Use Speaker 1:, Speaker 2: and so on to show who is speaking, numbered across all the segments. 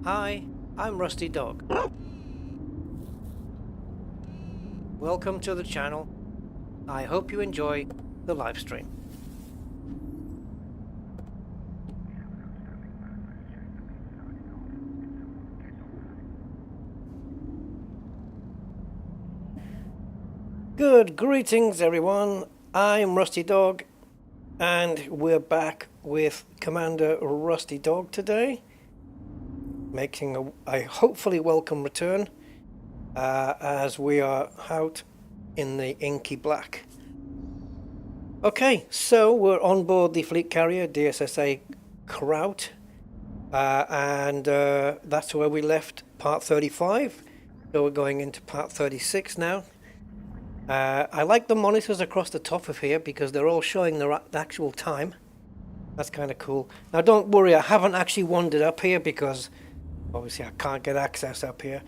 Speaker 1: Hi, I'm Rusty Dog. Welcome to the channel. I hope you enjoy the live stream. Good greetings everyone, I'm Rusty Dog and we're back with Commander Rusty Dog today, making a hopefully welcome return as we are out in the inky black. Okay, so we're on board the fleet carrier DSSA Kraut and that's where we left part 35, so we're going into part 36 now. I like the monitors across the top of here because they're all showing the actual time. That's kind of cool. Now don't worry, I haven't actually wandered up here because obviously I can't get access up here,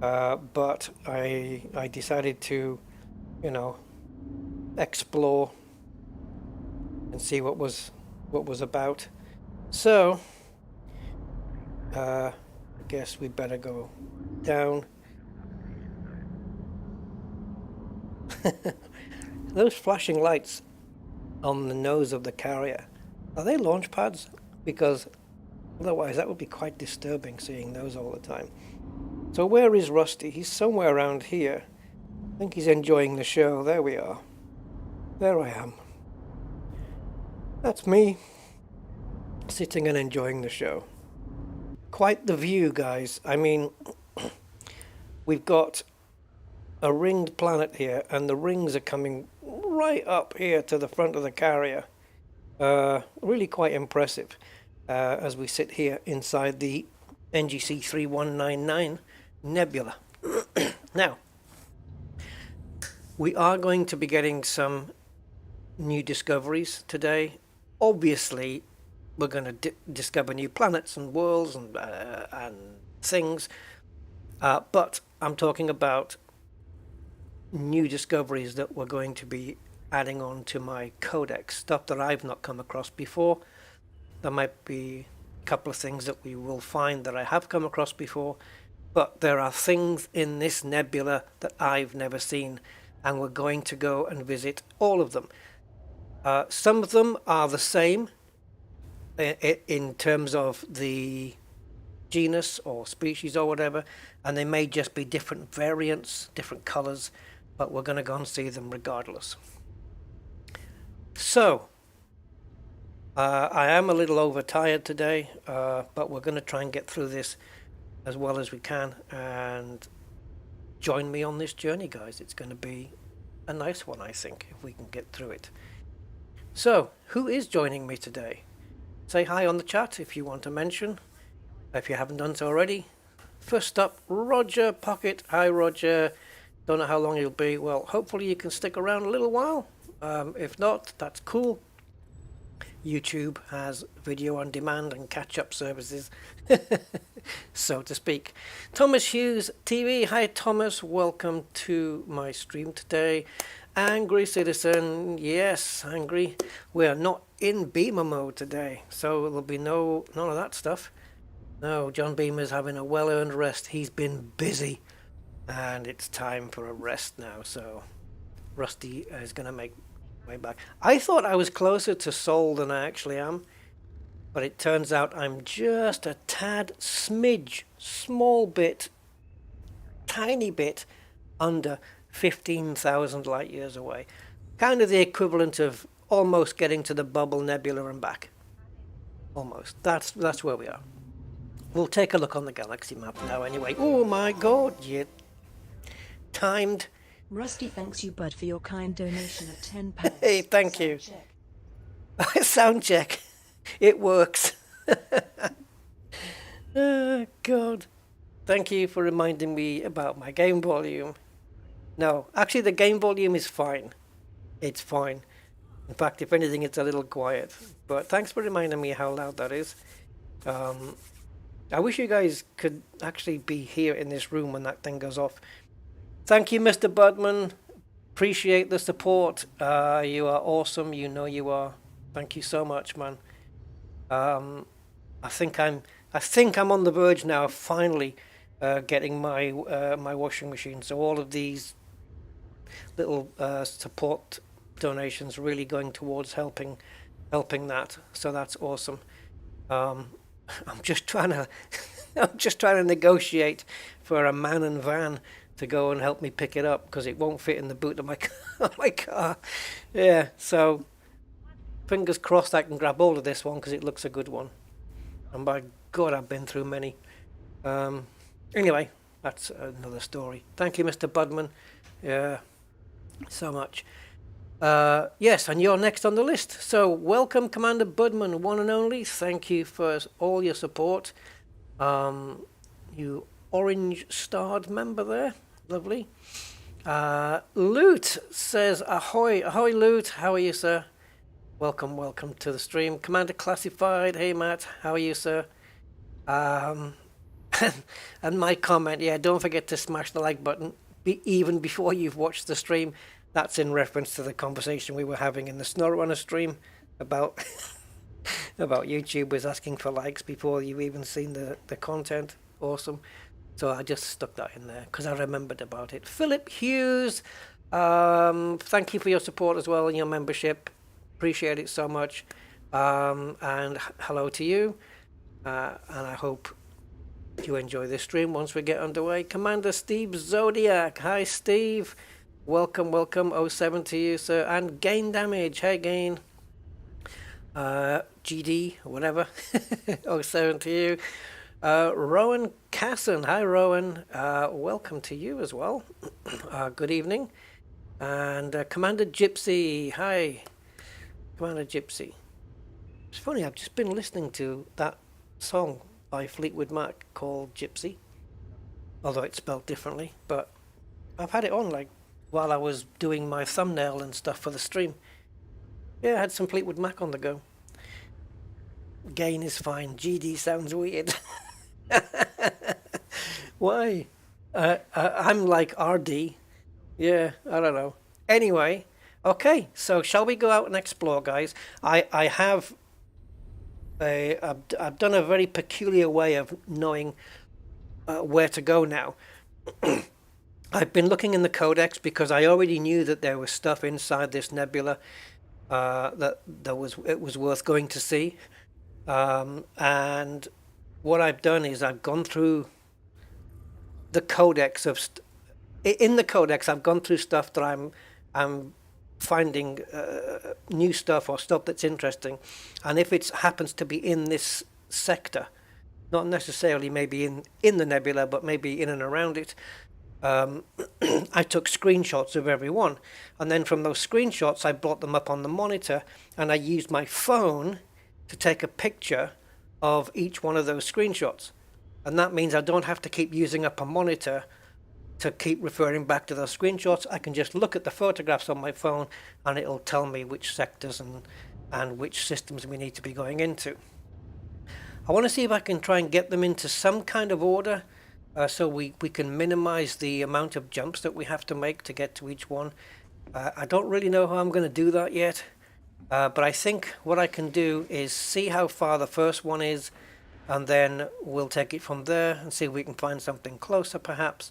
Speaker 1: but I decided to, you know, explore and see what was about. So I guess we better go down. Those flashing lights on the nose of the carrier, are they launch pads? Because otherwise that would be quite disturbing seeing those all the time. So where is Rusty? He's somewhere around here. I think he's enjoying the show. There we are. There I am. That's me, sitting and enjoying the show. Quite the view, guys. I mean, we've got a ringed planet here, and the rings are coming right up here to the front of the carrier. Really quite impressive as we sit here inside the NGC 3199 nebula. Now, we are going to be getting some new discoveries today. Obviously, we're going to discover new planets and worlds and things, but I'm talking about new discoveries that we're going to be adding on to my codex, stuff that I've not come across before. There might be a couple of things that we will find that I have come across before, but there are things in this nebula that I've never seen, and we're going to go and visit all of them. Some of them are the same in terms of the genus or species or whatever, and they may just be different variants, different colors, but we're going to go and see them regardless. So, I am a little overtired today, but we're going to try and get through this as well as we can, and join me on this journey, guys. It's going to be a nice one, I think, if we can get through it. So, who is joining me today? Say hi on the chat if you want to mention, if you haven't done so already. First up, Roger Pocket. Hi, Roger. Don't know how long you'll be. Well, hopefully you can stick around a little while. If not, that's cool. YouTube has video on demand and catch-up services, so to speak. Thomas Hughes TV. Hi, Thomas. Welcome to my stream today. Angry Citizen. Yes, Angry. We are not in Beamer mode today, so there'll be none of that stuff. No, John Beamer's having a well-earned rest. He's been busy. And it's time for a rest now, so Rusty is going to make way back. I thought I was closer to Seoul than I actually am, but it turns out I'm just a tad smidge, small bit, tiny bit under 15,000 light years away. Kind of the equivalent of almost getting to the Bubble Nebula and back. Almost. That's where we are. We'll take a look on the galaxy map now anyway. Oh my god, yeah. Timed.
Speaker 2: Rusty thanks you, Bud, for your kind donation of £10.
Speaker 1: Hey, thank you. Sound check. It works. Oh, God. Thank you for reminding me about my game volume. No, actually the game volume is fine. It's fine. In fact, if anything, it's a little quiet. But thanks for reminding me how loud that is. I wish you guys could actually be here in this room when that thing goes off. Thank you, Mr. Budman. Appreciate the support. You are awesome. You know you are. Thank you so much, man. I think I'm I think I'm on the verge now of finally getting my my washing machine. So all of these little support donations really going towards helping that. So that's awesome. Um, I'm just trying to I'm just trying to negotiate for a man and van to go and help me pick it up because it won't fit in the boot of my my car. Yeah, so fingers crossed I can grab hold of this one because it looks a good one. And by God, I've been through many. Anyway, that's another story. Thank you, Mr. Budman. Yeah, so much. Yes, and you're next on the list. So welcome, Commander Budman, one and only. Thank you for all your support. You orange-starred member there. Lovely. Loot says, ahoy, ahoy, Loot. How are you, sir? Welcome, welcome to the stream. Commander Classified. Hey, Matt. How are you, sir? And my comment, yeah, don't forget to smash the like button even before you've watched the stream. That's in reference to the conversation we were having in the SnowRunner stream about about YouTubers asking for likes before you've even seen the content. Awesome. So I just stuck that in there because I remembered about it. Philip Hughes, thank you for your support as well and your membership. Appreciate it so much. And hello to you. And I hope you enjoy this stream once we get underway. Commander Steve Zodiac. Hi, Steve. Welcome, welcome. 07 to you, sir. And Gain Damage. Hey, Gain. GD, whatever. 07 to you. Rowan Casson. Hi, Rowan. Welcome to you as well. Good evening. And Commander Gypsy. Hi, Commander Gypsy. It's funny, I've just been listening to that song by Fleetwood Mac called Gypsy. Although it's spelled differently. But I've had it on like while I was doing my thumbnail and stuff for the stream. Yeah, I had some Fleetwood Mac on the go. Gain is fine. GD sounds weird. Why? I'm like RD. Yeah, I don't know. Anyway, okay, so shall we go out and explore, guys? I've done a very peculiar way of knowing where to go now. I've been looking in the codex because I already knew that there was stuff inside this nebula that it was worth going to see. And what I've done is I've gone through the codex of in the codex I've gone through stuff that I'm finding new stuff or stuff that's interesting, and if it happens to be in this sector, not necessarily maybe in the nebula, but maybe in and around it, I took screenshots of every one, and then from those screenshots I brought them up on the monitor, and I used my phone to take a picture of each one of those screenshots. And that means I don't have to keep using up a monitor to keep referring back to those screenshots. I can just look at the photographs on my phone and it'll tell me which sectors and which systems we need to be going into. I want to see if I can try and get them into some kind of order so we can minimize the amount of jumps that we have to make to get to each one. I don't really know how I'm going to do that yet, but I think what I can do is see how far the first one is, and then we'll take it from there and see if we can find something closer perhaps.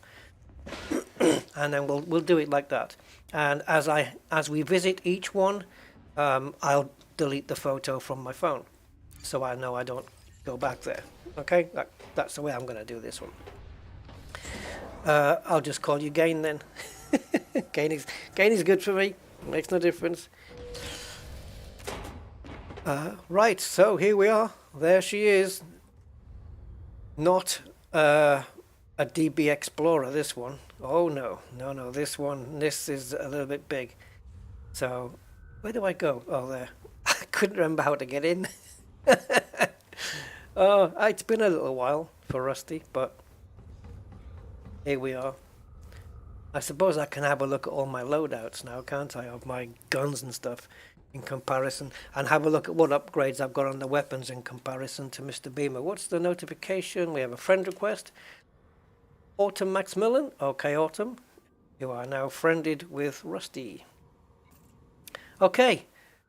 Speaker 1: And then we'll do it like that. And as we visit each one, I'll delete the photo from my phone, so I know I don't go back there. Okay, that's the way I'm going to do this one. I'll just call you Gain then. Gain is good for me. Makes no difference. Right, so here we are. There she is. Not a DB Explorer, this one. Oh no, this is a little bit big. So, where do I go? Oh, there. I couldn't remember how to get in. Oh, it's been a little while for Rusty, but here we are. I suppose I can have a look at all my loadouts now, can't I, of my guns and stuff in comparison, and have a look at what upgrades I've got on the weapons in comparison to Mr. Beamer. What's the notification? We have a friend request. Autumn Maximilian. Okay, Autumn. You are now friended with Rusty. Okay,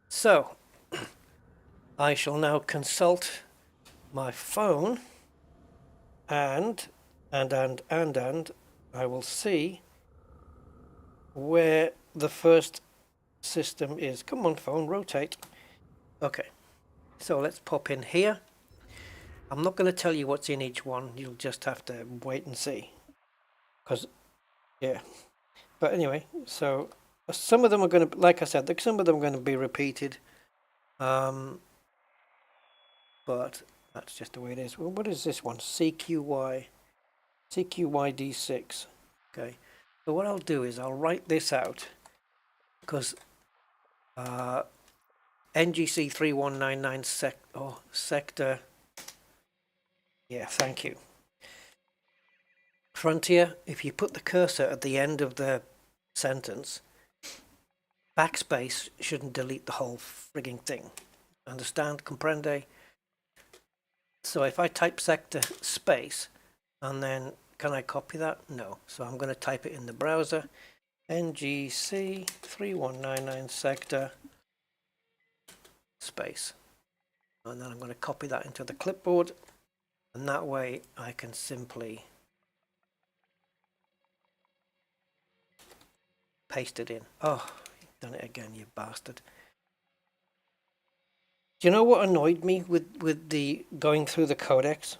Speaker 1: so I shall now consult my phone and I will see where the first system is. Come on, phone, rotate. Okay, so let's pop in here. I'm not going to tell you what's in each one. You'll just have to wait and see. Because, yeah. But anyway, so some of them are going to, like I said, some of them are going to be repeated. But that's just the way it is. Well, what is this one? CQYD6. Okay. So what I'll do is I'll write this out because NGC 3199 sector. Yeah, thank you. Frontier, if you put the cursor at the end of the sentence, backspace shouldn't delete the whole frigging thing. Understand? Comprende? So if I type sector space, and then can I copy that? No. So I'm going to type it in the browser. NGC 3199 sector space. And then I'm going to copy that into the clipboard. And that way I can simply paste it in. Oh, you've done it again, you bastard. Do you know what annoyed me with the going through the codecs?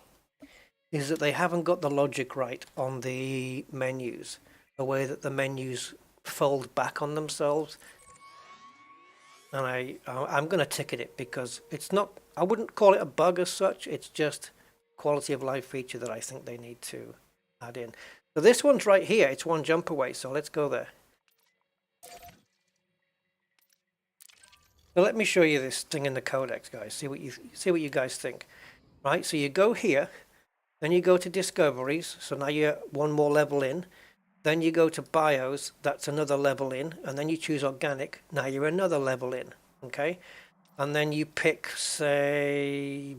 Speaker 1: Is that they haven't got the logic right on the menus. The way that the menus fold back on themselves. And I'm going to ticket it because it's not, I wouldn't call it a bug as such. It's just quality of life feature that I think they need to add in. So this one's right here. It's one jump away. So let's go there. So let me show you this thing in the codecs, guys. See what you guys think. Right? So you go here, then you go to discoveries. So now you're one more level in. Then you go to BIOS, that's another level in, and then you choose organic, now you're another level in, okay? And then you pick, say,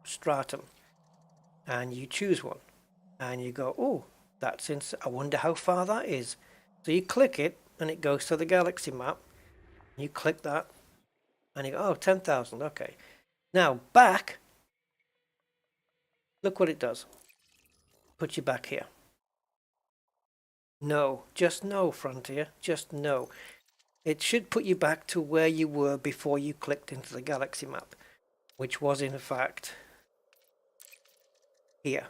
Speaker 1: stratum, and you choose one. And you go, oh, that's in, I wonder how far that is. So you click it, and it goes to the galaxy map. You click that, and you go, oh, 10,000, okay. Now, back, look what it does. Put you back here. No, just no, Frontier, just no. It should put you back to where you were before you clicked into the galaxy map, which was in fact here.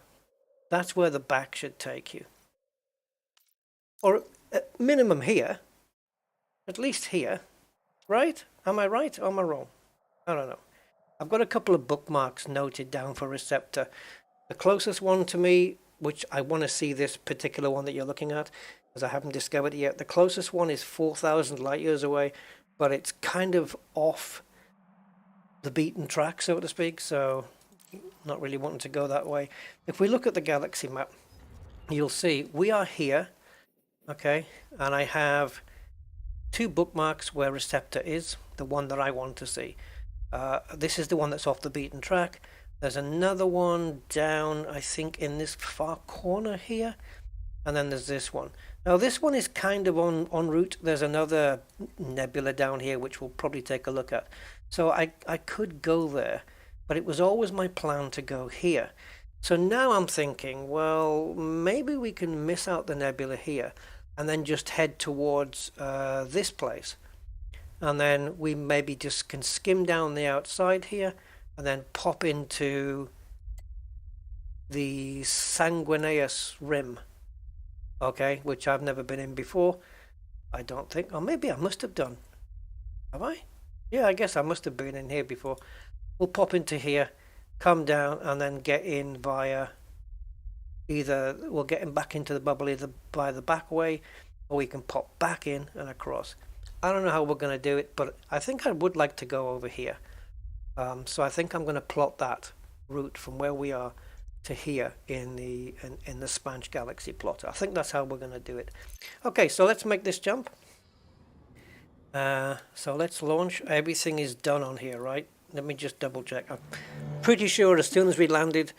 Speaker 1: That's where the back should take you. Or at minimum here, at least here, right? Am I right or am I wrong? I don't know. I've got a couple of bookmarks noted down for receptor. The closest one to me, which I want to see this particular one that you're looking at, because I haven't discovered it yet. The closest one is 4,000 light years away, but it's kind of off the beaten track, so to speak, so not really wanting to go that way. If we look at the galaxy map, you'll see we are here, okay, and I have two bookmarks where receptor is, the one that I want to see. This is the one that's off the beaten track. There's another one down, I think, in this far corner here. And then there's this one. Now, this one is kind of en route. There's another nebula down here, which we'll probably take a look at. So I could go there, but it was always my plan to go here. So now I'm thinking, well, maybe we can miss out the nebula here and then just head towards this place. And then we maybe just can skim down the outside here and then pop into the Sanguineous Rim, okay, which I've never been in before, I don't think. Or maybe I must have done. Have I? Yeah, I guess I must have been in here before. We'll pop into here, come down, and then get in via either, we'll get in back into the bubble either by the back way, or we can pop back in and across. I don't know how we're going to do it, but I think I would like to go over here. So I think I'm going to plot that route from where we are to here in the Spanch Galaxy plotter. I think that's how we're going to do it. Okay, so let's make this jump. So let's launch. Everything is done on here, right? Let me just double check. I'm pretty sure as soon as we landed,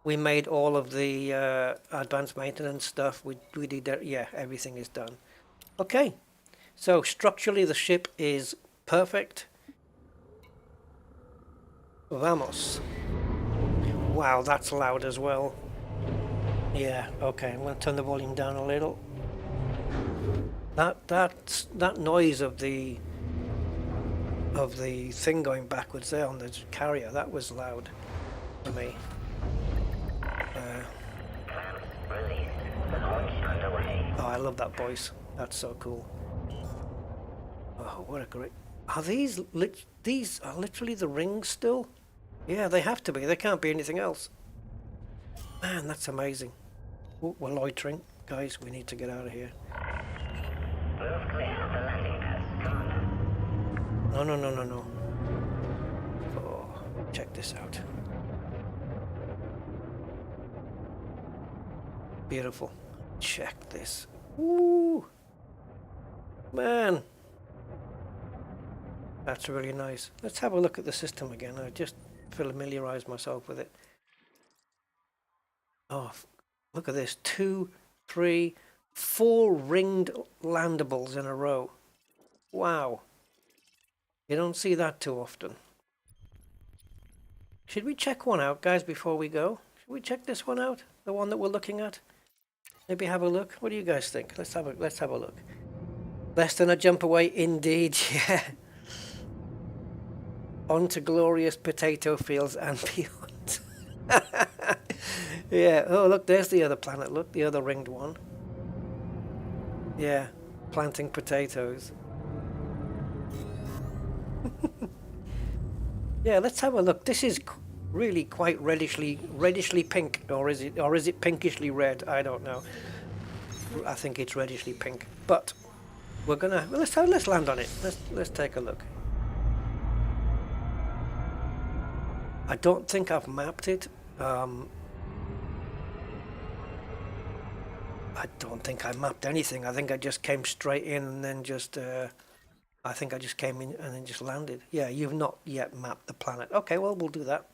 Speaker 1: we made all of the advanced maintenance stuff. We did that. Yeah, everything is done. Okay, so structurally the ship is perfect. Vamos. Wow, that's loud as well. Yeah, okay, I'm going to turn the volume down a little. That noise of the thing going backwards there on the carrier, that was loud for me. Oh, I love that voice. That's so cool. Oh, what a great... Are these these are literally the rings still? Yeah, they have to be. They can't be anything else. Man, that's amazing. Oh, we're loitering. Guys, we need to get out of here. No, no, no, no, no. Oh, check this out. Beautiful. Check this. Woo! Man! That's really nice. Let's have a look at the system again. I just familiarized myself with it. Oh, look at this. 2, 3, 4 ringed landables in a row. Wow. You don't see that too often. Should we check one out, guys, before we go? Should we check this one out? The one that we're looking at? Maybe have a look. What do you guys think? Let's have a look. Less than a jump away, indeed. Yeah. On to glorious potato fields and beyond. Yeah. Oh, look, there's the other planet. Look, the other ringed one. Yeah. Planting potatoes. Yeah, let's have a look. This is really quite reddishly pink, or is it pinkishly red? I don't know. I think it's reddishly pink. But we're gonna let's land on it. Let's take a look. I don't think I've mapped it. I don't think I mapped anything. I think I just came straight in and then just I think I just came in and then just landed. Yeah, you've not yet mapped the planet. Okay, well, we'll do that.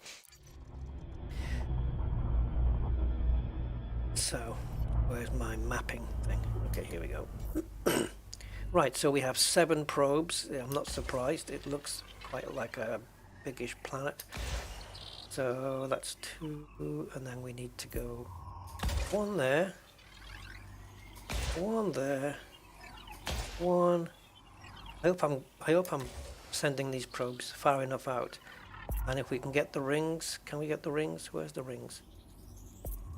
Speaker 1: So, where's my mapping thing? Okay, here we go. Right, so we have 7 probes. I'm not surprised. It looks quite like a biggish planet. So that's 2, and then we need to go 1 there, 1 there, 1. I hope I'm sending these probes far enough out. And if we can get the rings, can we get the rings? Where's the rings?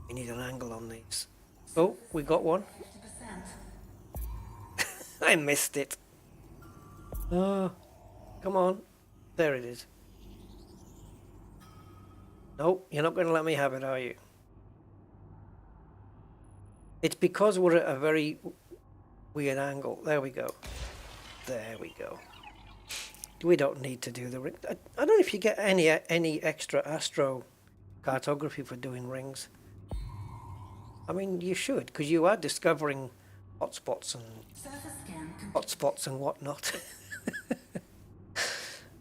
Speaker 1: We need an angle on these. Oh, we got one. I missed it. Oh, come on. There it is. Nope, you're not going to let me have it, are you? It's because we're at a very weird angle. There we go. There we go. We don't need to do the ring. I don't know if you get any extra astro cartography for doing rings. I mean, you should, because you are discovering hotspots and whatnot.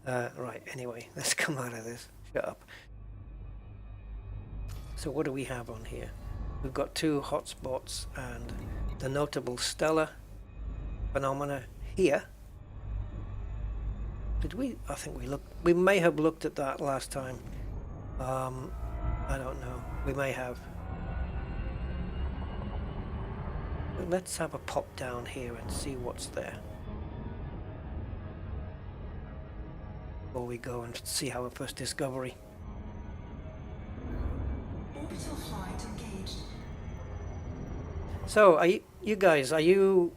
Speaker 1: Right, anyway, let's come out of this. Shut up. So what do we have on here? We've got 2 hotspots and the notable stellar phenomena here. Did we? I think we may have looked at that last time. I don't know. We may have. But let's have a pop down here and see what's there. Before we go and see our first discovery.
Speaker 2: Orbital flight engaged.
Speaker 1: So, are you guys, are you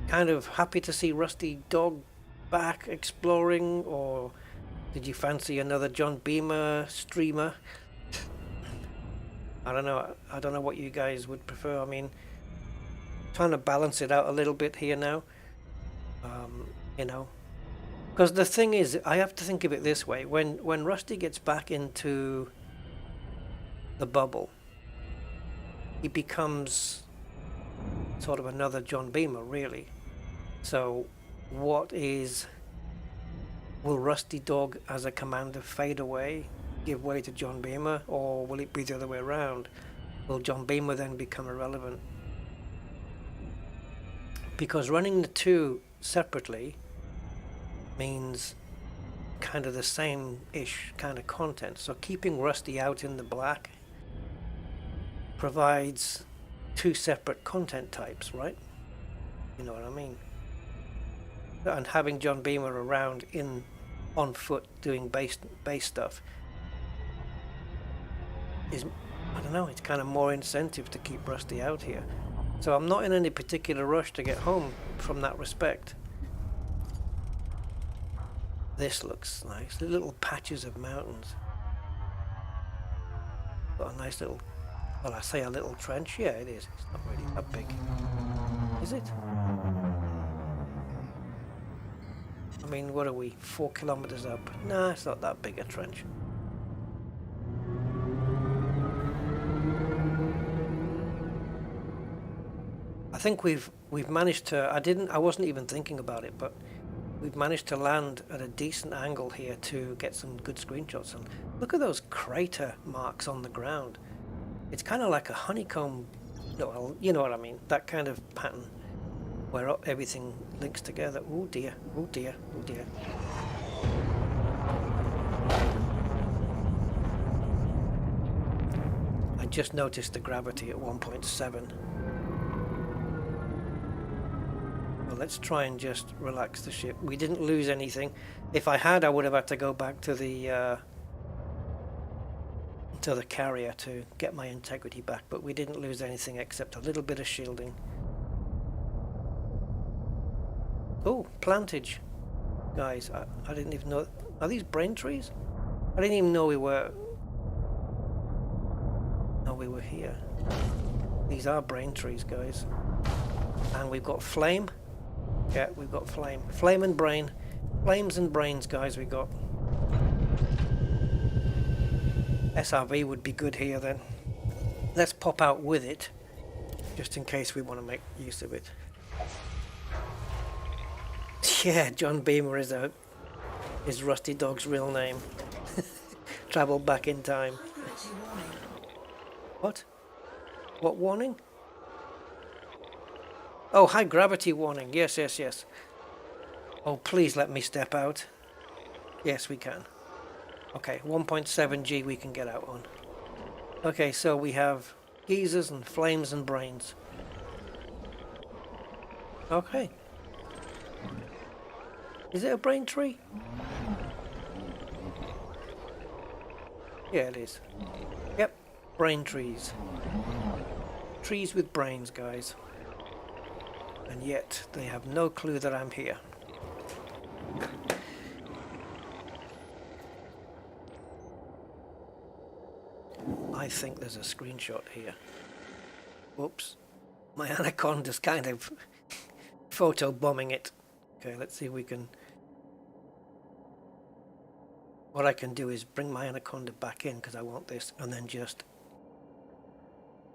Speaker 1: kind of happy to see Rusty Dog back exploring, or did you fancy another John Beamer streamer? I don't know what you guys would prefer. I mean, trying to balance it out a little bit here now. You know, because the thing is, I have to think of it this way: when Rusty gets back into the bubble, he becomes sort of another John Beamer, really. So will Rusty Dog as a commander fade away, give way to John Beamer, or will it be the other way around? Will John Beamer then become irrelevant? Because running the 2 separately means kind of the same-ish kind of content. So keeping Rusty out in the black provides two separate content types, right? You know what I mean? And having John Beamer around on foot doing bass stuff is, I don't know, it's kind of more incentive to keep Rusty out here. So I'm not in any particular rush to get home from that respect. This looks nice, the little patches of mountains. Got a nice little, well, I say a little trench, yeah it is, it's not really that big. Is it? I mean, what are we, 4 kilometers up? Nah, it's not that big a trench. I think we've managed to, I wasn't even thinking about it, but we've managed to land at a decent angle here to get some good screenshots. And look at those crater marks on the ground. It's kind of like a honeycomb, well, you know what I mean, that kind of pattern where everything links together. Oh dear, oh dear, oh dear. I just noticed the gravity at 1.7. Well, let's try and just relax the ship. We didn't lose anything. If I had, I would have had to go back to the carrier to get my integrity back, but we didn't lose anything except a little bit of shielding. Oh, plantage. Guys, I didn't even know. Are these brain trees? I didn't even know we were... No, we were here. These are brain trees, guys. And we've got flame. Yeah, we've got flame. Flame and brain. Flames and brains, guys, we got. SRV would be good here then. Let's pop out with it, just in case we want to make use of it. Yeah, John Beamer is Rusty Dog's real name. Travel back in time. What? What warning? Oh, high gravity warning. Yes, yes, yes. Oh, please let me step out. Yes, we can. Okay, 1.7 G we can get out on. Okay, so we have geysers and flames and brains. Okay. Is it a brain tree? Yeah, it is. Yep, brain trees. Trees with brains, guys. And yet, they have no clue that I'm here. I think there's a screenshot here. Whoops. My anaconda's kind of photo bombing it. Okay, let's see if we can... What I can do is bring my anaconda back in because I want this, and then just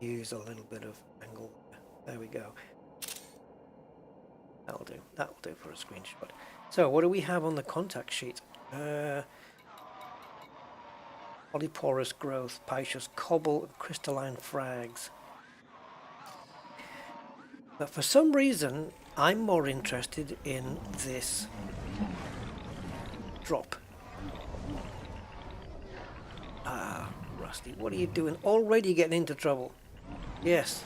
Speaker 1: use a little bit of angle. There we go. That'll do. That'll do for a screenshot. So, what do we have on the contact sheet? Polyporous growth, Pisces, cobble, crystalline frags. But for some reason, I'm more interested in this drop. Ah, Rusty, what are you doing? Already getting into trouble. Yes.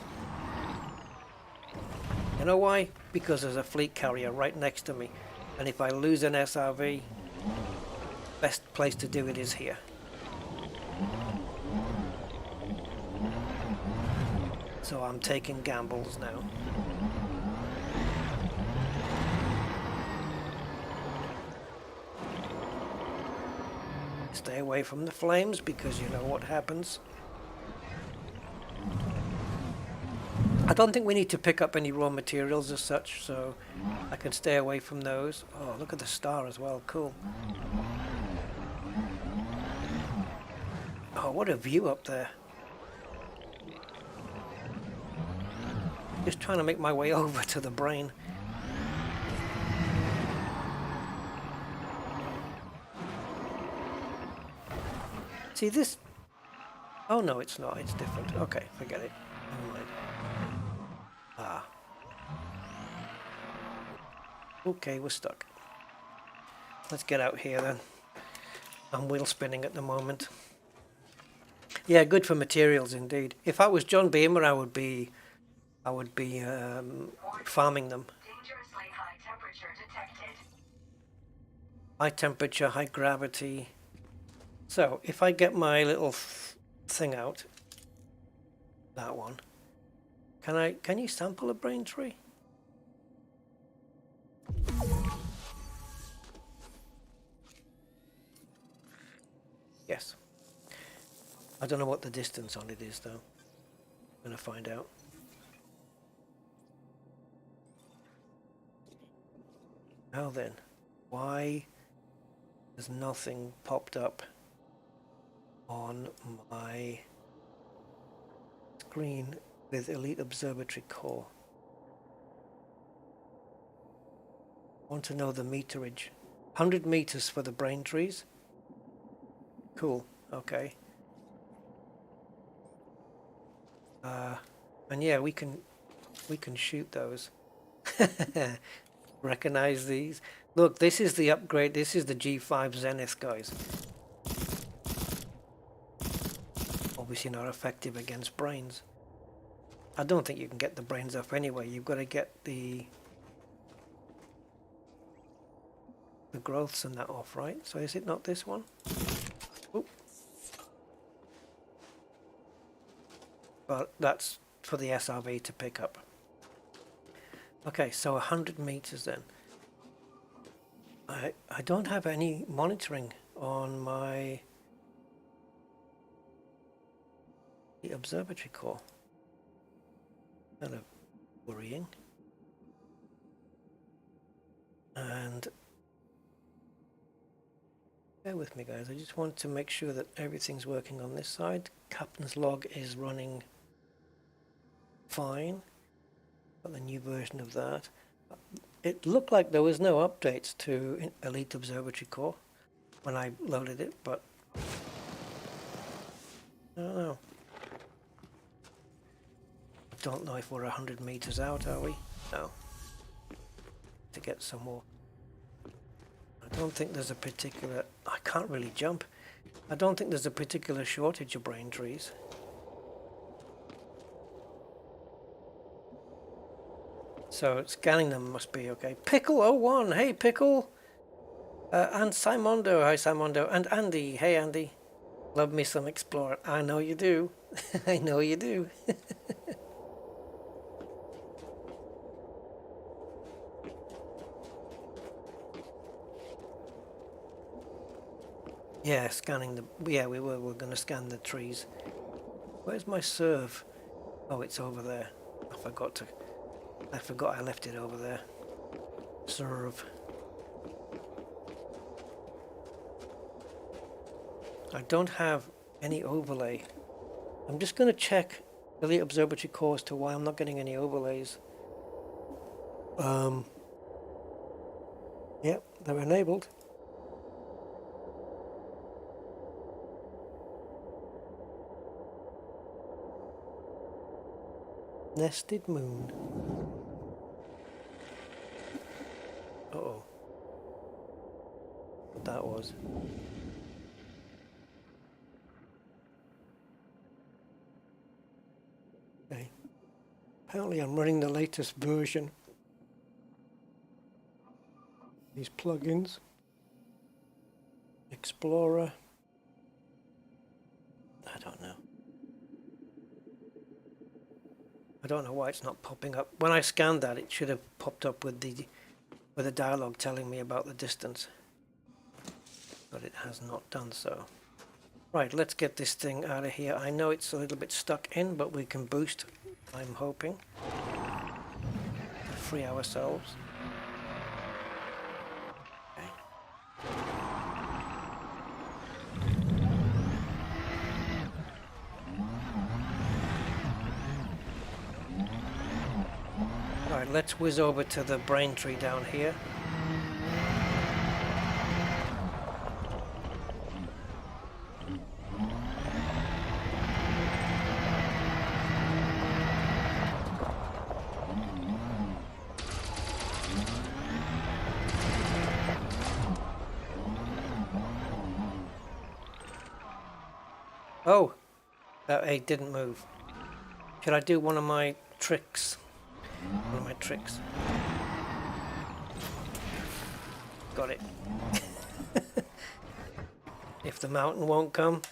Speaker 1: You know why? Because there's a fleet carrier right next to me. And if I lose an SRV, best place to do it is here. So I'm taking gambles now. Stay away from the flames because you know what happens. I don't think we need to pick up any raw materials as such, so I can stay away from those. Oh, look at the star as well, cool. Oh, what a view up there. Just trying to make my way over to the brain. See this? Oh no, it's not. It's different. Okay, forget it. Never mind. Ah. Okay, we're stuck. Let's get out here then. I'm wheel spinning at the moment. Yeah, good for materials indeed. If I was John Beamer, I would be farming them.
Speaker 3: Dangerously high temperature detected.
Speaker 1: High temperature, high gravity. So if I get my little thing out, that one, can you sample a brain tree? Yes. I don't know what the distance on it is though. I'm gonna find out. Now then, why has nothing popped up on my screen with Elite Observatory Core? I want to know the meterage. 100 meters for the brain trees. Cool. Okay. And yeah, we can shoot those. Recognize these. Look, this is the upgrade. This is the G5 Zenith, guys. Obviously not effective against brains. I don't think you can get the brains off anyway. You've got to get the growths and that off, right? So is it not this one? Oop. But that's for the SRV to pick up. Okay, so 100 meters then. I don't have any monitoring on my the observatory core. Kind of worrying. And bear with me guys, I just want to make sure that everything's working on this side. Captain's log is running fine. Got the new version of that. It looked like there was no updates to Elite Observatory Core when I loaded it, but I don't know. I don't know if we're 100 meters out, are we? No. To get some more. I don't think there's a particular... I can't really jump. I don't think there's a particular shortage of brain trees. So scanning them must be okay. Pickle01, hey Pickle! And Simondo, hi Simondo. And Andy, hey Andy. Love me some Explorer. I know you do. I know you do. Yeah, scanning the... Yeah, we're going to scan the trees. Where's my serve? Oh, it's over there. I forgot I left it over there. Serve. I don't have any overlay. I'm just going to check the observatory core as to why I'm not getting any overlays. Yep, they're enabled. Nested moon. Uh-oh. What that was. Okay. Apparently I'm running the latest version. These plugins. Explorer. I don't know. I don't know why it's not popping up. When I scanned that, it should have popped up with a dialogue telling me about the distance. But it has not done so. Right, let's get this thing out of here. I know it's a little bit stuck in, but we can boost, I'm hoping. Free ourselves. Right, let's whiz over to the brain tree down here. Oh, It didn't move. Should I do one of my tricks? One of my tricks. Got it. If the mountain won't come.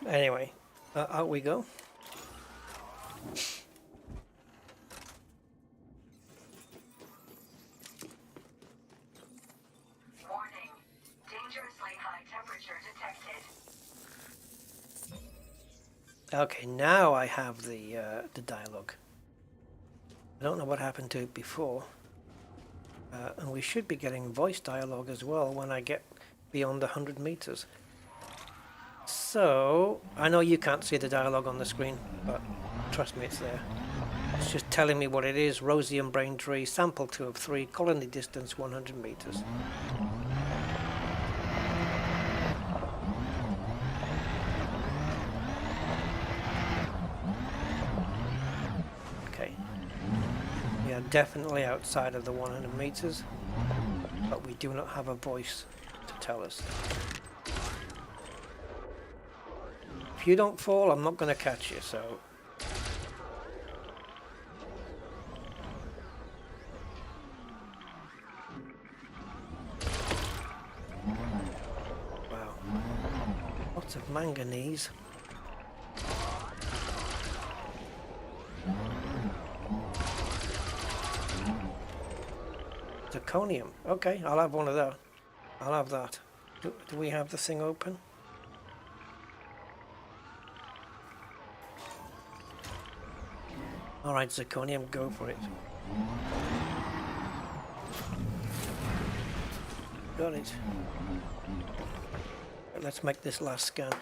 Speaker 1: Anyway, out we go.
Speaker 3: Warning. Dangerously high temperature detected.
Speaker 1: Okay, now I have the dialogue. I don't know what happened to it before. And we should be getting voice dialogue as well when I get beyond 100 meters. So, I know you can't see the dialogue on the screen, but trust me, it's there. It's just telling me what it is. Rosium Brain Tree, sample 2 of 3, colony distance 100 meters. Okay. We are definitely outside of the 100 meters, but we do not have a voice to tell us. If you don't fall, I'm not going to catch you, so... Wow. Lots of manganese. Zirconium. Okay, I'll have one of that. I'll have that. Do we have the thing open? Alright, zirconium, go for it. Got it. Let's make this last scan.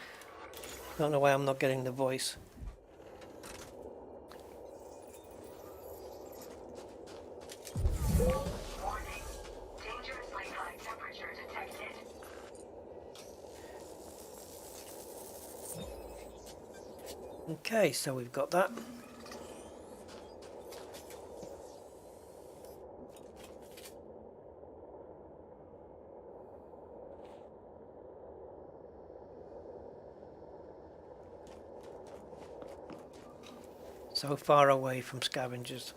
Speaker 1: Don't know why I'm not getting the voice.
Speaker 3: Warning. Dangerously high temperature detected.
Speaker 1: Okay, so we've got that. So far away from scavengers.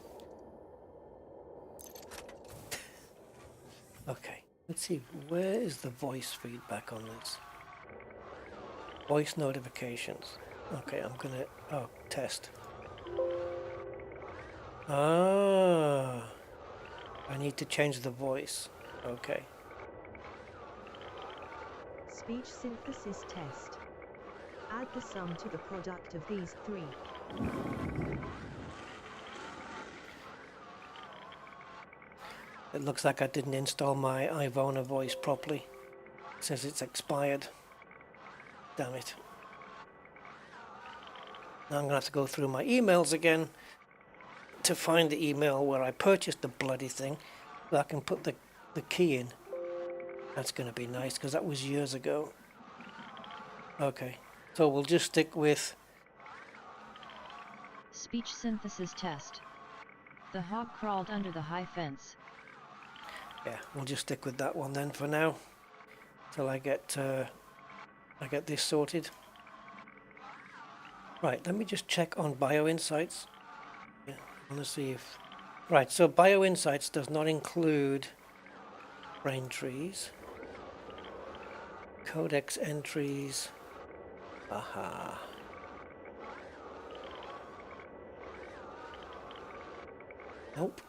Speaker 1: Okay, let's see, where is the voice feedback on this? Voice notifications. Okay, I'm gonna, test. Ah, I need to change the voice. Okay.
Speaker 2: Speech synthesis test. Add the sum to the product of these three.
Speaker 1: It looks like I didn't install my Ivona voice properly. It says it's expired. Damn it. Now I'm going to have to go through my emails again to find the email where I purchased the bloody thing so I can put the key in. That's going to be nice because that was years ago. Okay, so we'll just stick with...
Speaker 4: Speech synthesis test. The hog crawled under the high fence.
Speaker 1: Yeah, we'll just stick with that one then for now, till I get this sorted. Right, let me just check on BioInsights. Yeah, I want to see if... Right, so BioInsights does not include brain trees, codex entries. Aha. Nope.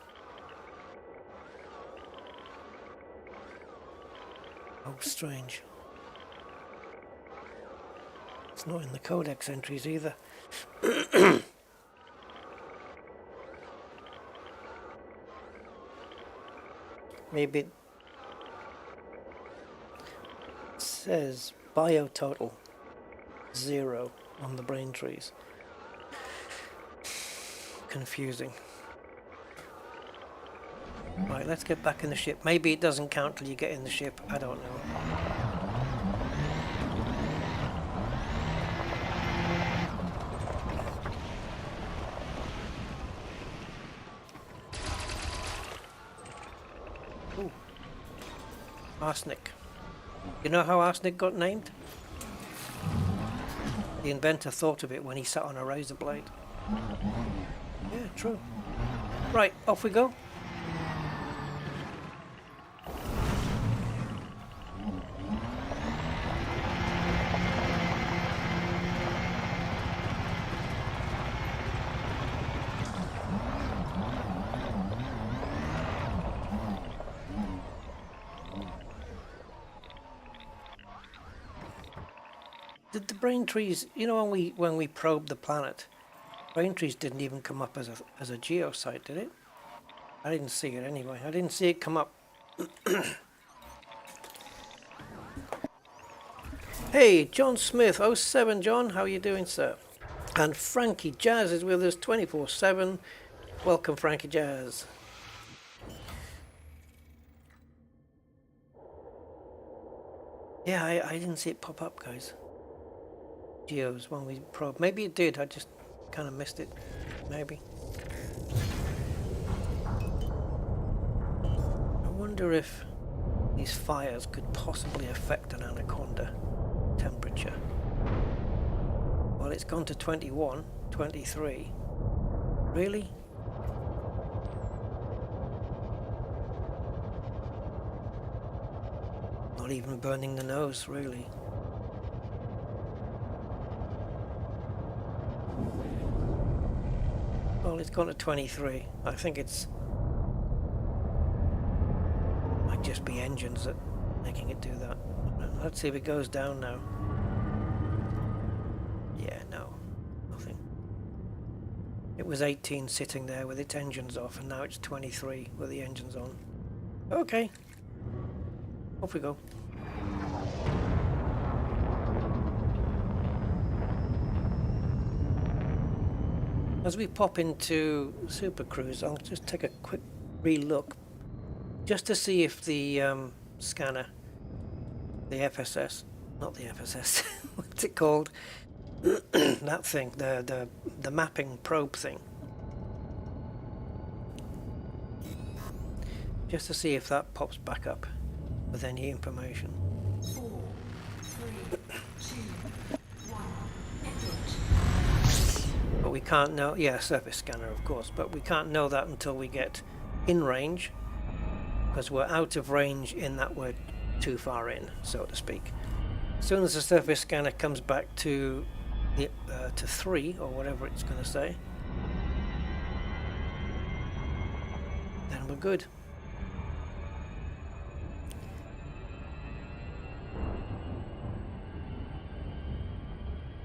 Speaker 1: Oh, strange. It's not in the codex entries either. Maybe it says biototal 0 on the brain trees. Confusing. Right, let's get back in the ship. Maybe it doesn't count till you get in the ship. I don't know. Ooh. Arsenic. You know how arsenic got named? The inventor thought of it when he sat on a razor blade. Yeah, true. Right, off we go. Did the brain trees, you know, when we probed the planet, brain trees didn't even come up as a geosite, did it? I didn't see it anyway. I didn't see it come up. Hey, John Smith, '07 John, how are you doing, sir? And Frankie Jazz is with us 24/7. Welcome, Frankie Jazz. Yeah, I didn't see it pop up, guys. Geos when we probed. Maybe it did. I just kind of missed it. Maybe. I wonder if these fires could possibly affect an anaconda temperature. Well, it's gone to 21, 23. Really? Not even burning the nose, really. Well, it's gone to 23. I think it's... might just be engines that making it do that. Let's see if it goes down now. Yeah, no. Nothing. It was 18 sitting there with its engines off, and now it's 23 with the engines on. Okay. Off we go. As we pop into Super Cruise, I'll just take a quick re-look just to see if the scanner, the FSS, not the FSS, what's it called? That thing, the mapping probe thing. Just to see if that pops back up with any information.
Speaker 3: 4, 3, 2, 1, input.
Speaker 1: But we can't know, yeah, surface scanner of course, but we can't know that until we get in range, because we're out of range in that we're too far in, so to speak. As soon as the surface scanner comes back to the to 3 or whatever it's going to say, then we're good.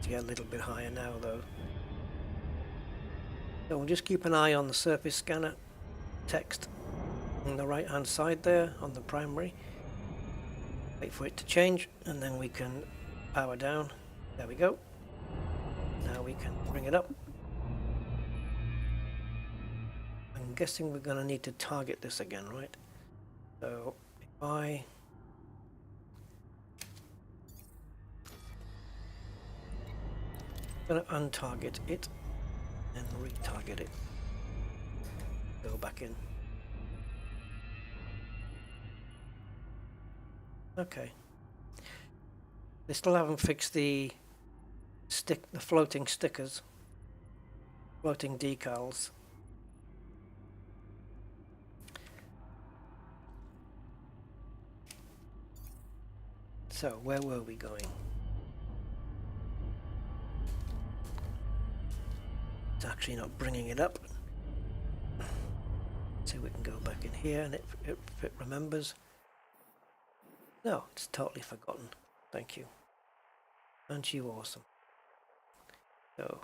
Speaker 1: To get a little bit higher now though. So we'll just keep an eye on the surface scanner text on the right hand side there on the primary. Wait for it to change and then we can power down. There we go. Now we can bring it up. I'm guessing we're going to need to target this again, right? So if I going to untarget it and retarget it. Go back in. Okay. They still haven't fixed the floating stickers, floating decals. So where were we going? It's actually not bringing it up. So we can go back in here and if it remembers. No, it's totally forgotten. Thank you. Aren't you awesome? So.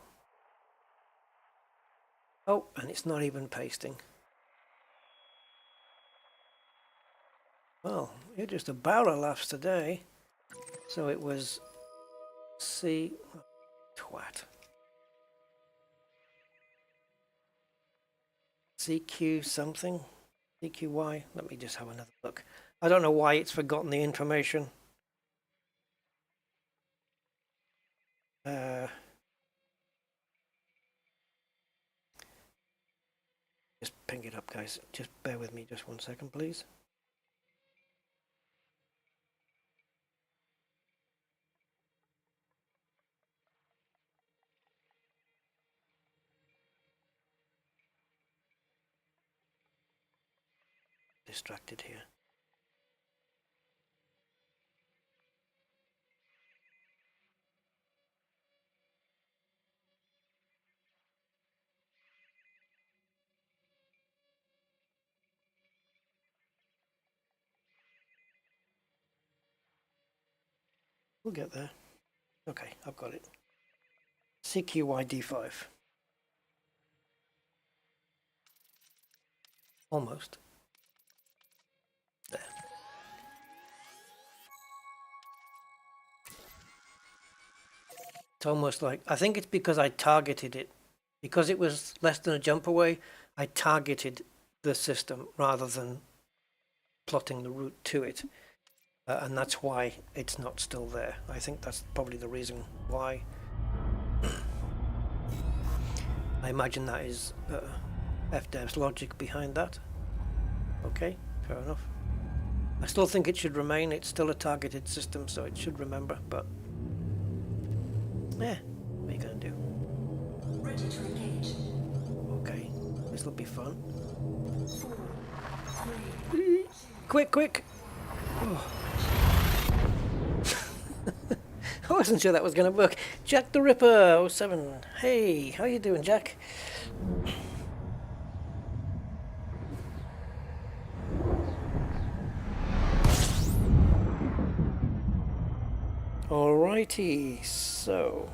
Speaker 1: Oh, and it's not even pasting. Well, you're just a barrel of laughs today. So it was C... twat. CQ something? CQY? Let me just have another look. I don't know why it's forgotten the information. Just ping it up, guys. Just bear with me just 1 second, please. distracted here. We'll get there. Okay, I've got it. CQYD5. Almost. There. It's almost like, I think it's because I targeted it. Because it was less than a jump away, I targeted the system rather than plotting the route to it. And that's why it's not still there. I think that's probably the reason why. I imagine that is FDev's logic behind that. Okay, fair enough. I still think it should remain. It's still a targeted system, so it should remember, but yeah, what are you going to do?
Speaker 3: Ready to engage.
Speaker 1: Okay, this will be fun.
Speaker 3: 4, 3,
Speaker 1: Quick! Oh. I wasn't sure that was going to work. Jack the Ripper 07. Hey, how you doing, Jack? Alrighty, so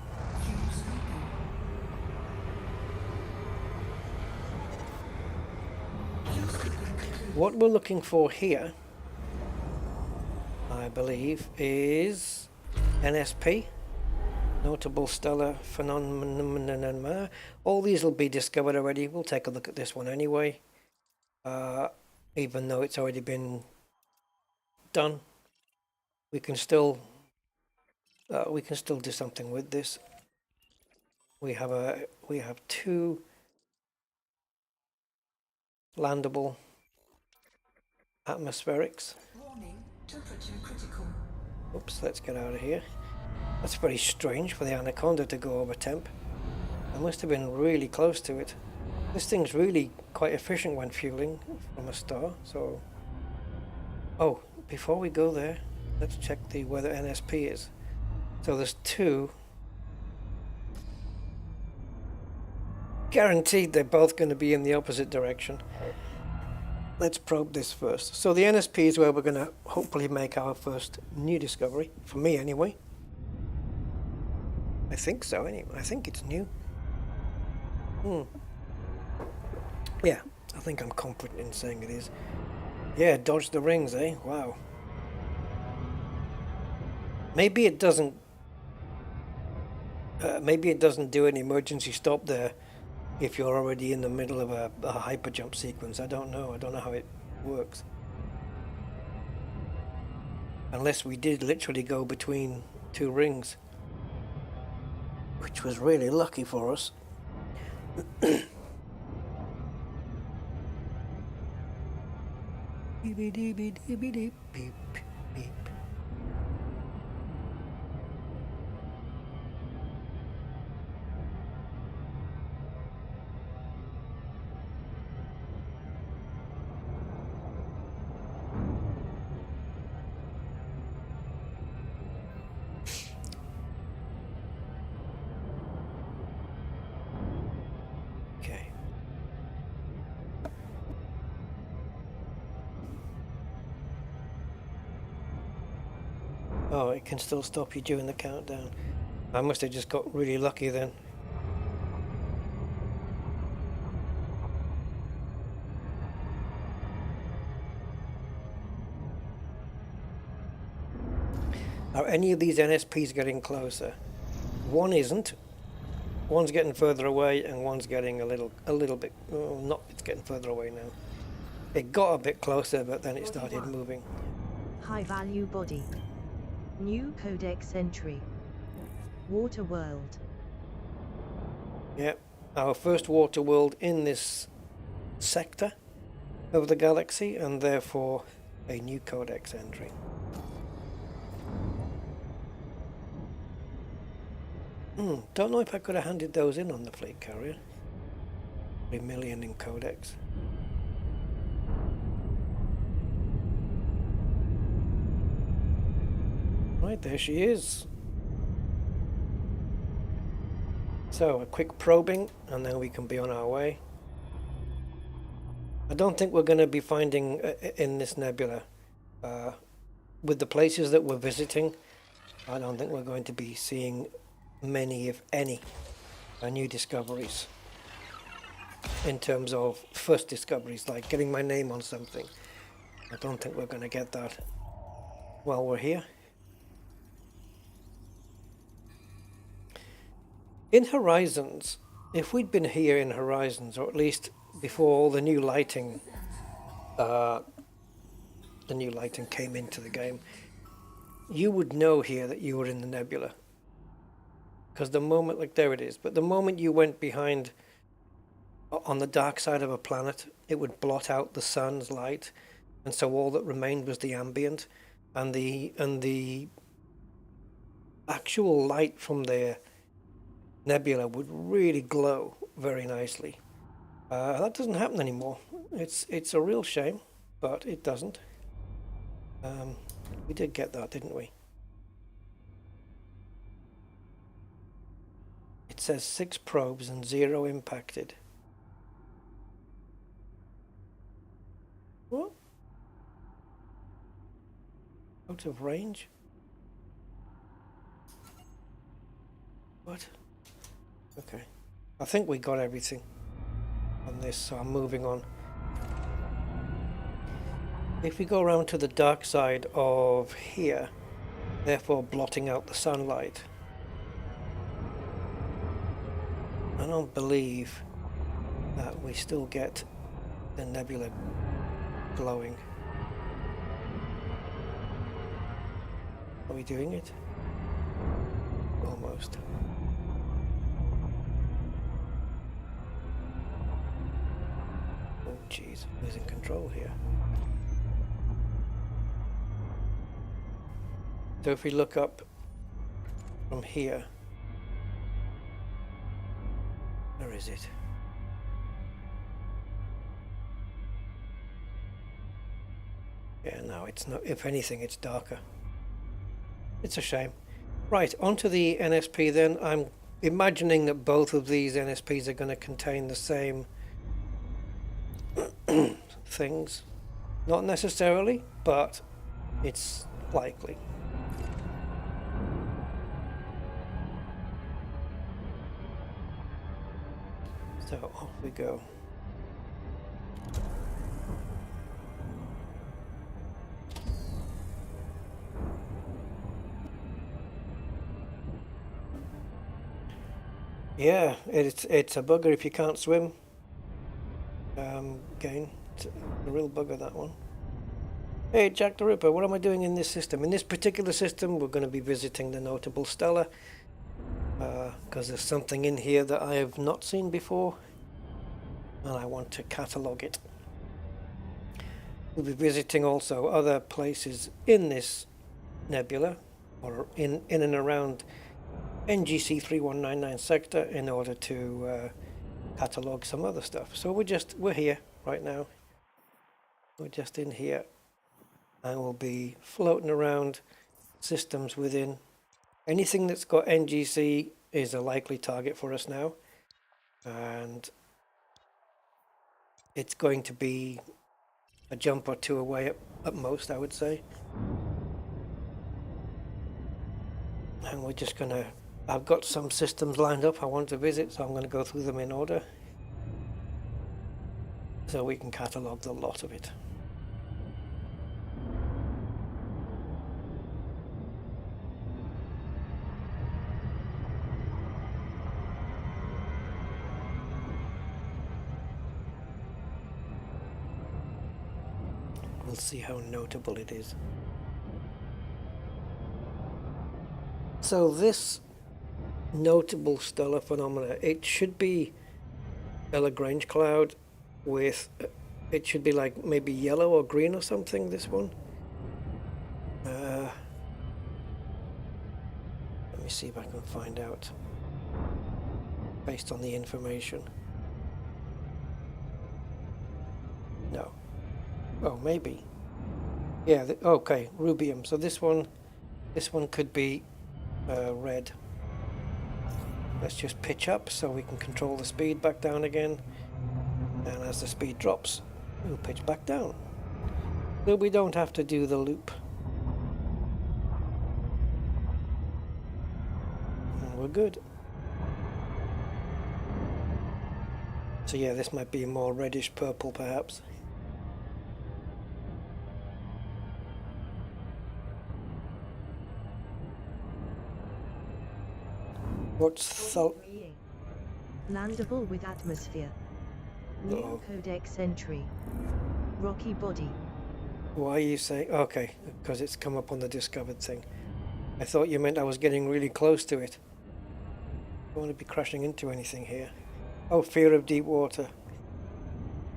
Speaker 1: what we're looking for here, I believe, is NSP, notable stellar phenomena. All these will be discovered already. We'll take a look at this one anyway, even though it's already been done. We can still do something with this. We have two landable atmospherics.
Speaker 3: warning, temperature critical.
Speaker 1: Oops, let's get out of here. That's very strange for the Anaconda to go over temp. I must have been really close to it. This thing's really quite efficient when fueling from a star, so... Oh, before we go there, let's check where the NSP is. So there's two. Guaranteed they're both going to be in the opposite direction. Let's probe this first. So the NSP is where we're going to hopefully make our first new discovery. For me, anyway. I think so, anyway. I think it's new. Yeah, I think I'm confident in saying it is. Yeah, dodge the rings, eh? Wow. Maybe it doesn't... maybe it doesn't do an emergency stop there if you're already in the middle of a hyper jump sequence. I don't know. I don't know how it works. Unless we did literally go between two rings, which was really lucky for us. Beep. Okay. Oh, it can still stop you during the countdown. I must have just got really lucky then. Are any of these NSPs getting closer? One isn't. One's getting further away, and one's getting a little bit. Oh, not. It's getting further away now. It got a bit closer, but then it started moving.
Speaker 2: High value body. New codex entry. Water world.
Speaker 1: Yep, our first water world in this sector of the galaxy, and therefore a new codex entry. Don't know if I could have handed those in on the fleet carrier. 3 million in codex. Right, there she is. So a quick probing and then we can be on our way. I don't think we're going to be finding in this nebula, with the places that we're visiting, I don't think we're going to be seeing many, if any, new discoveries. In terms of first discoveries, like getting my name on something. I don't think we're going to get that while we're here. In Horizons, if we'd been here in Horizons, or at least before all the new lighting came into the game, you would know here that you were in the nebula. Because the moment, like there it is, but the moment you went behind on the dark side of a planet, it would blot out the sun's light, and so all that remained was the ambient, and the actual light from the nebula would really glow very nicely. That doesn't happen anymore. It's a real shame, but it doesn't. We did get that, didn't we? It says 6 probes and 0 impacted. What? Out of range? What? Okay. I think we got everything on this, so I'm moving on. If we go around to the dark side of here, therefore blotting out the sunlight, I don't believe that we still get the nebula glowing. Are we doing it? Almost. Oh jeez, losing control here. So if we look up from here, where is it? Yeah, no, it's not. If anything, it's darker. It's a shame. Right, onto the NSP then. I'm imagining that both of these NSPs are going to contain the same things. Not necessarily, but it's likely. So off we go. Yeah, it's a bugger if you can't swim. Again, it's a real bugger, that one. Hey, Jack the Ripper, what am I doing in this system? In this particular system, we're going to be visiting the notable Stella, because there's something in here that I have not seen before, and I want to catalog it. We'll be visiting also other places in this nebula, or in and around NGC 3199 sector, in order to catalog some other stuff. So we're here right now. We're just in here, and we'll be floating around systems within. Anything that's got NGC is a likely target for us now, and it's going to be a jump or two away at most, I would say. And we're just gonna, I've got some systems lined up I want to visit, so I'm going to go through them in order so we can catalog the lot of it. We'll see how notable it is. So this notable stellar phenomena, it should be a Lagrange cloud with, it should be like maybe yellow or green or something, this one. Let me see if I can find out based on the information. No. Oh, maybe. Yeah, okay, rubium. So this one This one could be red. Let's just pitch up so we can control the speed back down again. And as the speed drops, we'll pitch back down. So we don't have to do the loop. And we're good. So yeah, this might be more reddish purple perhaps. What's
Speaker 2: landable with atmosphere. New codex entry. Rocky body.
Speaker 1: Why are you saying? Okay, because it's come up on the discovered thing. I thought you meant I was getting really close to it. I don't want to be crashing into anything here. Oh, fear of deep water.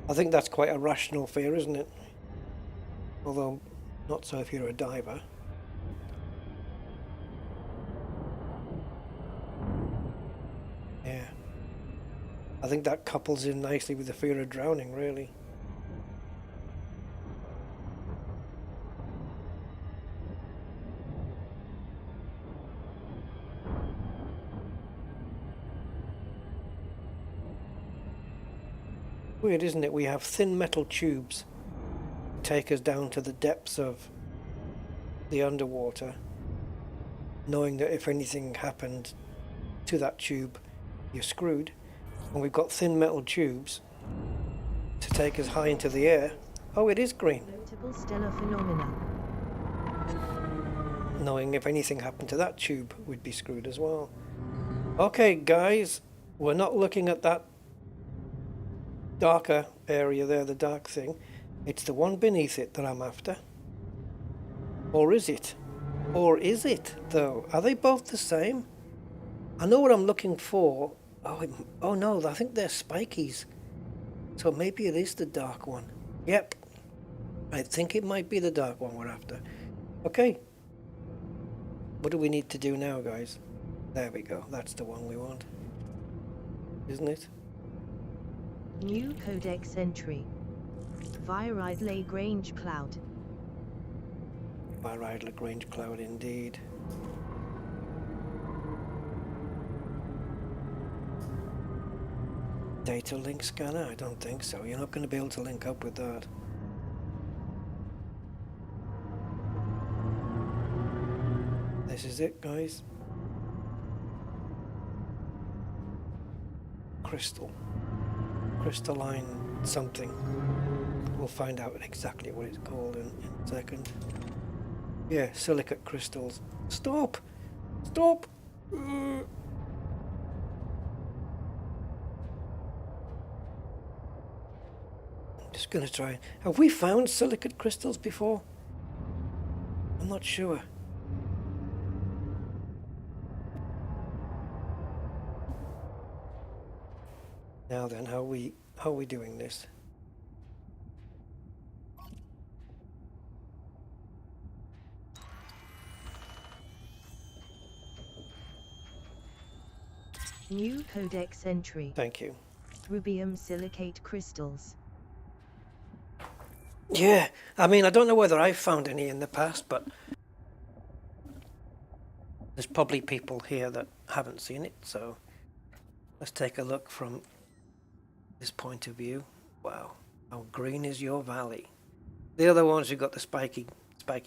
Speaker 1: I think that's quite a rational fear, isn't it? Although, not so if you're a diver. Yeah. I think that couples in nicely with the fear of drowning, really. Weird, isn't it? We have thin metal tubes to take us down to the depths of the underwater, knowing that if anything happened to that tube, you're screwed. And we've got thin metal tubes to take us high into the air. Oh, it is green.
Speaker 2: Notable stellar phenomena.
Speaker 1: Knowing if anything happened to that tube, we'd be screwed as well. Okay, guys, we're not looking at that darker area there, the dark thing. It's the one beneath it that I'm after. Or is it? Or is it, though? Are they both the same? I know what I'm looking for. Oh no, I think they're spikies. So maybe it is the dark one. Yep. I think it might be the dark one we're after. Okay. What do we need to do now, guys? There we go. That's the one we want. Isn't it?
Speaker 2: New codex entry. Viride Lagrange cloud.
Speaker 1: Viride Lagrange cloud indeed. Data link scanner? I don't think so. You're not going to be able to link up with that. This is it, guys. Crystalline something. We'll find out exactly what it's called in a second. Yeah, silicate crystals. Stop! Stop! I'm just gonna try. Have we found silicate crystals before? I'm not sure. Now then, how are we doing this?
Speaker 2: New codex entry.
Speaker 1: Thank you.
Speaker 2: Rubium silicate crystals.
Speaker 1: Yeah, I mean, I don't know whether I've found any in the past, but there's probably people here that haven't seen it, so let's take a look from this point of view. Wow, how green is your valley? The other ones, you've got the spiky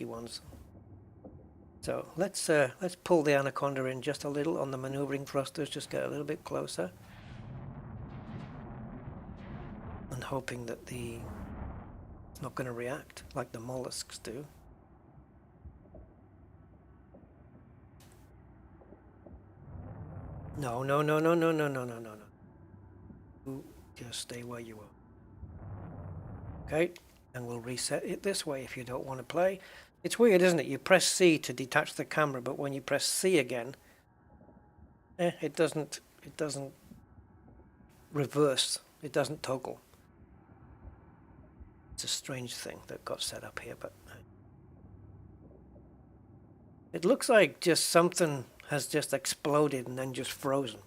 Speaker 1: ones. So let's pull the anaconda in just a little on the maneuvering thrusters, just get a little bit closer, and hoping that it's not going to react like the mollusks do. No. Just stay where you are. Okay, and we'll reset it this way if you don't want to play. It's weird, isn't it? You press C to detach the camera, but when you press C again, it doesn't reverse. It doesn't toggle. It's a strange thing that got set up here, but it looks like just something has just exploded and then just frozen,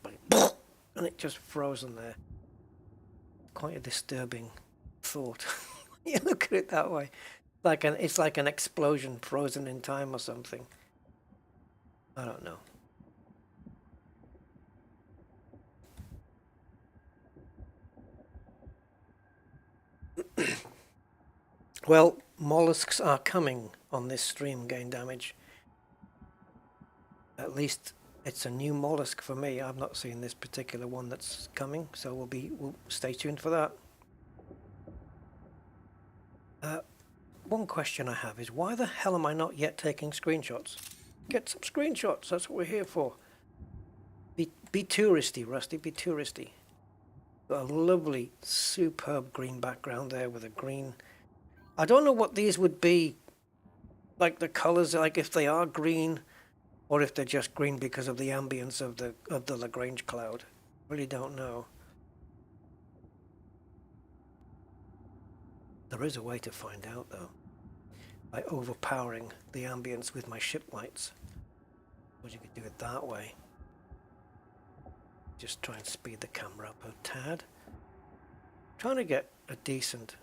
Speaker 1: and it just frozen there. Quite a disturbing thought. You look at it that way. It's like an explosion frozen in time or something. I don't know. Well, mollusks are coming on this stream, Gain Damage. At least it's a new mollusk for me. I've not seen this particular one that's coming, so we'll stay tuned for that. One question I have is, why the hell am I not yet taking screenshots? Get some screenshots, that's what we're here for. Be touristy, Rusty, be touristy. Got a lovely, superb green background there with a green... I don't know what these would be, like the colors, like if they are green, or if they're just green because of the ambience of the Lagrange cloud. Really don't know. There is a way to find out though, by overpowering the ambience with my ship lights. Or you could do it that way. Just try and speed the camera up a tad. Trying to get a decent...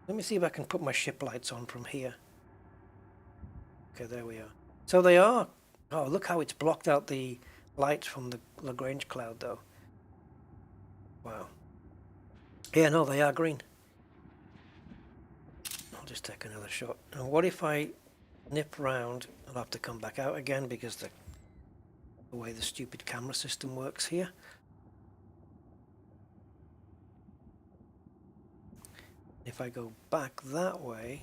Speaker 1: Let me see if I can put my ship lights on from here. Okay, there we are. So they are... Oh, look how it's blocked out the light from the Lagrange cloud though. Wow. Yeah, no, they are green. I'll just take another shot. And what if I nip round? I'll have to come back out again because the way the stupid camera system works here. If I go back that way,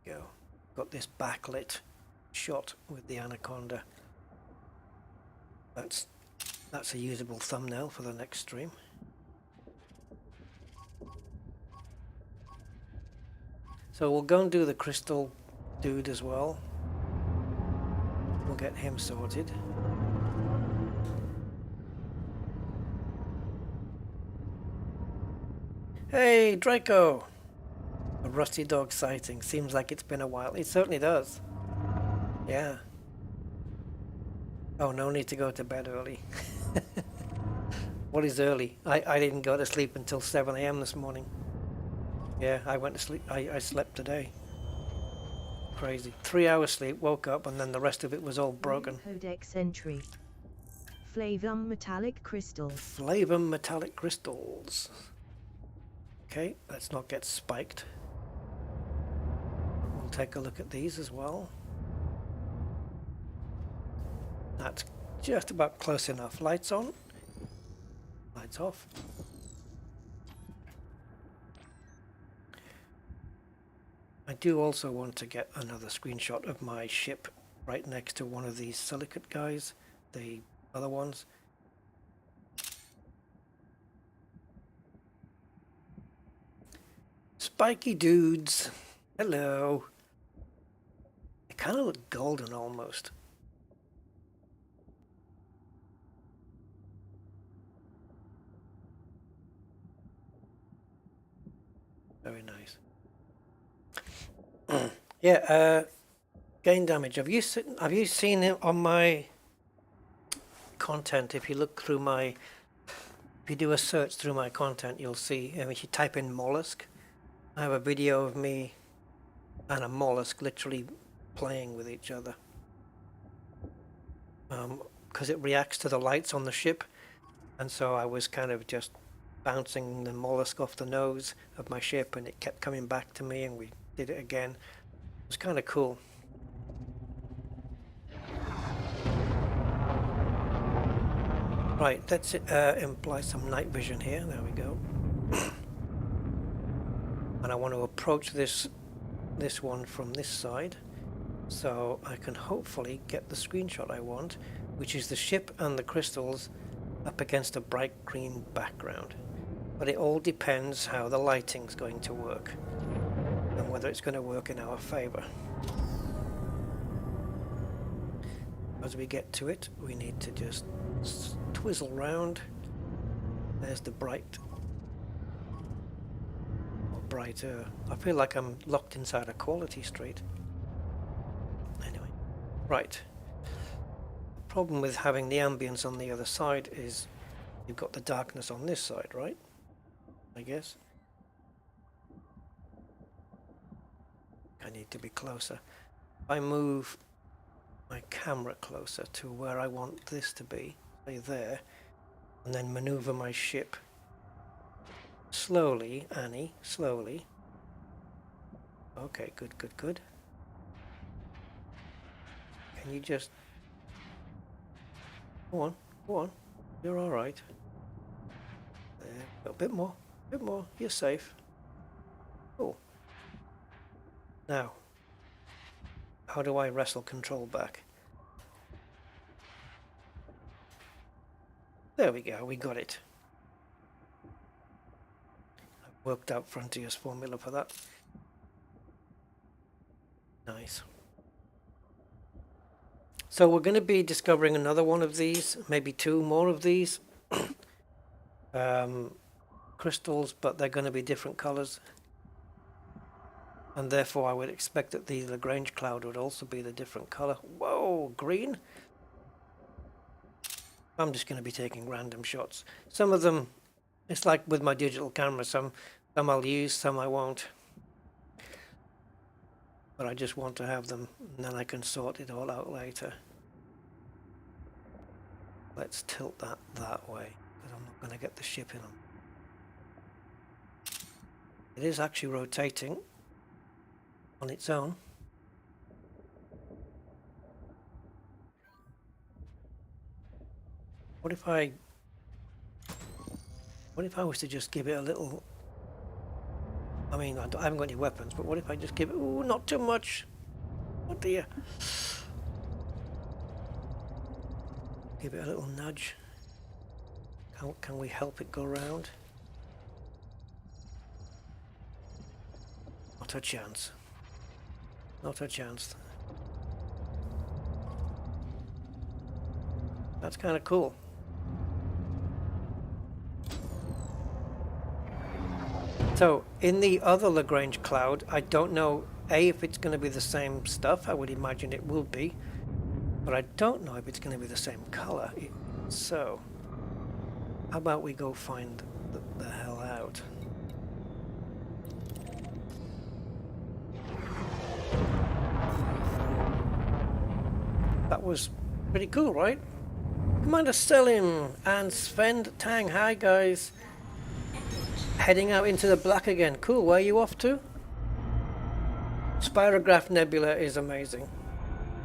Speaker 1: go. Got this backlit shot with the Anaconda. That's a usable thumbnail for the next stream. So we'll go and do the crystal dude as well. We'll get him sorted. Hey, Draco! A rusty dog sighting. Seems like it's been a while. It certainly does. Yeah. Oh, no need to go to bed early. What is early? I didn't go to sleep until 7 AM this morning. Yeah, I went to sleep. I slept today. Crazy. 3 hours sleep, woke up, and then the rest of it was all broken.
Speaker 2: Codex entry. Flavum metallic crystals.
Speaker 1: Flavum metallic crystals. Okay, let's not get spiked. We'll take a look at these as well. That's just about close enough. Lights on. Lights off. I do also want to get another screenshot of my ship right next to one of these silicate guys, the other ones. Spiky dudes, hello. They kind of look golden almost. Very nice. Yeah, Gain Damage. Have you seen it on my content? If you look through my, if you do a search through my content, you'll see. If you type in mollusk, I have a video of me and a mollusk literally playing with each other. Because it reacts to the lights on the ship, and so I was kind of just bouncing the mollusk off the nose of my ship, and it kept coming back to me, and we did it again. It was kind of cool. Right, let's imply some night vision here. There we go. And I want to approach this one from this side, so I can hopefully get the screenshot I want, which is the ship and the crystals up against a bright green background. But it all depends how the lighting's going to work and whether it's going to work in our favor. As we get to it, we need to just twizzle round. There's the bright, or brighter. I feel like I'm locked inside a quality street. Anyway, right. The problem with having the ambience on the other side is you've got the darkness on this side, right? I guess. I need to be closer. I move my camera closer to where I want this to be, say there, and then maneuver my ship slowly, Annie, slowly. Okay, good, good, good. Can you just... Go on, go on. You're all right. There, a bit more, a bit more. You're safe. Cool. Now, how do I wrestle control back? There we go, we got it. I've worked out Frontier's formula for that. Nice. So we're going to be discovering another one of these, maybe two more of these crystals, but they're going to be different colors. And therefore I would expect that the Lagrange cloud would also be the different color. Whoa, green? I'm just going to be taking random shots. Some of them, it's like with my digital camera, some I'll use, some I won't. But I just want to have them, and then I can sort it all out later. Let's tilt that way, because I'm not going to get the ship in on. It is actually rotating on its own. What if I was to just give it a little... I mean, I haven't got any weapons, but what if I just give it... Ooh, not too much. Oh dear. Give it a little nudge. Can we help it go round? Not a chance. Not a chance. That's kind of cool. So, in the other Lagrange cloud, I don't know, A, if it's going to be the same stuff. I would imagine it will be. But I don't know if it's going to be the same color. So, how about we go find the hell out? That was pretty cool, right? Commander Selim and Sven Tang. Hi, guys. Heading out into the black again. Cool. Where are you off to? Spirograph Nebula is amazing.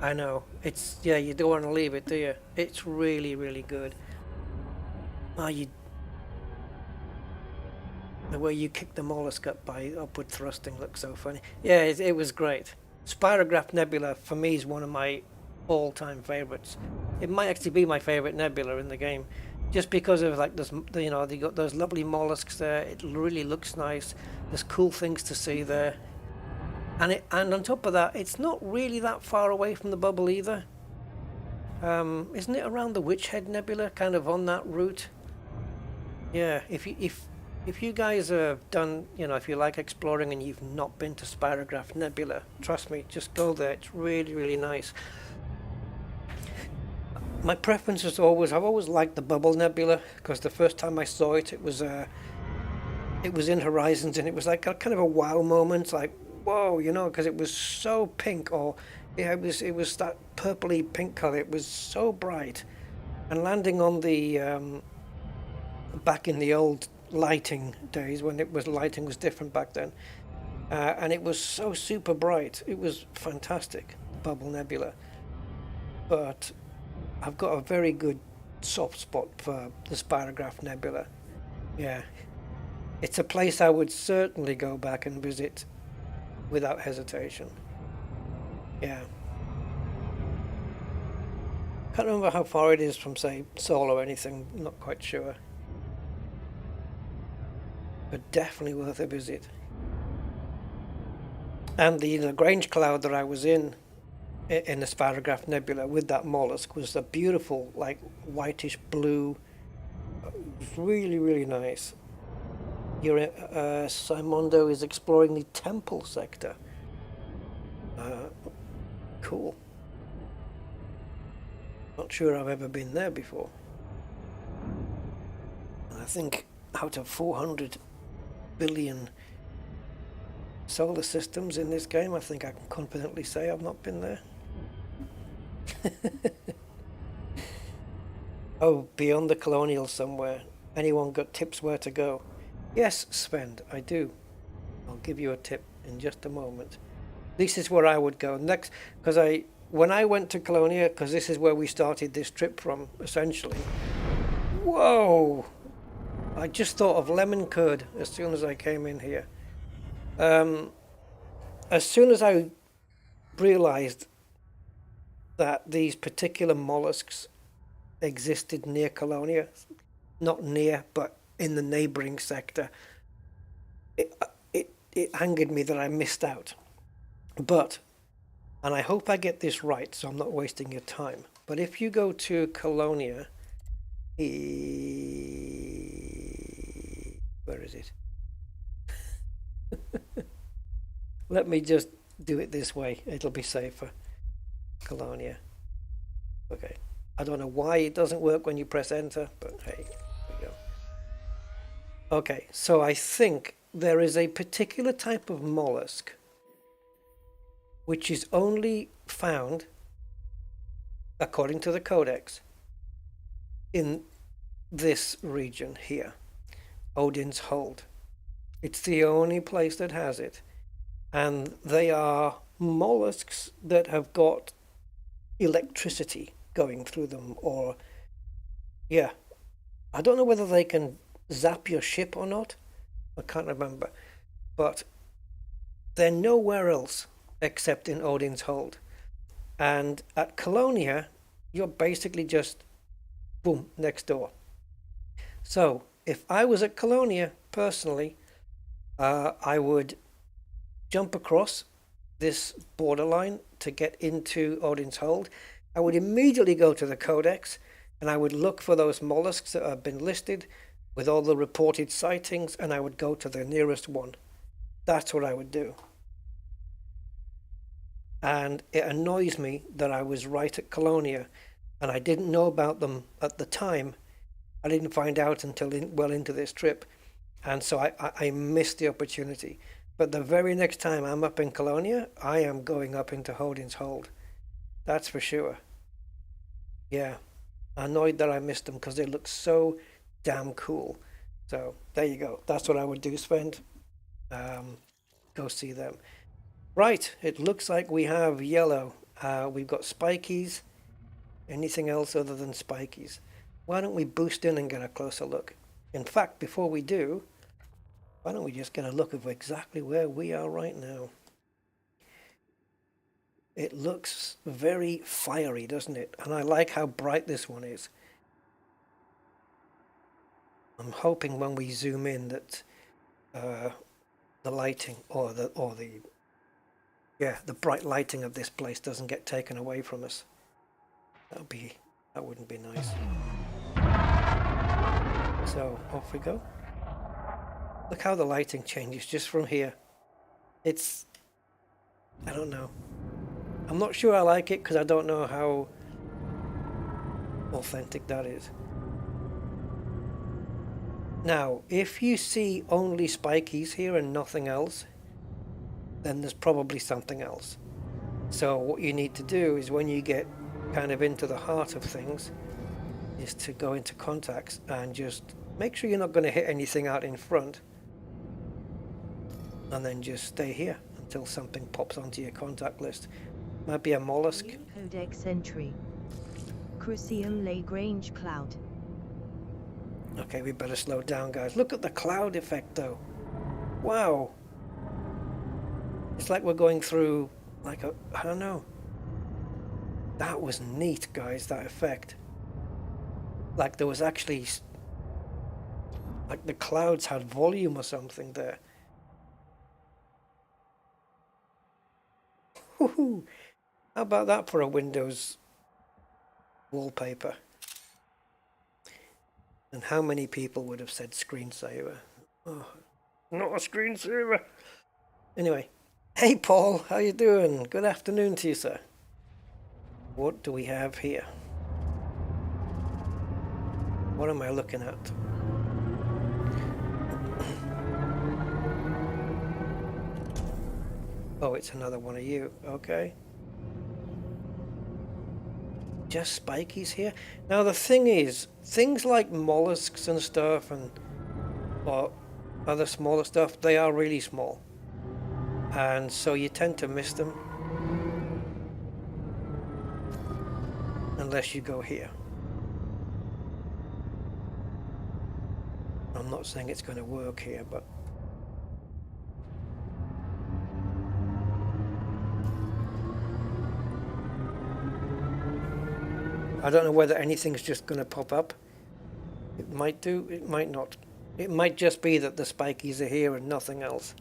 Speaker 1: I know. It's, yeah, you don't want to leave it, do you? It's really, really good. Oh, the way you kick the mollusk up by upward thrusting looks so funny. Yeah, it was great. Spirograph Nebula, for me, is one of my all-time favorites. It might actually be my favorite nebula in the game, just because of like this, you know, they got those lovely mollusks there. It really looks nice. There's cool things to see there, and on top of that, it's not really that far away from the bubble either. Isn't it around the Witch Head Nebula, kind of on that route? Yeah. If you guys have done, you know, if you like exploring and you've not been to Spirograph Nebula, trust me, just go there. It's really, really nice. My preference is always, I've always liked the Bubble Nebula, because the first time I saw it, it was in Horizons, and it was like a kind of a wow moment, like, whoa, you know, because it was so pink, or yeah, it was that purpley pink color. It was so bright, and landing on the back in the old lighting days when lighting was different back then, and it was so super bright. It was fantastic, Bubble Nebula, but I've got a very good soft spot for the Spirograph Nebula. Yeah, it's a place I would certainly go back and visit without hesitation. Yeah. Can't remember how far it is from, say, Seoul or anything, not quite sure. But definitely worth a visit. And the Lagrange cloud that I was in the Spirograph Nebula with that mollusk was a beautiful, like, whitish blue. It was really, really nice. Simondo is exploring the temple sector. Cool. Not sure I've ever been there before. And I think out of 400 billion solar systems in this game. I think I can confidently say I've not been there. Oh, beyond the colonial somewhere. Anyone got tips where to go? Yes, Sven, I do. I'll give you a tip in just a moment. This is where I would go next, because when I went to Colonia, because this is where we started this trip from, essentially. Whoa! I just thought of lemon curd as soon as I came in here. As soon as I realized that these particular mollusks existed near Colonia, not near, but in the neighboring sector, it angered me that I missed out. But, and I hope I get this right, so I'm not wasting your time, but if you go to Colonia, where is it? Let me just do it this way, it'll be safer. Colonia. Okay. I don't know why it doesn't work when you press enter, but hey, there we go. Okay, so I think there is a particular type of mollusk which is only found, according to the codex, in this region here, Odin's Hold. It's the only place that has it. And they are mollusks that have got electricity going through them, or yeah, I don't know whether they can zap your ship or not. I can't remember, but they're nowhere else except in Odin's Hold. And at Colonia, you're basically just boom, next door. So if I was at Colonia personally, I would jump across this borderline to get into Odin's Hold. I would immediately go to the codex and I would look for those mollusks that have been listed with all the reported sightings, and I would go to the nearest one. That's what I would do. And it annoys me that I was right at Colonia and I didn't know about them at the time. I didn't find out until well into this trip, and so I missed the opportunity. But the very next time I'm up in Colonia, I am going up into Odin's Hold. That's for sure. Yeah, annoyed that I missed them because they look so damn cool. So there you go. That's what I would do, Sven. Go see them. Right, it looks like we have yellow. We've got spikies. Anything else other than spikies? Why don't we boost in and get a closer look? In fact, before we do, why don't we just get a look of exactly where we are right now? It looks very fiery, doesn't it? And I like how bright this one is. I'm hoping when we zoom in that the lighting or the bright lighting of this place doesn't get taken away from us. That wouldn't be nice. So off we go. Look how the lighting changes just from here. It's, I don't know. I'm not sure I like it because I don't know how authentic that is. Now, if you see only spikies here and nothing else, then there's probably something else. So what you need to do is, when you get kind of into the heart of things, is to go into contacts and just make sure you're not going to hit anything out in front, and then just stay here until something pops onto your contact list. Might be a mollusk.
Speaker 2: New codex entry. Crucium Lagrange cloud.
Speaker 1: Okay, we better slow down, guys. Look at the cloud effect, though. Wow. It's like we're going through, like a, I don't know. That was neat, guys, that effect. Like there was actually, like the clouds had volume or something there. Woohoo! How about that for a Windows wallpaper? And how many people would have said screensaver? Oh, not a screensaver. Anyway, hey Paul, how you doing? Good afternoon to you, sir. What do we have here? What am I looking at? Oh, it's another one of you. Okay. Just spikies here. Now the thing is, things like mollusks and stuff and or other smaller stuff, they are really small. And so you tend to miss them. Unless you go here. I'm not saying it's going to work here, but I don't know whether anything's just going to pop up. It might do, it might not. It might just be that the spikies are here and nothing else.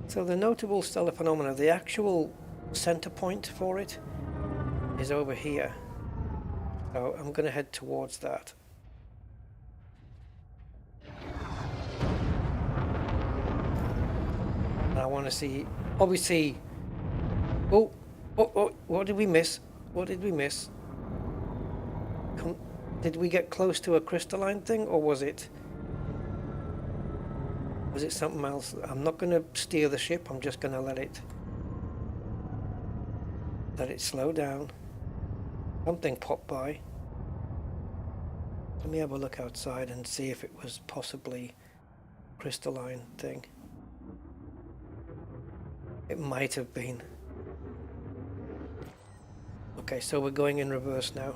Speaker 1: So the notable stellar phenomena, the actual center point for it is over here. So I'm going to head towards that. And I want to see, obviously, oh, what did we miss? What did we miss? Did we get close to a crystalline thing, or was it something else? I'm not going to steer the ship, I'm just going to let it slow down. Something popped by. Let me have a look outside and see if it was possibly a crystalline thing. It might have been. Okay, so we're going in reverse now.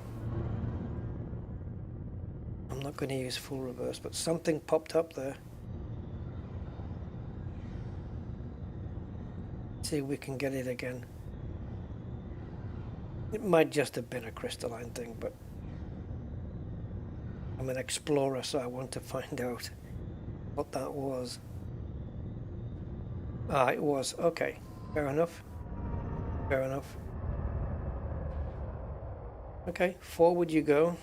Speaker 1: I'm not going to use full reverse, but something popped up there. See if we can get it again. It might just have been a crystalline thing, but I'm an explorer, so I want to find out what that was. Ah, it was. Okay. Fair enough. Fair enough. Okay, forward you go.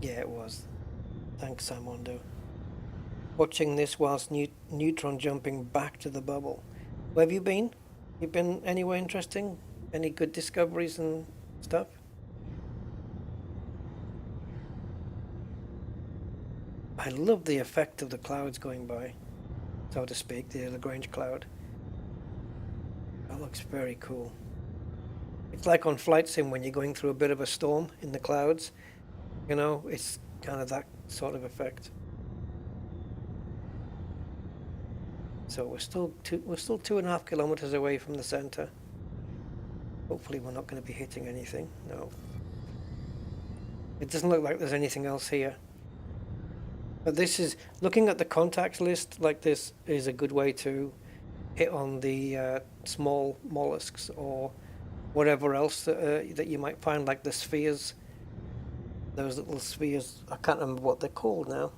Speaker 1: Yeah, it was. Thanks, Simondo. Watching this whilst neutron jumping back to the bubble. Where have you been? You been anywhere interesting? Any good discoveries and stuff? I love the effect of the clouds going by, so to speak, the Lagrange cloud. That looks very cool. It's like on Flight Sim when you're going through a bit of a storm in the clouds. You know, it's kind of that sort of effect. So we're still 2.5 kilometers away from the center. Hopefully we're not going to be hitting anything. No. It doesn't look like there's anything else here. But this is, looking at the contacts list like this is a good way to hit on the small mollusks or whatever else that you might find, like the spheres. Those little spheres, I can't remember what they're called now.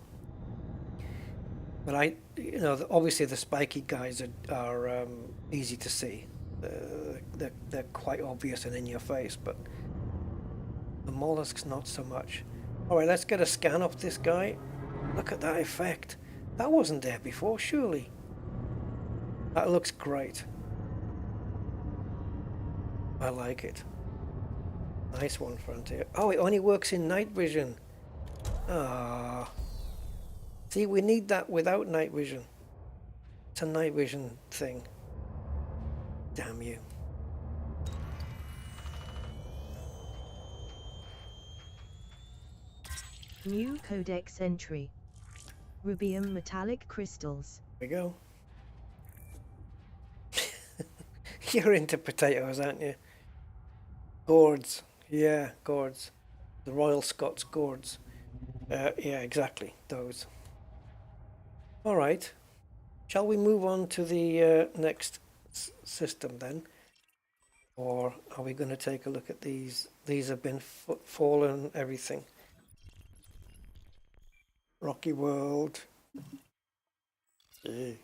Speaker 1: But obviously the spiky guys are easy to see. They're quite obvious and in your face, but the mollusks not so much. All right, let's get a scan of this guy. Look at that effect. That wasn't there before, surely. That looks great. I like it. Nice one, Frontier. Oh, it only works in night vision. Ah. See, we need that without night vision. It's a night vision thing. Damn you.
Speaker 2: New codex entry. Rubium metallic crystals.
Speaker 1: There we go. You're into potatoes, aren't you? Gourds. Yeah, gourds. The Royal Scots gourds. Yeah, exactly. Those. All right. Shall we move on to the next system then? Or are we going to take a look at these? These have been fallen, everything. Rocky World. Yeah.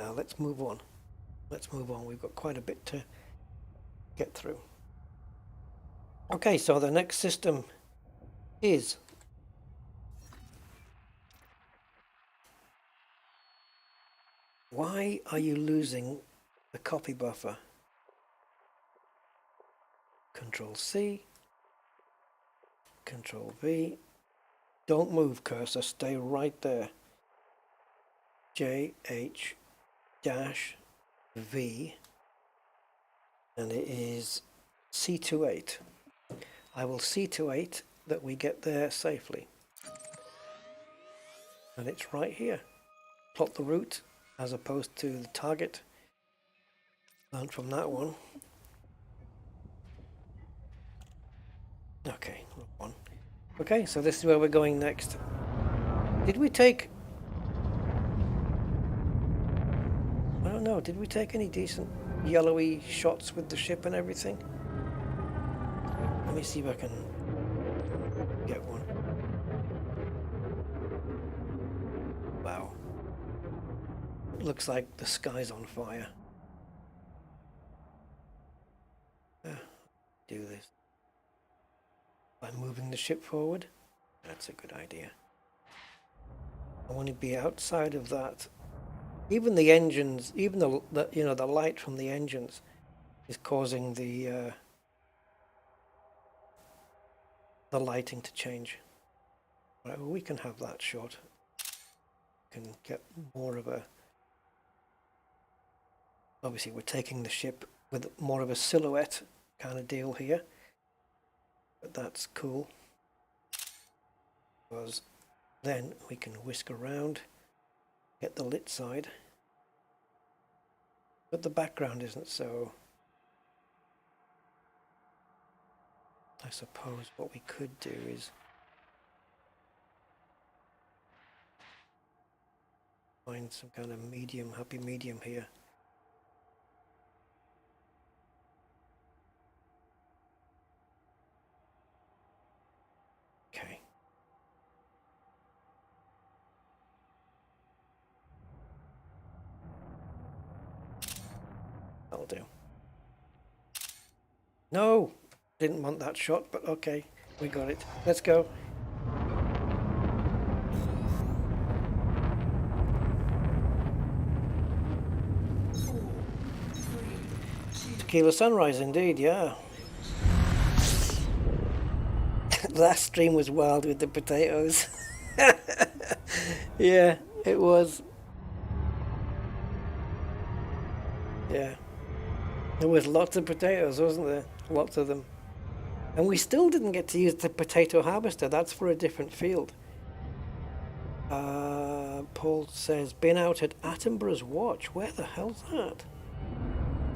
Speaker 1: Now let's move on. Let's move on. We've got quite a bit to get through. Okay, so the next system is Why are you losing the copy buffer? Control C, Control V. Don't move, cursor, stay right there. JH-V, and it is C28. I will C28 that we get there safely. And it's right here. Plot the route as opposed to the target. Learn from that one. Okay, one. Okay, so this is where we're going next. Did we take... I don't know, did we take any decent yellowy shots with the ship and everything? Let me see if I can get one. Wow. Looks like the sky's on fire. Do this. By moving the ship forward? That's a good idea. I want to be outside of that. Even the engines, even the you know, the light from the engines is causing the lighting to change. Right, well, we can have that shot. Can get more of a... Obviously, we're taking the ship with more of a silhouette kind of deal here. But that's cool. Because then we can whisk around, get the lit side. But the background isn't so... I suppose what we could do is find some kind of medium, happy medium here. Okay. That'll do. No! Didn't want that shot, but okay. We got it. Let's go. Tequila Sunrise, indeed, yeah. Last stream was wild with the potatoes. Yeah, it was. Yeah. There was lots of potatoes, wasn't there? Lots of them. And we still didn't get to use the potato harvester. That's for a different field. Paul says, been out at Attenborough's Watch. Where the hell's that?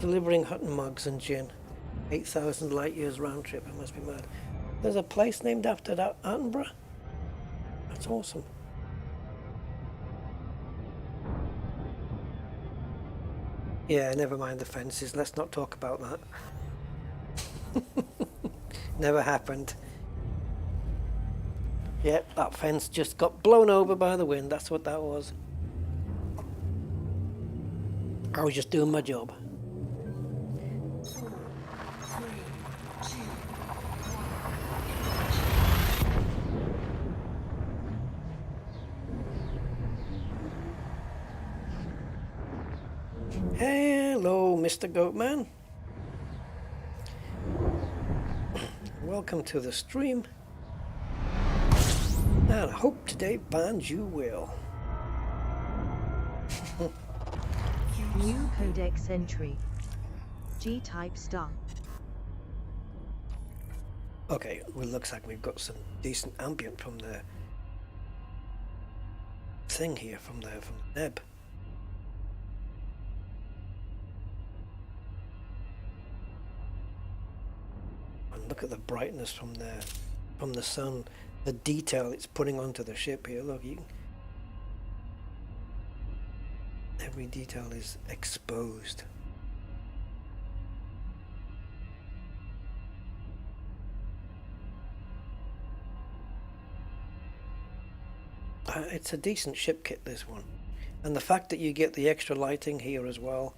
Speaker 1: Delivering Hutton mugs and gin. 8,000 light years round trip. I must be mad. There's a place named after that Attenborough? That's awesome. Yeah, never mind the fences. Let's not talk about that. Never happened. Yep, that fence just got blown over by the wind. That's what that was. I was just doing my job.
Speaker 3: 4, 3, 2, 1.
Speaker 1: Hello, Mr. Goatman. Welcome to the stream. And I hope today finds you well.
Speaker 2: New codex entry. G-type star.
Speaker 1: Okay, well, looks like we've got some decent ambient from the thing here, from the neb. And look at the brightness from the sun, the detail it's putting onto the ship here. Look, every detail is exposed. It's a decent ship kit, this one. And the fact that you get the extra lighting here as well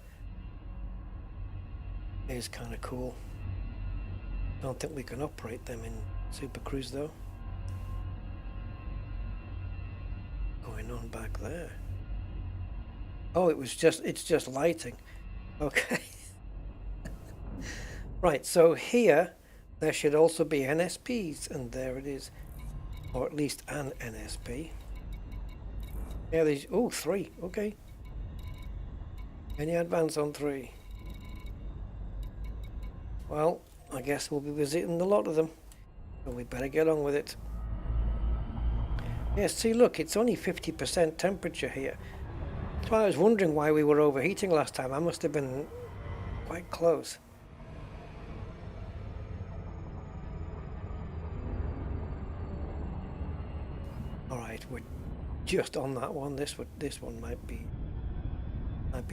Speaker 1: is kind of cool. Don't think we can operate them in Super Cruise though. Going on back there. Oh, it's just lighting. Okay. Right, so here there should also be NSPs, and there it is. Or at least an NSP. Yeah, there's, oh, 3, okay. Any advance on 3? Well, I guess we'll be visiting a lot of them. So we better get on with it. Yes, see, look, it's only 50% temperature here. That's why I was wondering why we were overheating last time. I must have been quite close. Alright, we're just on that one. This one might be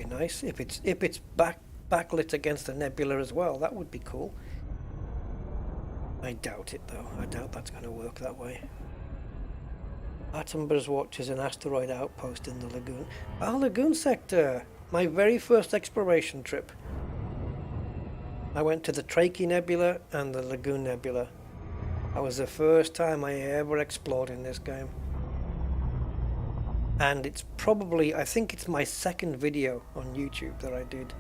Speaker 1: nice. If it's backlit against the nebula as well, that would be cool. I doubt it though. I doubt that's going to work that way. Attenborough's watches an asteroid outpost in the lagoon. Ah, lagoon sector! My very first exploration trip. I went to the Trachy Nebula and the Lagoon Nebula. That was the first time I ever explored in this game. And it's probably, I think it's my second video on YouTube that I did.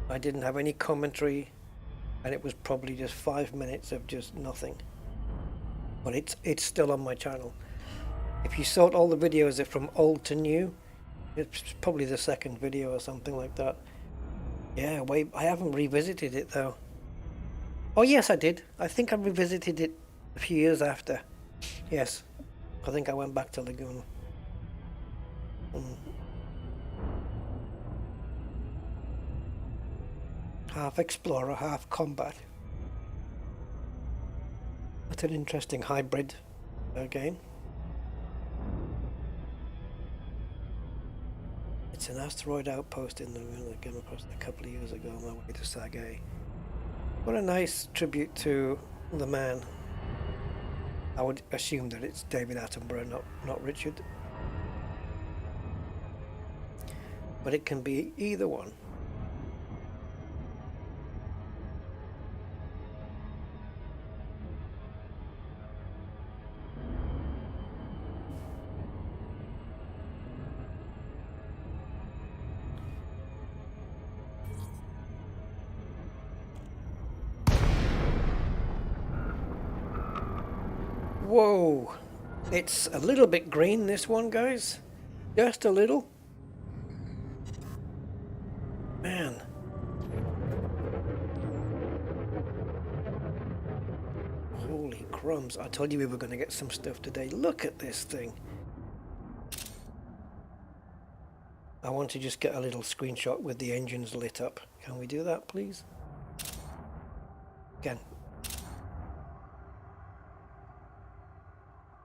Speaker 1: I didn't have any commentary, and it was probably just 5 minutes of just nothing. But it's still on my channel. If you sort all the videos from old to new, it's probably the second video or something like that. Yeah, wait, I haven't revisited it though. Oh yes, I did. I think I revisited it a few years after. Yes, I think I went back to Lagoon. Half explorer, half combat. That's an interesting hybrid game. It's an asteroid outpost in the moon that came across a couple of years ago on my way to Sagae. What a nice tribute to the man. I would assume that it's David Attenborough, not Richard. But it can be either one. Whoa! It's a little bit green, this one, guys. Just a little. Man. Holy crumbs. I told you we were going to get some stuff today. Look at this thing. I want to just get a little screenshot with the engines lit up. Can we do that, please? Again.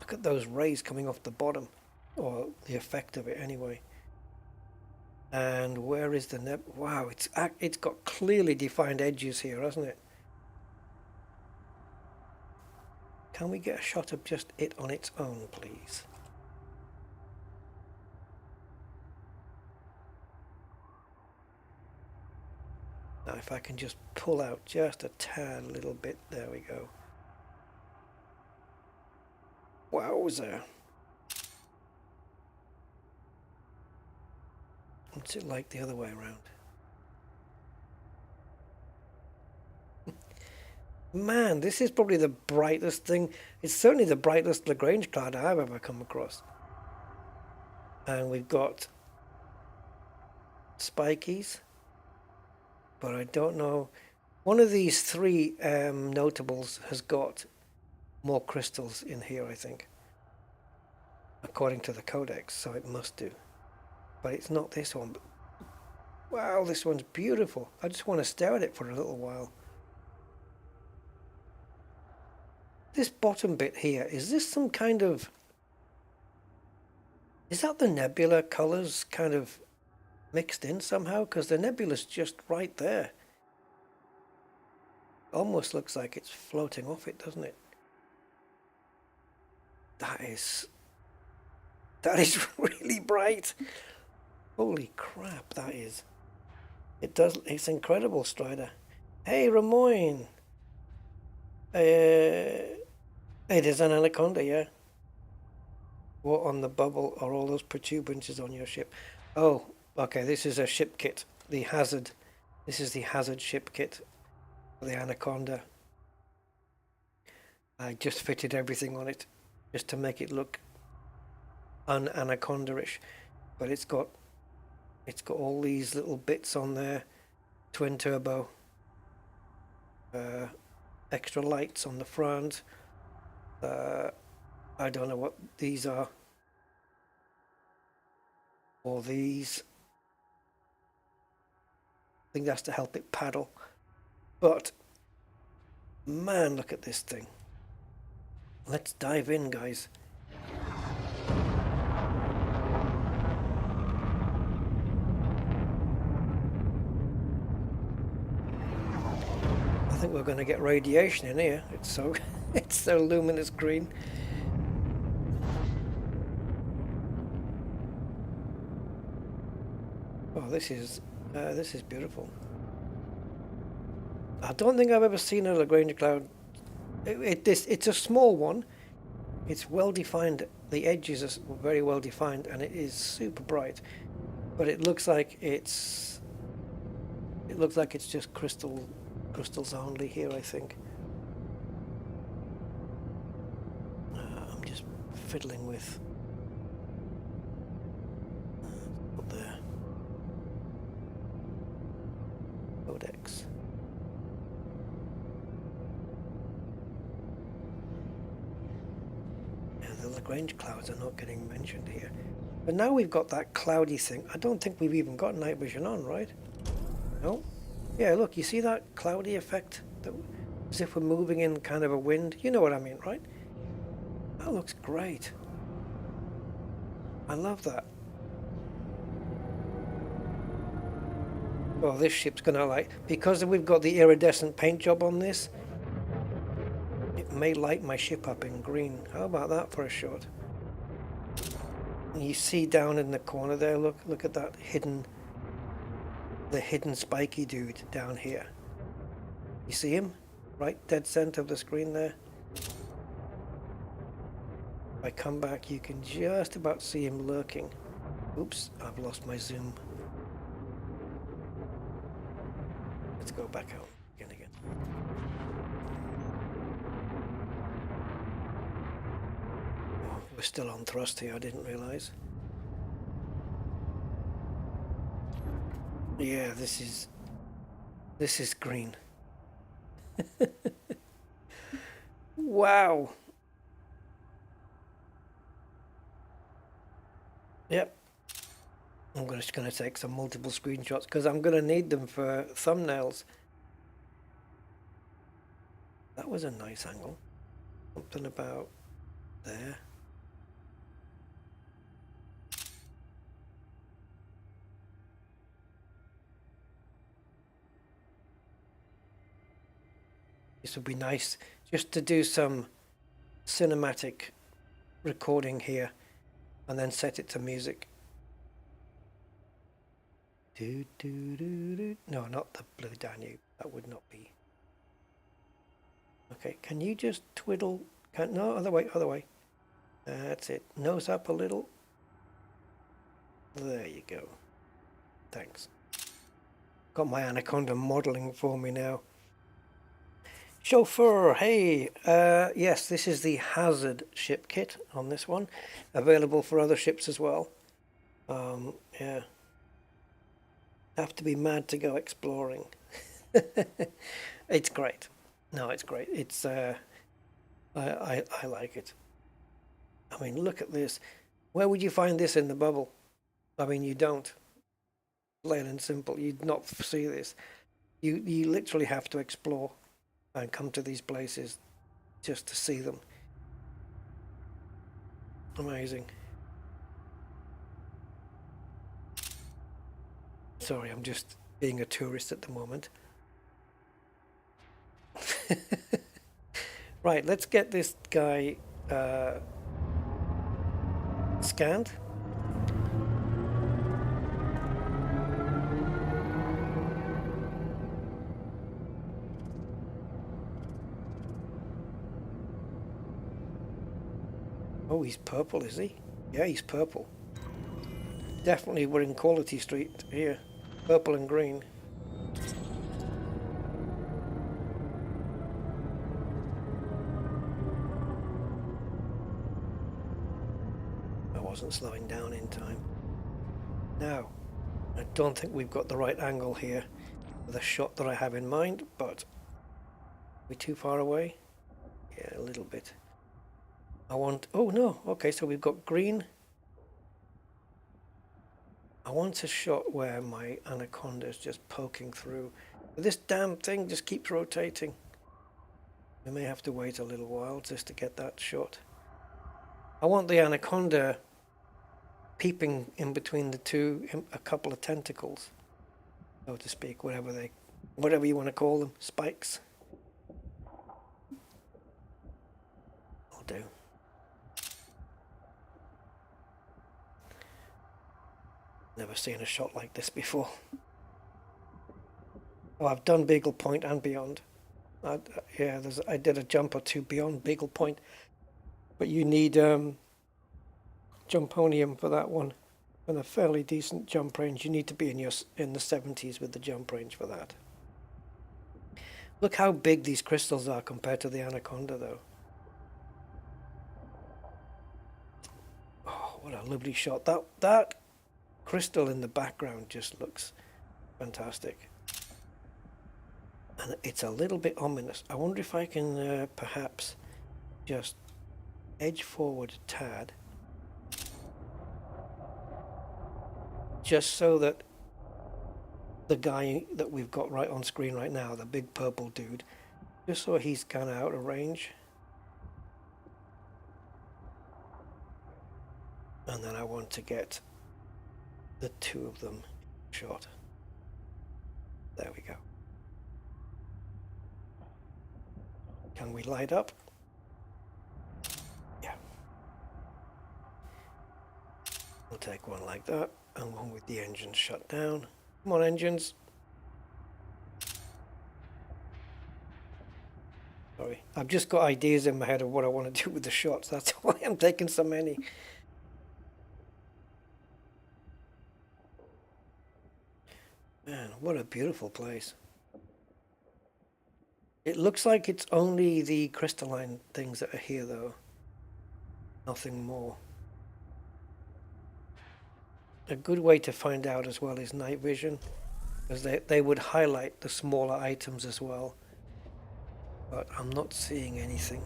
Speaker 1: Look at those rays coming off the bottom. Or the effect of it, anyway. And where is the neb? Wow, it's got clearly defined edges here, hasn't it? Can we get a shot of just it on its own, please? Now, if I can just pull out just a tad little bit, there we go. Wowzer. What's it like the other way around? Man, this is probably the brightest thing. It's certainly the brightest Lagrange cloud I've ever come across. And we've got spikies, but I don't know. One of these three notables has got more crystals in here, I think, according to the codex, so it must do. But it's not this one. But wow, this one's beautiful. I just want to stare at it for a little while. This bottom bit here, is this some kind of... Is that the nebula colors kind of mixed in somehow? Because the nebula's just right there. Almost looks like it's floating off it, doesn't it? That is really bright. Holy crap, that is. It's incredible, Strider. Hey, Ramoyne. It is an anaconda, yeah. What on the bubble are all those protuberances on your ship? Oh, okay, this is a ship kit. The Hazard. This is the Hazard ship kit for the Anaconda. I just fitted everything on it just to make it look un-Anaconda-ish. But it's got all these little bits on there. Twin turbo. Extra lights on the front. I don't know what these are. Or these. I think that's to help it paddle. But man, look at this thing. Let's dive in, guys. I think we're going to get radiation in here. It's so it's so luminous green. Oh, this is beautiful. I don't think I've ever seen a Lagrange cloud. It's a small one. It's well defined. The edges are very well defined, and it is super bright. But it looks like it's just crystals only here, I think. I'm just fiddling with up there. Codex. Yeah, the Lagrange clouds are not getting mentioned here. But now we've got that cloudy thing. I don't think we've even got night vision on, right? No? Yeah, look, you see that cloudy effect? As if we're moving in kind of a wind. You know what I mean, right? That looks great. I love that. Oh, this ship's gonna like... Because we've got the iridescent paint job on this, it may light my ship up in green. How about that for a shot? And you see down in the corner there, look at that hidden... The hidden spiky dude down here. You see him? Right dead center of the screen there. If I come back, you can just about see him lurking. Oops, I've lost my zoom. Let's go back out again. Oh, we're still on thrust here, I didn't realize. Yeah, this is green. Wow. Yep. I'm just going to take some multiple screenshots because I'm going to need them for thumbnails. That was a nice angle. Something about there. This would be nice just to do some cinematic recording here and then set it to music. Do, do, do, do. No, not the Blue Danube. That would not be. Okay, can you just twiddle? No, other way. That's it. Nose up a little. There you go. Thanks. Got my Anaconda modeling for me now. Chauffeur, hey, yes, this is the Hazard ship kit on this one, available for other ships as well. Yeah, have to be mad to go exploring. It's great. No, it's great. It's I like it. I mean, look at this. Where would you find this in the bubble? I mean, you don't. Plain and simple. You'd not see this. You literally have to explore and come to these places just to see them. Amazing. Sorry, I'm just being a tourist at the moment. Right, let's get this guy scanned. Oh, he's purple, is he? Yeah, he's purple. Definitely we're in Quality Street here. Purple and green. I wasn't slowing down in time. Now, I don't think we've got the right angle here for the shot that I have in mind, but are we too far away? Yeah, a little bit. I want, oh no, okay, so we've got green. I want a shot where my anaconda is just poking through. This damn thing just keeps rotating. We may have to wait a little while just to get that shot. I want the anaconda peeping in between the two, a couple of tentacles, so to speak, whatever you want to call them, spikes. Will do. Never seen a shot like this before. Oh, I've done Beagle Point and beyond. Yeah, I did a jump or two beyond Beagle Point, but you need jumponium for that one, and a fairly decent jump range. You need to be in the 70s with the jump range for that. Look how big these crystals are compared to the anaconda, though. Oh, what a lovely shot! That crystal in the background just looks fantastic. And it's a little bit ominous. I wonder if I can perhaps just edge forward a tad, just so that the guy that we've got right on screen right now, the big purple dude, just so he's kind of out of range. And then I want to get the two of them shot. There we go. Can we light up? Yeah. We'll take one like that, and one with the engines shut down. Come on, engines. Sorry, I've just got ideas in my head of what I want to do with the shots. That's why I'm taking so many. Man, what a beautiful place. It looks like it's only the crystalline things that are here, though. Nothing more. A good way to find out as well is night vision, because they would highlight the smaller items as well. But I'm not seeing anything.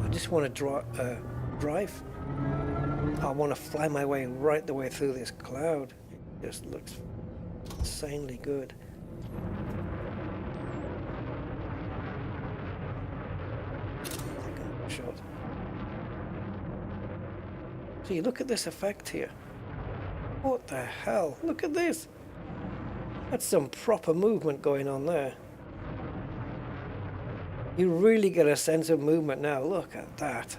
Speaker 1: I just want to drive. I want to fly my way right the way through this cloud. It just looks insanely good. Shot. See, look at this effect here. What the hell? Look at this. That's some proper movement going on there. You really get a sense of movement now. Look at that.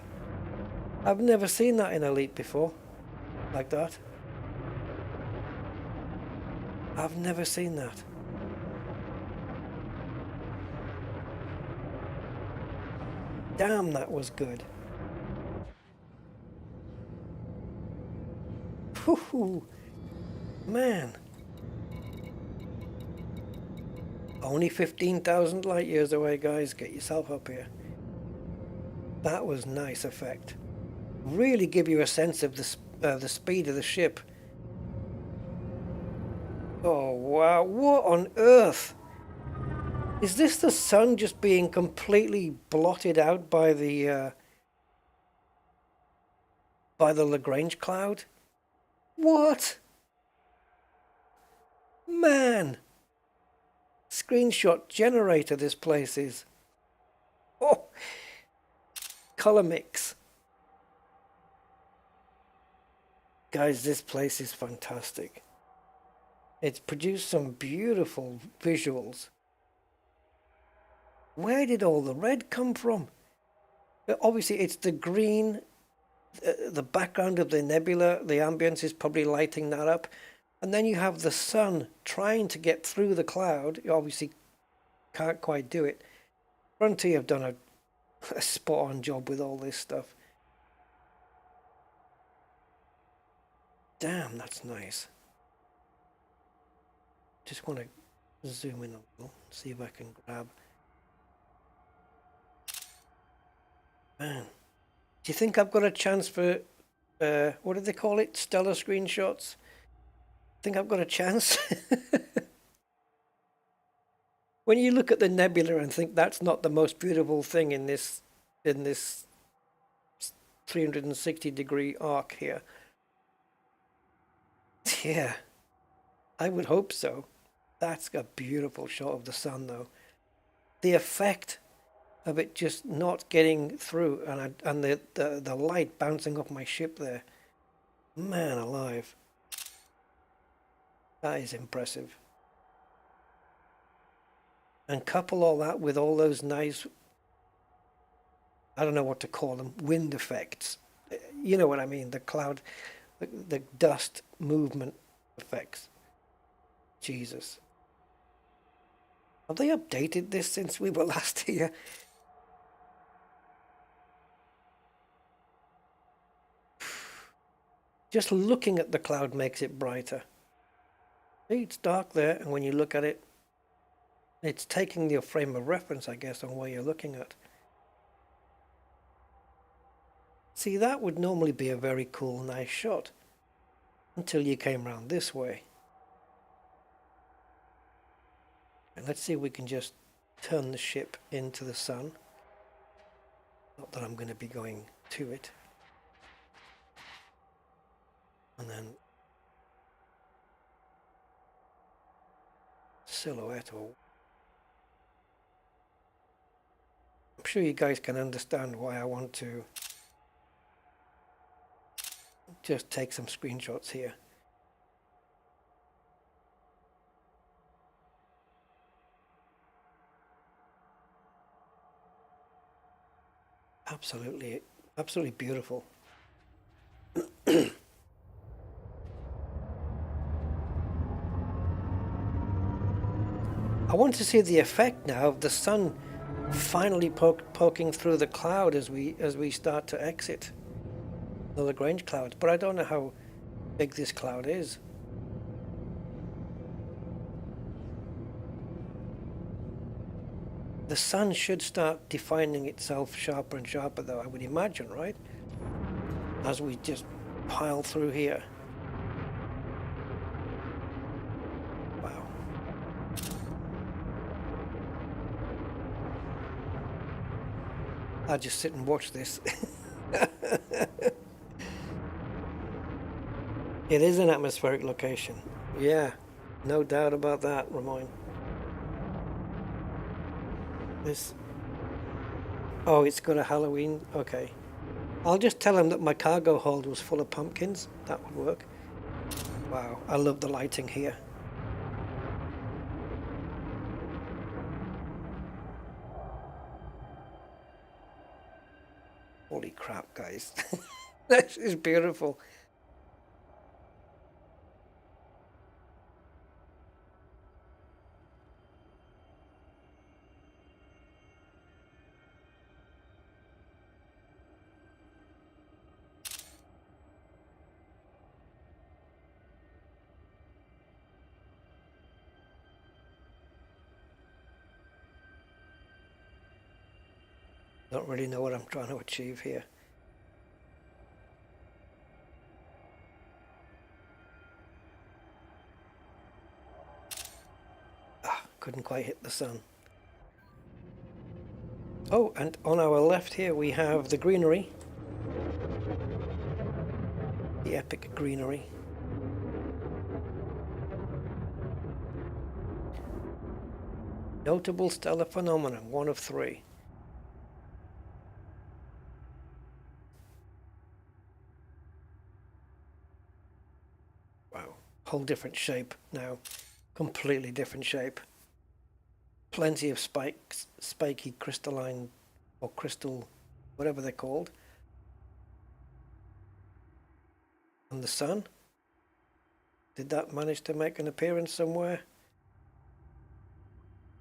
Speaker 1: I've never seen that in Elite before. Like that. I've never seen that. Damn, that was good. Whew, man. Only 15,000 light years away, guys. Get yourself up here. That was nice effect. Really give you a sense of the speed of the ship. Oh wow! What on earth? Is this the sun just being completely blotted out by the Lagrange cloud? What? Man! Screenshot generator this place is. Oh! Color mix. Guys, this place is fantastic. It's produced some beautiful visuals. Where did all the red come from? Obviously, it's the green, the background of the nebula, the ambience is probably lighting that up. And then you have the sun trying to get through the cloud. You obviously can't quite do it. Frontier have done a, spot-on job with all this stuff. Damn, that's nice. Just want to zoom in a little, see if I can grab. Man, do you think I've got a chance for, what do they call it? Stellar screenshots? Think I've got a chance? When you look at the nebula and think that's not the most beautiful thing in this 360-degree arc here. Yeah, I would hope so. That's a beautiful shot of the sun, though. The effect of it just not getting through, and the light bouncing off my ship there. Man alive. That is impressive. And couple all that with all those nice, I don't know what to call them, wind effects. You know what I mean, the cloud, the dust movement effects. Jesus. Have they updated this since we were last here? Just looking at the cloud makes it brighter. See, it's dark there, and when you look at it, it's taking your frame of reference, I guess, on what you're looking at. See, that would normally be a very cool, nice shot, until you came around this way. And let's see if we can just turn the ship into the sun. Not that I'm going to be going to it. And then silhouette, or I'm sure you guys can understand why I want to just take some screenshots here. Absolutely, absolutely beautiful. I want to see the effect now of the sun finally poking through the cloud as we start to exit the Lagrange clouds, but I don't know how big this cloud is. The sun should start defining itself sharper and sharper, though, I would imagine, right? As we just pile through here. Wow. I'll just sit and watch this. It is an atmospheric location. Yeah, no doubt about that, Ramon. This. Oh, it's got a Halloween. Okay. I'll just tell him that my cargo hold was full of pumpkins. That would work. Wow, I love the lighting here. Holy crap, guys. This is beautiful. Don't really know what I'm trying to achieve here. Couldn't quite hit the sun. Oh, and on our left here we have the greenery. The epic greenery. Notable stellar phenomenon, 1 of 3. Wow, whole different shape now. Completely different shape. Plenty of spikes, spiky crystalline, or crystal, whatever they're called. And the sun? Did that manage to make an appearance somewhere?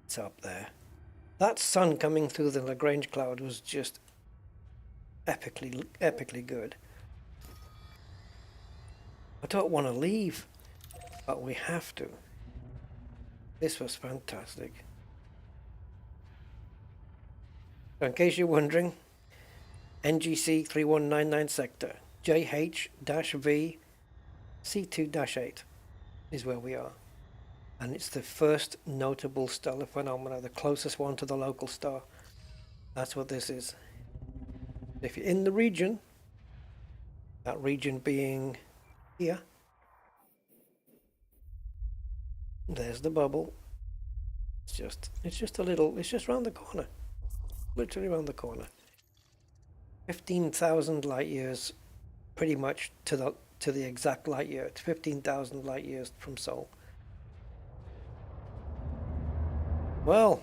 Speaker 1: It's up there. That sun coming through the Lagrange cloud was just epically good. I don't want to leave, but we have to. This was fantastic. So in case you're wondering, NGC 3199 sector, JH-V C2-8 is where we are. And it's the first notable stellar phenomena, the closest one to the local star. That's what this is. If you're in the region, that region being here, there's the bubble. It's just a little, it's just around the corner. Literally around the corner. 15,000 light years, pretty much to the exact light year. It's 15,000 light years from Sol. Well,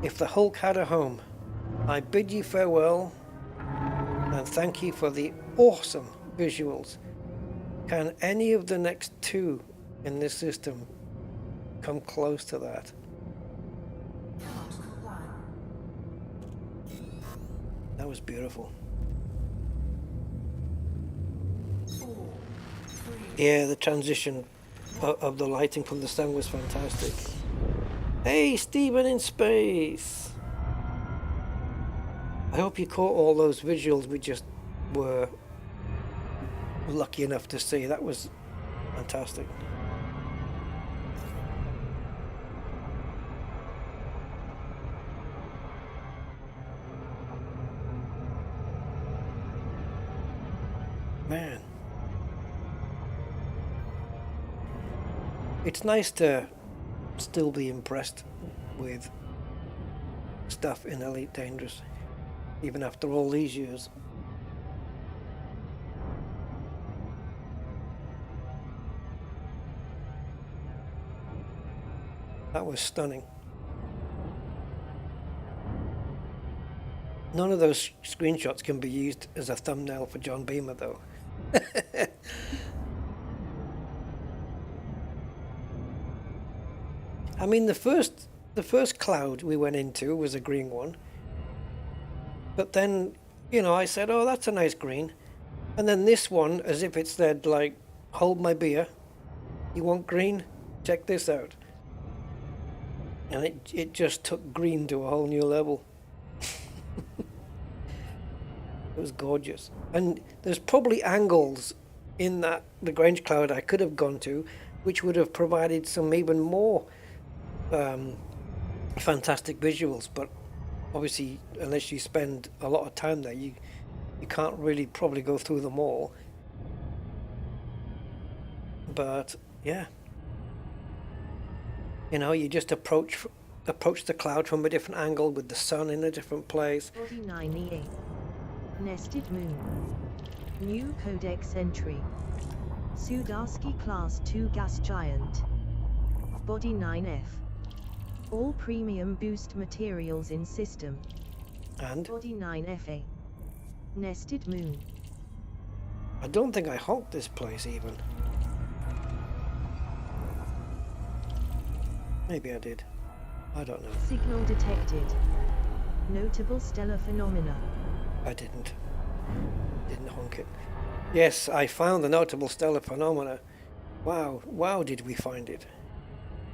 Speaker 1: if the Hulk had a home, I bid you farewell and thank you for the awesome visuals. Can any of the next two in this system come close to that? That was beautiful. Yeah, the transition of the lighting from the sun was fantastic. Hey, Stephen in space! I hope you caught all those visuals we just were lucky enough to see. That was fantastic. Man. It's nice to still be impressed with stuff in Elite Dangerous, even after all these years. That was stunning. None of those screenshots can be used as a thumbnail for John Beamer, though. I mean, the first cloud we went into was a green one. But then, you know, I said, oh, that's a nice green. And then this one, as if it said, like, hold my beer. You want green? Check this out. And it just took green to a whole new level. It was gorgeous. And there's probably angles in that the Grange cloud I could have gone to, which would have provided some even more fantastic visuals. But obviously, unless you spend a lot of time there, you can't really probably go through them all. But yeah, you know, you just approach the cloud from a different angle with the sun in a different place.
Speaker 2: 49E8. Nested Moon. New Codex entry. Sudarsky Class 2 Gas Giant. Body 9F. All premium boost materials in system.
Speaker 1: And
Speaker 2: Body 9FA. Nested Moon.
Speaker 1: I don't think I honked this place even. Maybe I did. I don't know.
Speaker 2: Signal detected. Notable stellar phenomena.
Speaker 1: I didn't honk it. Yes, I found the notable stellar phenomena. Wow, did we find it.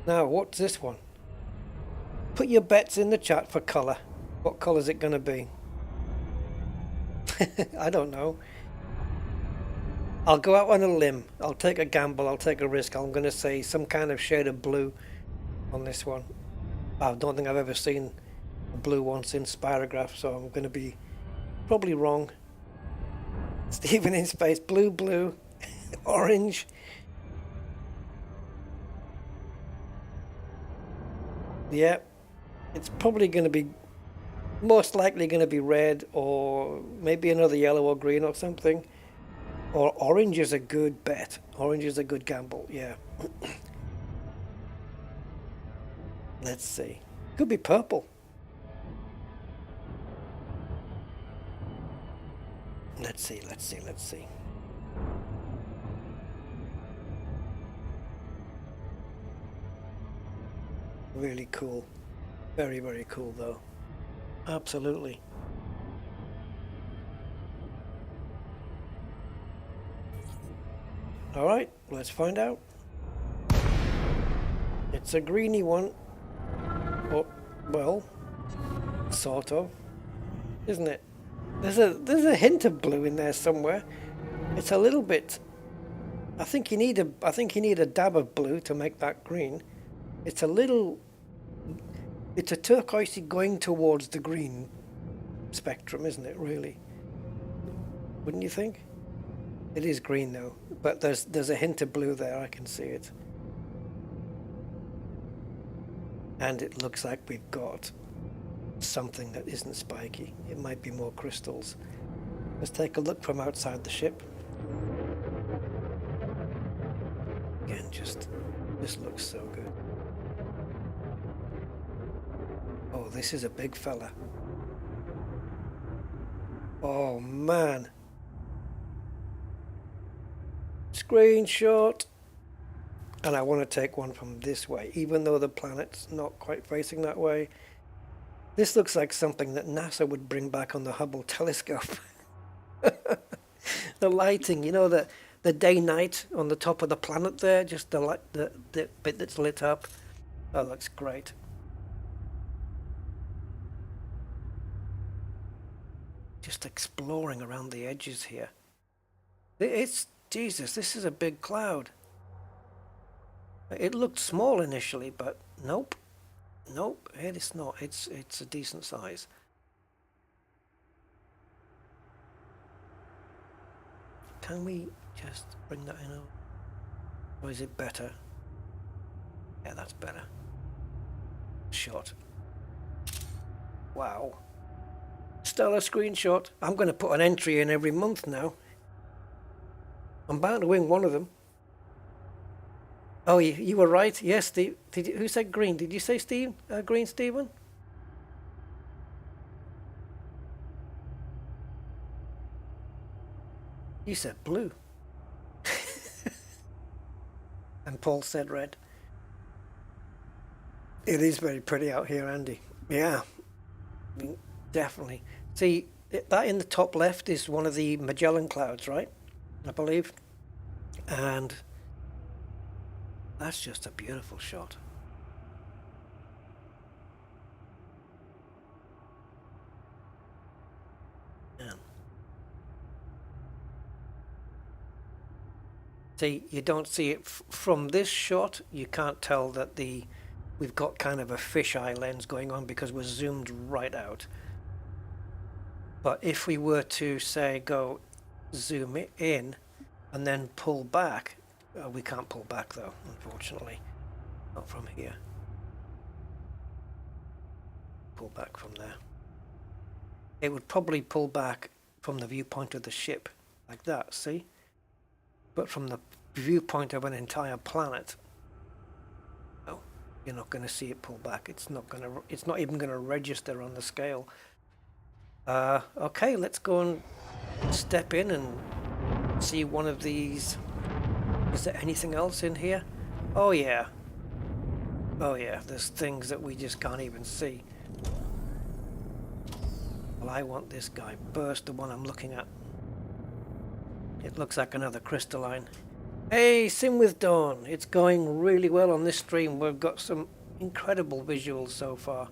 Speaker 1: Now, what's this one? Put your bets in the chat for colour. What colour is it going to be? I don't know. I'll go out on a limb. I'll take a gamble. I'll take a risk. I'm going to say some kind of shade of blue on this one. I don't think I've ever seen a blue one since Spirograph, so I'm going to be probably wrong. Stephen in space, blue, orange. Yeah, it's probably going to be, most likely going to be red, or maybe another yellow or green or something. Or orange is a good bet. Orange is a good gamble, yeah. Let's see. Could be purple. Let's see. Really cool. Very, very cool though. Absolutely. All right, let's find out. It's a greeny one. Oh, well, sort of, isn't it? There's a hint of blue in there somewhere. It's a little bit. I think you need a dab of blue to make that green. It's a little. It's a turquoisey going towards the green spectrum, isn't it? Really, wouldn't you think? It is green though, but there's a hint of blue there. I can see it, and it looks like we've got something that isn't spiky. It might be more crystals. Let's take a look from outside the ship. Again, this looks so good. Oh, this is a big fella. Oh man. Screenshot. And I want to take one from this way, even though the planet's not quite facing that way. This looks like something that NASA would bring back on the Hubble telescope. The lighting, you know, the day-night on the top of the planet there, just the light, the bit that's lit up. That looks great. Just exploring around the edges here. It's Jesus, this is a big cloud. It looked small initially, but nope. Nope, it is not. It's a decent size. Can we just bring that in? Or is it better? Yeah, that's better. Shot. Wow. Stellar screenshot. I'm going to put an entry in every month now. I'm bound to win one of them. Oh, you were right. Yes, Steve. Who said green? Did you say Steve? Green, Stephen? You said blue. And Paul said red. It is very pretty out here, Andy. Yeah, I mean, definitely. See, that in the top left is one of the Magellan clouds, right? I believe. And that's just a beautiful shot. Man. See, you don't see it from this shot. You can't tell that we've got kind of a fisheye lens going on because we're zoomed right out. But if we were to say go zoom it in and then pull back, we can't pull back though, unfortunately. Not from here. Pull back from there. It would probably pull back from the viewpoint of the ship, like that, see? But from the viewpoint of an entire planet, no, you're not going to see it pull back. It's not even going to register on the scale. Okay, let's go and step in and see one of these. Is there anything else in here? Oh yeah. Oh yeah, there's things that we just can't even see. Well, I want this guy. Burst, the one I'm looking at. It looks like another crystalline. Hey, Sim with Dawn. It's going really well on this stream. We've got some incredible visuals so far.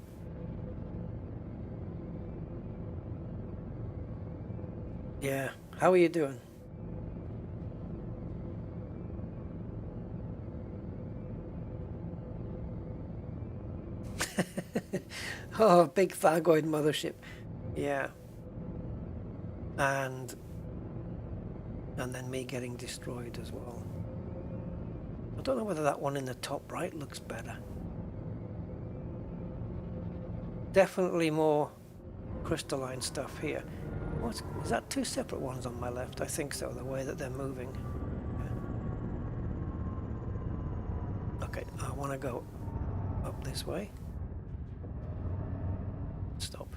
Speaker 1: Yeah, how are you doing? Oh, big Thargoid mothership. Yeah. And then me getting destroyed as well. I don't know whether that one in the top right looks better. Definitely more crystalline stuff here. What is that? Two separate ones on my left? I think so, the way that they're moving. Yeah. Okay, I want to go up this way. Stop.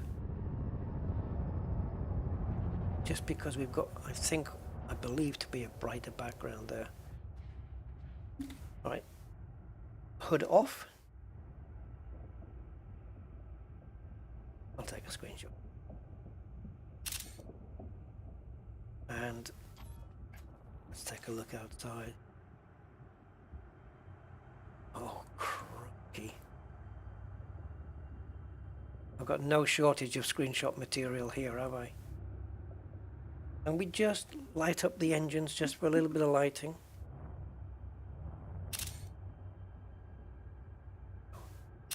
Speaker 1: Just because we've got, I believe to be a brighter background there. Right. Hood off. I'll take a screenshot. And Let's take a look outside. Oh, crikey. I've got no shortage of screenshot material here, have I? And we just light up the engines just for a little bit of lighting.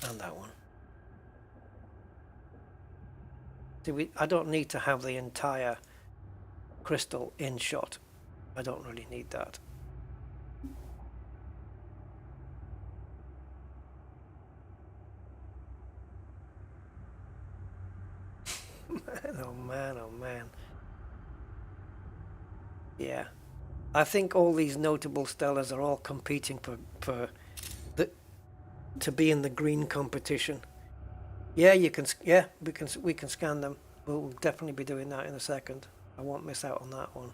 Speaker 1: And that one. See, I don't need to have the entire crystal in shot. I don't really need that. Man, oh man, oh man. Yeah. I think all these notable Stellas are all competing for to be in the green competition. Yeah, you can. Yeah, we can scan them. We'll definitely be doing that in a second. I won't miss out on that one.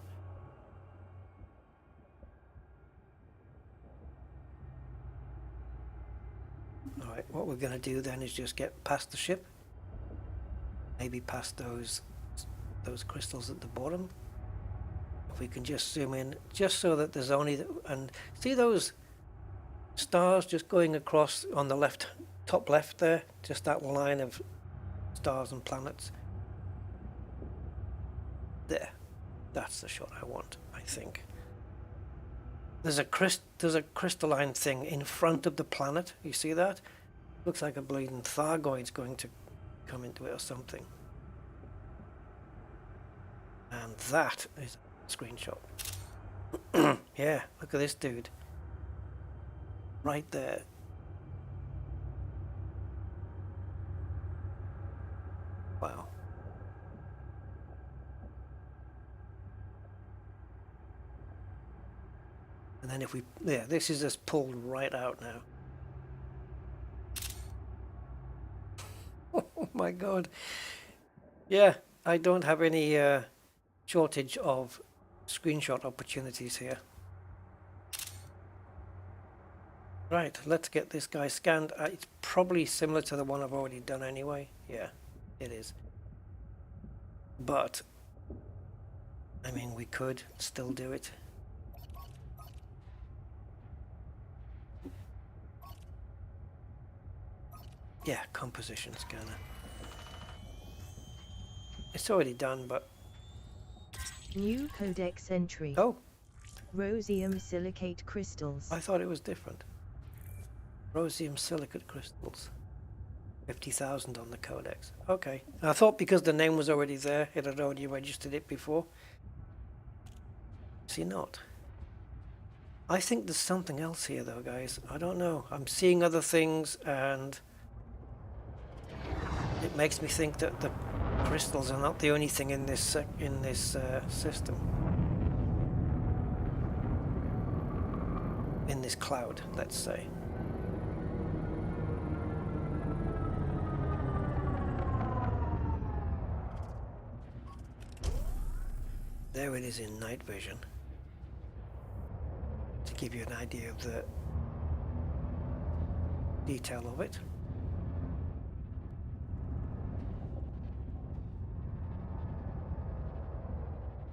Speaker 1: All right, what we're going to do then is just get past the ship. Maybe past those crystals at the bottom. If we can just zoom in, just so that there's only and see those stars just going across on the left, top left there, just that line of stars and planets. There, that's the shot I want, I think. There's a crystalline thing in front of the planet. You see that? Looks like a bleeding Thargoid's going to come into it or something. And that is a screenshot. Yeah, look at this dude. Right there. Wow. And then if we, yeah, this is just pulled right out now. Oh my god. Yeah, I don't have any shortage of screenshot opportunities here. Right, let's get this guy scanned. It's probably similar to the one I've already done anyway. Yeah, it is. But, I mean, we could still do it. Yeah, composition scanner. It's already done, but...
Speaker 2: New codex entry.
Speaker 1: Oh,
Speaker 2: Rhodium silicate crystals.
Speaker 1: I thought it was different. Rhodium silicate crystals. 50,000 on the codex. Okay. I thought because the name was already there, it had already registered it before. See, not. I think there's something else here though, guys. I don't know. I'm seeing other things and it makes me think that the crystals are not the only thing in this system. In this cloud, let's say. There it is in night vision. To give you an idea of the detail of it.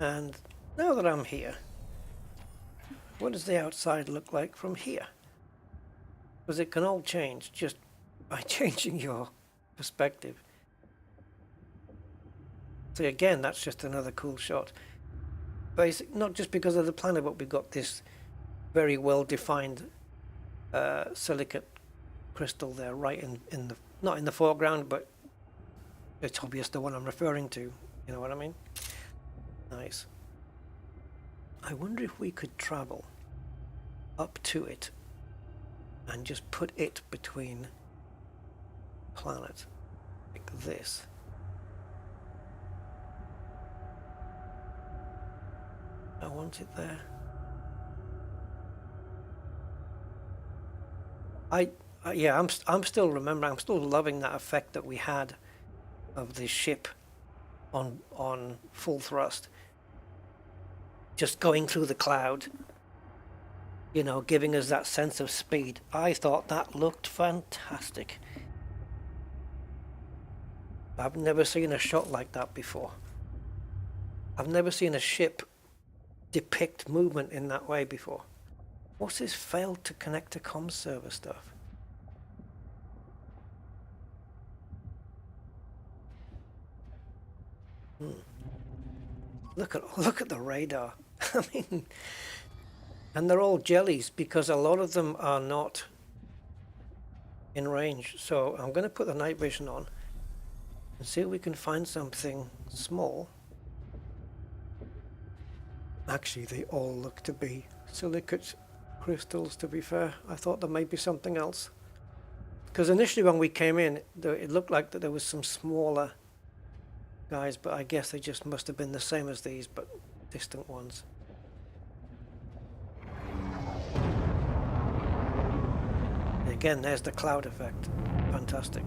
Speaker 1: And now that I'm here, what does the outside look like from here? Because it can all change just by changing your perspective. So again, that's just another cool shot. Basic, not just because of the planet, but we've got this very well defined silicate crystal there, right in the, not in the foreground, but it's obvious the one I'm referring to. You know what I mean? Nice. I wonder if we could travel up to it and just put it between planet like this. I want it there. Yeah, I'm still remembering. I'm still loving that effect that we had of the ship on full thrust, just going through the cloud. You know, giving us that sense of speed. I thought that looked fantastic. I've never seen a shot like that before. I've never seen a ship depict movement in that way before. What's this failed to connect to comms server stuff? Look at the radar. I mean, and they're all jellies because a lot of them are not in range. So I'm going to put the night vision on and see if we can find something small. Actually, they all look to be silicate crystals, to be fair. I thought there might be something else. Because initially when we came in, it looked like that there was some smaller guys, but I guess they just must have been the same as these, but distant ones. Again, there's the cloud effect. Fantastic.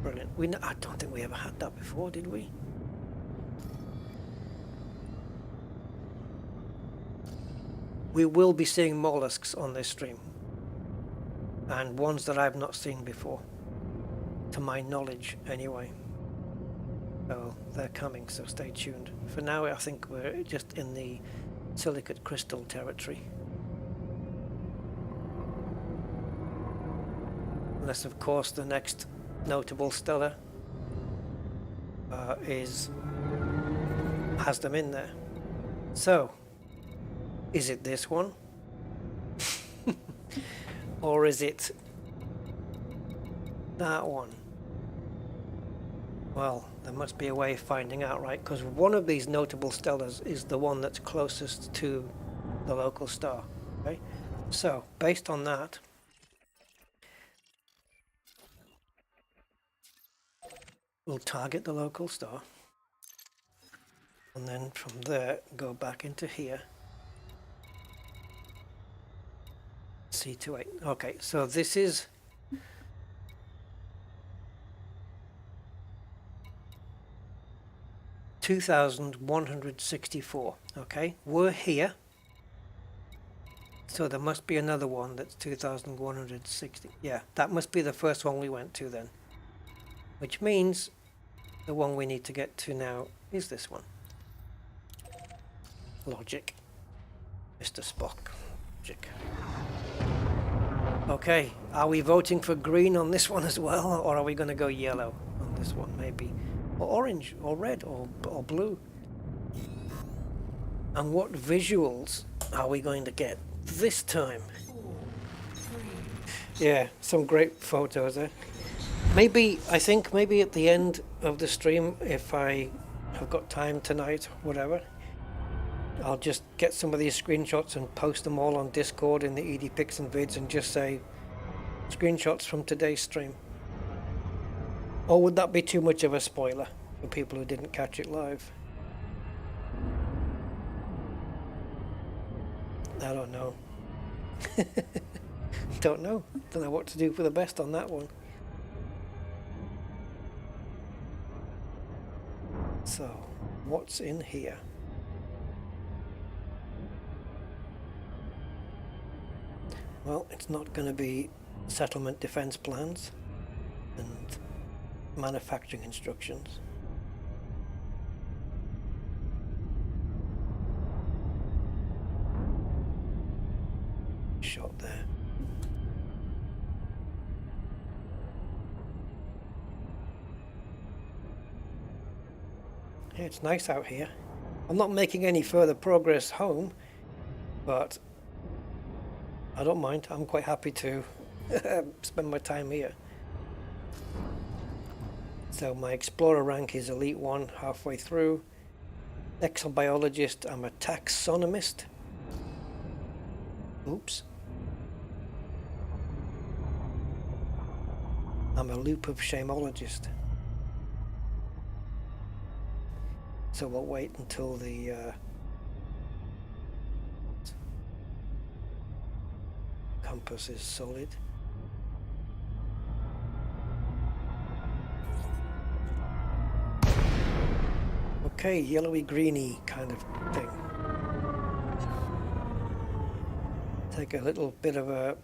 Speaker 1: Brilliant. I don't think we ever had that before, did we? We will be seeing mollusks on this stream. And ones that I've not seen before. To my knowledge, anyway. So they're coming, so stay tuned. For now, I think we're just in the silicate crystal territory. Unless, of course, the next notable stellar has them in there. So, is it this one? Or is it that one? Well, there must be a way of finding out, right? Because one of these notable stellars is the one that's closest to the local star. Okay, so based on that, we'll target the local star, and then from there go back into here. C28. Okay, so this is (2,164). Okay, we're here, so there must be another one that's 2,160. Yeah, that must be the first one we went to then, which means the one we need to get to now is this one. Logic, Mr. Spock. Logic. Okay, are we voting for green on this one as well, or are we going to go yellow on this one maybe? Or orange, or red, or blue? And what visuals are we going to get this time? Yeah, some great photos there. I think maybe at the end of the stream, if I have got time tonight, whatever, I'll just get some of these screenshots and post them all on Discord in the EDPix and vids and just say screenshots from today's stream. Or would that be too much of a spoiler for people who didn't catch it live? I don't know. Don't know what to do for the best on that one. So, what's in here? Well, it's not going to be settlement defense plans and manufacturing instructions. Shot there. Yeah, it's nice out here. I'm not making any further progress home, but I don't mind. I'm quite happy to spend my time here. So my Explorer rank is Elite 1 halfway through. Exobiologist, I'm a taxonomist. Oops. I'm a loop of shameologist. So we'll wait until the compass is solid. Okay, yellowy greeny kind of thing. Take a little bit of a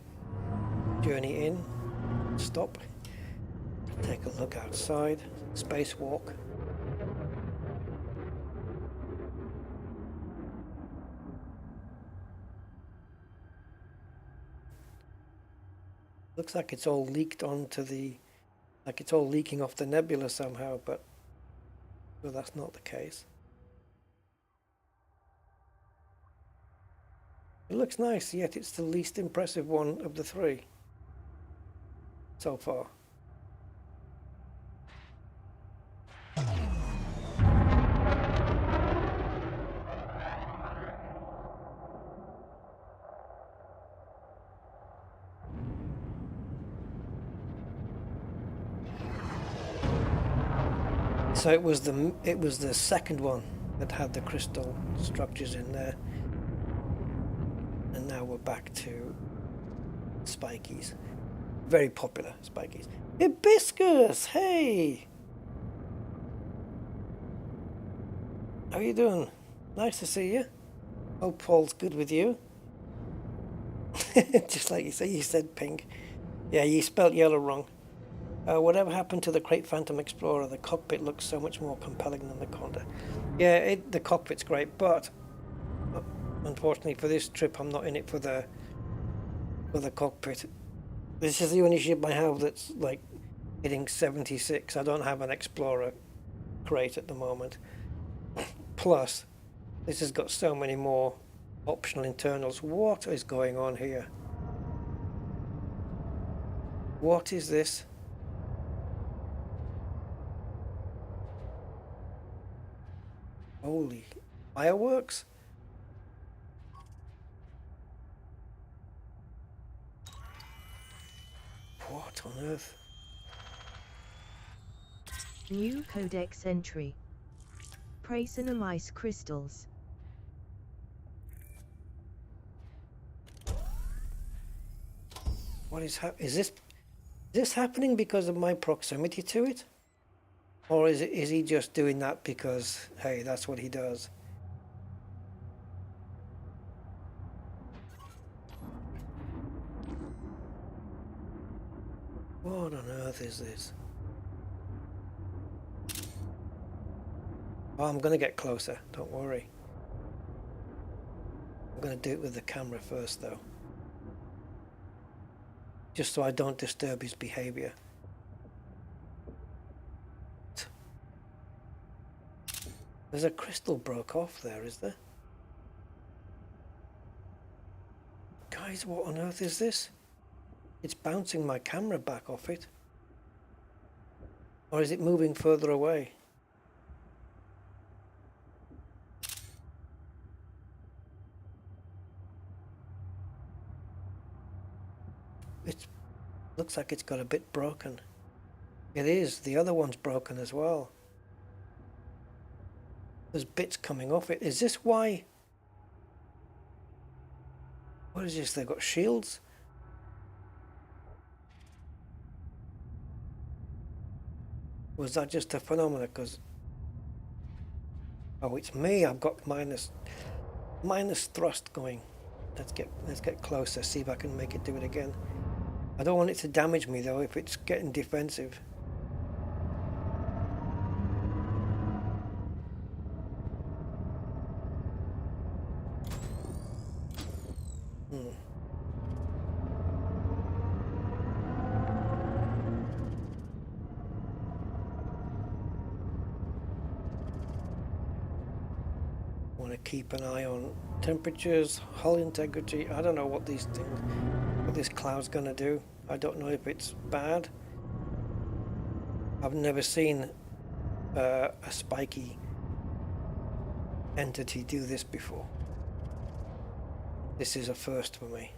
Speaker 1: journey in, stop, take a look outside, spacewalk. Looks like it's all leaked onto the, like it's all leaking off the nebula somehow, but well, that's not the case. It looks nice, yet it's the least impressive one of the three so far. So it was the second one that had the crystal structures in there, and now we're back to spikies, very popular spikies. Hibiscus, hey, how you doing? Nice to see you. Hope Paul's good with you. Just like you said pink. Yeah, you spelt yellow wrong. Whatever happened to the Great Phantom Explorer? The cockpit looks so much more compelling than the Conda. Yeah, the cockpit's great, but unfortunately for this trip, I'm not in it for the cockpit. This is the only ship I have that's like hitting 76. I don't have an Explorer crate at the moment. Plus, this has got so many more optional internals. What is going on here? What is this? Holy fireworks? What on earth?
Speaker 2: New codex entry. Prasenomice crystals.
Speaker 1: What is this happening because of my proximity to it? Or is he just doing that because, hey, that's what he does? What on earth is this? Oh, I'm gonna get closer, don't worry. I'm gonna do it with the camera first though. Just so I don't disturb his behavior. There's a crystal broke off there, is there? Guys, what on earth is this? It's bouncing my camera back off it. Or is it moving further away? It looks like it's got a bit broken. It is. The other one's broken as well. There's bits coming off it. Is this why? What is this? They've got shields? Was that just a phenomenon? Because oh, it's me. I've got minus thrust going. Let's get closer. See if I can make it do it again. I don't want it to damage me though if it's getting defensive. Want to keep an eye on temperatures, hull integrity. I don't know what these things, what this cloud's gonna do. I don't know if it's bad. I've never seen a spiky entity do this before. This is a first for me.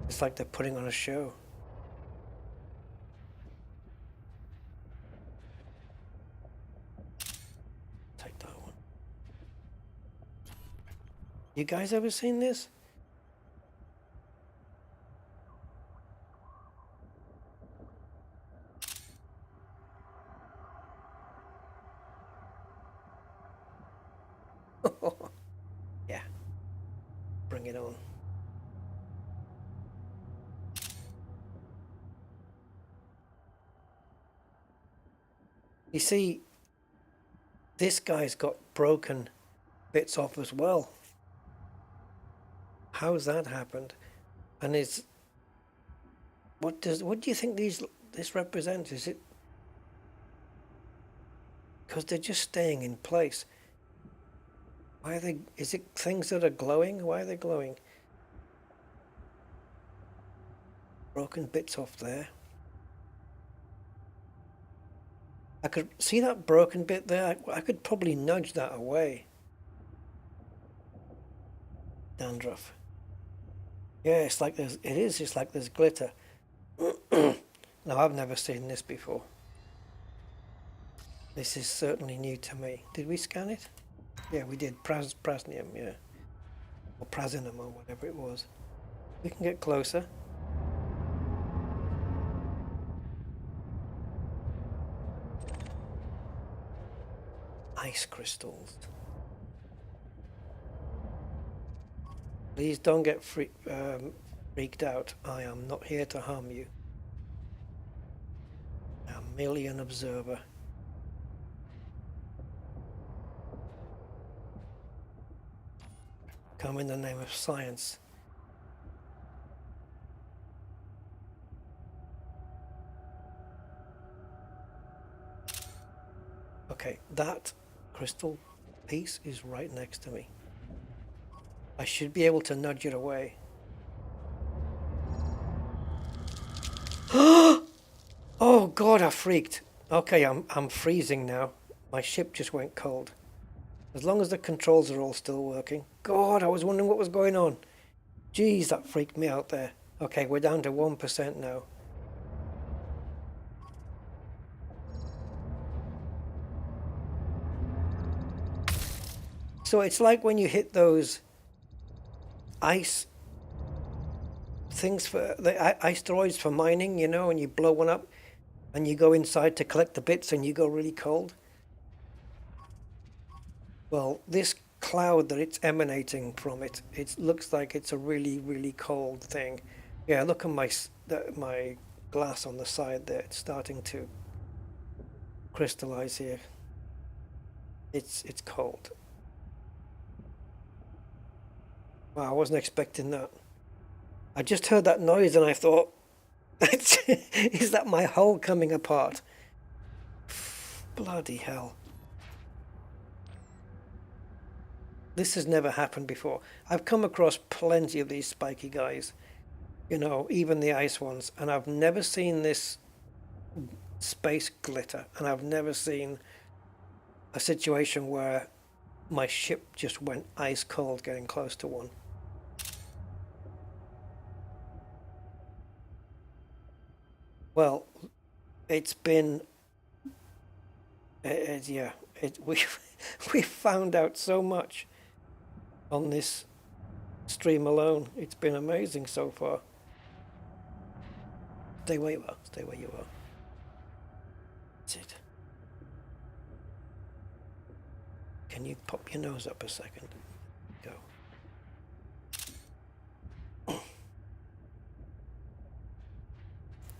Speaker 1: It's like they're putting on a show. Take that one. You guys ever seen this? Yeah. Bring it on. You see, this guy's got broken bits off as well. How's that happened? And is what do you think this represents? Is it because they're just staying in place? Why are they? Is it things that are glowing? Why are they glowing? Broken bits off there. I could see that broken bit there. I could probably nudge that away. Dandruff. Yeah, it's like there's. It is. It's like there's glitter. No, I've never seen this before. This is certainly new to me. Did we scan it? Yeah, we did. Prasnium, yeah. Or prasinum or whatever it was. We can get closer. Ice crystals. Please don't get freaked out. I am not here to harm you. I'm merely an observer. Come in the name of science. Okay, that crystal piece is right next to me. I should be able to nudge it away. Oh God, I freaked. Okay, I'm freezing now. My ship just went cold. As long as the controls are all still working. God, I was wondering what was going on. Jeez, that freaked me out there. Okay, we're down to 1% now. So it's like when you hit those ice things for the ice asteroids for mining, you know, and you blow one up and you go inside to collect the bits and you go really cold. Well, this cloud that it's emanating from it looks like it's a really, really cold thing. Yeah, look at my glass on the side there. It's starting to crystallize here. It's cold. Wow, I wasn't expecting that. I just heard that noise and I thought, is that my hull coming apart? Bloody hell. This has never happened before. I've come across plenty of these spiky guys, you know, even the ice ones, and I've never seen this space glitter, and I've never seen a situation where my ship just went ice cold getting close to one. Well, it's been, yeah, we've found out so much on this stream alone. It's been amazing so far. Stay where you are. Stay where you are. That's it. Can you pop your nose up a second? Go.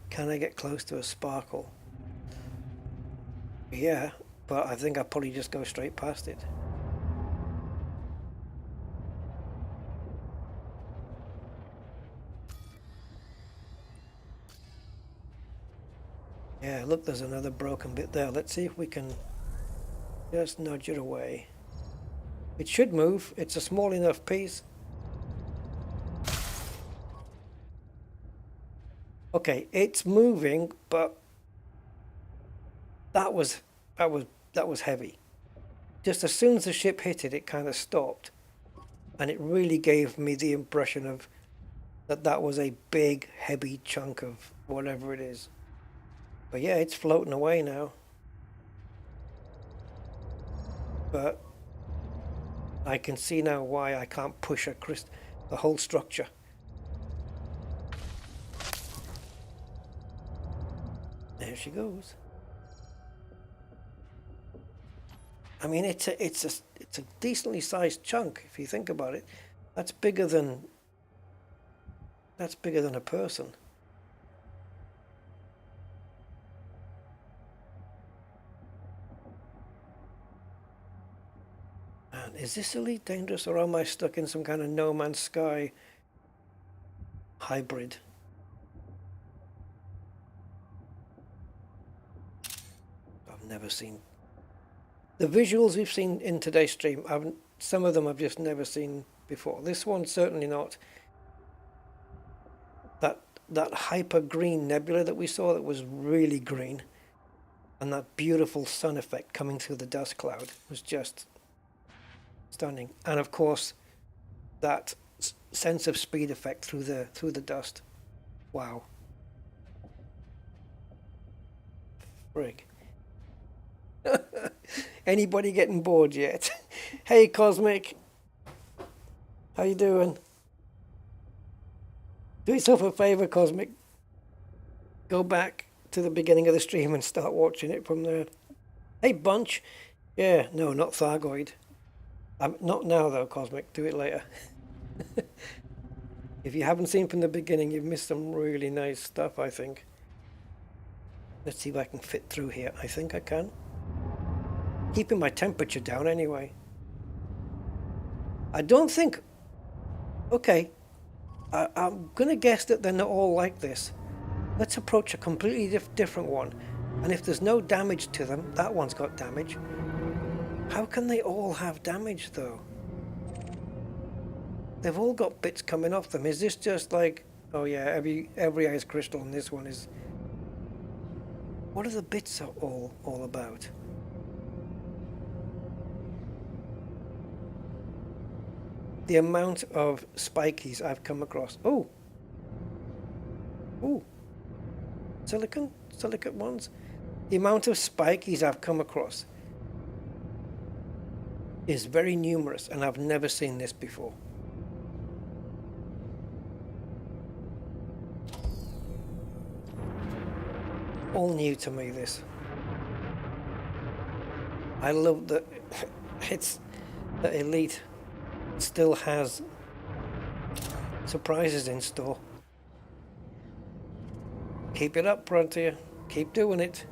Speaker 1: Can I get close to a sparkle? Yeah, but I think I'll probably just go straight past it. Yeah, look, there's another broken bit there. Let's see if we can just nudge it away. It should move. It's a small enough piece. Okay, it's moving, but that was heavy. Just as soon as the ship hit it, it kind of stopped, and it really gave me the impression of that was a big, heavy chunk of whatever it is. But yeah, it's floating away now. But I can see now why I can't push the whole structure. There she goes. I mean, it's a decently sized chunk if you think about it. That's bigger than a person. Man, is this Elite dangerous, or am I stuck in some kind of No Man's Sky hybrid. I've never seen the visuals we've seen in today's stream. Some of them I've just never seen before. This one's certainly not. That hyper green nebula that we saw that was really green, and that beautiful sun effect coming through the dust cloud was just stunning. And of course, that sense of speed effect through the dust. Wow. Frig. Anybody getting bored yet? Hey Cosmic, how you doing? Do yourself a favor, Cosmic. Go back to the beginning of the stream and start watching it from there. Hey Bunch. Yeah, no, not Thargoid. Not now though, Cosmic. Do it later. If you haven't seen from the beginning, you've missed some really nice stuff, I think. Let's see if I can fit through here. I think I can. Keeping my temperature down anyway. I don't think... Okay. I'm going to guess that they're not all like this. Let's approach a completely different one. And if there's no damage to them, that one's got damage. How can they all have damage, though? They've all got bits coming off them. Is this just like... Oh yeah, every ice crystal in this one is... What are the bits all about? The amount of spikies I've come across. Oh! Ooh! Silicate ones? The amount of spikies I've come across is very numerous, and I've never seen this before. All new to me, this. I love that it's the Elite still has surprises in store. Keep it up, Frontier. Keep doing it.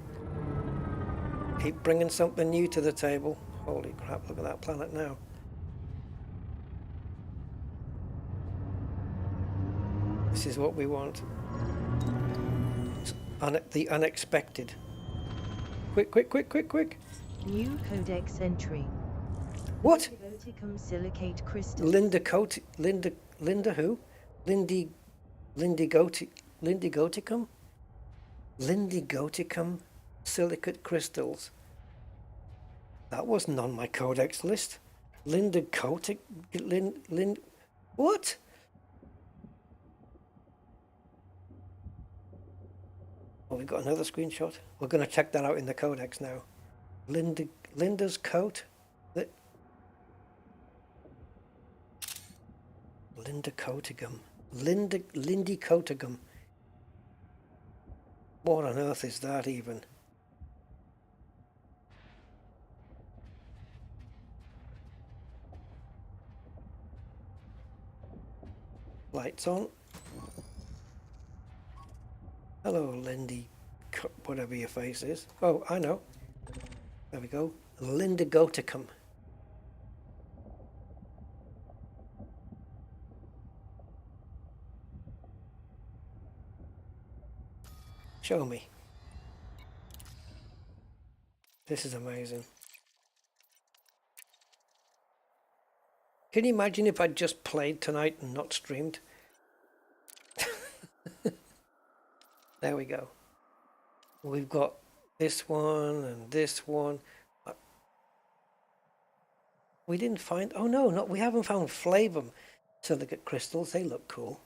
Speaker 1: Keep bringing something new to the table. Holy crap, look at that planet now. This is what we want. The unexpected. Quick.
Speaker 2: New codex entry.
Speaker 1: What?
Speaker 2: Goticum silicate crystals.
Speaker 1: Linda who? Lindigoticum? Lindigoticum silicate crystals. That wasn't on my codex list. What? Oh, we've got another screenshot. We're going to check that out in the codex now. Linda's coat. Lindicotigum. Lindicotigum. What on earth is that even? Lights on. Hello, Lindy, whatever your face is. Oh, I know. There we go. Lindigoticum. Show me. This is amazing. Can you imagine if I'd just played tonight and not streamed? There we go. We've got this one and this one. We didn't find... Oh no, we haven't found Flavum silicate crystals. They look cool.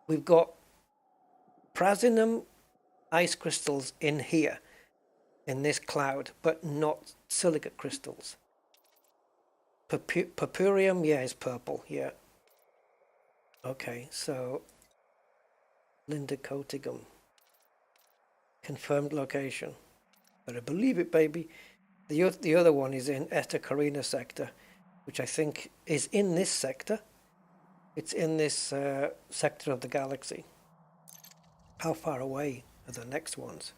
Speaker 1: We've got Prasinum ice crystals in here, in this cloud, but not silicate crystals. Purpurium, yeah, is purple, yeah. Okay, so Lindicotigum. Confirmed location. Better believe it, baby. The other one is in Eta Carina sector, which I think is in this sector. It's in this sector of the galaxy. How far away are the next ones?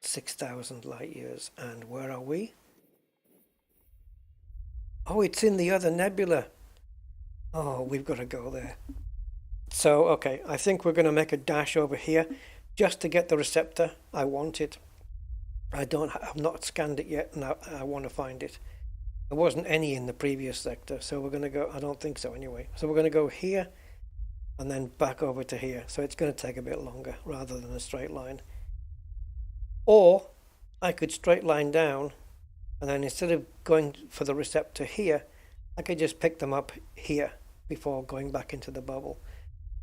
Speaker 1: 6,000 light years. And where are we? Oh, it's in the other nebula. Oh, we've got to go there. So, okay, I think we're going to make a dash over here just to get the receptor. I want it. I've not scanned it yet, and I want to find it. There wasn't any in the previous sector, so we're going to go, I don't think so anyway. So we're going to go here and then back over to here. So it's going to take a bit longer rather than a straight line. Or I could straight line down, and then instead of going for the receptor here, I could just pick them up here before going back into the bubble.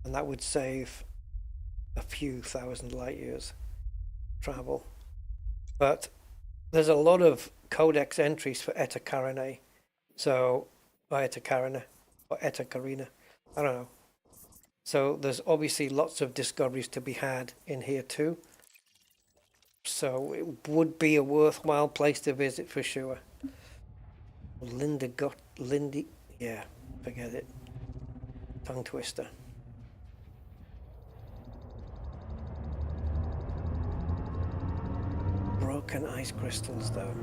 Speaker 1: And that would save a few thousand light years travel. But there's a lot of codex entries for Eta Carinae. So, or Eta Carina, or Eta Carina, I don't know. So there's obviously lots of discoveries to be had in here too. So it would be a worthwhile place to visit for sure. Lindy, yeah, forget it. Tongue twister. Broken ice crystals though.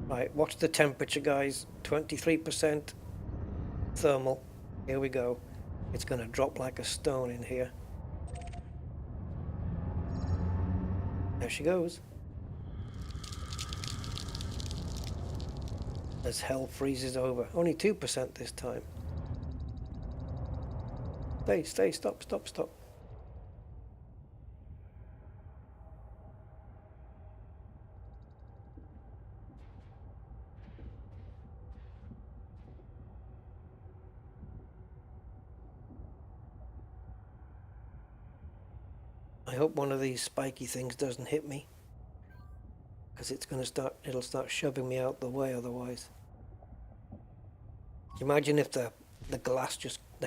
Speaker 1: Right, watch the temperature guys. 23% thermal. Here we go. It's going to drop like a stone in here. There she goes. As hell freezes over. Only 2% this time. Stay, stop. I hope one of these spiky things doesn't hit me, because it'll start shoving me out the way otherwise. Imagine if the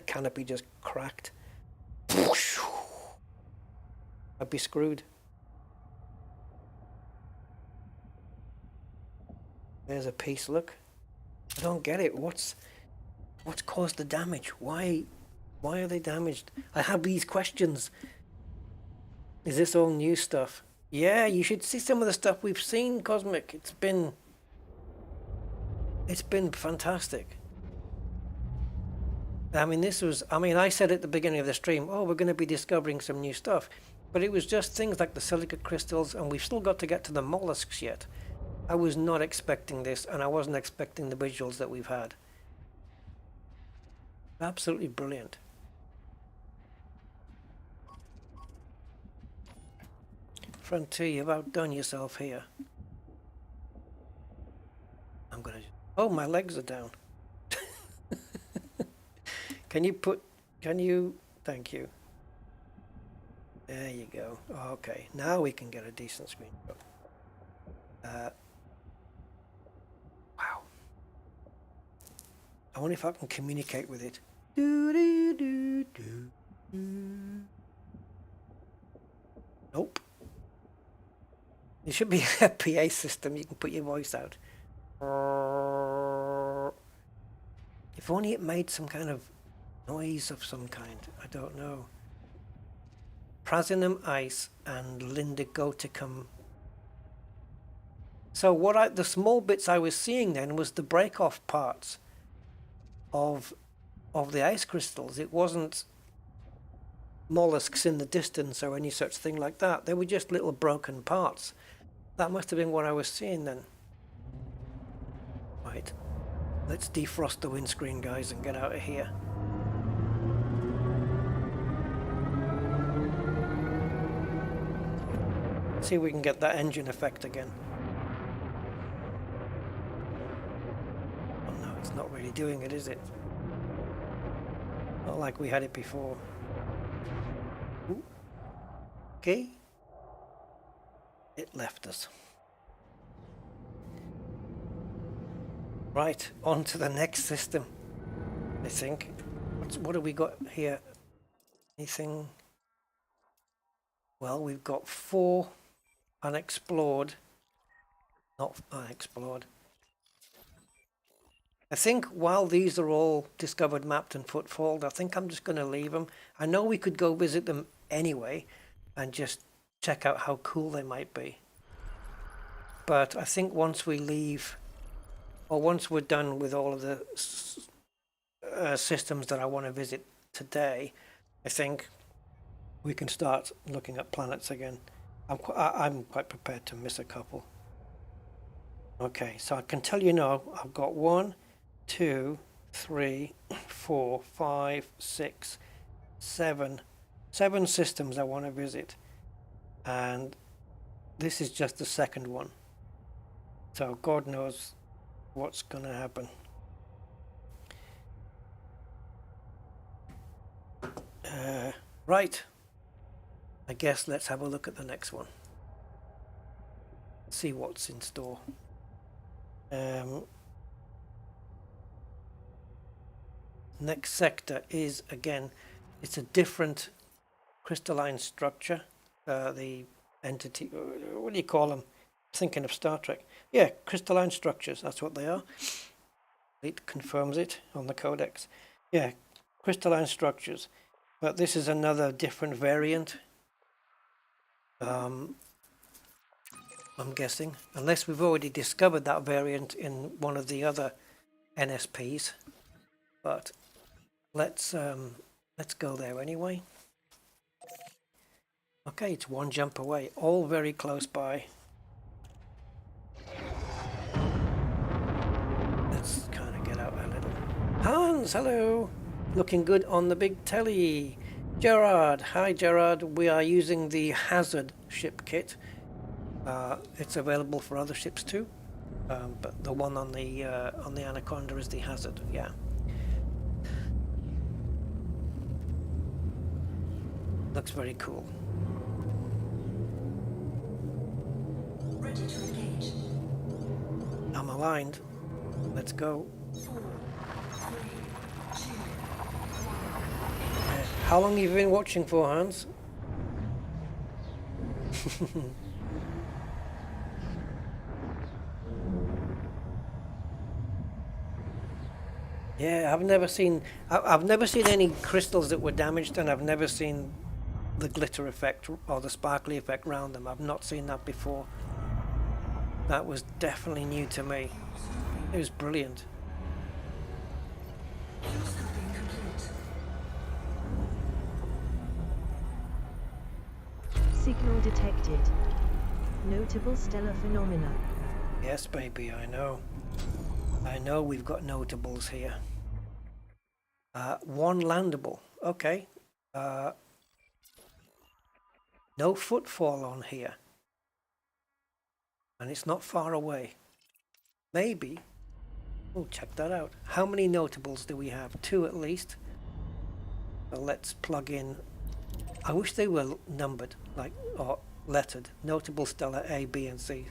Speaker 1: canopy just cracked. I'd be screwed. There's a piece, look. I don't get it. What's caused the damage? Why are they damaged? I have these questions. Is this all new stuff? Yeah, you should see some of the stuff we've seen, Cosmic. It's been fantastic. I mean, I said at the beginning of the stream, oh, we're going to be discovering some new stuff. But it was just things like the silica crystals, and we've still got to get to the mollusks yet. I was not expecting this, and I wasn't expecting the visuals that we've had. Absolutely brilliant. Frontier, you've outdone yourself here. Oh, my legs are down. Thank you. There you go. Okay, now we can get a decent screenshot. Wow. I wonder if I can communicate with it. Nope. There should be a PA system you can put your voice out. If only it made some kind of noise of some kind. I don't know. Prasinum ice and Lindigoticum. So the small bits I was seeing then was the break-off parts of the ice crystals. It wasn't mollusks in the distance or any such thing like that. They were just little broken parts. That must have been what I was seeing then. Right. Let's defrost the windscreen, guys, and get out of here. See if we can get that engine effect again. Oh no, it's not really doing it, is it? Not like we had it before. Ooh. Okay. It left us. Right, on to the next system, I think. What have we got here? Anything? Well, we've got 4 unexplored. Not unexplored. I think while these are all discovered, mapped and footfalled, I think I'm just going to leave them. I know we could go visit them anyway and just check out how cool they might be. But I think once we leave or once we're done with all of the systems that I want to visit today, I think we can start looking at planets again. I'm quite prepared to miss a couple. Okay, so I can tell you now, I've got 1, 2, 3, 4, 5, 6, 7 systems I want to visit, and this is just the second one, so God knows what's going to happen. Right, I guess let's have a look at the next one, see what's in store. Next sector is, again, it's a different crystalline structure. The entity, what do you call them? Thinking of Star Trek. Yeah, crystalline structures, that's what they are. It confirms it on the codex. Yeah, crystalline structures. But this is another different variant. I'm guessing, unless we've already discovered that variant in one of the other NSPs. But let's go there anyway. Okay, it's one jump away, all very close by. Let's kind of get out a little. Hans, hello! Looking good on the big telly. Gerard, hi Gerard. We are using the Hazard ship kit. It's available for other ships too, but the one on the Anaconda is the Hazard. Yeah. Looks very cool.
Speaker 3: Ready to engage.
Speaker 1: I'm aligned. Let's go.
Speaker 3: 4, 3, 2,
Speaker 1: How long have you been watching for, Hans? Yeah, I've never seen any crystals that were damaged, and I've never seen the glitter effect or the sparkly effect around them. I've not seen that before. That was definitely new to me. It was brilliant.
Speaker 3: Scoping complete.
Speaker 2: Signal detected. Notable stellar phenomena.
Speaker 1: Yes, baby, I know. I know we've got notables here. One landable. Okay. No footfall on here. And it's not far away. Maybe. Oh, check that out. How many notables do we have? 2 at least. So let's plug in. I wish they were numbered, like, or lettered. Notable stellar A, B, and C.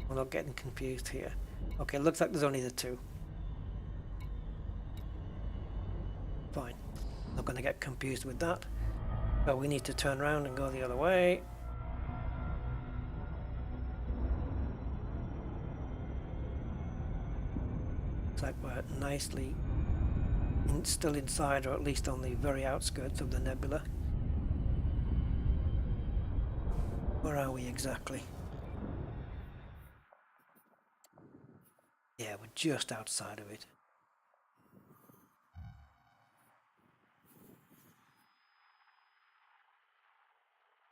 Speaker 1: We're not getting confused here. Okay, looks like there's only the 2. Fine. Not going to get confused with that. So we need to turn around and go the other way. Looks like we're nicely still inside, or at least on the very outskirts of the nebula. Where are we exactly? Yeah, we're just outside of it.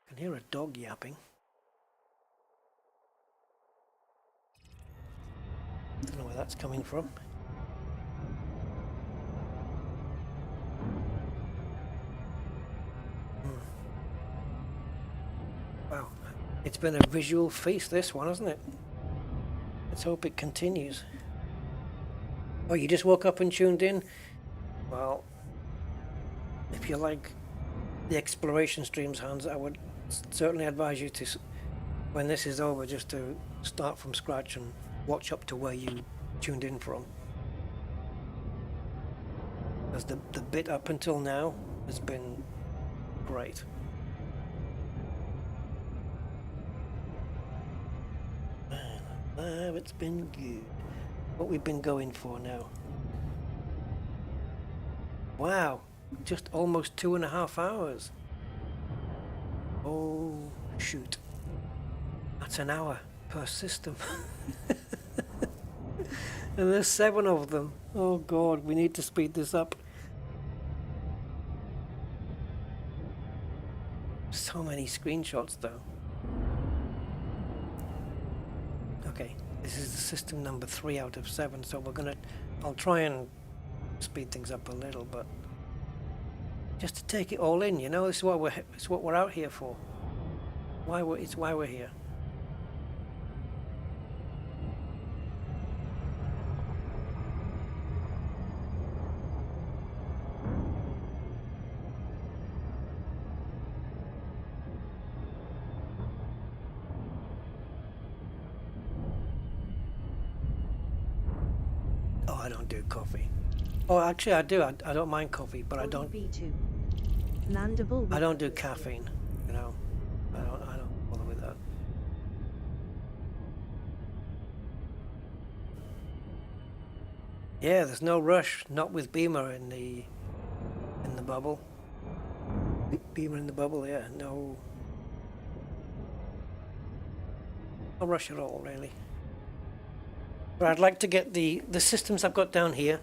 Speaker 1: I can hear a dog yapping. Don't know where that's coming from. Wow, it's been a visual feast, this one, hasn't it? Let's hope it continues. Oh, you just woke up and tuned in? Well, if you like the exploration streams, Hans, I would certainly advise you to, when this is over, just to start from scratch and watch up to where you tuned in from. Because the bit up until now has been great. It's been good. What we've been going for now. Wow, just almost 2.5 hours. Oh, shoot. That's an hour per system. And there's 7 of them. Oh god, we need to speed this up. So many screenshots though. Okay, this is the system number 3 out of 7, so I'll try and speed things up a little, but just to take it all in, you know, it's what we're out here for. It's why we're here. Oh, I don't do coffee. Oh, actually, I do. I don't mind coffee, but I don't.
Speaker 2: V2. Landable.
Speaker 1: I don't do caffeine. You know, I don't bother with that. Yeah, there's no rush. Not with Beamer in the bubble. Beamer in the bubble. Yeah, no rush at all, really. But I'd like to get the systems I've got down here.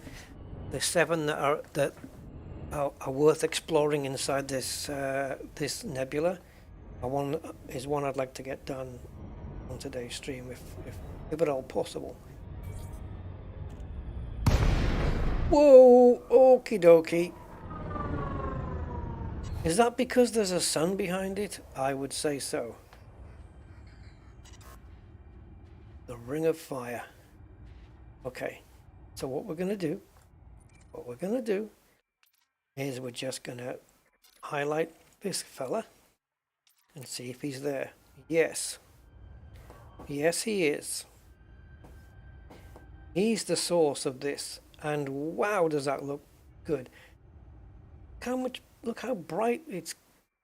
Speaker 1: The 7 that are worth exploring inside this this nebula. One I'd like to get done on today's stream, if at all possible. Whoa, okie dokie. Is that because there's a sun behind it? I would say so. The Ring of Fire. Okay, so what we're gonna do is we're just gonna highlight this fella and see if he's there. Yes, he is. He's the source of this, and wow, does that look good. Look how bright it's,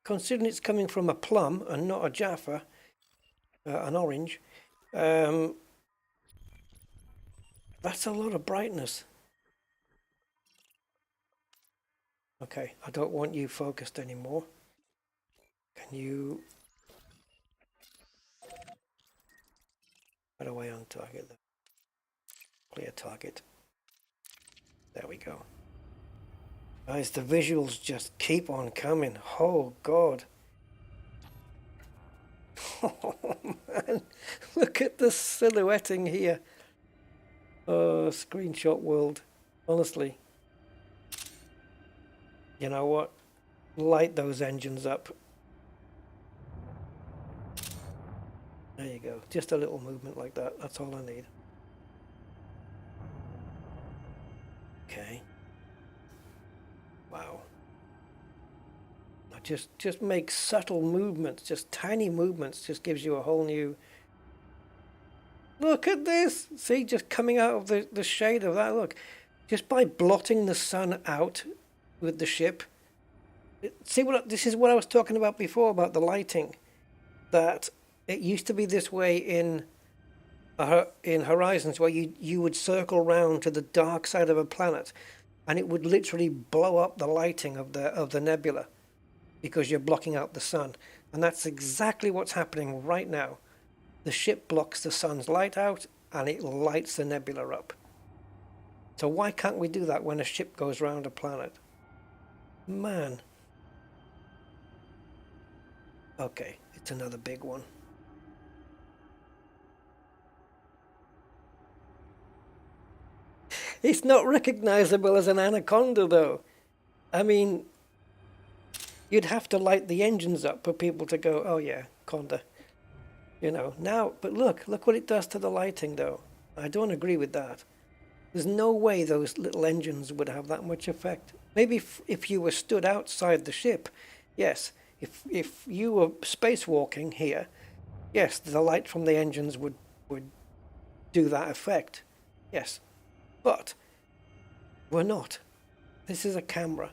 Speaker 1: considering it's coming from a plum and not a Jaffa, an orange. That's a lot of brightness. Okay, I don't want you focused anymore. Can you... Right away on target. Clear target. There we go. Guys, the visuals just keep on coming. Oh, God. Oh, man. Look at the silhouetting here. Oh, screenshot world. Honestly. You know what? Light those engines up. There you go. Just a little movement like that. That's all I need. Okay. Wow. Now just make subtle movements, just tiny movements, just gives you a whole new... Look at this! See, just coming out of the shade of that, look. Just by blotting the sun out with the ship. See, this is what I was talking about before, about the lighting. That it used to be this way in Horizons, where you would circle round to the dark side of a planet, and it would literally blow up the lighting of the nebula, because you're blocking out the sun. And that's exactly what's happening right now. The ship blocks the sun's light out, and it lights the nebula up. So why can't we do that when a ship goes round a planet? Man. Okay, it's another big one. It's not recognizable as an anaconda, though. I mean, you'd have to light the engines up for people to go, oh yeah, conda. You know, now, but look what it does to the lighting, though. I don't agree with that. There's no way those little engines would have that much effect. Maybe if you were stood outside the ship, yes. If you were spacewalking here, yes, the light from the engines would do that effect. Yes. But we're not. This is a camera.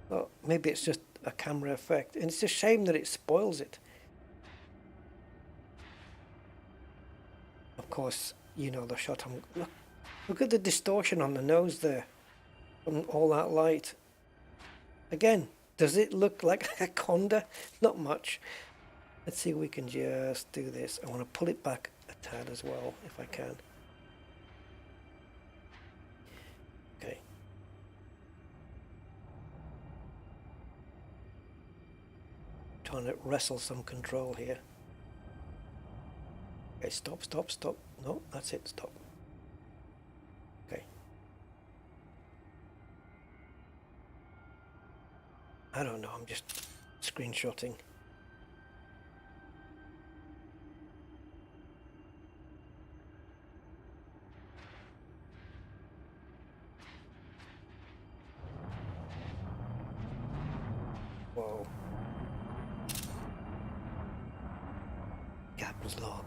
Speaker 1: Well, maybe it's just a camera effect. And it's a shame that it spoils it. Of course, you know the shot. Look at the distortion on the nose there. From all that light. Again, does it look like a conda? Not much. Let's see if we can just do this. I want to pull it back a tad as well, if I can. trying to wrestle some control here. Okay, stop, stop, stop. No, that's it, stop. Okay. I don't know, I'm just screenshotting. Whoa. Captain's log.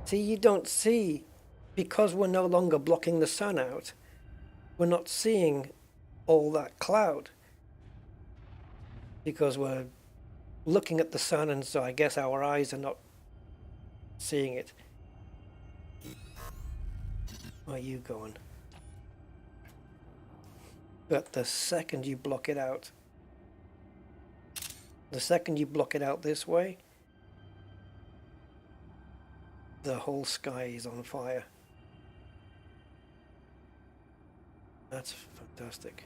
Speaker 1: See, you don't see, because we're no longer blocking the sun out, we're not seeing all that cloud. Because we're looking at the sun, and so I guess our eyes are not seeing it. Where are you going? But the second you block it out, this way, the whole sky is on fire. That's fantastic.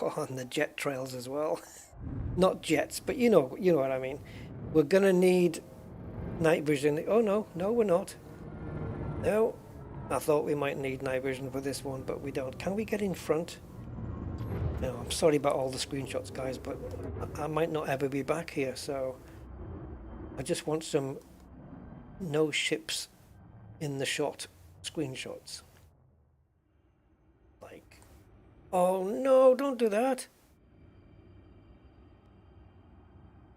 Speaker 1: Oh, and the jet trails as well. Not jets, but you know what I mean. We're gonna need night vision. Oh no, we're not. No, I thought we might need night vision for this one, but we don't. Can we get in front? No, I'm sorry about all the screenshots, guys, but I might not ever be back here, so I just want some no ships in the shot screenshots. Like, oh no, don't do that.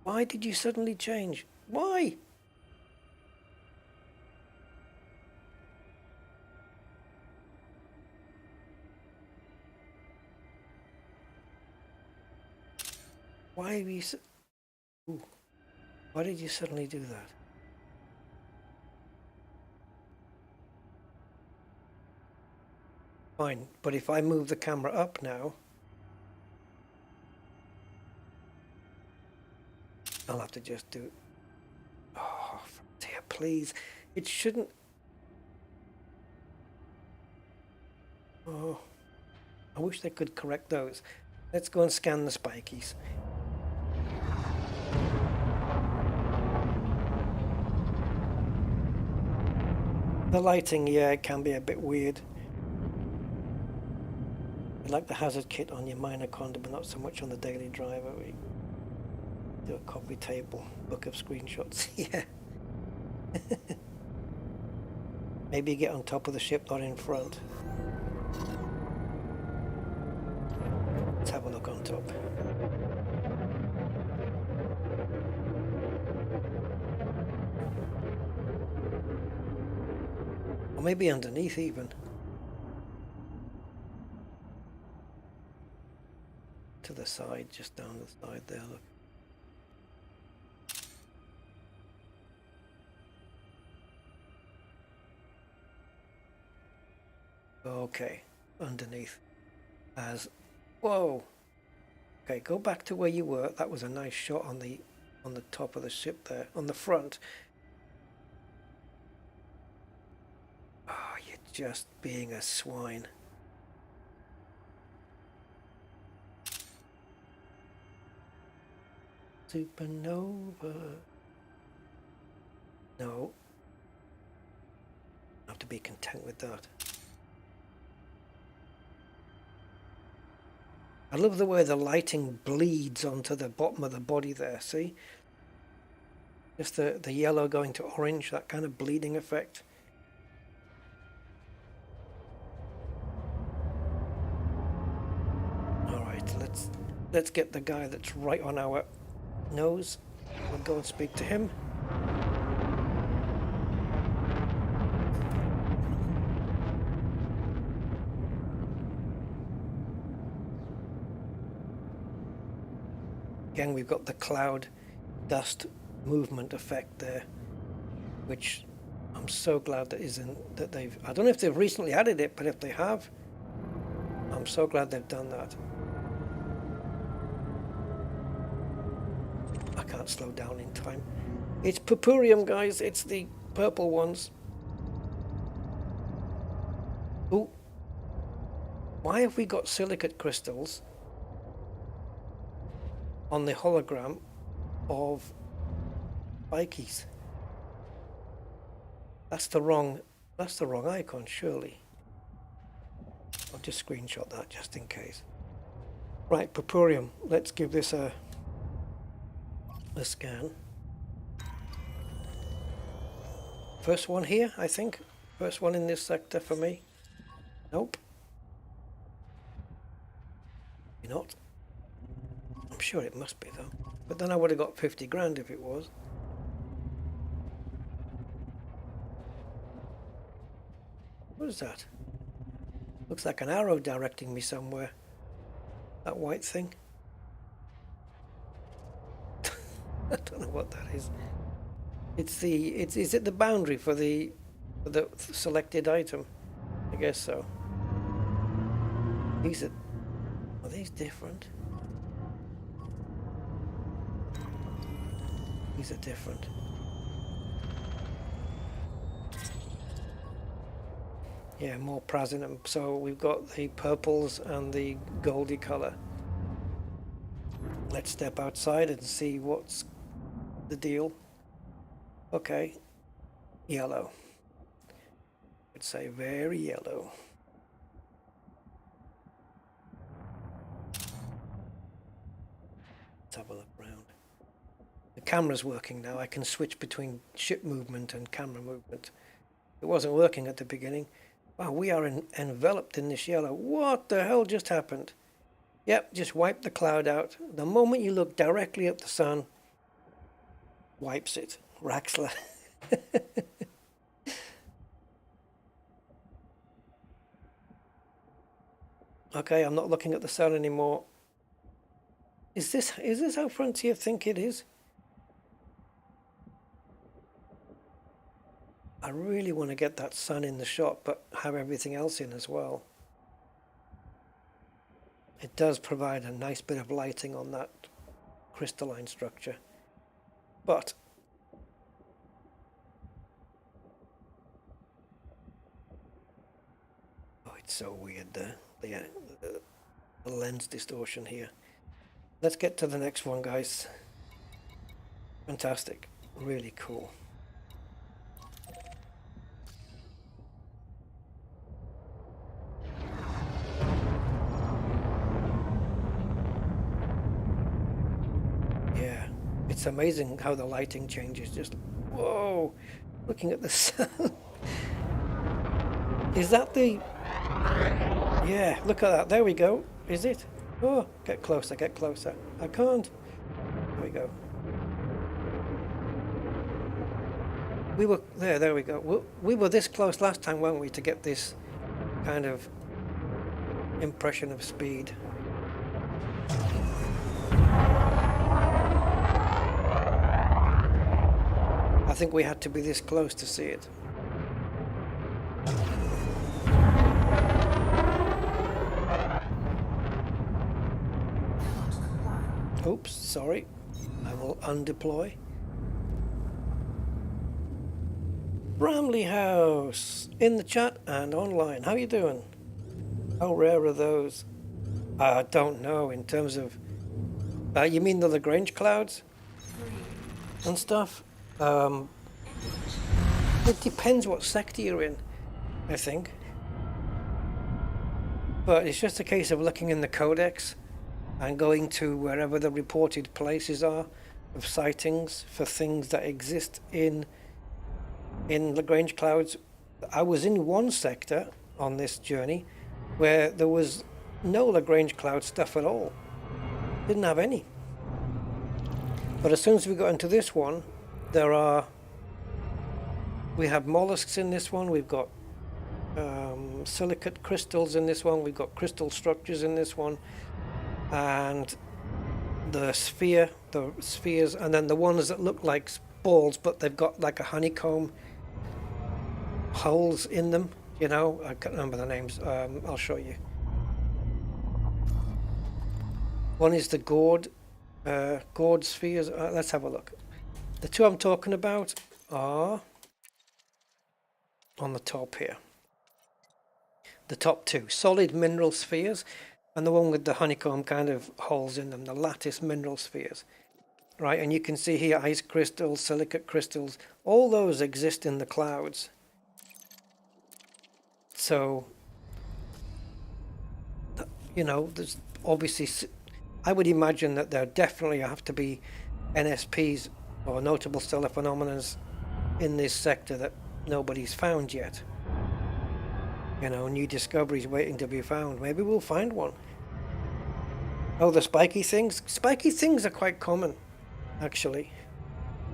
Speaker 1: Why did you suddenly change? Why? Why are you Ooh. Why did you suddenly do that? Fine, but if I move the camera up now, I'll have to just do... Oh, dear, please. It shouldn't... Oh, I wish they could correct those. Let's go and scan the spikies. The lighting, yeah, it can be a bit weird. I like the hazard kit on your minor conda, but not so much on the daily driver. We do a copy table, book of screenshots. Yeah. Maybe get on top of the ship, not in front. Let's have a look on top. Or maybe underneath even. To the side, just down the side there, look. Okay, underneath. As whoa. Okay, go back to where you were. That was a nice shot on the top of the ship there, on the front. Oh, you're just being a swine. Supernova. No. I have to be content with that. I love the way the lighting bleeds onto the bottom of the body there, see? Just the yellow going to orange, that kind of bleeding effect. Alright, let's get the guy that's right on our nose. We'll go and speak to him. Again, we've got the cloud dust movement effect there, which I'm so glad that they've, I don't know if they've recently added it, but if they have, I'm so glad they've done that. I can't slow down in time. It's purpurium, guys. It's the purple ones. Ooh. Why have we got silicate crystals on the hologram of bikies? That's the wrong icon, surely. I'll just screenshot that just in case. Right, purpurium. Let's give this a scan. First one here, I think. First one in this sector for me. Nope. You're not. I'm sure it must be though. But then I would have got 50 grand if it was. What is that? Looks like an arrow directing me somewhere. That white thing. I don't know what that is. Is it the boundary for the selected item? I guess so. Are these different? These are different. Yeah, more prasinum. So we've got the purples and the goldy color. Let's step outside and see what's the deal. Okay, yellow. I'd say very yellow. Let's have a look around. The camera's working now. I can switch between ship movement and camera movement. It wasn't working at the beginning. Wow, we are enveloped in this yellow. What the hell just happened? Yep, just wipe the cloud out. The moment you look directly at the sun, wipes it. Raxler. Okay, I'm not looking at the sun anymore. Is this how Frontier think it is? I really want to get that sun in the shot, but have everything else in as well. It does provide a nice bit of lighting on that crystalline structure. But oh, it's so weird, the lens distortion here. Let's get to the next one, guys. Fantastic. Really cool. Yeah, it's amazing how the lighting changes. Just, whoa, looking at the sun. Is that the... Yeah, look at that. There we go. Is it? Oh, get closer, get closer. I can't. There we go. We were there. There we go. We were this close last time, weren't we, to get this kind of impression of speed. I think we had to be this close to see it. Oops, sorry. I will undeploy. Bramley House in the chat and online. How you doing? How rare are those? I don't know in terms of... you mean the Lagrange clouds and stuff? It depends what sector you're in, I think. But it's just a case of looking in the codex and going to wherever the reported places are of sightings for things that exist in Lagrange clouds. I was in one sector on this journey where there was no Lagrange cloud stuff at all. Didn't have any. But as soon as we got into this one, we have mollusks in this one, we've got silicate crystals in this one, we've got crystal structures in this one, and the spheres, and then the ones that look like balls but they've got like a honeycomb holes in them, you know. I can't remember the names. I'll show you. One is the gourd spheres. Let's have a look. The two I'm talking about are on the top here. The top two, solid mineral spheres, and the one with the honeycomb kind of holes in them, the lattice mineral spheres. Right, and you can see here ice crystals, silicate crystals, all those exist in the clouds. So, you know, there's obviously, I would imagine that there definitely have to be NSPs or notable stellar phenomena in this sector that nobody's found yet. You know, new discoveries waiting to be found. Maybe we'll find one. Oh, the spiky things? Spiky things are quite common, actually.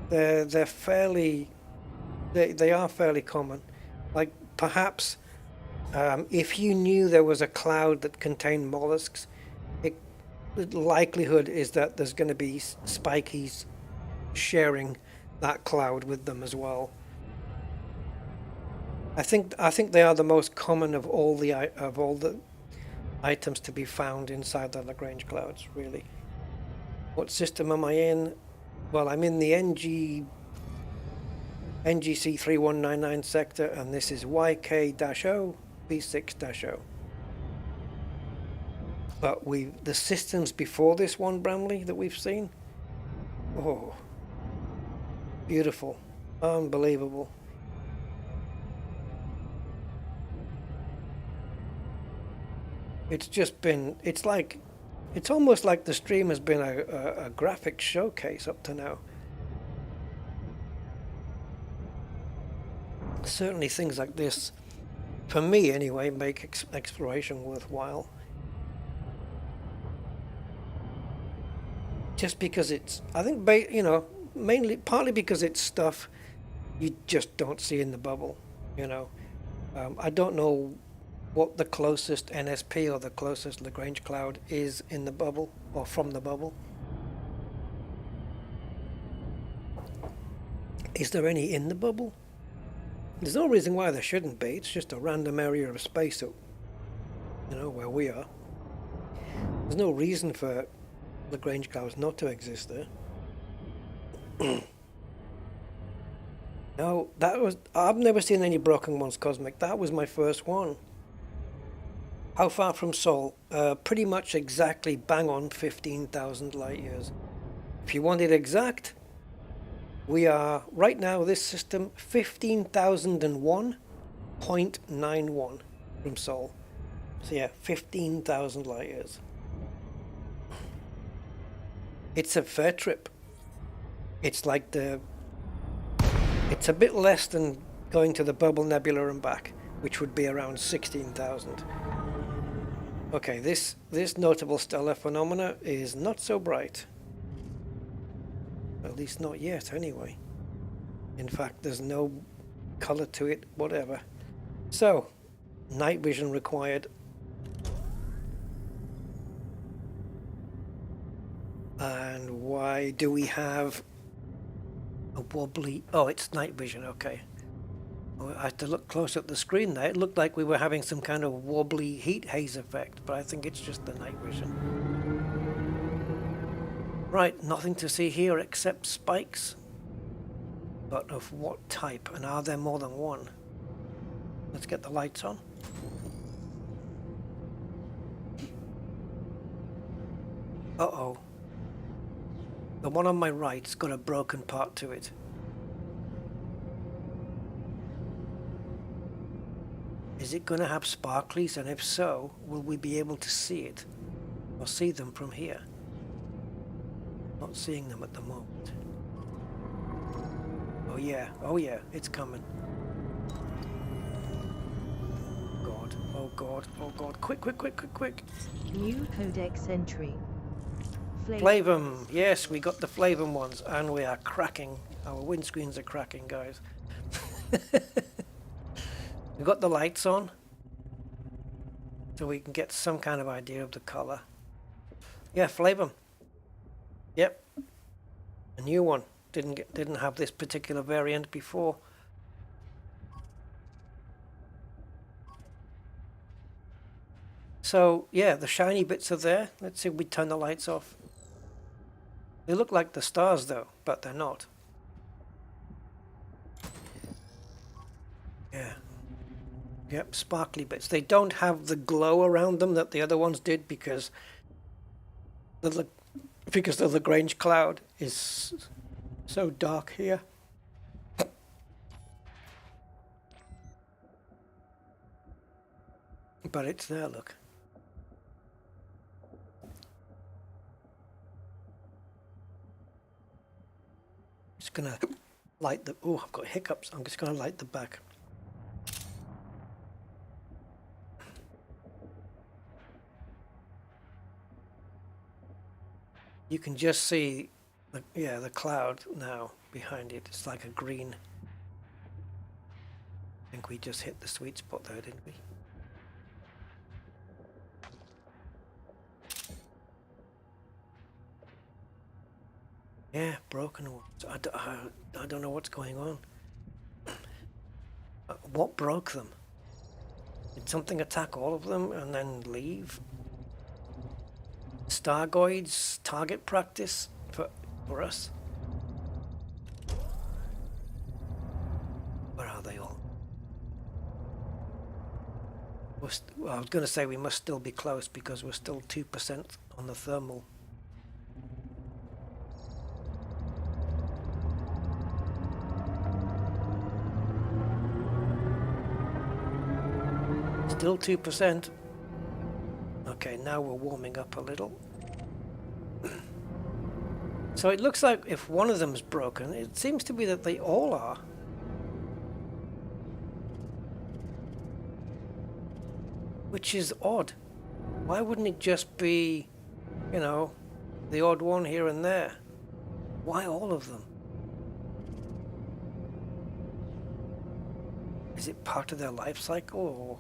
Speaker 1: They're fairly, they are fairly common. Like perhaps if you knew there was a cloud that contained mollusks, the likelihood is that there's going to be spikies sharing that cloud with them as well. I think they are the most common of all the items to be found inside the Lagrange clouds, really. What system am I in? Well, I'm in the NGC 3199 sector, and this is YK-0 B6-0. But the systems before this one, Bramley, that we've seen, oh, beautiful, unbelievable. It's just been, it's almost like the stream has been a graphic showcase up to now. Certainly things like this, for me anyway, make exploration worthwhile. Just because it's, I think, you know, partly because it's stuff you just don't see in the bubble, you know. I don't know what the closest NSP or the closest Lagrange cloud is in the bubble or from the bubble. Is there any in the bubble? There's no reason why there shouldn't be. It's just a random area of space, you know, where we are. There's no reason for Lagrange clouds not to exist there. No, I've never seen any broken ones, Cosmic. That was my first one. How far from Sol? Pretty much exactly bang on 15,000 light years. If you want it exact, we are, right now, this system, 15,001.91 from Sol. So yeah, 15,000 light years. It's a fair trip. It's like it's a bit less than going to the Bubble Nebula and back, which would be around 16,000. Okay, this notable stellar phenomena is not so bright. At least not yet, anyway. In fact, there's no color to it, whatever. So, night vision required. And why do we have a wobbly... Oh, it's night vision, okay. I had to look close at the screen there. It looked like we were having some kind of wobbly heat haze effect, but I think it's just the night vision. Right, nothing to see here except spikes. But of what type, and are there more than one? Let's get the lights on. Uh-oh. The one on my right's got a broken part to it. Is it going to have sparklies, and if so, will we be able to see it? Or see them from here? Not seeing them at the moment. Oh yeah, it's coming. God, oh God, oh God, quick.
Speaker 2: New codex entry.
Speaker 1: Flavum, yes, we got the Flavum ones, and we are cracking. Our windscreens are cracking, guys. We got the lights on, so we can get some kind of idea of the color. Yeah, Flavum. Yep, a new one. Didn't have this particular variant before. So yeah, the shiny bits are there. Let's see if we turn the lights off. They look like the stars though, but they're not. Yeah. Yep, sparkly bits. They don't have the glow around them that the other ones did because the Lagrange cloud is so dark here. But it's there, look. Just gonna light the... Oh, I've got hiccups. I'm just gonna light the back. You can just see, the cloud now behind it. It's like a green. I think we just hit the sweet spot there, didn't we? Yeah, broken ones. I don't know what's going on. What broke them? Did something attack all of them and then leave? Stargoids, target practice for us? Where are they all? Well, I was going to say we must still be close because we're still 2% on the thermal. Still 2%. Okay, now we're warming up a little. So it looks like if one of them's broken, it seems to be that they all are. Which is odd. Why wouldn't it just be, the odd one here and there? Why all of them? Is it part of their life cycle, or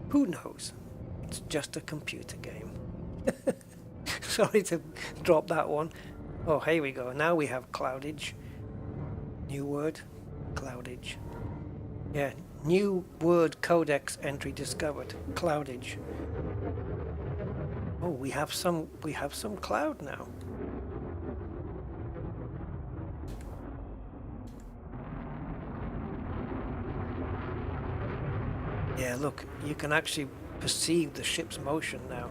Speaker 1: who knows? It's just a computer game. Sorry to drop that one. Oh, here we go. Now we have cloudage. New word, cloudage. Yeah, new word codex entry discovered. Cloudage. Oh, we have some cloud now. Yeah, look, you can actually perceive the ship's motion now.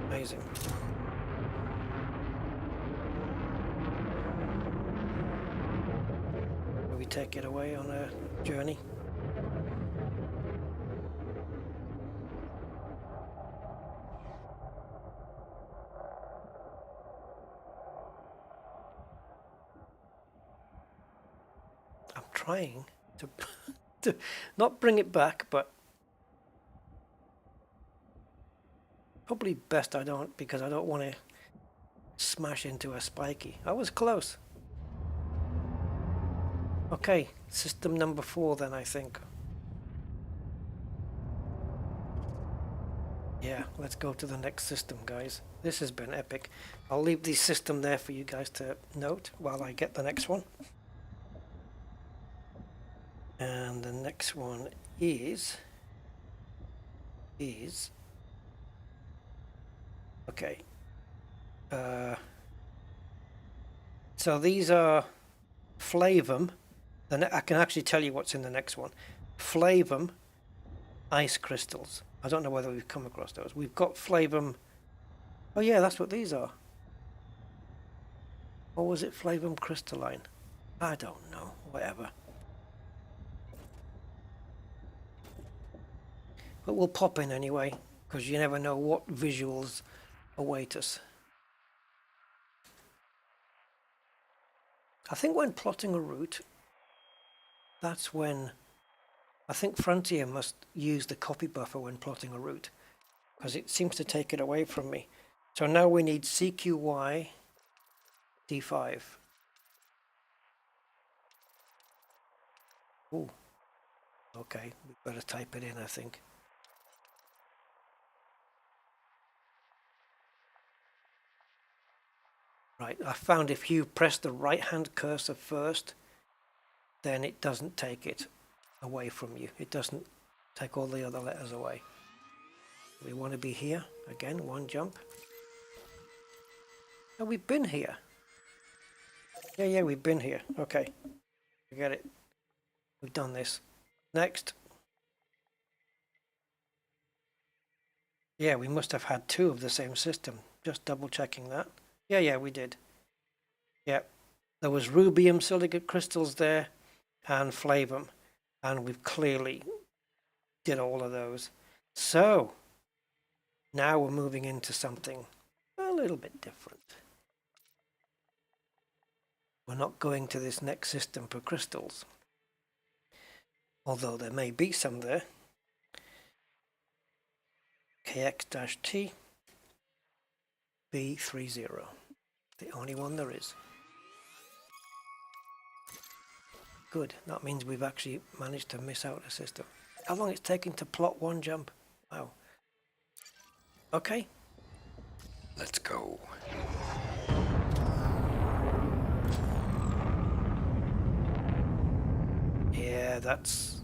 Speaker 1: Amazing. Will we take it away on a journey? I'm trying to to not bring it back, but probably best I don't, because I don't want to smash into a spiky. I was close. Okay, system number 4 then, I think. Yeah, let's go to the next system, guys. This has been epic. I'll leave the system there for you guys to note while I get the next one. And the next one is okay. So these are Flavum. Then I can actually tell you what's in the next one. Flavum ice crystals. I don't know whether we've come across those. We've got Flavum. Oh yeah, that's what these are. Or was it Flavum crystalline? I don't know. Whatever. But we'll pop in anyway, because you never know what visuals await us. I think when plotting a route, that's when I think Frontier must use the copy buffer when plotting a route, because it seems to take it away from me. So now we need CQY D5. Ooh. Okay, we better type it in, I think. Right, I found if you press the right hand cursor first, then it doesn't take it away from you. It doesn't take all the other letters away. We want to be here. Again, one jump. Oh, we've been here. Yeah, we've been here. Okay, I get it. We've done this. Next. Yeah, we must have had 2 of the same system. Just double checking that. Yeah, we did. Yeah, there was rubium silicate crystals there and flavum, and we've clearly did all of those. So now we're moving into something a little bit different. We're not going to this next system for crystals, although there may be some there. KX-T V30, the only one there is. Good, that means we've actually managed to miss out a system. How long it's taking to plot one jump? Wow. Okay, let's go. Yeah, that's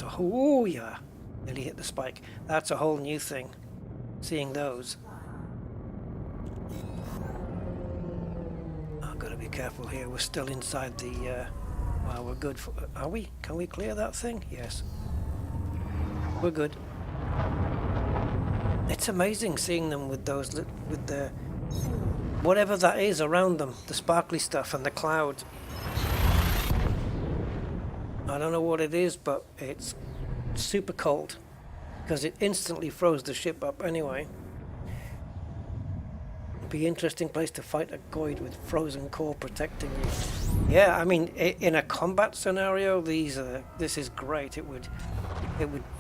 Speaker 1: a whole, oh yeah, nearly hit the spike. That's a whole new thing, seeing those. I've got to be careful here, we're still inside the, well, we're good for, are we? Can we clear that thing? Yes. We're good. It's amazing seeing them with those, with the, whatever that is around them, the sparkly stuff and the cloud. I don't know what it is, but it's super cold because it instantly froze the ship up anyway. It'd be an interesting place to fight a Goid with frozen core protecting you. Yeah, I mean, in a combat scenario, this is great. It would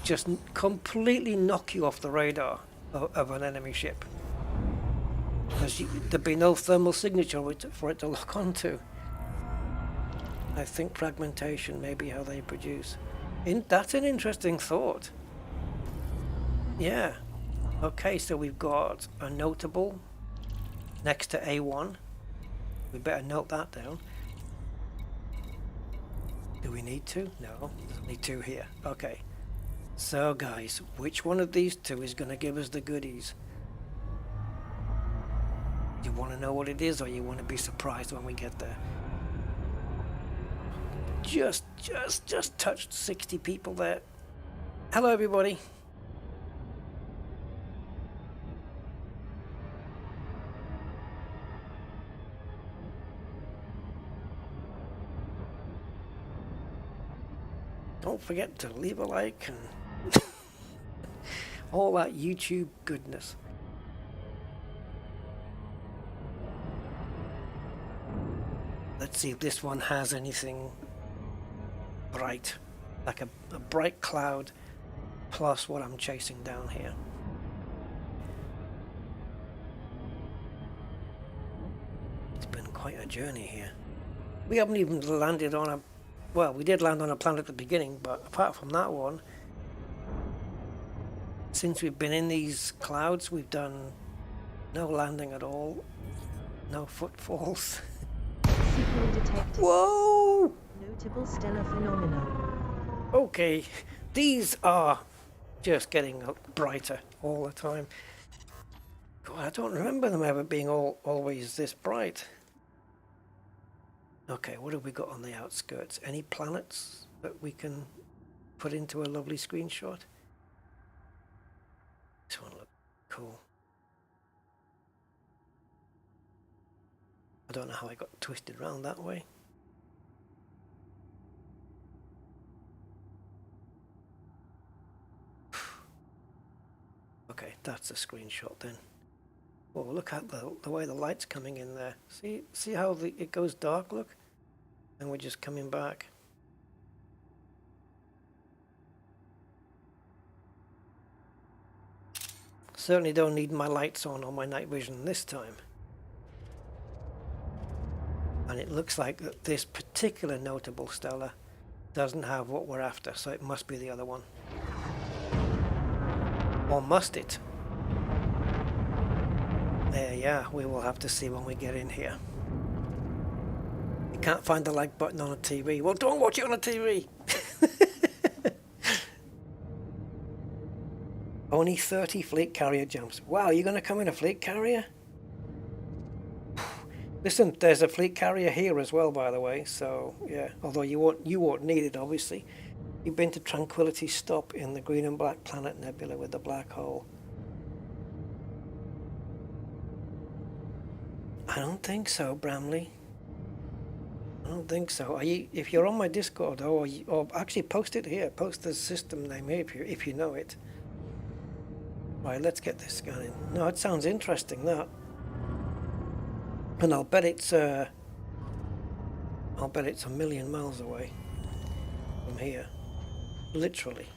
Speaker 1: just completely knock you off the radar of an enemy ship because there'd be no thermal signature for it to lock onto. I think fragmentation may be how they produce. That's an interesting thought. Yeah. Okay, so we've got a notable next to A1. We better note that down. Do we need to? No, there's only 2 here. Okay. So guys, which one of these 2 is going to give us the goodies? Do you want to know what it is, or you want to be surprised when we get there? Just touched 60 people there. Hello everybody. Don't forget to leave a like and all that YouTube goodness. Let's see if this one has anything bright, like a bright cloud plus what I'm chasing down here. It's been quite a journey here. We haven't even landed on a, well, we did land on a planet at the beginning, but apart from that one, since we've been in these clouds, we've done no landing at all, no footfalls.
Speaker 2: Signal detected.
Speaker 1: Whoa!
Speaker 2: Notable stellar phenomena.
Speaker 1: Okay, these are just getting brighter all the time. God, I don't remember them ever being always this bright. Okay, what have we got on the outskirts? Any planets that we can put into a lovely screenshot? This one looks cool. I don't know how I got twisted around that way. Okay, that's a screenshot then. Oh, look at the way the light's coming in there. See how it goes dark, look? And we're just coming back. Certainly don't need my lights on my night vision this time. And it looks like that this particular notable stellar doesn't have what we're after, so it must be the other one. Or must it? There, yeah, we will have to see when we get in here. You can't find the like button on a TV. Well, don't watch it on a TV! Only 30 fleet carrier jumps. Wow, you're going to come in a fleet carrier? Listen, there's a fleet carrier here as well, by the way. So yeah, although you won't need it, obviously. You've been to Tranquility Stop in the green and black planet nebula with the black hole. I don't think so, Bramley. I don't think so. Are you, if you're on my Discord, or actually post it here. Post the system name here if you know it. Right, let's get this going. No, it sounds interesting, that. And I'll bet it's a million miles away from here. Literally.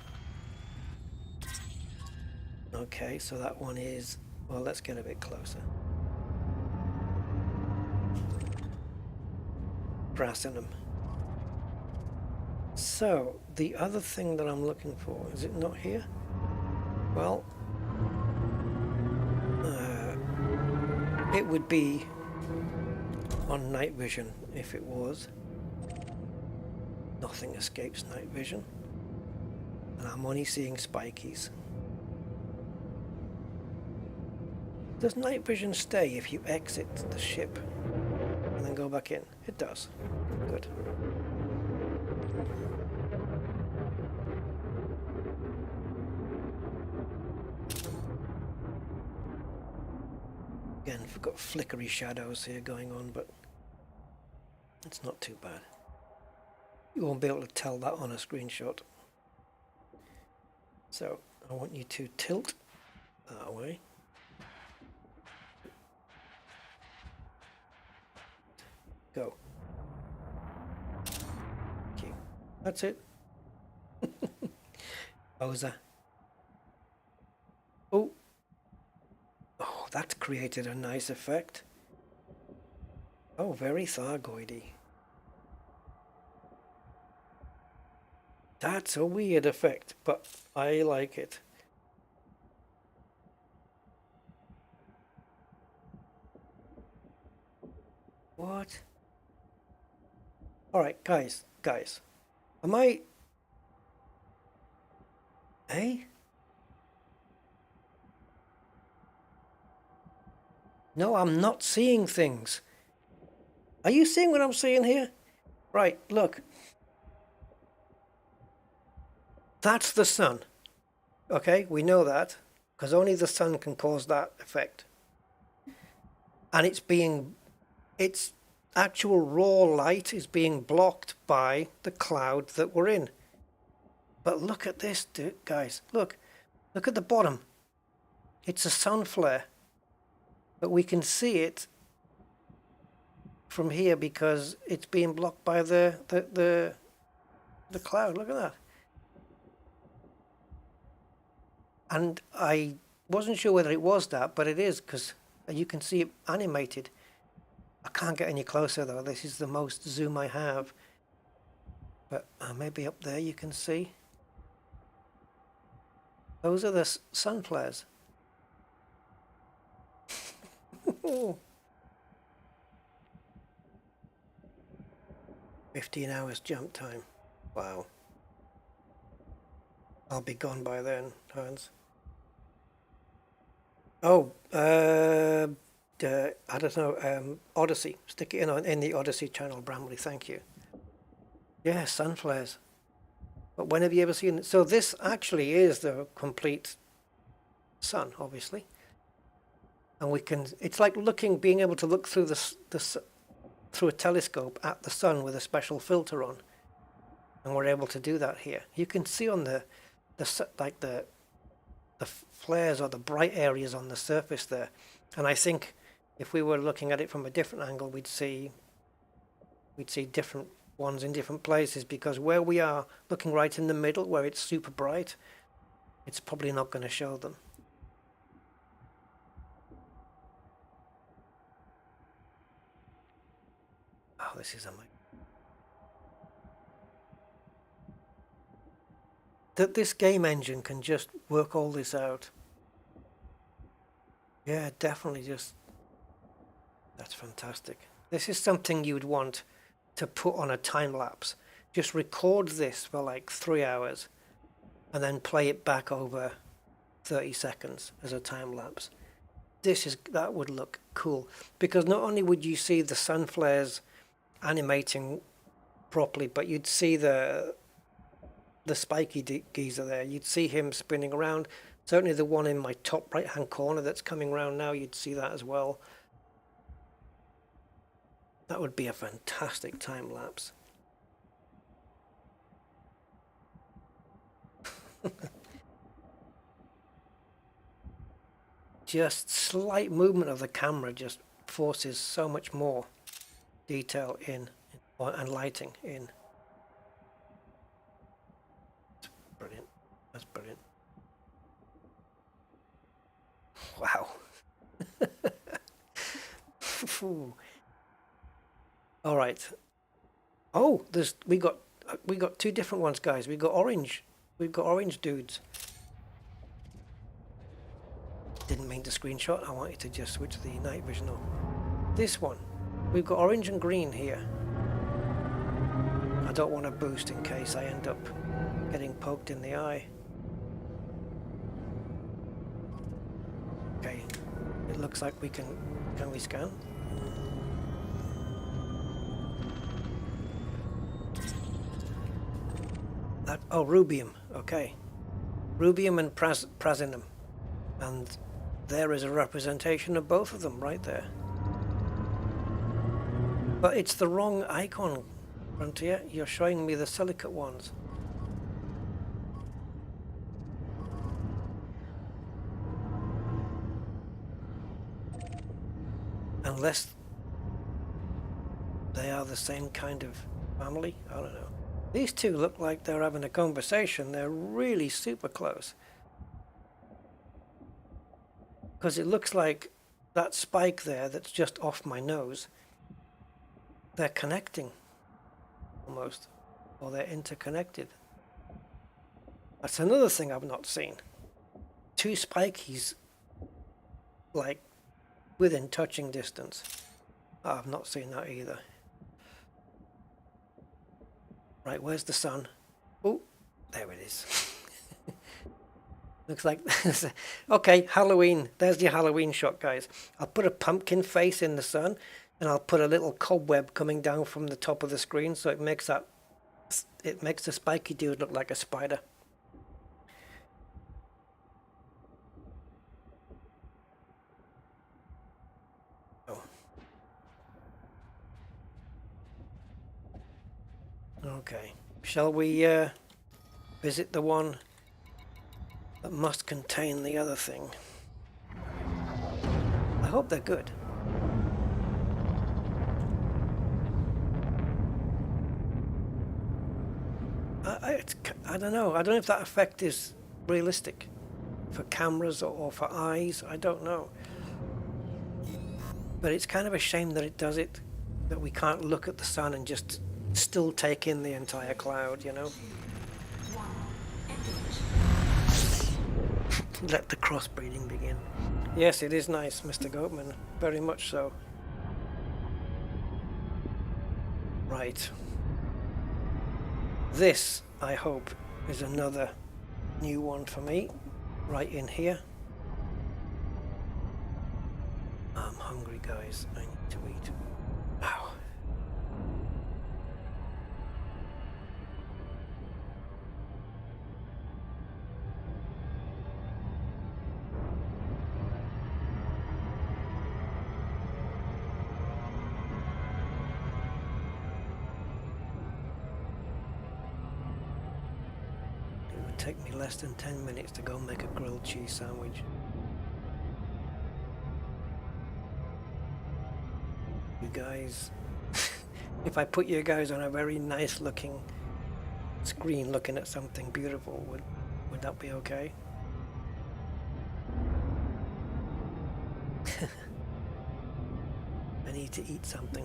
Speaker 1: Okay, so that one is, well, let's get a bit closer. Brass in them. So, the other thing that I'm looking for, is it not here? Well, it would be on night vision if it was. Nothing escapes night vision. And I'm only seeing spikies. Does night vision stay if you exit the ship and then go back in? It does. Good. Again, we've got flickery shadows here going on, but it's not too bad. You won't be able to tell that on a screenshot. So I want you to tilt that way. Go. Thank you. That's it. Bowser. Oh. Oh, that's created a nice effect. Oh, very Thargoidy. That's a weird effect, but I like it. What? Alright, guys. Am I... Hey? No, I'm not seeing things. Are you seeing what I'm seeing here? Right, look. That's the sun. Okay, we know that, because only the sun can cause that effect. And its actual raw light is being blocked by the cloud that we're in. But look at this, guys. Look at the bottom. It's a sun flare. But we can see it from here because it's being blocked by the cloud. Look at that. And I wasn't sure whether it was that, but it is, because you can see it animated. I can't get any closer though. This is the most zoom I have. But maybe up there you can see. Those are the sun flares. 15 hours jump time. Wow. I'll be gone by then, Hans. Oh, I don't know, Odyssey. Stick it in the Odyssey channel, Bramley, thank you. Yeah, sun flares. But when have you ever seen it? So this actually is the complete sun, obviously. And we can, it's like being able to look through through a telescope at the sun with a special filter on. And we're able to do that here. You can see on the flares or the bright areas on the surface there. And I think if we were looking at it from a different angle, we'd see different ones in different places, because where we are looking right in the middle, where it's super bright, it's probably not going to show them. Oh, this is amazing. That this game engine can just work all this out. Yeah, definitely that's fantastic. This is something you'd want to put on a time lapse. Just record this for like 3 hours and then play it back over 30 seconds as a time lapse. that would look cool, because not only would you see the sun flares animating properly, but you'd see the spiky geezer there. You'd see him spinning around. Certainly the one in my top right hand corner that's coming around now, you'd see that as well. That would be a fantastic time lapse. Just slight movement of the camera just forces so much more detail in and lighting in. That's brilliant. That's brilliant. Wow. All right. Oh, we got two different ones, guys. We got orange. We've got orange dudes. Didn't mean to screenshot. I wanted to just switch the night vision on. This one. We've got orange and green here. I don't want to boost in case I end up getting poked in the eye. Okay. It looks like we can we scan? Oh, rubium. Okay. Rubium and prasinum. And there is a representation of both of them right there. But it's the wrong icon, Frontier. You're showing me the silicate ones. Unless they are the same kind of family. I don't know. These two look like they're having a conversation. They're really super close. Because it looks like that spike there that's just off my nose, they're connecting almost, or they're interconnected. That's another thing I've not seen. Two spikies like within touching distance. I've not seen that either. Right, where's the sun? Oh, there it is. Looks like, okay, Halloween. There's your Halloween shot, guys. I'll put a pumpkin face in the sun, and I'll put a little cobweb coming down from the top of the screen, so it makes the spiky dude look like a spider. Oh. Okay. Shall we visit the one that must contain the other thing? I hope they're good. I don't know. I don't know if that effect is realistic for cameras or for eyes. I don't know. But it's kind of a shame that it does it, that we can't look at the sun and just still take in the entire cloud, you know? Let the crossbreeding begin. Yes, it is nice, Mr. Goatman. Very much so. Right. This, I hope, is another new one for me. Right in here. I'm hungry, guys. I need to eat. Ow. Take me less than 10 minutes to go make a grilled cheese sandwich. You guys, if I put you guys on a very nice looking screen looking at something beautiful, would that be okay? I need to eat something.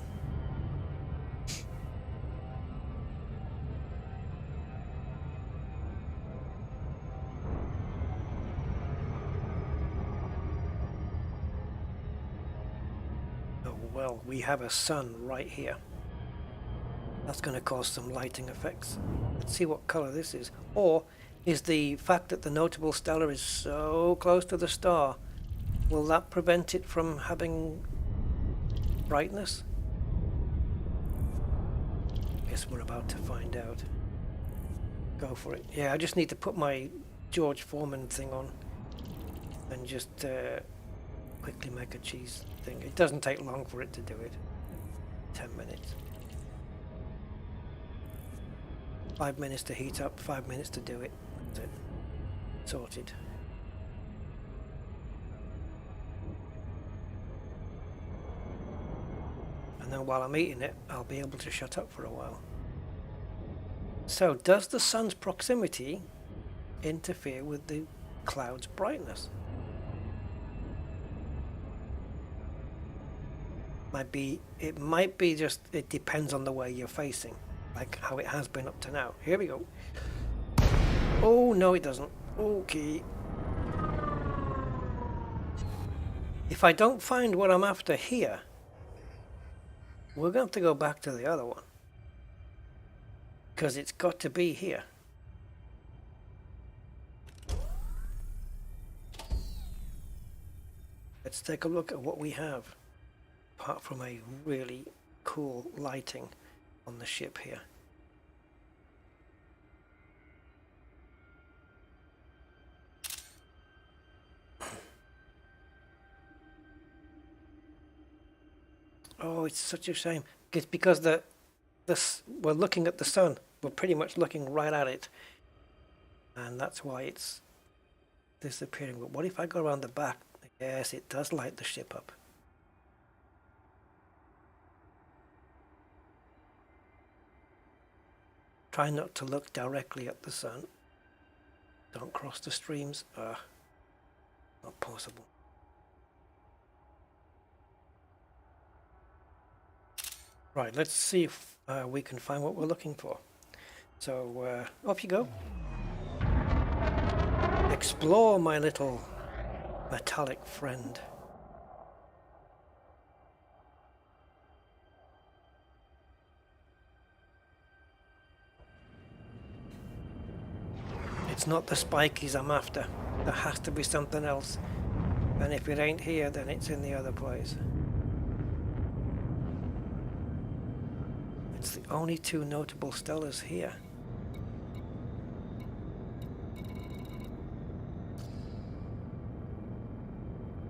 Speaker 1: Well, we have a sun right here. That's going to cause some lighting effects. Let's see what color this is. Or is the fact that the notable stellar is so close to the star Will that prevent it from having brightness? Guess we're about to find out. Go for it. Yeah, I just need to put my George Foreman thing on and just quickly make a cheese thing. It doesn't take long for it to do it. 10 minutes. 5 minutes to heat up, 5 minutes to do it. That's it. Sorted. And then while I'm eating it, I'll be able to shut up for a while. So, does the sun's proximity interfere with the cloud's brightness? It might be just, it depends on the way you're facing, like how it has been up to now. Here we go. Oh, no it doesn't. Okay. If I don't find what I'm after here, we're going to have to go back to the other one. Because it's got to be here. Let's take a look at what we have. Apart from a really cool lighting on the ship here. Oh, it's such a shame. It's because we're looking at the sun. We're pretty much looking right at it. And that's why it's disappearing. But what if I go around the back? Yes, it does light the ship up. Try not to look directly at the sun. Don't cross the streams. Not possible. Right, let's see if we can find what we're looking for. So, off you go. Explore, my little metallic friend. It's not the spikies I'm after. There has to be something else. And if it ain't here, then it's in the other place. It's the only two notable stellars here.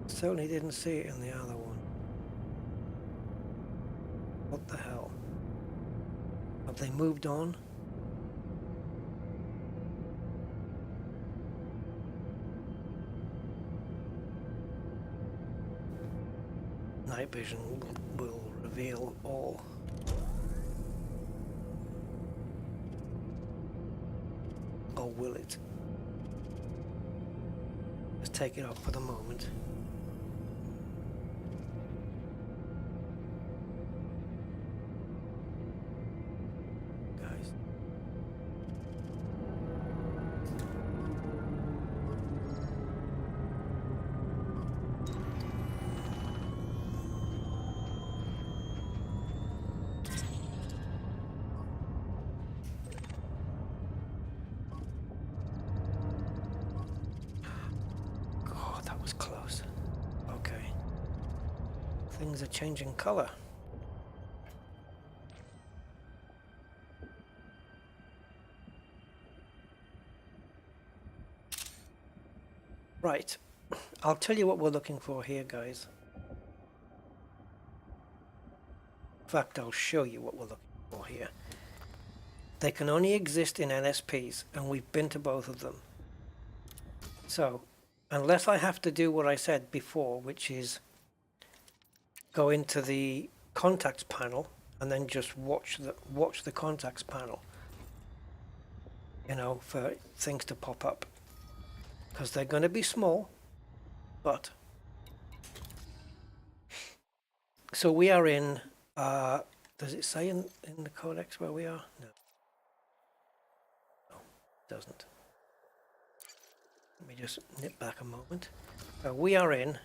Speaker 1: Certainly didn't see it in the other one. What the hell? Have they moved on? Night vision will reveal all. Or will it? Let's take it off for the moment. Guys. Things are changing color. Right, I'll tell you what we're looking for here, guys. In fact, I'll show you what we're looking for here. They can only exist in NSPs, and we've been to both of them. So, unless I have to do what I said before, which is go into the contacts panel and then just watch the contacts panel, you know, for things to pop up, because they're going to be small. But so we are in does it say in the codex where we are? No, it doesn't. Let me just nip back a moment. We are in,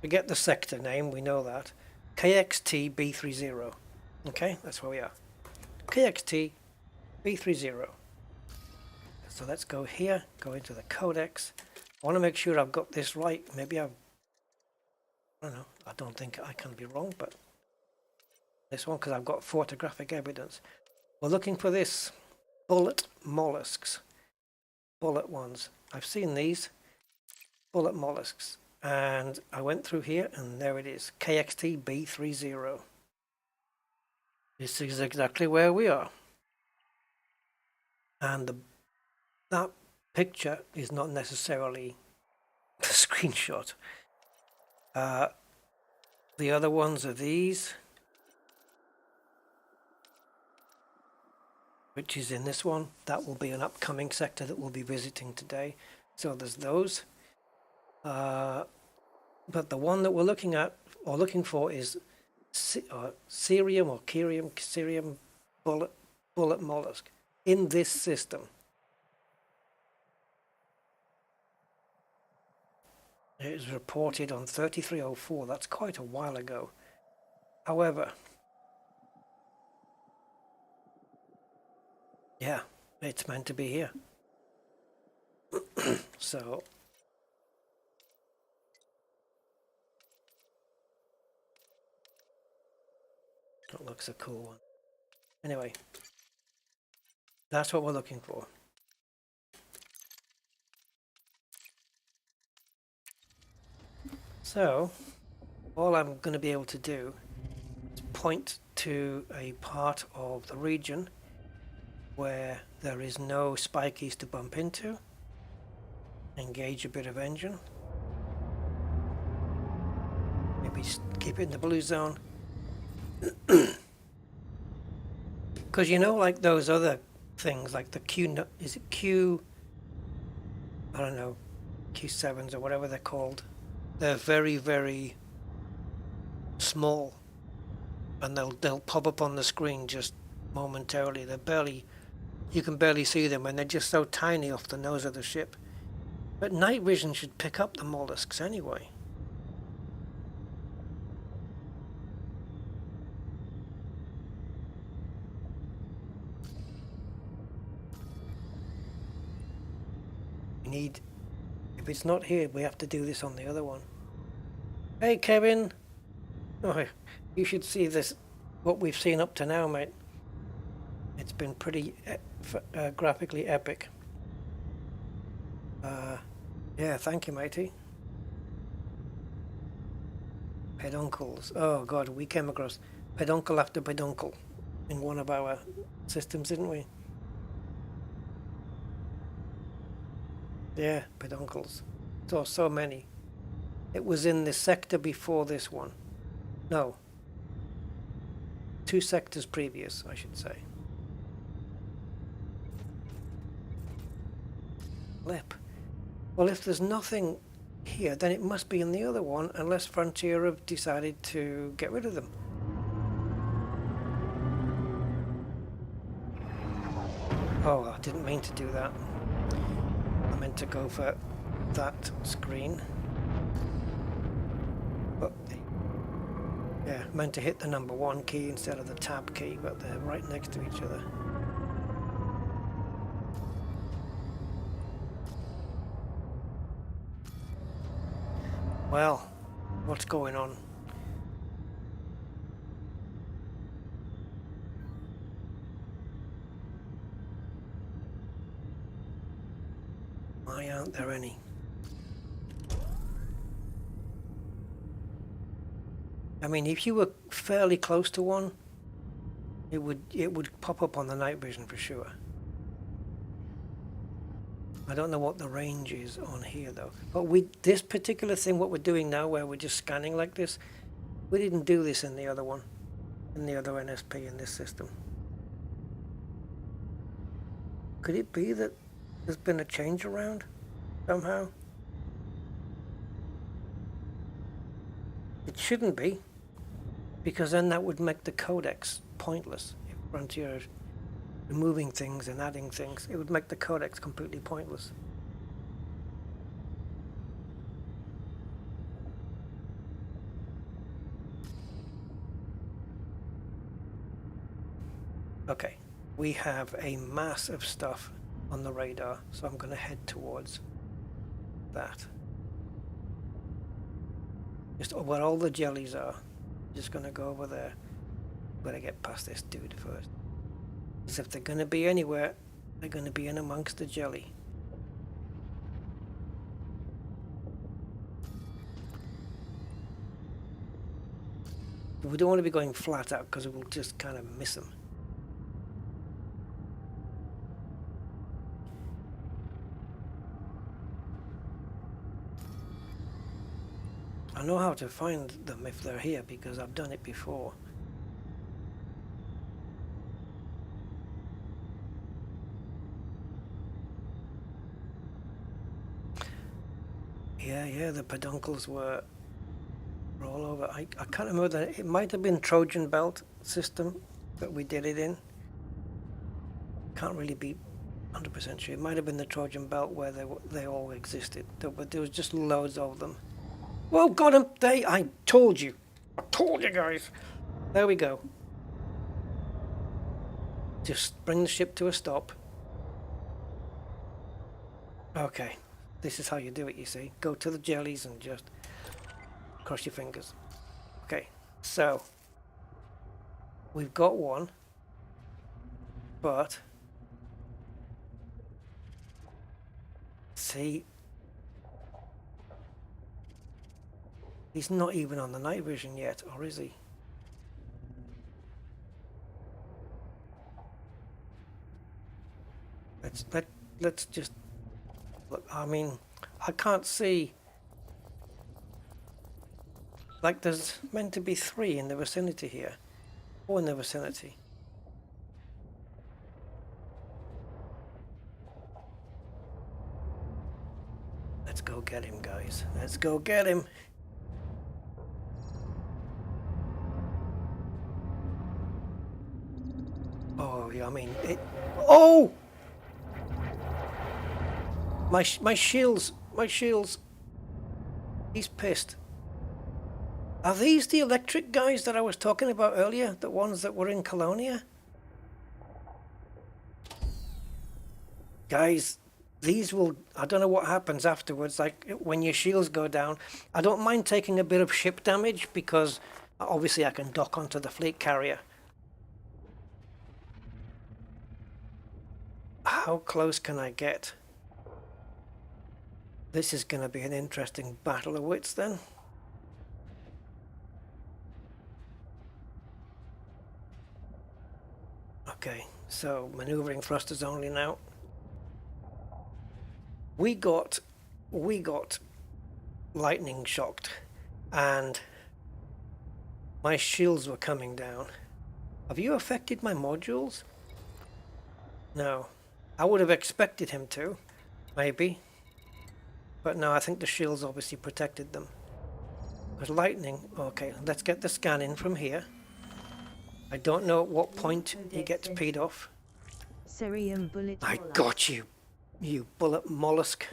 Speaker 1: forget the sector name, we know that. KXT B30. Okay, that's where we are. KXT B30. So let's go here, go into the codex, I want to make sure I've got this right. Maybe I don't know. I don't think I can be wrong, but this one, because I've got photographic evidence. We're looking for this bullet mollusks. Bullet ones. I've seen these bullet mollusks. And I went through here and there it is. KXT B30. This is exactly where we are. And that picture is not necessarily a screenshot. The other ones are these, which is in this one. That will be an upcoming sector that we'll be visiting today. So there's those. But the one that we're looking at or looking for is cerium bullet mollusk in this system. It was reported on 3304. That's quite a while ago. However, yeah, it's meant to be here. So that looks a cool one. Anyway, that's what we're looking for. So all I'm going to be able to do is point to a part of the region where there is no spikies to bump into, engage a bit of engine, maybe just keep it in the blue zone. Because you know, like those other things, like the I don't know, Q7s or whatever they're called, they're very, very small, and they'll pop up on the screen just momentarily. You can barely see them, and they're just so tiny off the nose of the ship. But night vision should pick up the mollusks anyway. If it's not here, we have to do this on the other one. Hey Kevin! Oh, you should see this, what we've seen up to now, mate. It's been pretty graphically epic. Yeah, thank you, matey. Peduncles. Oh god, we came across peduncle after peduncle in one of our systems, didn't we? Yeah, peduncles. So many. It was in the sector before this one. No. 2 sectors previous, I should say. Lip. Well, if there's nothing here, then it must be in the other one, unless Frontier have decided to get rid of them. Oh, I didn't mean to do that. I meant to go for that screen. But yeah, meant to hit the number 1 key instead of the tab key, but they're right next to each other. Well, what's going on? Why aren't there any? I mean, if you were fairly close to one, it would pop up on the night vision for sure. I don't know what the range is on here though. But this particular thing, what we're doing now, where we're just scanning like this, we didn't do this in the other one, in the other NSP in this system. Could it be that there's been a change around somehow? It shouldn't be, because then that would make the codecs pointless. If Frontier is removing things and adding things, it would make the codecs completely pointless. Okay, we have a mass of stuff on the radar, so I'm going to head towards that. Just where all the jellies are. Just gonna go over there. Gotta get past this dude first. Because if they're gonna be anywhere, they're gonna be in amongst the jelly. We don't want to be going flat out because we'll just kind of miss them. I know how to find them if they're here because I've done it before. Yeah, the peduncles were all over. I can't remember that. It might have been Trojan belt system that we did it in. Can't really be 100% sure. It might have been the Trojan belt where they all existed, but there was just loads of them. Well, got him! I told you! I told you guys! There we go. Just bring the ship to a stop. Okay, this is how you do it, you see. Go to the jellies and just cross your fingers. Okay, so we've got one, but see, he's not even on the night vision yet, or is he? Let's just look. I mean, I can't see. Like there's meant to be 3 in the vicinity here. 4 in the vicinity. Let's go get him, guys. Let's go get him. Oh, yeah, I mean, it... Oh! My shields! My shields! He's pissed. Are these the electric guys that I was talking about earlier? The ones that were in Colonia? Guys, these will... I don't know what happens afterwards, like when your shields go down. I don't mind taking a bit of ship damage because obviously I can dock onto the fleet carrier. How close can I get? This is going to be an interesting battle of wits then. Okay, so maneuvering thrusters only now. We got lightning shocked and my shields were coming down. Have you affected my modules? No. I would have expected him to, maybe. But no, I think the shields obviously protected them. There's lightning. Okay, let's get the scan in from here. I don't know at what point he gets peed off.
Speaker 2: Cerium bullet.
Speaker 1: I got you, you bullet mollusk.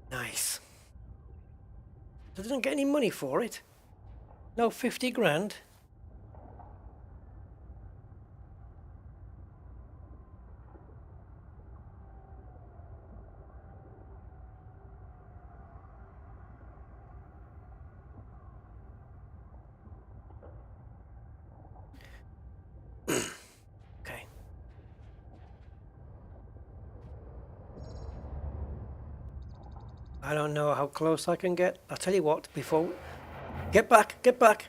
Speaker 1: Nice. I didn't get any money for it. No 50 grand. Okay. I don't know how close I can get. I'll tell you what, before... Get back, get back,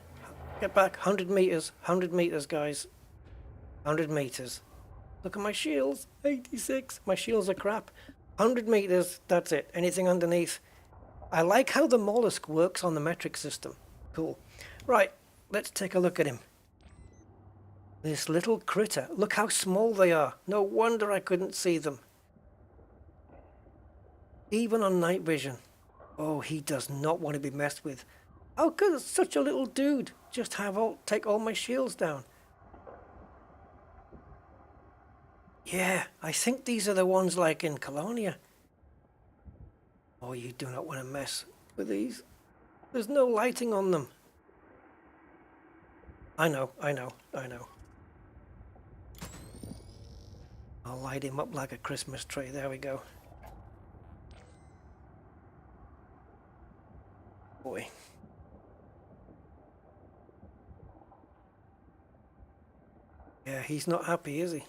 Speaker 1: get back. 100 meters, 100 meters, guys. 100 meters. Look at my shields, 86. My shields are crap. 100 meters, that's it. Anything underneath. I like how the mollusk works on the metric system. Cool. Right, let's take a look at him. This little critter. Look how small they are. No wonder I couldn't see them. Even on night vision. Oh, he does not want to be messed with. How could such a little dude just take all my shields down? Yeah, I think these are the ones like in Colonia. Oh, you do not want to mess with these. There's no lighting on them. I know. I'll light him up like a Christmas tree. There we go. he's not happy, is he?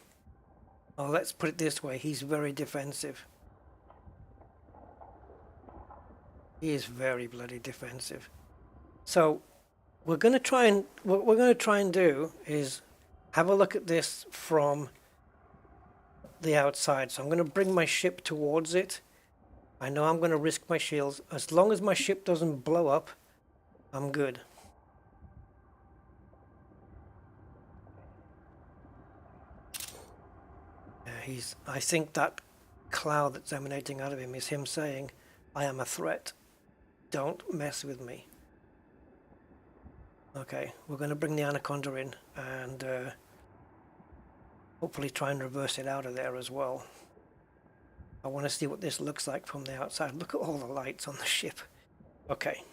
Speaker 1: Oh, let's put it this way, he's very defensive. He is very bloody defensive. So we're going to try and what we're going to try and do is have a look at this from the outside. So I'm going to bring my ship towards it. I know I'm going to risk my shields. As long as my ship doesn't blow up, I'm good. I think that cloud that's emanating out of him is him saying, I am a threat. Don't mess with me. Okay, we're going to bring the Anaconda in and hopefully try and reverse it out of there as well. I want to see what this looks like from the outside. Look at all the lights on the ship. Okay.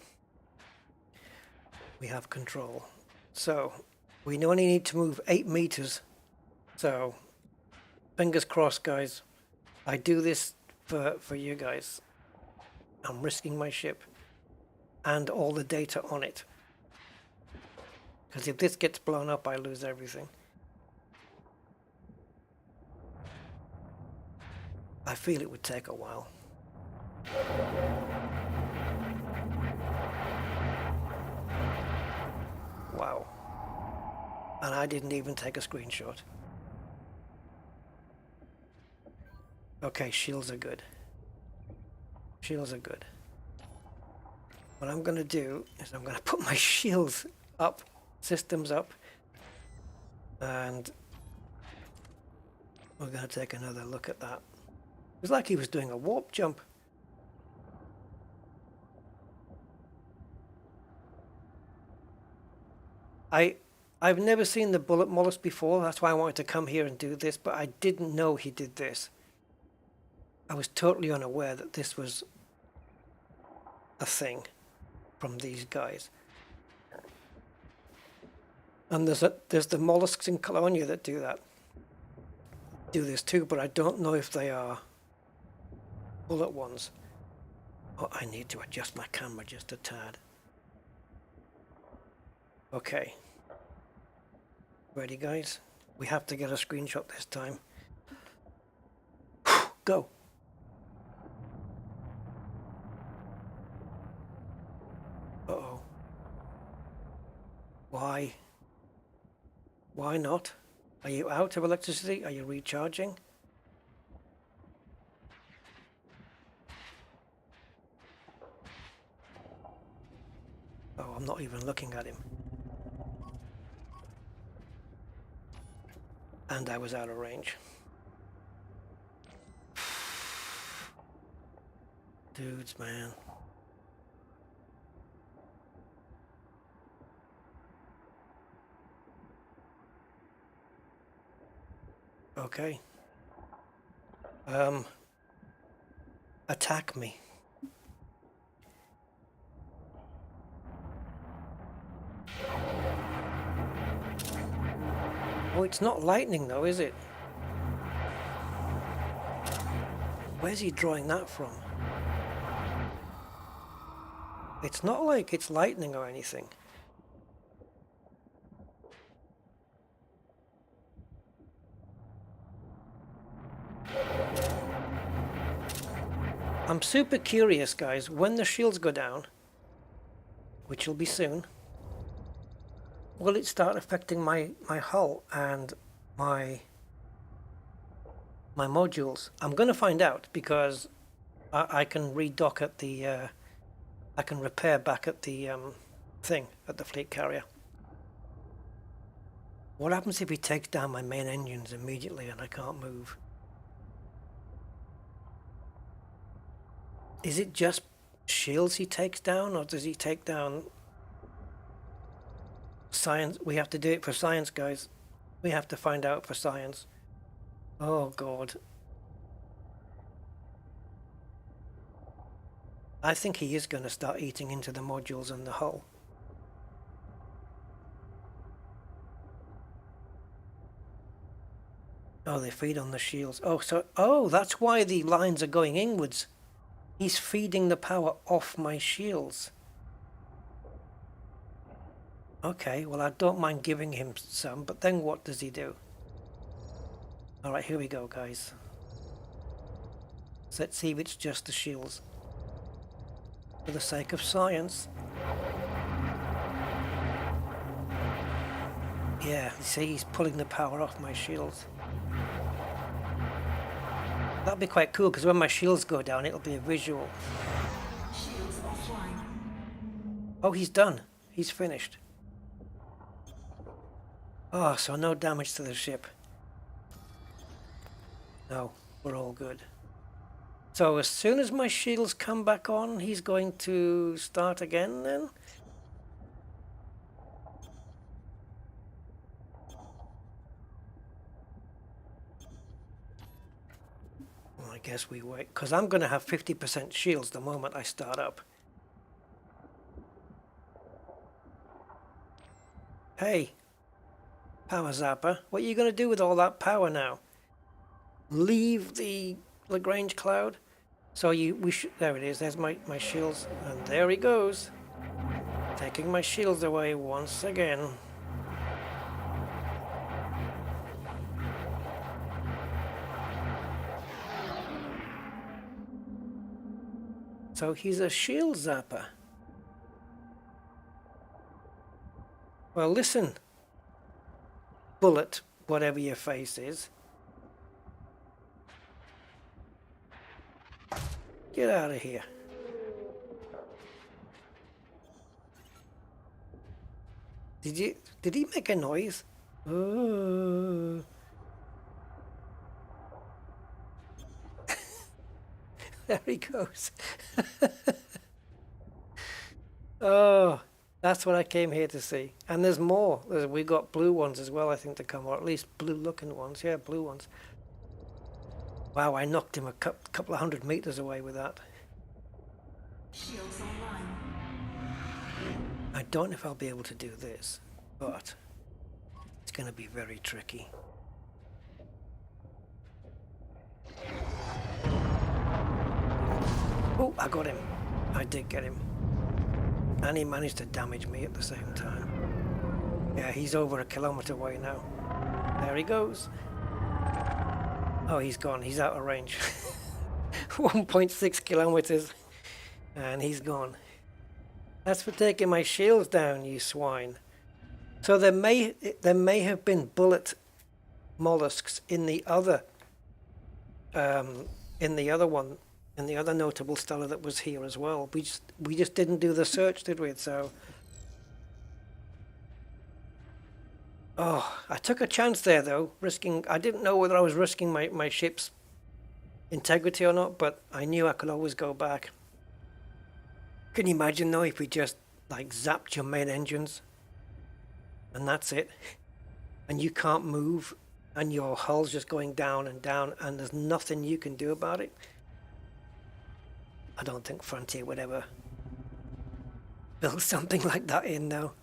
Speaker 1: We have control. So, we only need to move 8 meters. So, fingers crossed, guys. I do this for you guys. I'm risking my ship and all the data on it. Because if this gets blown up, I lose everything. I feel it would take a while. Wow. And I didn't even take a screenshot. Okay, shields are good. Shields are good. What I'm going to do is I'm going to put my shields up, systems up, and we're going to take another look at that. It was like he was doing a warp jump. I've never seen the bullet mollusk before, that's why I wanted to come here and do this, but I didn't know he did this. I was totally unaware that this was a thing from these guys. And there's the mollusks in Colonia that do this too, but I don't know if they are bullet ones. Oh, I need to adjust my camera just a tad. Okay. Ready, guys? We have to get a screenshot this time. Go. Uh-oh. Why? Why not? Are you out of electricity? Are you recharging? Oh, I'm not even looking at him. And I was out of range. Dudes, man. Okay. Attack me. Oh, it's not lightning though, is it? Where's he drawing that from? It's not like it's lightning or anything. I'm super curious, guys, when the shields go down, which will be soon, will it start affecting my hull and my modules? I'm going to find out because I can redock at the, I can repair back at the thing, at the fleet carrier. What happens if he takes down my main engines immediately and I can't move? Is it just shields he takes down, or does he take down science? We have to do it for science, guys. We have to find out for science. Oh, God. I think he is going to start eating into the modules and the hull. Oh, they feed on the shields. Oh, that's why the lines are going inwards. He's feeding the power off my shields. Okay, well, I don't mind giving him some, but then what does he do? Alright, here we go, guys. So let's see if it's just the shields. For the sake of science. Yeah, you see, he's pulling the power off my shields. That'll be quite cool, because when my shields go down, it'll be a visual.
Speaker 3: Shields offline.
Speaker 1: Oh, he's done. He's finished. Oh, so no damage to the ship. No, we're all good. So as soon as my shields come back on, he's going to start again then? Well, I guess we wait, because I'm going to have 50% shields the moment I start up. Hey, power zapper, what are you going to do with all that power now? Leave the Lagrange cloud? So there it is, there's my shields, and there he goes. Taking my shields away once again. So he's a shield zapper. Well, listen, bullet, whatever your face is. Get out of here. Did he make a noise? Oh. There he goes. Oh, that's what I came here to see. And there's more. We got blue ones as well, I think, to come, or at least blue-looking ones. Yeah, blue ones. Wow, I knocked him a couple of 100 meters away with that.
Speaker 3: Shields online.
Speaker 1: I don't know if I'll be able to do this, but it's going to be very tricky. Oh, I got him. I did get him. And he managed to damage me at the same time. Yeah, he's over a kilometer away now. There he goes. Oh, he's gone. He's out of range. 1.6 kilometers. And he's gone. That's for taking my shields down, you swine. So there may have been bullet mollusks in the other one, in the other notable stellar that was here as well. We just didn't do the search, did we? So, oh, I took a chance there though, risking. I didn't know whether I was risking my ship's integrity or not, but I knew I could always go back. Can you imagine though if we just like zapped your main engines, and that's it, and you can't move, and your hull's just going down, and there's nothing you can do about it? I don't think Frontier would ever build something like that in now.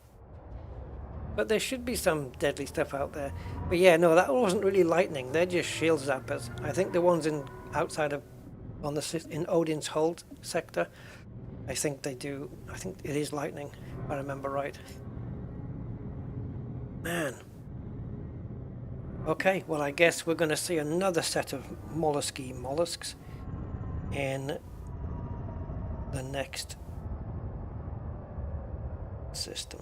Speaker 1: But there should be some deadly stuff out there. But yeah, no, that wasn't really lightning. They're just shield zappers. I think the ones in Odin's hold sector, I think they do. I think it is lightning, if I remember right. Man. Okay, well I guess we're going to see another set of mollusks in the next system.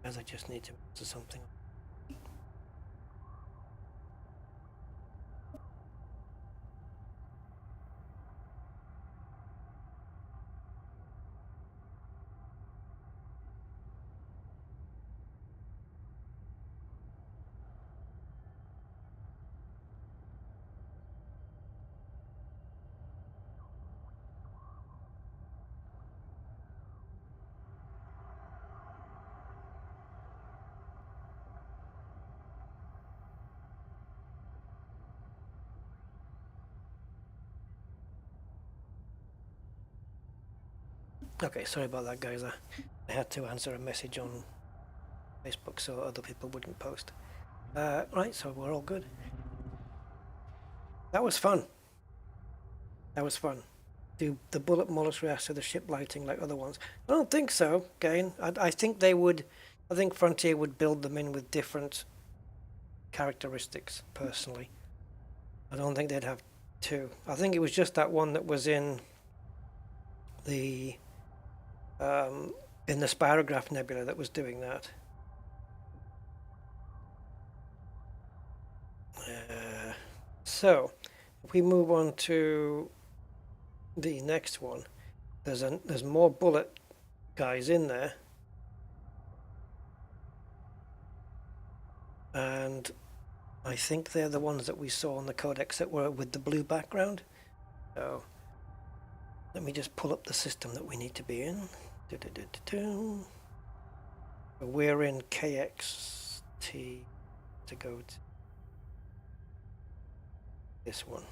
Speaker 1: As I just need to do something. Okay, sorry about that, guys. I had to answer a message on Facebook so other people wouldn't post. Right, so we're all good. That was fun. That was fun. Do the bullet mollusk react to the ship lighting like other ones? I don't think so, Gain. I think they would. I think Frontier would build them in with different characteristics, personally. I don't think they'd have two. I think it was just that one that was in the Spirograph Nebula that was doing that. So, if we move on to the next one, there's more bullet guys in there, and I think they're the ones that we saw on the codex that were with the blue background. So let me just pull up the system that we need to be in. We're in KXT to go to this one.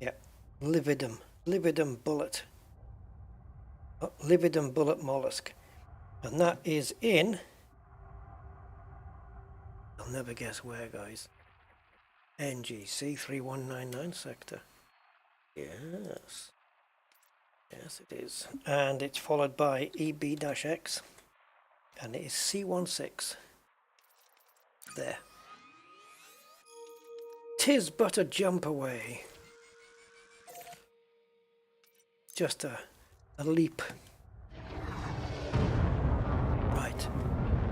Speaker 1: Yeah, lividum bullet. Oh, lividum bullet mollusk, and that is in. I'll never guess where, guys. NGC 3199 sector. Yes. Yes, it is. And it's followed by EB-X. And it is C16. There. 'Tis but a jump away. Just a leap. Right.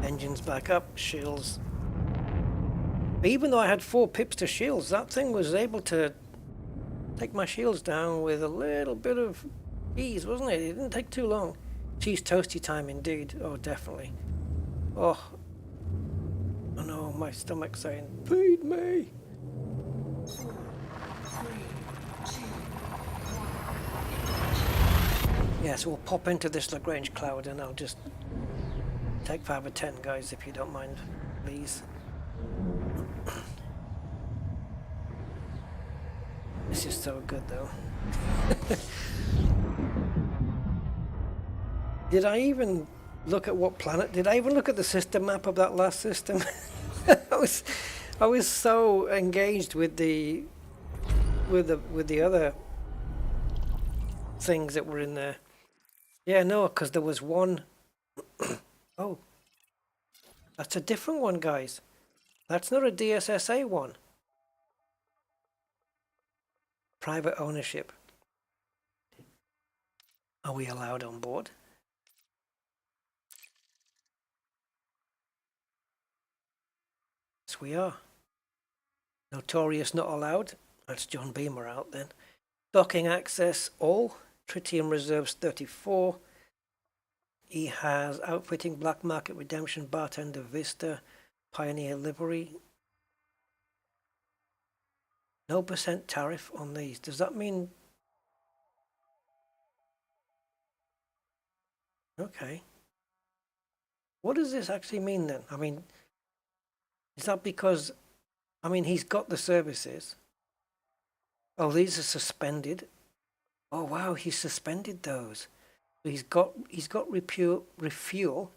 Speaker 1: Engines back up. Shields. Even though I had 4 pips to shields, that thing was able to take my shields down with a little bit of ease, wasn't it? It didn't take too long. Cheese toasty time indeed. Oh, definitely. Oh no, my stomach's saying, feed me.
Speaker 3: 4, 3, 2, 1.
Speaker 1: Yeah, so we'll pop into this Lagrange cloud and I'll just take 5 or 10, guys, if you don't mind, please. This is so good, though. Did I even look at what planet? Did I even look at the system map of that last system? I was so engaged with the other things that were in there. Yeah, no, because there was one. Oh, that's a different one, guys. That's not a DSSA one. Private ownership. Are we allowed on board? Yes, we are. Notorious not allowed. That's John Beamer out then. Docking access all. Tritium reserves 34. He has outfitting, black market redemption, bartender Vista, Pioneer livery. No % tariff on these. Does that mean? Okay. What does this actually mean then? I mean, is that because, I mean, he's got the services. Oh, these are suspended. Oh wow, he's suspended those. He's got refuel,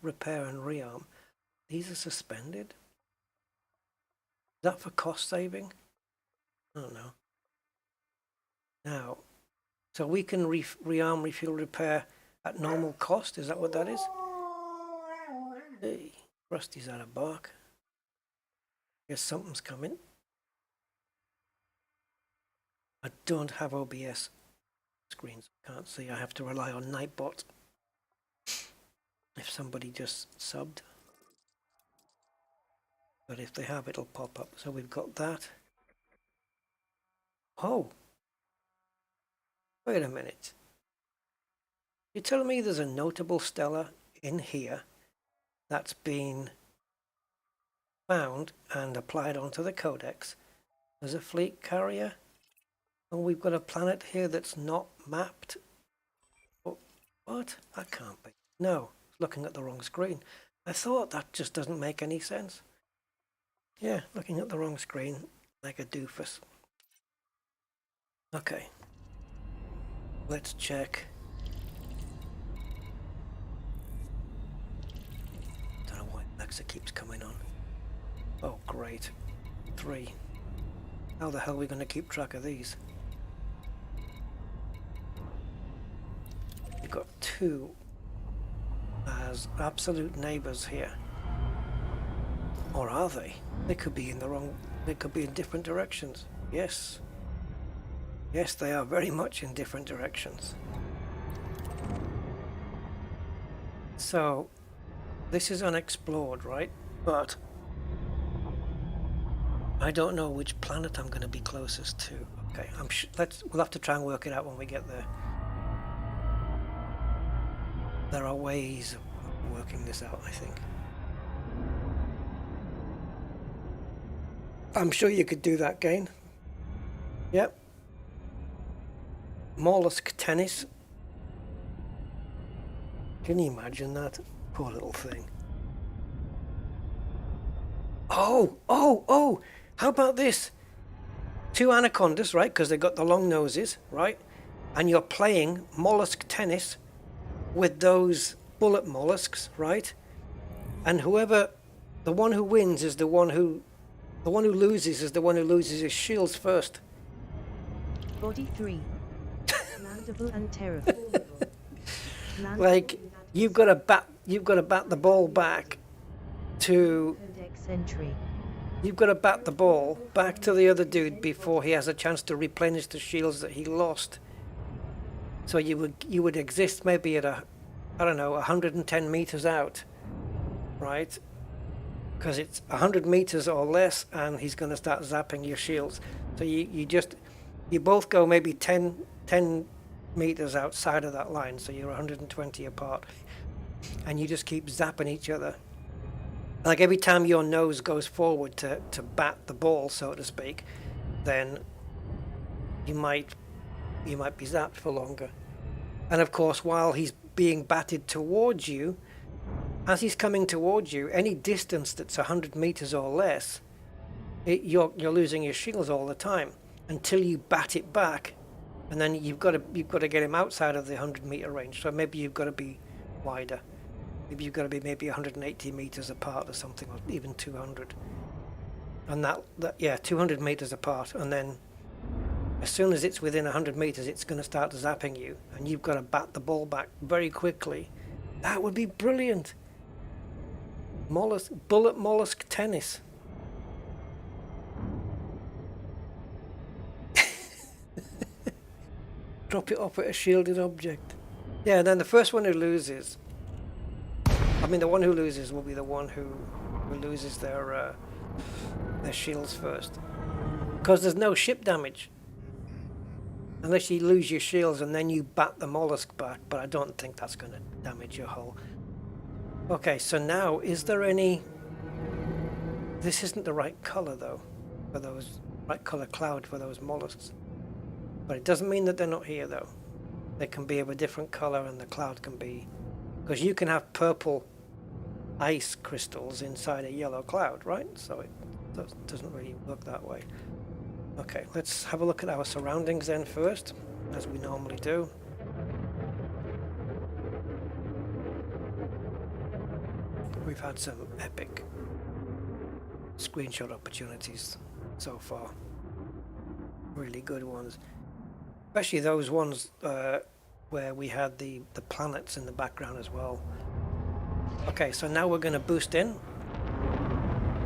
Speaker 1: repair and rearm. These are suspended. Is that for cost saving? I don't know. Now, so we can rearm, refuel, repair at normal cost. Is that what that is? Hey, Rusty's out of bark. Guess something's coming. I don't have OBS screens. Can't see. I have to rely on Nightbot. If somebody just subbed. But if they have, it'll pop up. So we've got that. Oh. Wait a minute. You're telling me there's a notable stellar in here that's been found and applied onto the codex as a fleet carrier? And we've got a planet here that's not mapped. What? That can't be. No, looking at the wrong screen. I thought that just doesn't make any sense. Yeah, looking at the wrong screen like a doofus. Okay. Let's check Alexa keeps coming on. Oh, great. 3. How the hell are we going to keep track of these? We've got 2 as absolute neighbours here. Or are they? They could be in the wrong... They could be in different directions. Yes. Yes, they are very much in different directions. So, this is unexplored, right? But I don't know which planet I'm going to be closest to. Okay, we'll have to try and work it out when we get there. There are ways of working this out, I think. I'm sure you could do that, Gain. Yep. Mollusk tennis. Can you imagine that? Poor little thing. Oh! How about this? 2 anacondas, right? Because they've got the long noses, right? And you're playing mollusk tennis with those bullet mollusks, right? And the one who wins is the one who loses is the one who loses his shields first.
Speaker 2: Body 3. Mandible and terrible.
Speaker 1: Like you've got to bat the ball back to.
Speaker 2: Codex entry.
Speaker 1: You've got to bat the ball back to the other dude before he has a chance to replenish the shields that he lost. So you would exist maybe at I don't know, 110 meters out, right? Because it's 100 meters or less, and he's going to start zapping your shields. So you both go maybe 10 meters outside of that line, so you're 120 apart, and you just keep zapping each other. Like every time your nose goes forward to bat the ball, so to speak, then you might be zapped for longer. And of course, while he's being batted towards you, as he's coming towards you, any distance that's 100 meters or less, you're losing your shields all the time until you bat it back, and then you've got to get him outside of the 100-meter range. So maybe you've got to be wider. Maybe you've got to be 180 meters apart or something, or even 200. And that 200 meters apart, and then as soon as it's within 100 meters, it's going to start zapping you, and you've got to bat the ball back very quickly. That would be brilliant. Bullet mollusk tennis. Drop it off at a shielded object. Yeah, and then the first one who loses, the one who loses will be the one who loses their shields first. Because there's no ship damage. Unless you lose your shields and then you bat the mollusk back, but I don't think that's going to damage your hull. Okay, so now, is there any... This isn't the right color, though, for those... right color cloud for those mollusks. But it doesn't mean that they're not here, though. They can be of a different color, and the cloud can be... Because you can have purple ice crystals inside a yellow cloud, right? So it doesn't really work that way. Okay, let's have a look at our surroundings then first, as we normally do. We've had some epic screenshot opportunities so far. Really good ones. Especially those ones where we had the planets in the background as well. Okay, so now we're going to boost in.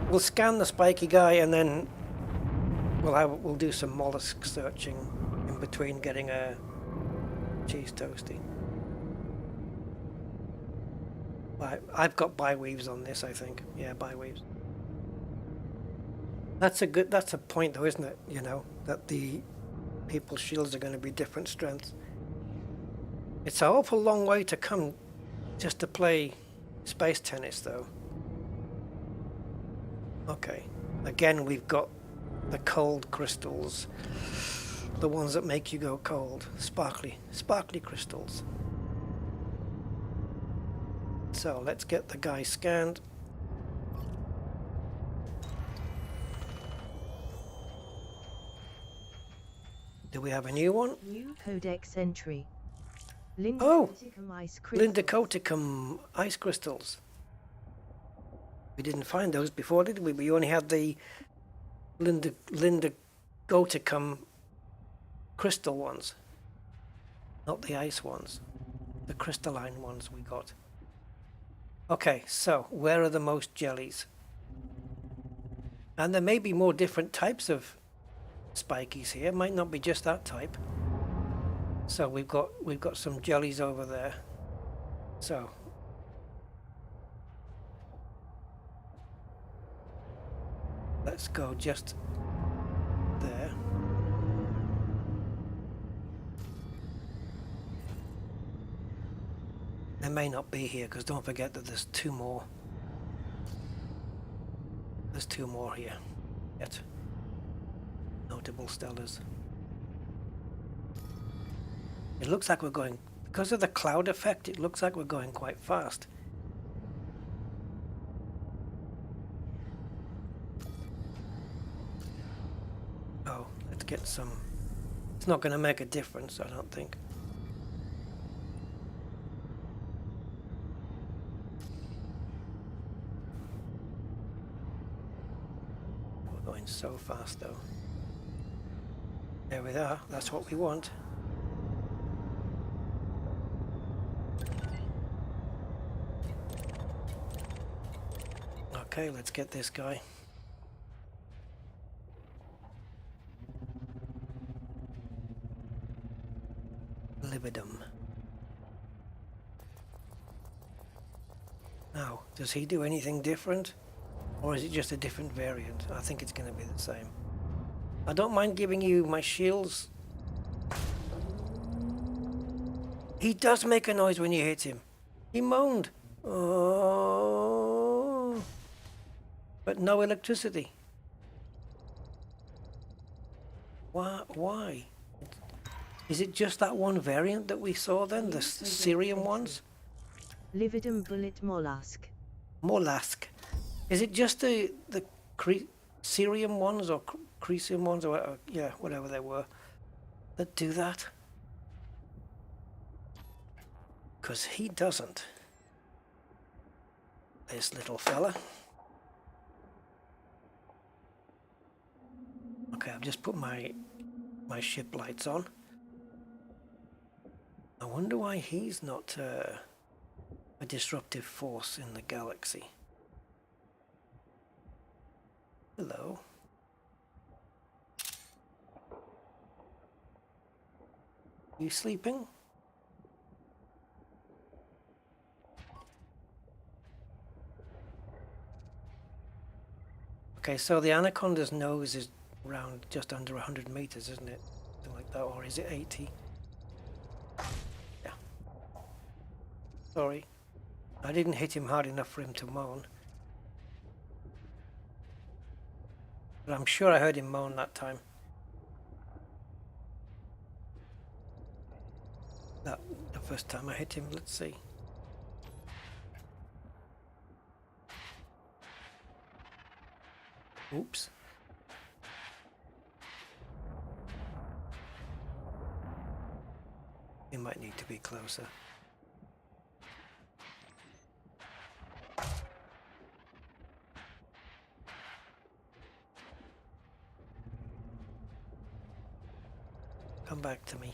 Speaker 1: We'll scan the spiky guy, and then we'll do some mollusk searching in between getting a cheese toasty. I've got bi-weaves on this, I think. Yeah, bi-weaves. That's a point though, isn't it? You know, that the people's shields are going to be different strengths. It's an awful long way to come just to play space tennis though. Okay, again we've got the cold crystals, the ones that make you go cold, sparkly crystals. So let's get the guy scanned. Do we have a new one?
Speaker 2: New codex entry.
Speaker 1: Oh!
Speaker 2: Lindacoticum ice crystals.
Speaker 1: Lindacoticum ice crystals. We didn't find those before, did we? We only had the Linda Go to come crystal ones, not the ice ones. The crystalline ones we got. Okay, so where are the most jellies? And there may be more different types of spikies here. It might not be just that type. So we've got some jellies over there. So let's go just there. They may not be here because don't forget that there's two more. There's two more here. Yet. Notable stellars. It looks like we're going, because of the cloud effect, it looks like we're going quite fast. Oh, let's get some. It's not going to make a difference, I don't think. We're going so fast though. There we are, that's what we want. Okay, let's get this guy. Libidum. Now, does he do anything different? Or is it just a different variant? I think it's going to be the same. I don't mind giving you my shields. He does make a noise when you hit him. He moaned. Oh. But no electricity. Why? Is it just that one variant that we saw then? The Syrian ones?
Speaker 2: Lividum bullet mollusk.
Speaker 1: Mollusk. Is it just the Syrian ones or Cresian ones or yeah, whatever they were that do that? Because he doesn't. This little fella. Okay, I've just put my ship lights on. I wonder why he's not a disruptive force in the galaxy. Hello. You sleeping? Okay, so the anaconda's nose is around just under 100 meters, isn't it? Something like that, or is it 80? Yeah. Sorry. I didn't hit him hard enough for him to moan. But I'm sure I heard him moan that time. That the first time I hit him, let's see. Oops. You might need to be closer. Come back to me.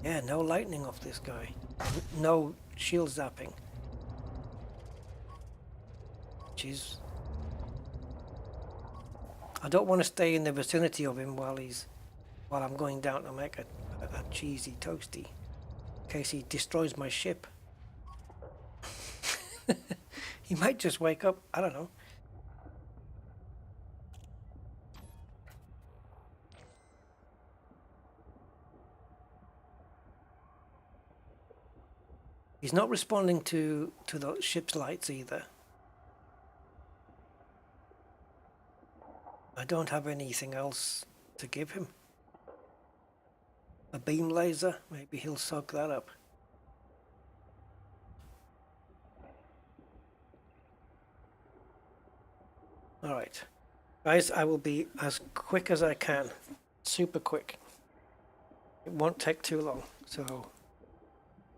Speaker 1: Yeah, no lightning off this guy. No shield zapping. Jeez. I don't want to stay in the vicinity of him while I'm going down to make a cheesy toasty. In case he destroys my ship. He might just wake up. I don't know. He's not responding to the ship's lights either. I don't have anything else to give him. A beam laser? Maybe he'll soak that up. Alright. Guys, I will be as quick as I can. Super quick. It won't take too long, so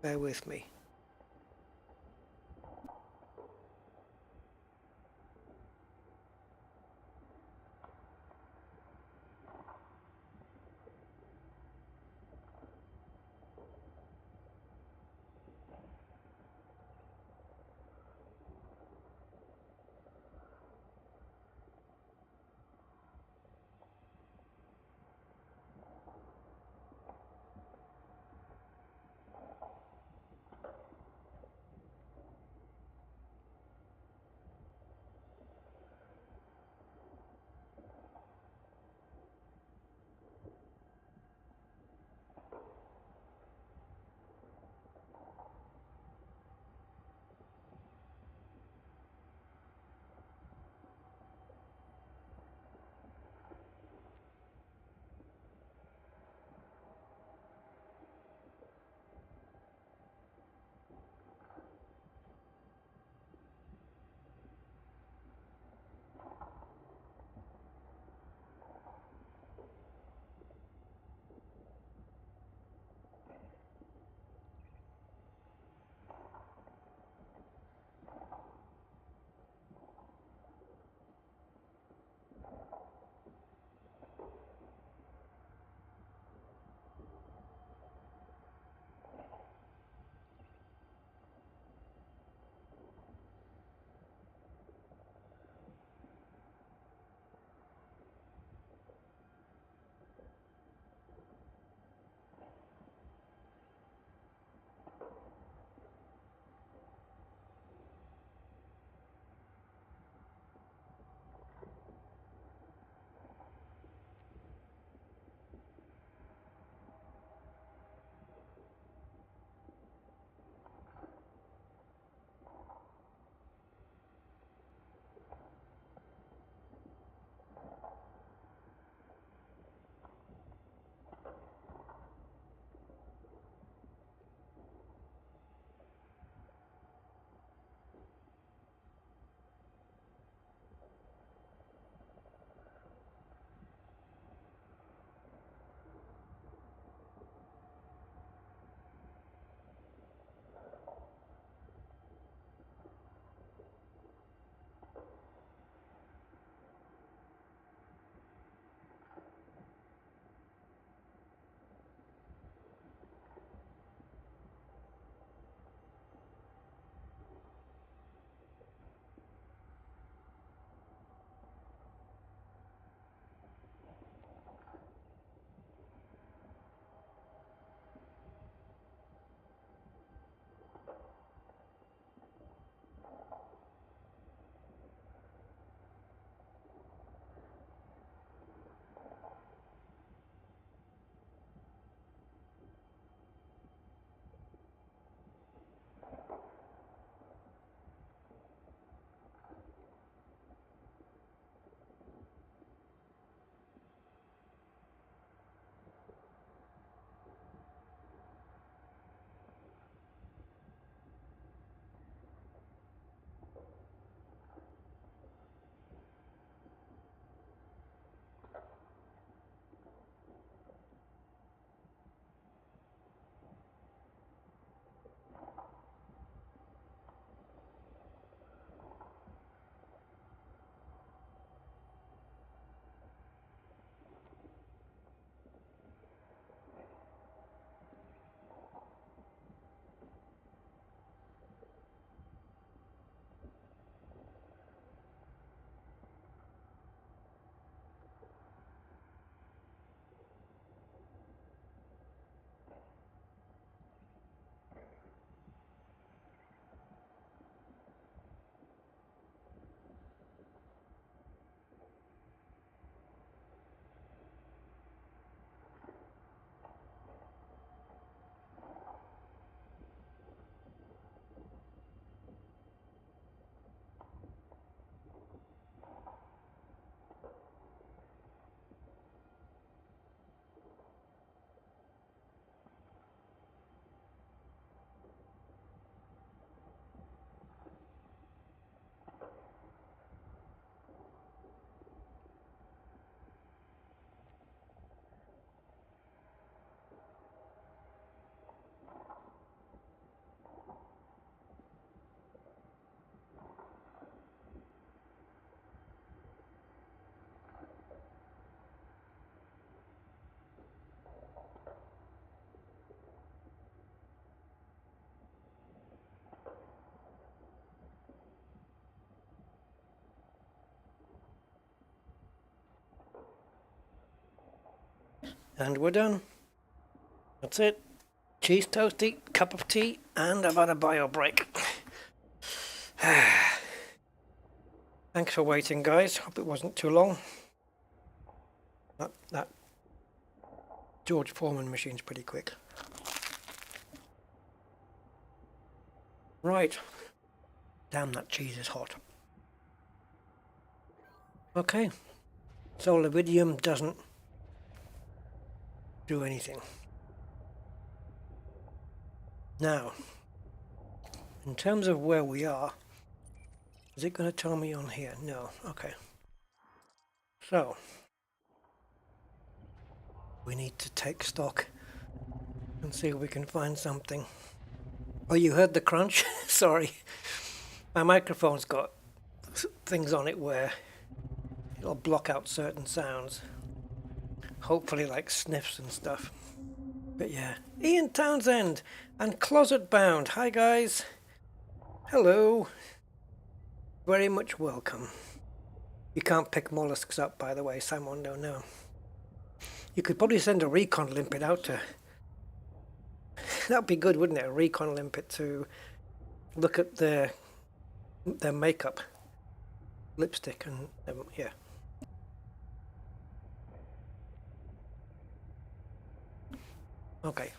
Speaker 1: bear with me. And we're done. That's it. Cheese toasty, cup of tea, and I've had a bio break. Thanks for waiting, guys. Hope it wasn't too long. That George Foreman machine's pretty quick. Right. Damn, that cheese is hot. Okay. So Lividium doesn't do anything. Now, in terms of where we are, is it going to tell me on here? No. Okay. So, we need to take stock and see if we can find something. Oh, you heard the crunch? Sorry. My microphone's got things on it where it'll block out certain sounds. Hopefully like sniffs and stuff. But yeah. Ian Townsend and Closet Bound. Hi guys. Hello. Very much welcome. You can't pick mollusks up, by the way, Simon, don't know. You could probably send a recon limpet out to... That'd be good, wouldn't it? A recon limpet to look at their makeup. Lipstick and... yeah. Okay.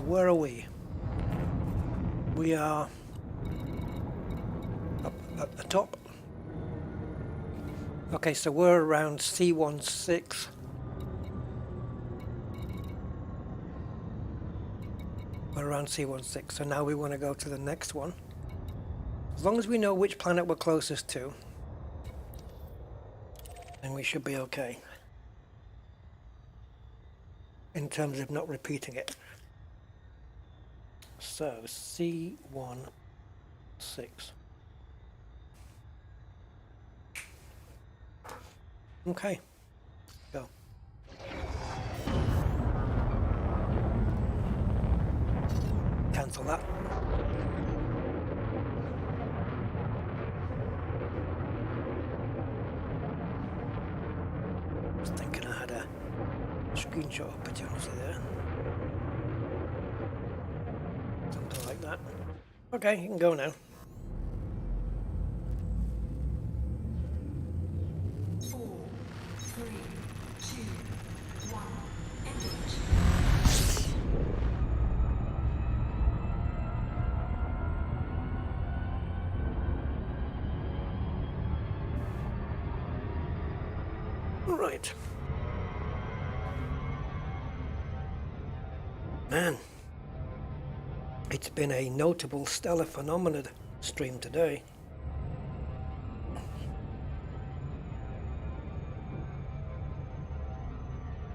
Speaker 1: Where are we? We are up at the top. Okay, so we're around C16. We're around C16, so now we want to go to the next one. As long as we know which planet we're closest to, then we should be okay. In terms of not repeating it. So, C16. Okay, go. Cancel that. I was thinking I had a screenshot opportunity there. Something like that. Okay, you can go now.
Speaker 3: 4, 3, 2, 1, engage.
Speaker 1: Right. Man, it's been a notable stellar phenomenon stream today.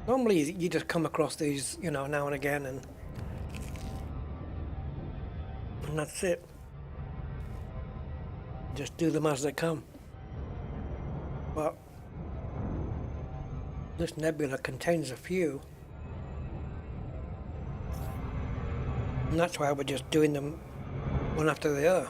Speaker 1: Normally you just come across these, you know, now and again and that's it. Just do them as they come. But this nebula contains a few. And that's why we're just doing them one after the other.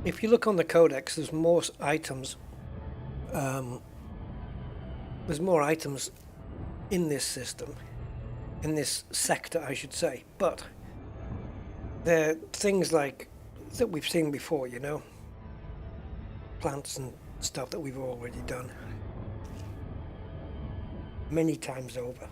Speaker 1: If you look on the codex, there's more items. There's more items in this system, in this sector, I should say. But they're things like that we've seen before, you know, plants and stuff that we've already done many times over.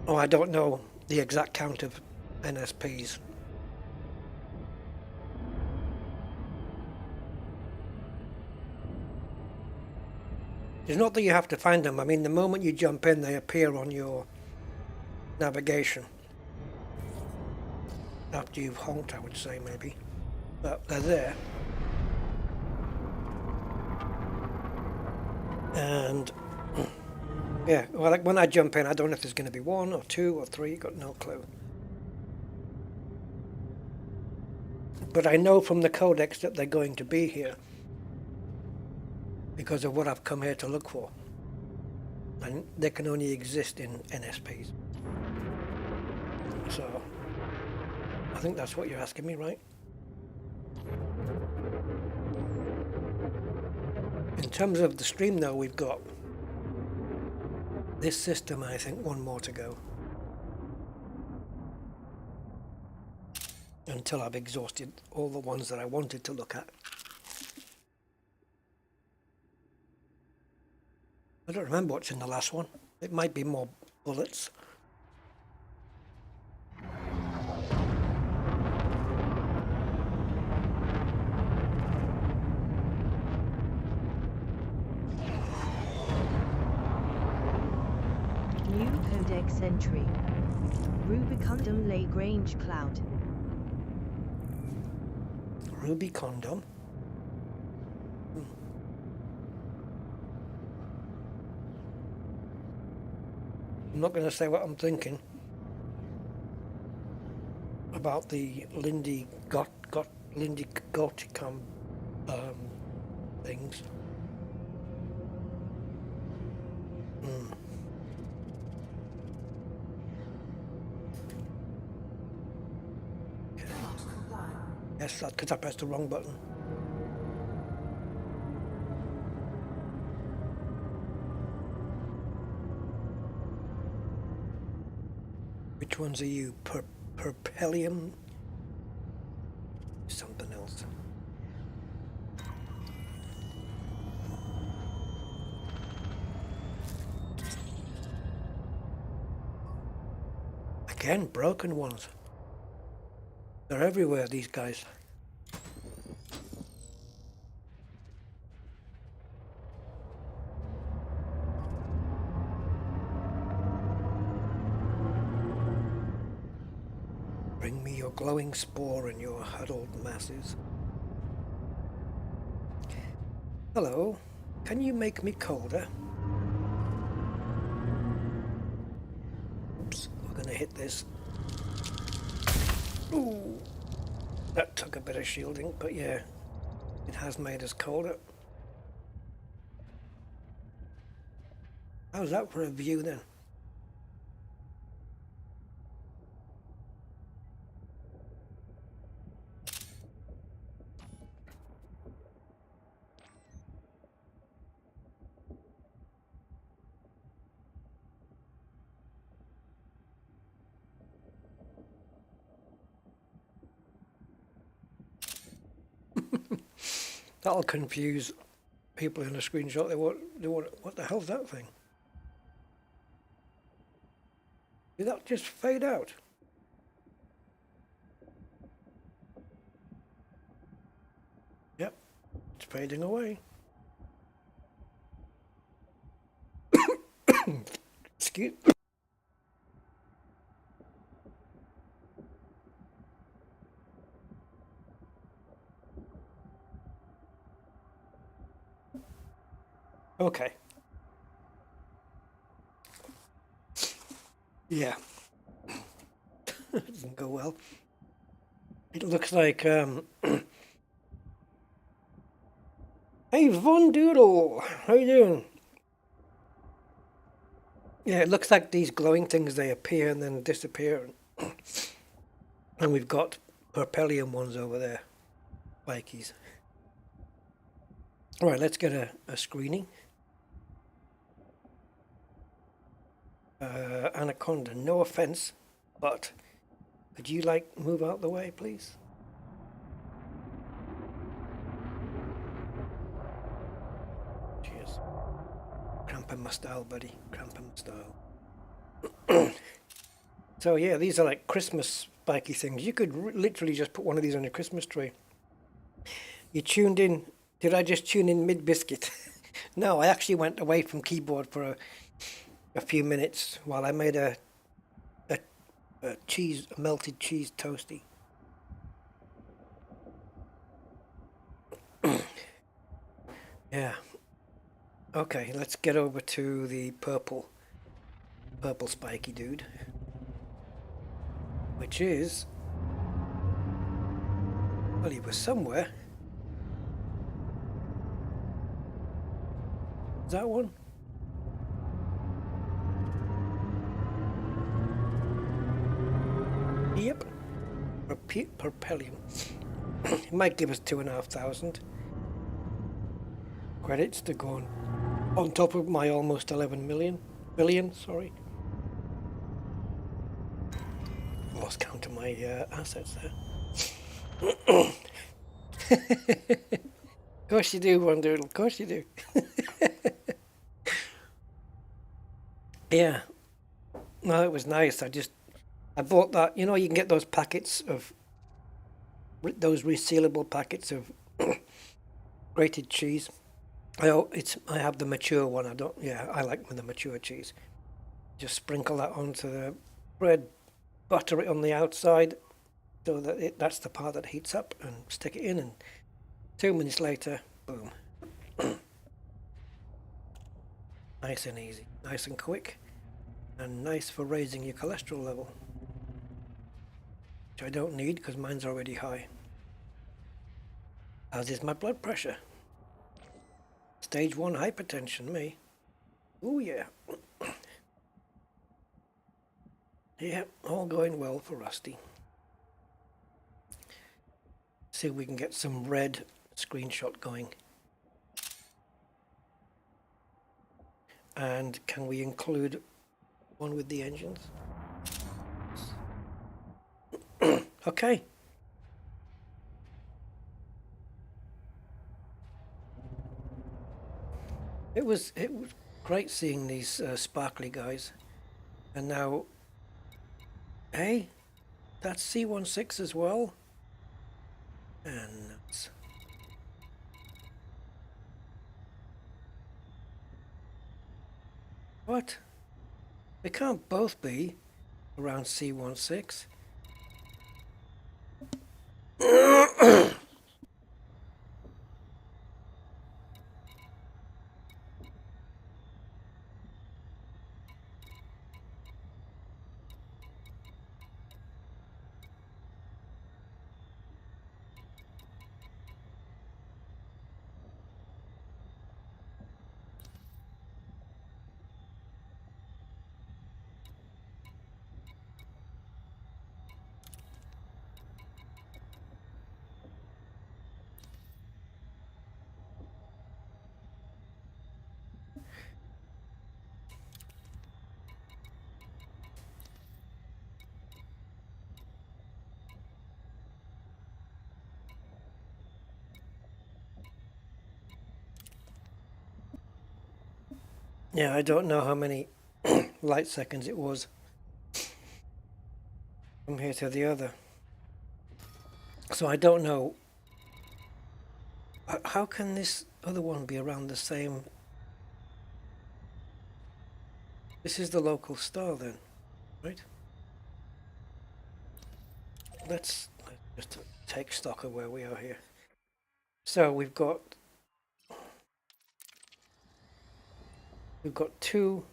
Speaker 1: Oh, I don't know the exact count of NSPs. It's not that you have to find them. I mean, the moment you jump in, they appear on your navigation. After you've honked, I would say, maybe. But they're there. And yeah, well, like when I jump in, I don't know if there's going to be 1 or 2 or 3, got no clue. But I know from the codecs that they're going to be here because of what I've come here to look for. And they can only exist in NSPs. So, I think that's what you're asking me, right? In terms of the stream though, we've got this system, I think one more to go. Until I've exhausted all the ones that I wanted to look at. I don't remember what's in the last one. It might be more bullets.
Speaker 2: New codex entry. Rubicondum Lagrange Cloud.
Speaker 1: Ruby condom. I'm not going to say what I'm thinking about the Lindy Goticom things.
Speaker 3: Cannot comply.
Speaker 1: Yes, that's because I pressed the wrong button. Which ones are you? Perpelium? Something else. Again, broken ones. They're everywhere, these guys. Bring me your glowing spore and your huddled masses. Hello, can you make me colder? Oops, we're gonna hit this. Ooh, that took a bit of shielding, but yeah, it has made us colder. How's that for a view then? That'll confuse people in a screenshot. They want, what the hell's that thing? Did that just fade out? Yep, it's fading away. Excuse. Okay. Yeah. Doesn't go well. It looks like, hey, Von Doodle, how you doing? Yeah, it looks like these glowing things, they appear and then disappear. And we've got Perpelium ones over there, bikies. All right, let's get a screening. Anaconda, no offense, but could you move out the way, please? Cheers. Cramping my style, buddy. Cramping my style. So yeah, these are like Christmas spiky things. You could literally just put one of these on your Christmas tree. You tuned in. Did I just tune in mid-biscuit? No, I actually went away from keyboard for a few minutes while I made a melted cheese toasty. Yeah. Okay, let's get over to the purple spiky dude, which is Well, he was somewhere. Is that one? Yep. Propellium. It might give us 2,500 credits to go on top of my almost 11 billion, sorry. Lost count of my assets there. Of course you do, One Doodle, of course you do. Yeah. No, it was nice. I bought that, you know, you can get those packets of, those resealable packets of grated cheese. I have the mature one. I like the mature cheese. Just sprinkle that onto the bread, butter it on the outside so that that's the part that heats up, and stick it in, and 2 minutes later, boom. Nice and easy, nice and quick, and nice for raising your cholesterol level, which I don't need because mine's already high. As is my blood pressure. Stage 1 hypertension, me. Ooh yeah. Yeah, all going well for Rusty. See if we can get some red screenshot going. And can we include one with the engines? Okay. It was great seeing these sparkly guys. And now, hey, that's C16 as well. And nuts. What? They can't both be around C16. Yeah, I don't know how many light seconds it was from here to the other. So I don't know. How can this other one be around the same? This is the local star then, right? Let's just take stock of where we are here. So we've got two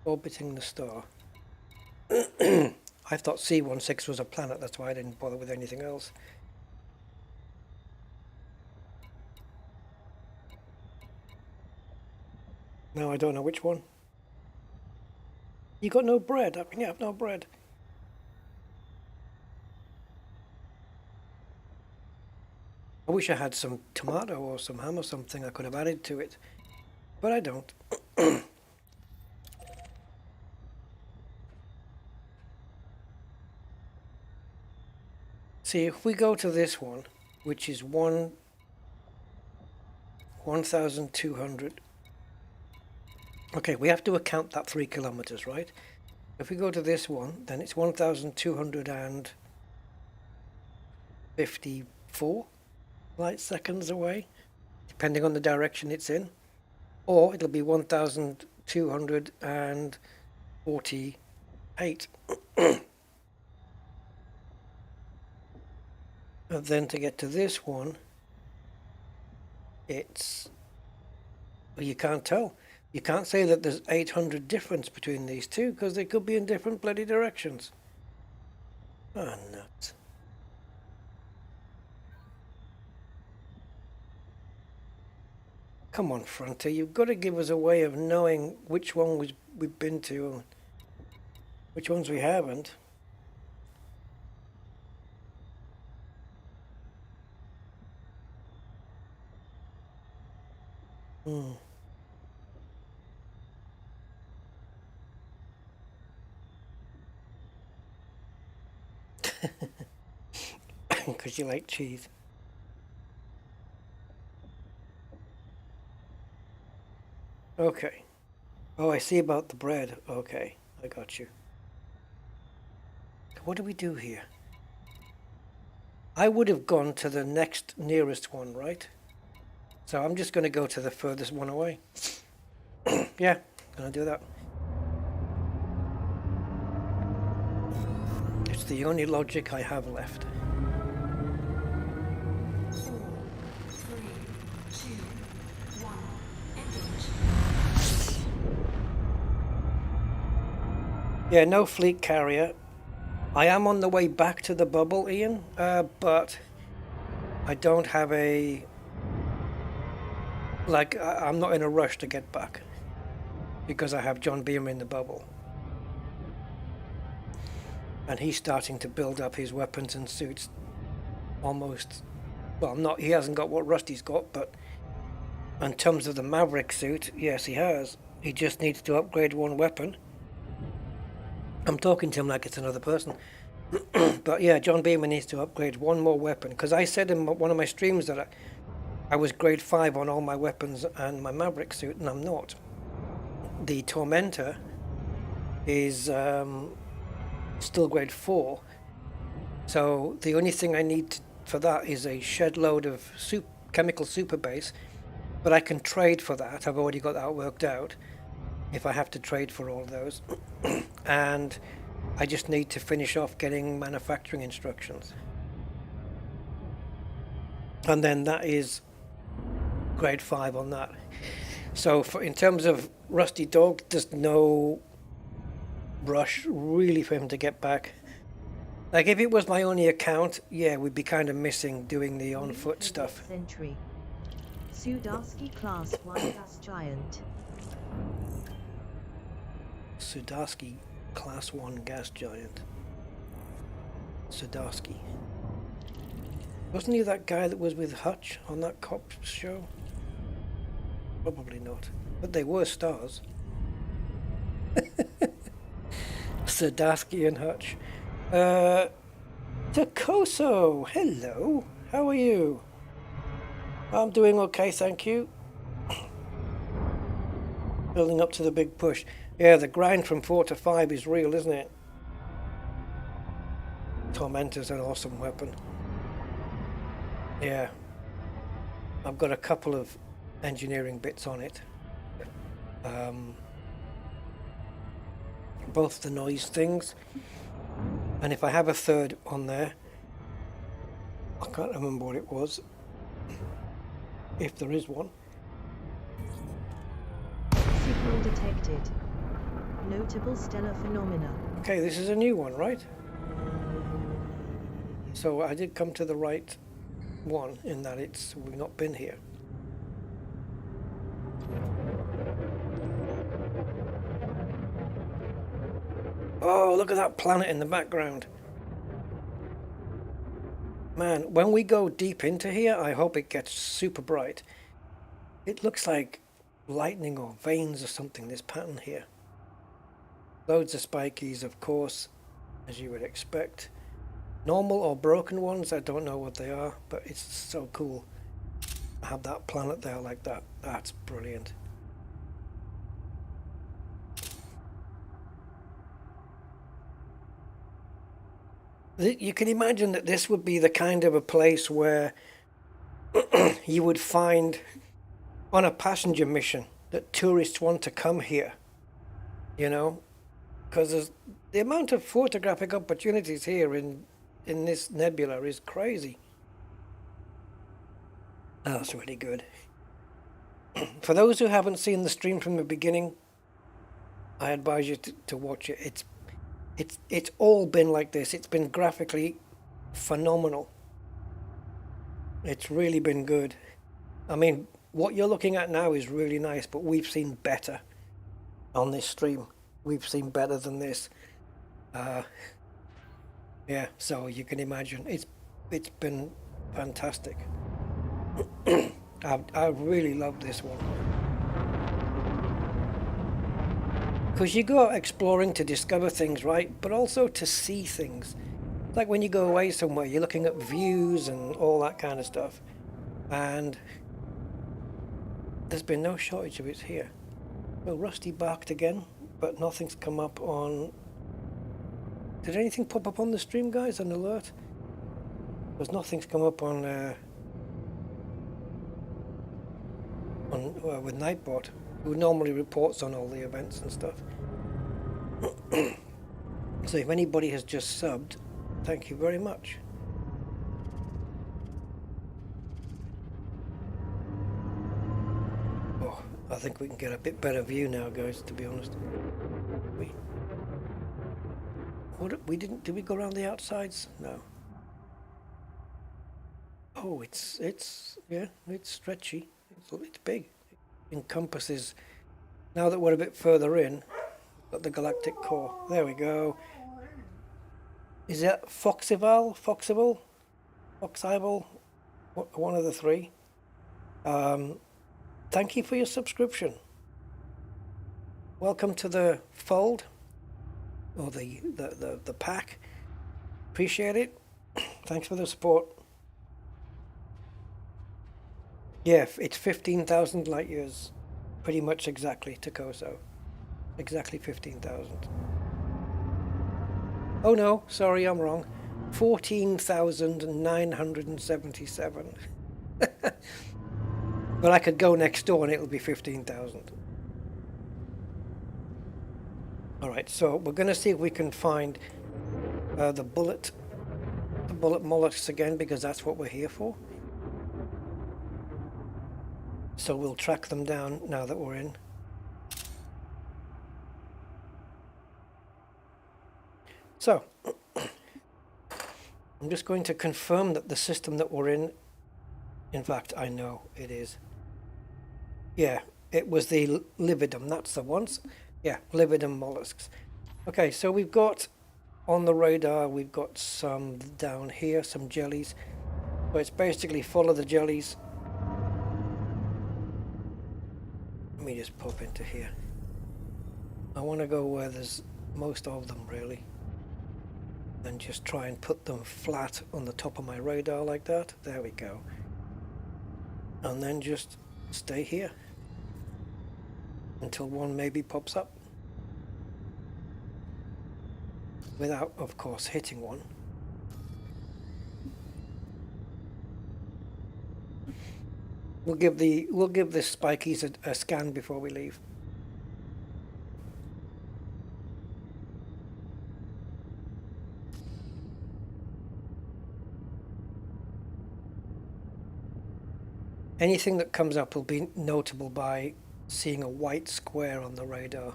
Speaker 1: orbiting the star. I thought C16 was a planet, that's why I didn't bother with anything else. Now I don't know which one. You got no bread? How can you have no bread? I wish I had some tomato or some ham or something I could have added to it, but I don't. See, if we go to this one, which is 1,200. Okay, we have to account that 3 kilometers, right? If we go to this one, then it's 1,254 light seconds away, depending on the direction it's in. Or it'll be 1,248. And then to get to this one, it's... Well, you can't tell. You can't say that there's 800 difference between these two, because they could be in different bloody directions. Oh, nuts. Come on, Frontier, you've got to give us a way of knowing which one we've been to and which ones we haven't. Hmm. Because you like cheese. Okay. Oh, I see about the bread. Okay, I got you. What do we do here? I would have gone to the next nearest one, right? So I'm just going to go to the furthest one away. Yeah, gonna do that. It's the only logic I have left.
Speaker 3: 4, 3, 2, 1. Engage.
Speaker 1: Yeah, no fleet carrier. I am on the way back to the bubble, Ian, but I don't have a... I'm not in a rush to get back because I have John Beamer in the bubble. And he's starting to build up his weapons and suits almost... Well, not he hasn't got what Rusty's got, but in terms of the Maverick suit, yes, he has. He just needs to upgrade one weapon. I'm talking to him like it's another person. But yeah, John Beamer needs to upgrade one more weapon. Because I said in one of my streams that I was grade 5 on all my weapons and my Maverick suit, and I'm not. The Tormentor is still grade 4. So the only thing I need for that is a shed load of chemical super base. But I can trade for that. I've already got that worked out. If I have to trade for all those. And I just need to finish off getting manufacturing instructions. And then that is grade 5 on that. So in terms of Rusty Dog, there's no rush really for him to get back. Like if it was my only account, yeah, we'd be kind of missing doing the on-foot stuff.
Speaker 2: Entry. Sudarsky Class 1 Gas Giant.
Speaker 1: Sudarsky Class 1 Gas Giant. Sudarsky. Wasn't he that guy that was with Hutch on that cop show? Probably not. But they were stars. Sudarsky and Hutch. Takoso, hello. How are you? I'm doing okay, thank you. Building up to the big push. Yeah, the grind from 4 to 5 is real, isn't it? Tormentor's an awesome weapon. Yeah. I've got a couple of engineering bits on it. Both the noise things. And if I have a third on there, I can't remember what it was. If there is one.
Speaker 2: Signal detected. Notable stellar phenomena.
Speaker 1: Okay, this is a new one, right? So I did come to the right one in that we've not been here. Oh, look at that planet in the background. Man, when we go deep into here, I hope it gets super bright. It looks like lightning or veins or something, this pattern here. Loads of spikies, of course, as you would expect. Normal or broken ones, I don't know what they are, but it's so cool. I have that planet there like that. That's brilliant. You can imagine that this would be the kind of a place where you would find on a passenger mission that tourists want to come here, you know, because the amount of photographic opportunities here in this nebula is crazy. That's really good. For those who haven't seen the stream from the beginning, I advise you to watch it. It's all been like this. It's been graphically phenomenal. It's really been good. I mean, what you're looking at now is really nice, but we've seen better on this stream. We've seen better than this. Yeah, so you can imagine it's been fantastic. I really love this one. Because you go out exploring to discover things, right? But also to see things. Like when you go away somewhere, you're looking at views and all that kind of stuff. And there's been no shortage of it here. Well, Rusty barked again, but nothing's come up on... Did anything pop up on the stream, guys, an alert? Because nothing's come up on with Nightbot, who normally reports on all the events and stuff. So if anybody has just subbed, thank you very much. Oh, I think we can get a bit better view now, guys, to be honest. Did we go around the outsides? No. Oh, it's stretchy. It's big. It encompasses. Now that we're a bit further in, got the galactic core. There we go. Is that Foxival? One of the three. Thank you for your subscription. Welcome to the fold, or the pack. Appreciate it. Thanks for the support. Yeah, it's 15,000 light years, pretty much exactly to Koso. Exactly 15,000. Oh no, sorry, I'm wrong. 14,977. But I could go next door and it'll be 15,000. Alright, so we're going to see if we can find the bullet mollusks again, because that's what we're here for. So we'll track them down now that we're in. So, I'm just going to confirm that the system that we're in fact, I know it is. Yeah, it was the lividum, that's the ones. Yeah, lividum mollusks. Okay, so we've got on the radar, we've got some down here, some jellies. So it's basically follow the jellies. Let me just pop into here. I want to go where there's most of them, really. And just try and put them flat on the top of my radar like that. There we go. And then just stay here until one maybe pops up. Without, of course, hitting one. We'll give the spikies a scan before we leave. Anything that comes up will be notable by seeing a white square on the radar.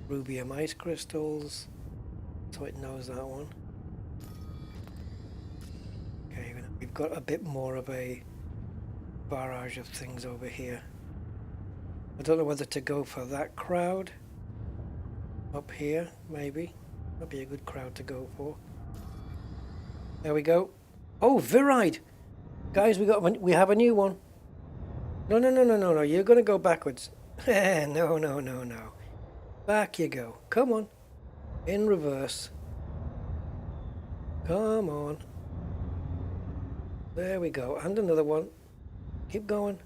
Speaker 1: Rubium ice crystals, so it knows that one. Okay, we've got a bit more of a barrage of things over here. I don't know whether to go for that crowd up here, maybe. That'd be a good crowd to go for. There we go. Oh, Viride! Guys, we have a new one. No, you're gonna go backwards. No. Back you go. Come on. In reverse. Come on. There we go. And another one. Keep going.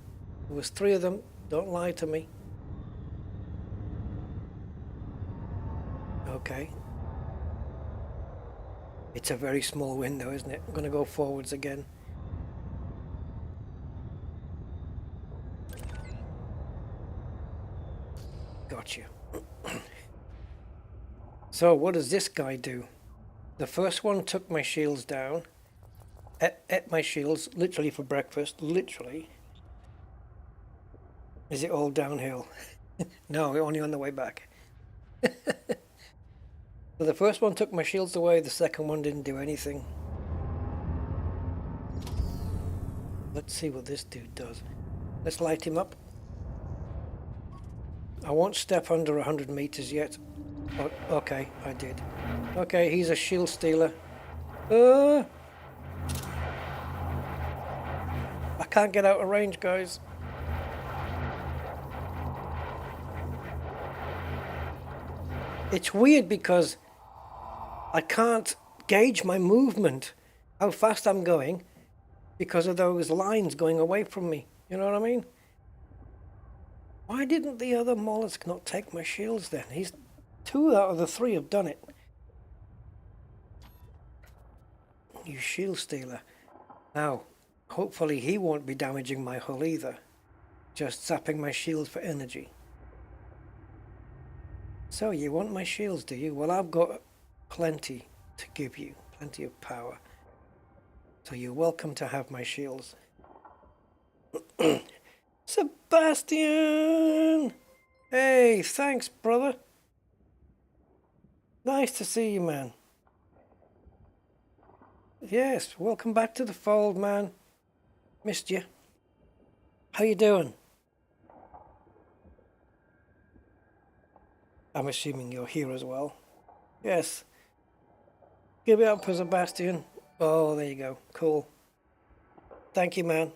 Speaker 1: There was 3 of them. Don't lie to me. Okay. It's a very small window, isn't it? I'm gonna go forwards again. Got you. So what does this guy do? The first one took my shields down, ate my shields literally for breakfast, literally. Is it all downhill? No, we're only on the way back. So the first one took my shields away, the second one didn't do anything. Let's see what this dude does. Let's light him up. I won't step under 100 meters yet. Oh, okay, I did. Okay, he's a shield stealer. I can't get out of range, guys. It's weird because I can't gauge my movement, how fast I'm going, because of those lines going away from me. You know what I mean? Why didn't the other mollusk not take my shields then? He's 2 out of the 3 have done it. You shield stealer. Now, hopefully he won't be damaging my hull either. Just zapping my shields for energy. So you want my shields, do you? Well, I've got plenty to give you. Plenty of power. So you're welcome to have my shields. Sebastian! Hey, thanks, brother. Nice to see you, man. Yes, welcome back to the fold, man. Missed you. How you doing? I'm assuming you're here as well. Yes. Give it up for Sebastian. Oh, there you go. Cool. Thank you, man.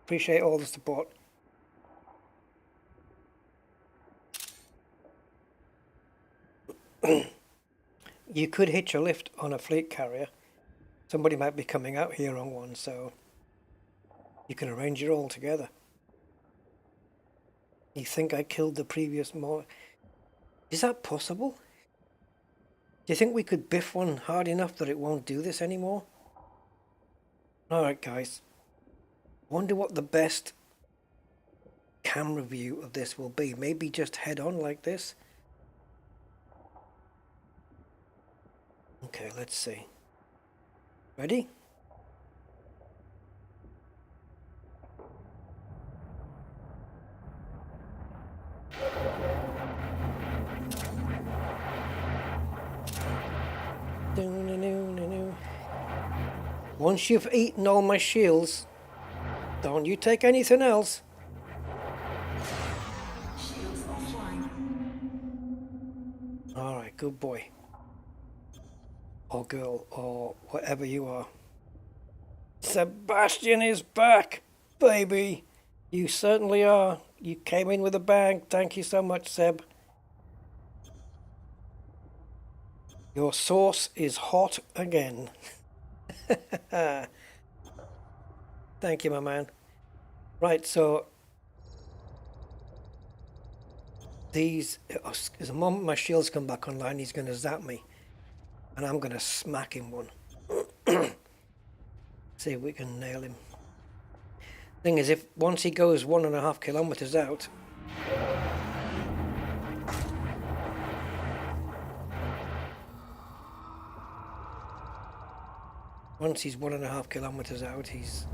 Speaker 1: Appreciate all the support. You could hitch a lift on a fleet carrier. Somebody might be coming out here on one, so you can arrange it all together. You think I killed the previous more? Is that possible? Do you think we could biff one hard enough that it won't do this anymore? Alright, guys. Wonder what the best camera view of this will be. Maybe just head on like this. Okay, let's see. Ready? Once you've eaten all my shields, don't you take anything else.
Speaker 3: Shields offline.
Speaker 1: Alright, good boy. Or girl, or whatever you are. Sebastian is back, baby. You certainly are. You came in with a bang. Thank you so much, Seb. Your sauce is hot again. Thank you, my man. Right, so these, the moment my shields come back online, he's going to zap me. And I'm going to smack him one. See if we can nail him. Thing is, if once he goes 1.5 kilometers out, once he's 1.5 kilometers out, he's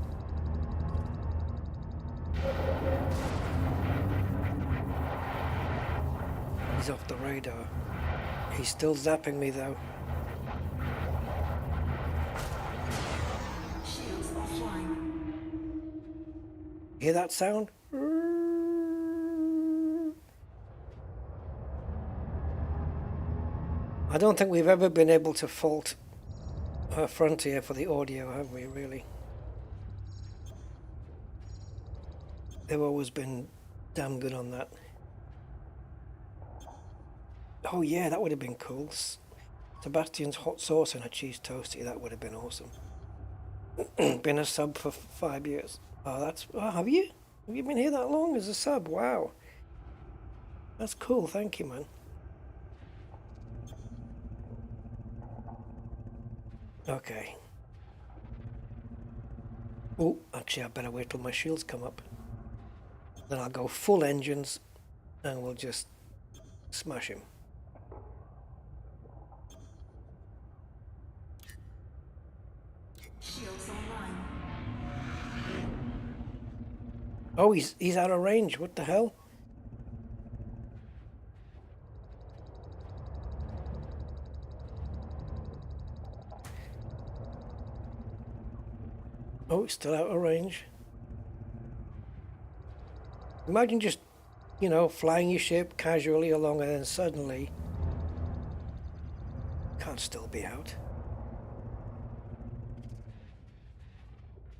Speaker 1: off the radar. He's still zapping me though.
Speaker 3: Shields offline.
Speaker 1: Hear that sound? I don't think we've ever been able to fault Frontier for the audio, have we, really? They've always been damn good on that. Oh yeah, that would have been cool. Sebastian's hot sauce and a cheese toastie, that would have been awesome. Been a sub for 5 years. Oh, that's... Oh, have you? Have you been here that long as a sub? Wow. That's cool, thank you, man. Okay. Oh, actually I better wait till my shields come up. Then I'll go full engines and we'll just smash him.
Speaker 3: Shields online.
Speaker 1: Oh, he's out of range. What the hell? Oh, it's still out of range. Imagine just, you know, flying your ship casually along and then suddenly can't still be out.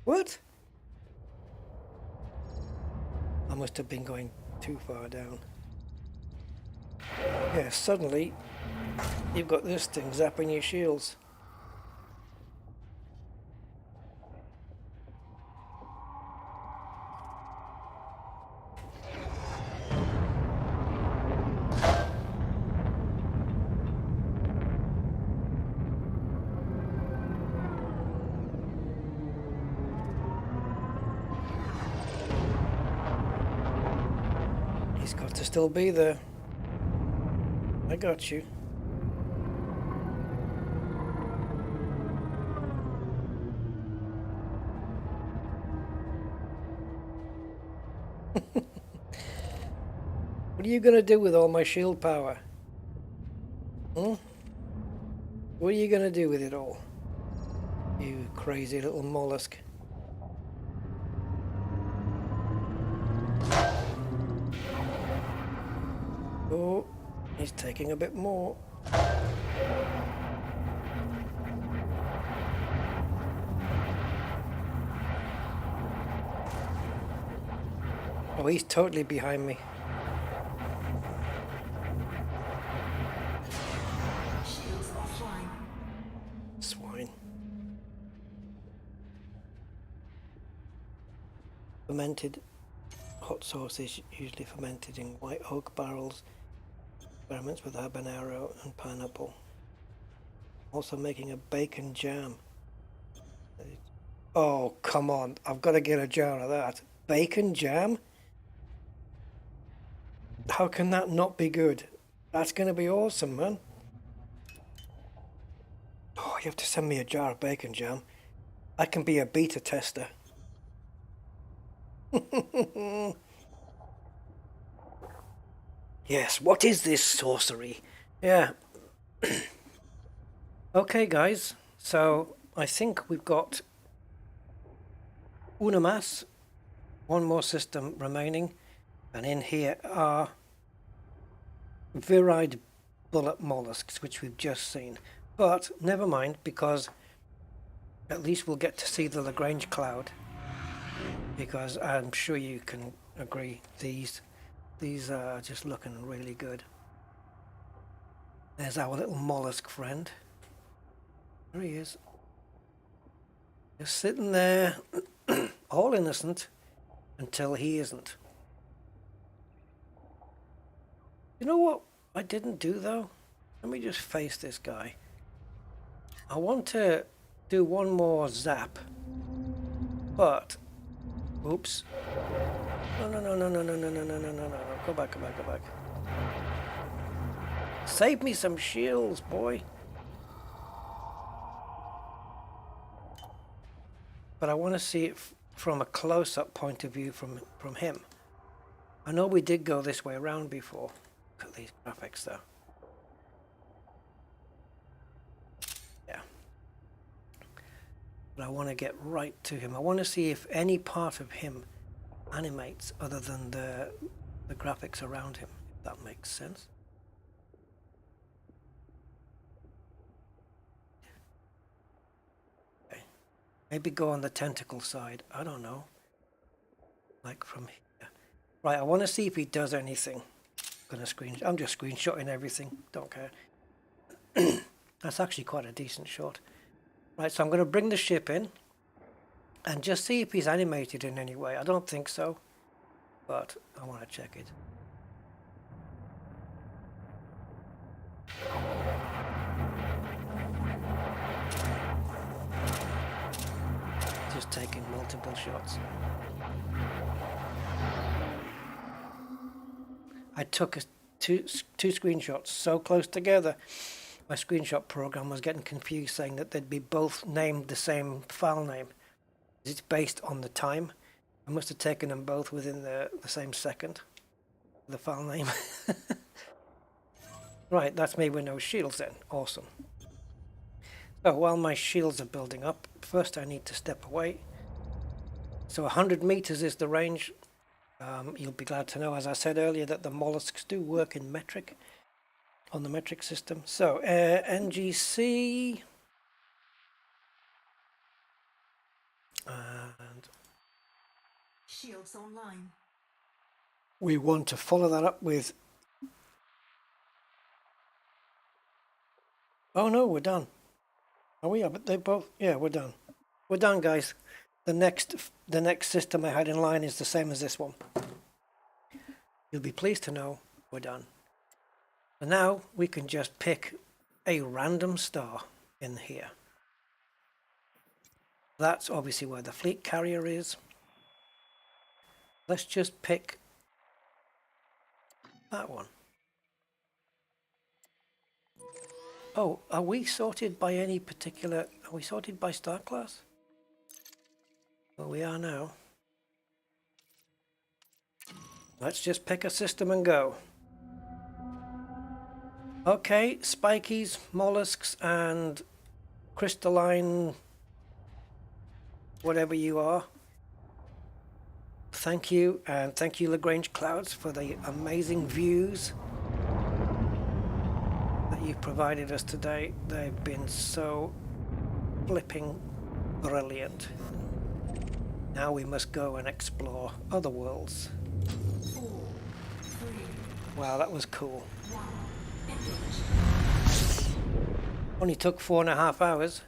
Speaker 1: What? I must have been going too far down. Yeah, suddenly you've got this thing zapping your shields. He's got to still be there. I got you. What are you gonna do with all my shield power? Hmm? What are you gonna do with it all? You crazy little mollusk. Oh, he's taking a bit more. Oh, he's totally behind me.
Speaker 3: Shields offline.
Speaker 1: Swine. Fermented hot sauce is usually fermented in white oak barrels. Experiments with habanero and pineapple. Also making a bacon jam. Oh, come on. I've got to get a jar of that. Bacon jam? How can that not be good? That's going to be awesome, man. Oh, you have to send me a jar of bacon jam. I can be a beta tester. Yes, what is this sorcery? Yeah. Okay, guys. So I think we've got una más, one more system remaining. And in here are virid bullet mollusks, which we've just seen. But never mind, because at least we'll get to see the Lagrange cloud. Because I'm sure you can agree, these are just looking really good. There's our little mollusk friend. There he is. Just sitting there, all innocent, until he isn't. You know what I didn't do though? Let me just face this guy. I want to do one more zap, but oops. No. Go back. Save me some shields, boy. But I want to see it from a close-up point of view from him. I know we did go this way around before. Look at these graphics though. Yeah. But I want to get right to him. I want to see if any part of him animates other than the graphics around him, if that makes sense. Okay. Maybe go on the tentacle side. I don't know. Like from here. Right, I want to see if he does anything. I'm just screenshotting everything. Don't care. That's actually quite a decent shot. Right, so I'm going to bring the ship in and just see if he's animated in any way. I don't think so, but I want to check it. Just taking multiple shots. I took two screenshots so close together. My screenshot program was getting confused, saying that they'd be both named the same file name. It's based on the time. I must have taken them both within the same second. The file name. Right, that's me with no shields then. Awesome. So while my shields are building up, first I need to step away So 100 meters is the range. You'll be glad to know, as I said earlier, that the mollusks do work in metric, on the metric system. So NGC, and
Speaker 3: Shields online.
Speaker 1: we want to follow that up with, oh no, we're done. Are we? But they both, yeah, we're done. We're done, guys. The next system I had in line is the same as this one. You'll be pleased to know we're done. And now we can just pick a random star in here. That's obviously where the fleet carrier is. Let's just pick that one. Oh, are we sorted by any particular... Are we sorted by star class? Well, we are now. Let's just pick a system and go. Okay, spikies, mollusks, and crystalline... whatever you are. Thank you, and thank you Lagrange Clouds for the amazing views that you've provided us today. They've been so flipping brilliant. Now we must go and explore other worlds.
Speaker 3: 4, 3,
Speaker 1: Wow, that was cool.
Speaker 3: 1. Engage.
Speaker 1: Only took 4.5 hours,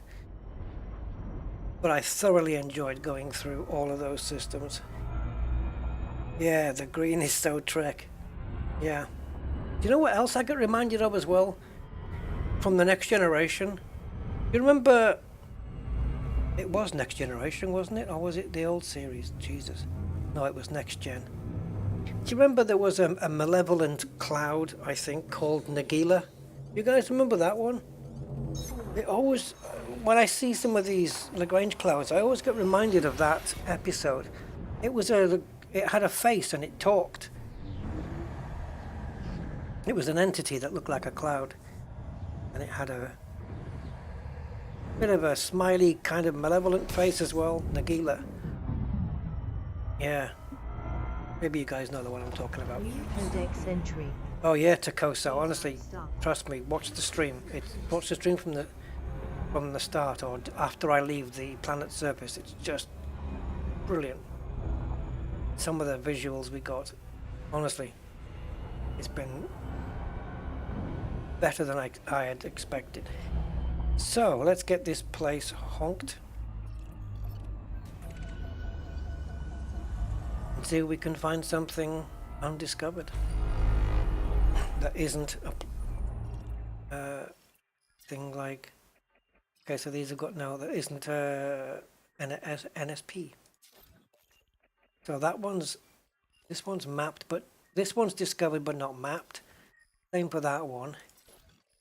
Speaker 1: but I thoroughly enjoyed going through all of those systems. Yeah, the green is so Trek. Yeah. Do you know what else I got reminded of as well? From the Next Generation? You remember... It was Next Generation, wasn't it? Or was it the old series? Jesus. No, it was Next Gen. Do you remember there was a malevolent cloud, I think, called Nebula? You guys remember that one? It always... When I see some of these Lagrange clouds, I always get reminded of that episode. It had a face and it talked. It was an entity that looked like a cloud. And it had a bit of a smiley kind of malevolent face as well. Nagila. Yeah. Maybe you guys know the one I'm talking about.
Speaker 2: Codex entry.
Speaker 1: Oh yeah, Takoso. Honestly, trust me, watch the stream. Watch the stream from the start or after I leave the planet's surface. It's just brilliant. Some of the visuals we got, honestly, it's been better than I had expected. So let's get this place honked and see if we can find something undiscovered that isn't a thing like... Okay, so these have got no, that isn't an NSP. So this one's mapped, but this one's discovered but not mapped. Same for that one.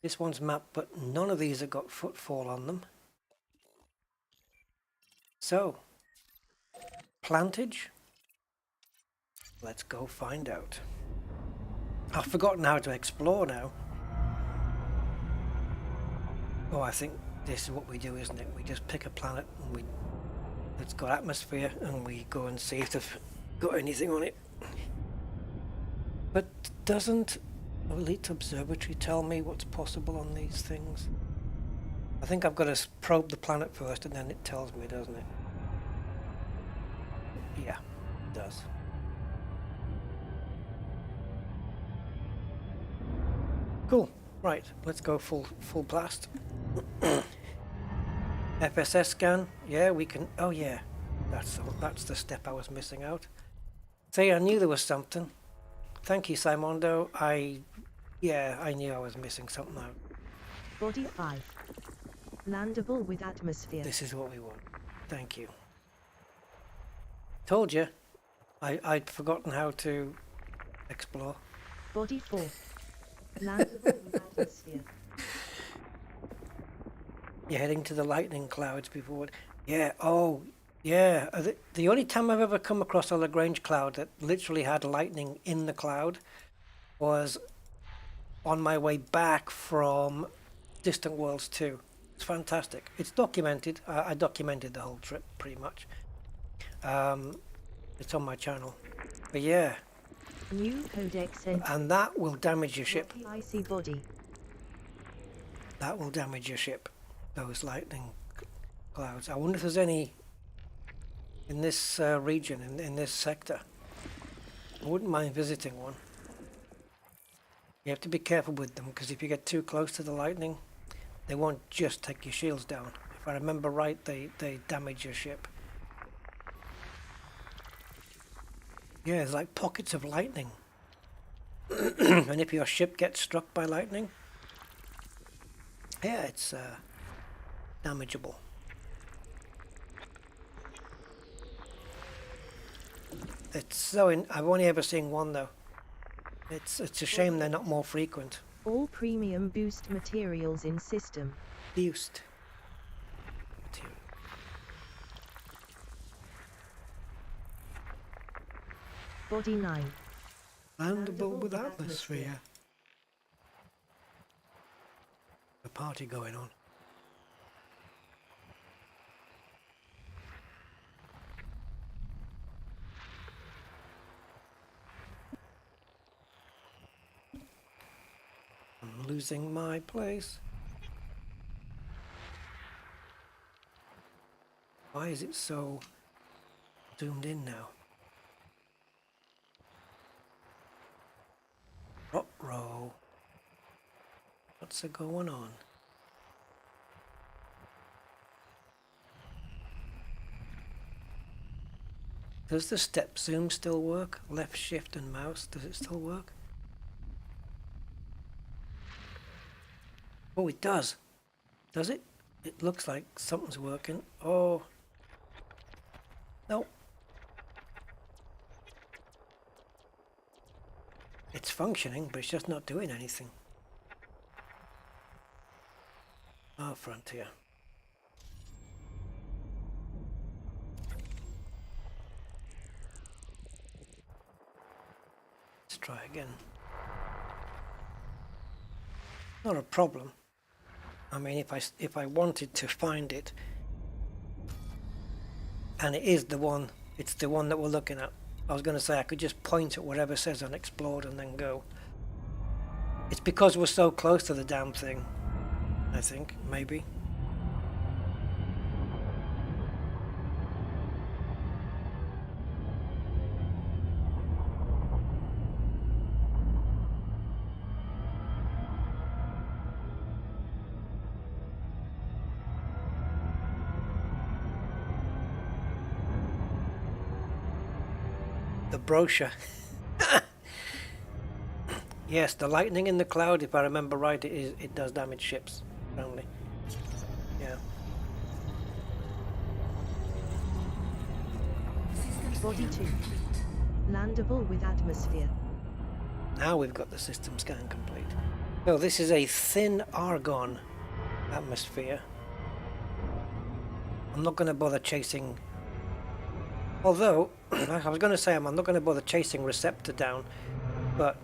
Speaker 1: This one's mapped, but none of these have got footfall on them. So, plantage? Let's go find out. I've forgotten how to explore now. Oh, I think this is what we do, isn't it? We just pick a planet and it's got atmosphere and we go and see if they've got anything on it. But doesn't Elite Observatory tell me what's possible on these things? I think I've got to probe the planet first and then it tells me, doesn't it? Yeah, it does. Cool. Right, let's go full blast. FSS scan. Yeah, we can. Oh yeah, that's the step I was missing out. See, I knew there was something. Thank you, Simondo. I knew I was missing something out.
Speaker 2: Body 5. Landable with atmosphere.
Speaker 1: This is what we want. Thank you. Told you. I'd forgotten how to explore.
Speaker 2: Body 4. Landable with atmosphere.
Speaker 1: You're heading to the lightning clouds before... Yeah, oh, yeah. The only time I've ever come across a Lagrange cloud that literally had lightning in the cloud was on my way back from Distant Worlds 2. It's fantastic. It's documented. I documented the whole trip, pretty much. It's on my channel. But yeah,
Speaker 2: New codex and
Speaker 1: and that will damage your ship.
Speaker 2: icy body.
Speaker 1: That will damage your ship. Those lightning clouds. I wonder if there's any in this region, in this sector. I wouldn't mind visiting one. You have to be careful with them, because if you get too close to the lightning, they won't just take your shields down. If I remember right, they damage your ship. Yeah, it's like pockets of lightning. And if your ship gets struck by lightning, yeah, it's damageable. It's so I've only ever seen one though. It's a shame they're not more frequent.
Speaker 2: All premium boost materials in system.
Speaker 1: Boost.
Speaker 2: Body 9.
Speaker 1: Landable with atmosphere. A party going on. I'm losing my place. Why is it so zoomed in now? Row. What's going on? Does the step zoom still work? Left shift and mouse, does it still work? Oh, it does. Does it? It looks like something's working. Oh. No. It's functioning, but it's just not doing anything. Ah, Frontier. Let's try again. Not a problem. I mean, if I wanted to find it, and it is the one, it's the one that we're looking at. I was going to say I could just point at whatever says unexplored and then go. It's because we're so close to the damn thing, I think, maybe. The brochure. Yes, the lightning in the cloud, if I remember right, it does damage ships, apparently. Yeah.
Speaker 2: Body 2. Landable with atmosphere.
Speaker 1: Now we've got the system scan complete. So this is a thin argon atmosphere. I'm not going to bother chasing. Although, I was going to say I'm not going to bother chasing receptor down, but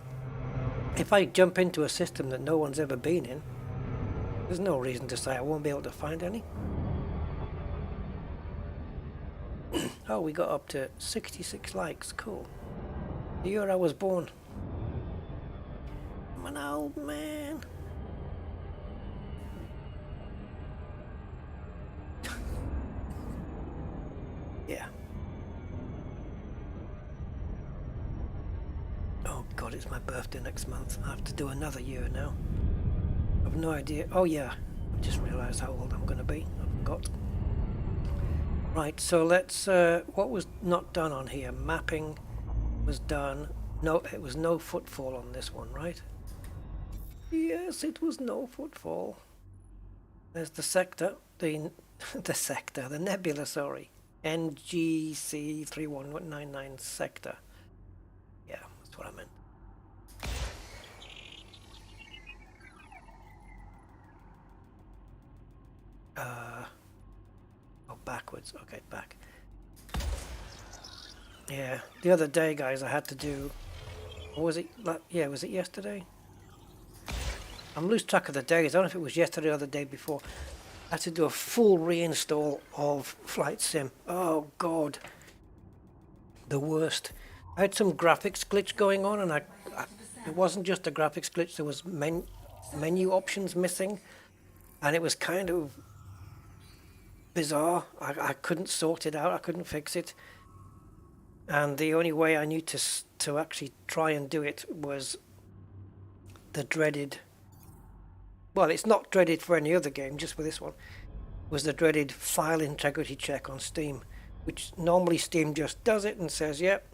Speaker 1: if I jump into a system that no one's ever been in, there's no reason to say I won't be able to find any. Oh, we got up to 66 likes, cool. The year I was born. I'm an old man. Yeah. Oh God, it's my birthday next month. I have to do another year now. I've no idea. Oh yeah, I just realised how old I'm going to be. I forgot. Right, so let's. What was not done on here? Mapping was done. No, it was no footfall on this one, right? Yes, it was no footfall. There's the sector, the sector, the nebula. Sorry, NGC 3199 sector. Yeah, that's what I meant. Oh, backwards. Okay, back. Yeah, the other day, guys, I had to do. What was it? Yeah, was it yesterday? I'm lose track of the days. I don't know if it was yesterday or the day before. I had to do a full reinstall of Flight Sim. Oh God, the worst. I had some graphics glitch going on, and it wasn't just a graphics glitch. There was menu options missing, and it was kind of bizarre. I couldn't sort it out. I couldn't fix it, and the only way I knew to actually try and do it was the dreaded. Well, it's not dreaded for any other game, just for this one. Was the dreaded file integrity check on Steam, which normally Steam just does it and says, yep,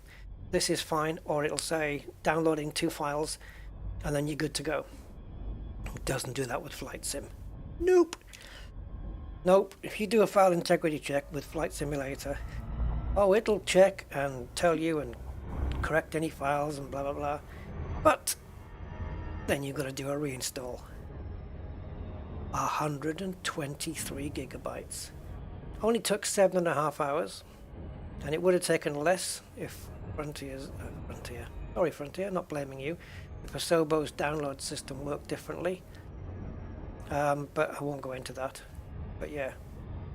Speaker 1: this is fine, or it'll say downloading 2 files and then you're good to go. It doesn't do that with Flight Sim. Nope. If you do a file integrity check with Flight Simulator, oh, it'll check and tell you and correct any files and blah blah blah, but then you've got to do a reinstall. 123 gigabytes. Only took 7.5 hours, and it would have taken less if Frontier, not blaming you, if Asobo's download system worked differently. But I won't go into that. But yeah,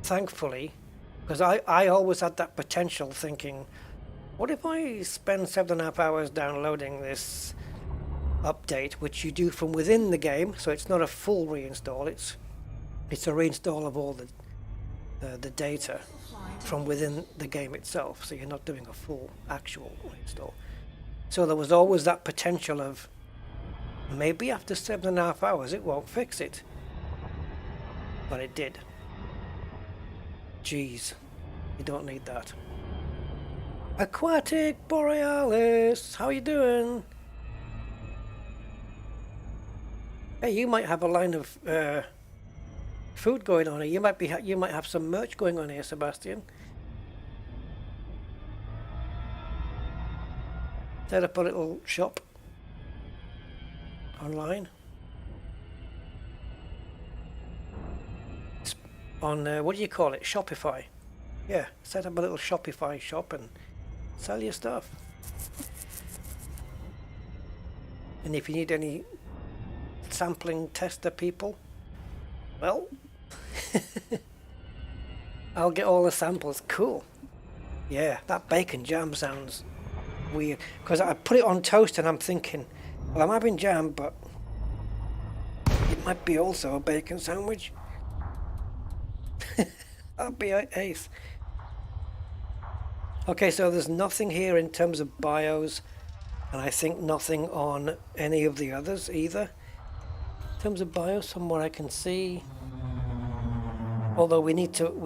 Speaker 1: thankfully, because I always had that potential thinking, what if I spend 7.5 hours downloading this update, which you do from within the game, so it's not a full reinstall, it's a reinstall of all the data from within the game itself, so you're not doing a full actual reinstall. So there was always that potential of maybe after 7.5 hours it won't fix it, but it did. Jeez, you don't need that. Aquatic Borealis, how you doing? Hey, you might have a line of food going on here. You might have some merch going on here, Sebastian. Set up a little shop online. It's on what do you call it? Shopify. Yeah, set up a little Shopify shop and sell your stuff. And if you need any sampling tester people, well, I'll get all the samples. Cool. Yeah, that bacon jam sounds weird, because I put it on toast and I'm thinking, well, I'm having jam, but it might be also a bacon sandwich. That'd be ace. Okay, so there's nothing here in terms of BIOS, and I think nothing on any of the others either. In terms of BIOS, from what I can see, although we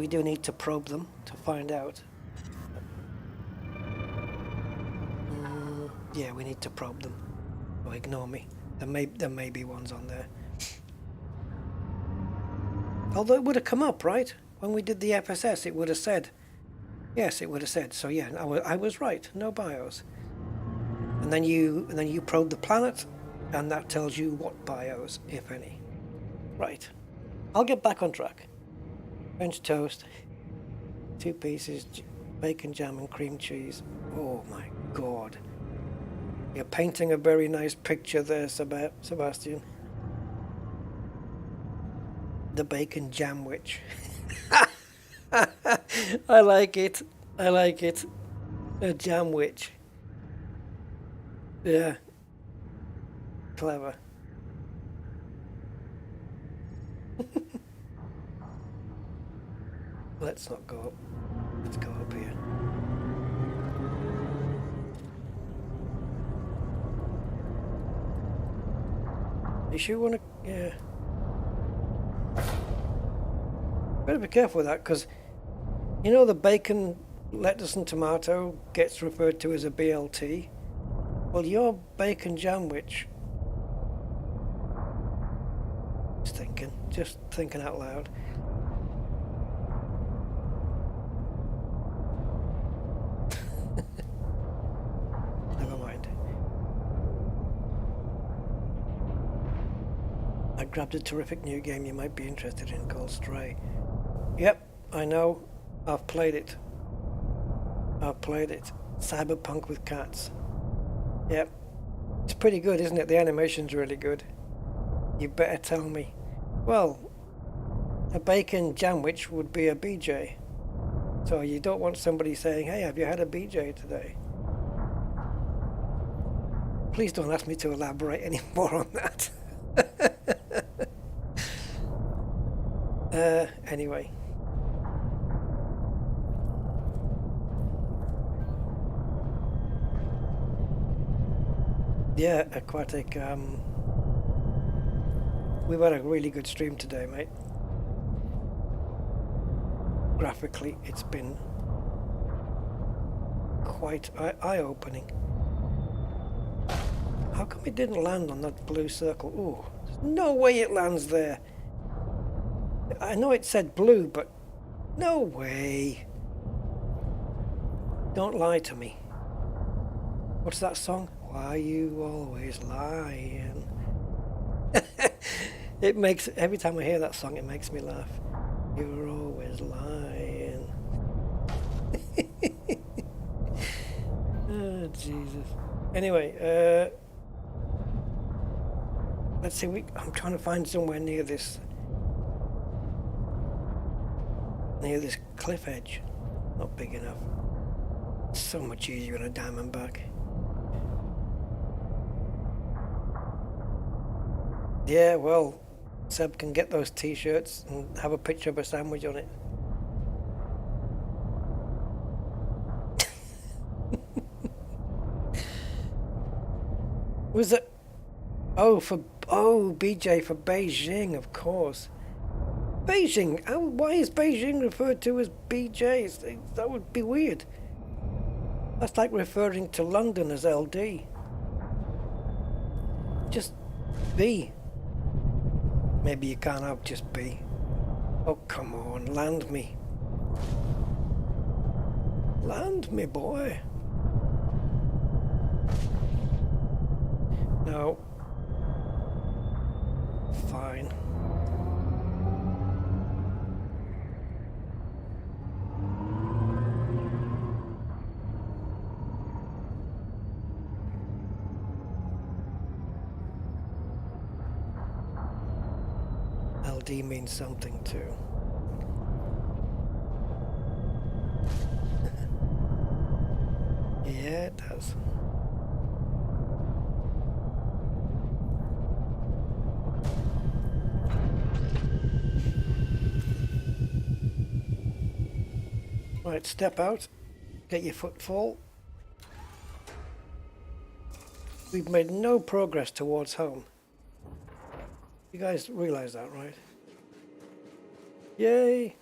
Speaker 1: do need to probe them to find out. Yeah, we need to probe them. Oh, ignore me. There may be ones on there. Although it would have come up, right? When we did the FSS, it would have said. Yes, it would have said. So yeah, I was right. No BIOS. And then you probe the planet, and that tells you what BIOS, if any. Right. I'll get back on track. French toast, 2 pieces, bacon, jam, and cream cheese. Oh my God. You're painting a very nice picture there, Sebastian. The bacon jam witch. I like it. A jam witch. Yeah. Clever. Let's not go up. Let's go up here. You sure want to... Yeah. Better be careful with that, because you know the bacon, lettuce and tomato gets referred to as a BLT. Well, your bacon jam witch... Just thinking out loud. Never mind. I grabbed a terrific new game you might be interested in called Stray. Yep, I know. I've played it. Cyberpunk with cats. Yep. It's pretty good, isn't it? The animation's really good. You better tell me. Well, a bacon jam witch would be a BJ. So you don't want somebody saying, hey, have you had a BJ today? Please don't ask me to elaborate any more on that. Anyway. Yeah, Aquatic, we've had a really good stream today, mate. Graphically, it's been quite eye-opening. How come it didn't land on that blue circle? Ooh, there's no way it lands there. I know it said blue, but no way. Don't lie to me. What's that song? Why you always lying? It makes, every time I hear that song, it makes me laugh. You're always lying. Oh, Jesus. Anyway, let's see, I'm trying to find somewhere near this cliff edge. Not big enough. It's so much easier on a Diamondback. Yeah, well, Seb can get those t-shirts and have a picture of a sandwich on it. Was it? Oh, BJ for Beijing, of course. Beijing? Why is Beijing referred to as BJ? That would be weird. That's like referring to London as LD. Just B. Maybe you can't have just B. Oh, come on, land me. Land me, boy. No. Fine. LD means something too. Yeah, it does. Right, step out, get your footfall. We've made no progress towards home. You guys realize that, right? Yay!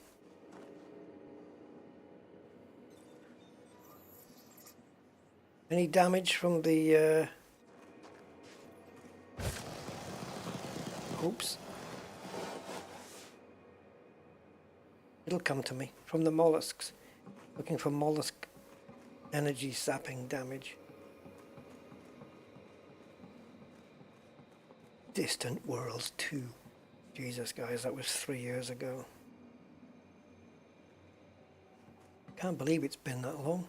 Speaker 1: Any damage from the oops. It'll come to me from the mollusks. Looking for mollusk energy sapping damage. Distant Worlds 2. Jesus, guys, that was 3 years ago. Can't believe it's been that long.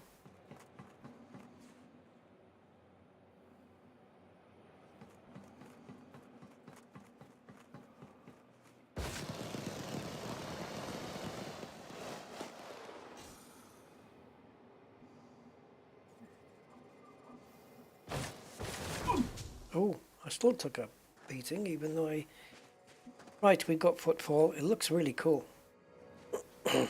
Speaker 1: Oh, I still took a beating, even though I... Right, we got footfall. It looks really cool. Kind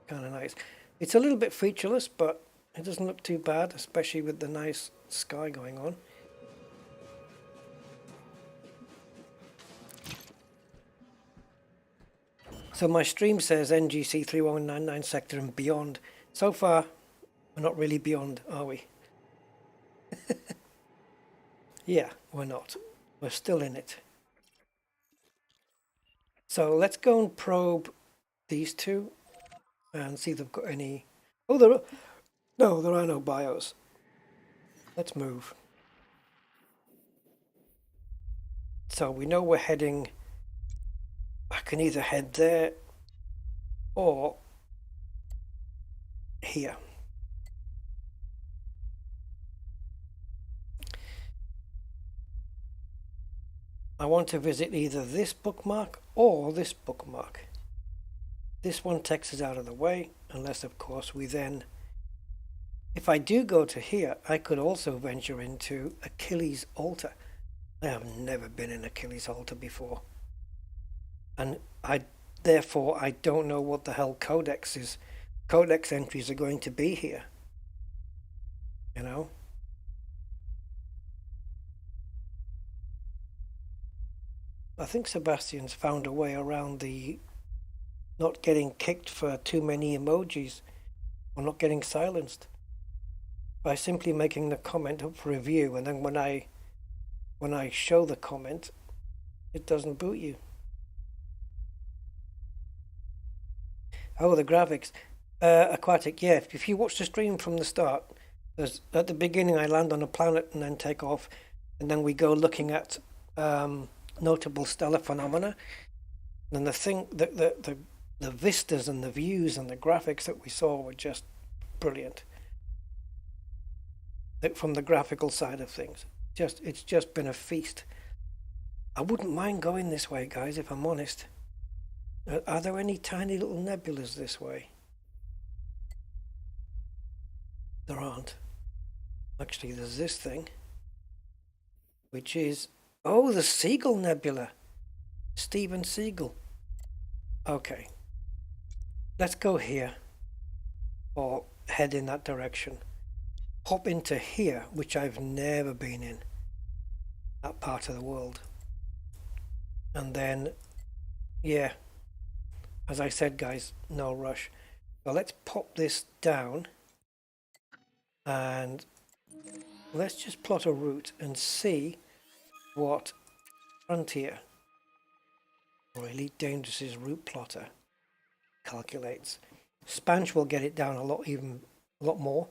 Speaker 1: of nice. It's a little bit featureless, but it doesn't look too bad, especially with the nice sky going on. So my stream says NGC 3199 sector and beyond. So far, we're not really beyond, are we? Yeah, we're not. We're still in it. So let's go and probe these two and see if they've got any... Oh, there are no bios. Let's move. So we know we're heading... I can either head there or here. I want to visit either this bookmark or this bookmark. This one takes us out of the way. unless of course we then, if I do go to here, I could also venture into Achilles Altar. I have never been in Achilles Altar before, and therefore I don't know what the hell codex entries are going to be here, you know. I think Sebastian's found a way around the not getting kicked for too many emojis or not getting silenced by simply making the comment up for review, and then when I show the comment, it doesn't boot you. Oh, the graphics. Aquatic, yeah. If you watch the stream from the start, there's at the beginning I land on a planet and then take off, and then we go looking at notable stellar phenomena. And the vistas and the views and the graphics that we saw were just brilliant. From the graphical side of things, it's just been a feast. I wouldn't mind going this way, guys, if I'm honest. Are there any tiny little nebulas this way? There aren't. Actually, there's this thing, which is, oh, the Seagull Nebula. Steven Seagull. Okay. Let's go here, or head in that direction. Hop into here, which I've never been in, that part of the world. And then, yeah, as I said, guys, no rush. So let's pop this down and let's just plot a route and see what Frontier or Elite Dangerous's route plotter calculates. Spanch will get it down a lot more,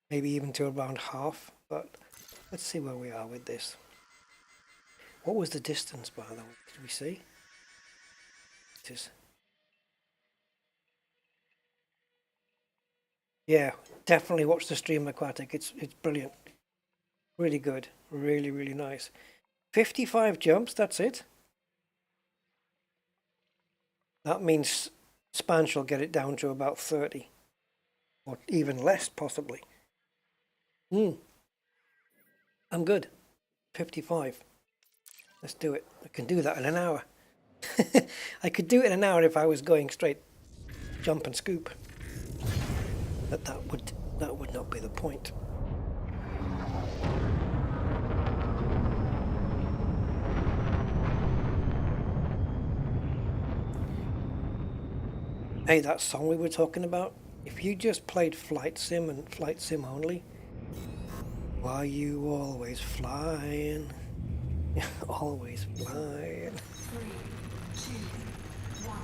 Speaker 1: maybe even to around half, but let's see where we are with this. What was the distance, by the way? Did we see? It is. Yeah, definitely watch the stream, Aquatic. It's brilliant. Really good. Really, really nice. 55 jumps, that's it. That means Spanch will get it down to about 30. Or even less, possibly. I'm good. 55. Let's do it. I can do that in an hour. I could do it in an hour if I was going straight jump and scoop. But that would not be the point. Hey, that song we were talking about, if you just played Flight Sim and Flight Sim only, why you always flying? Always flying.
Speaker 3: 3, 2, 1.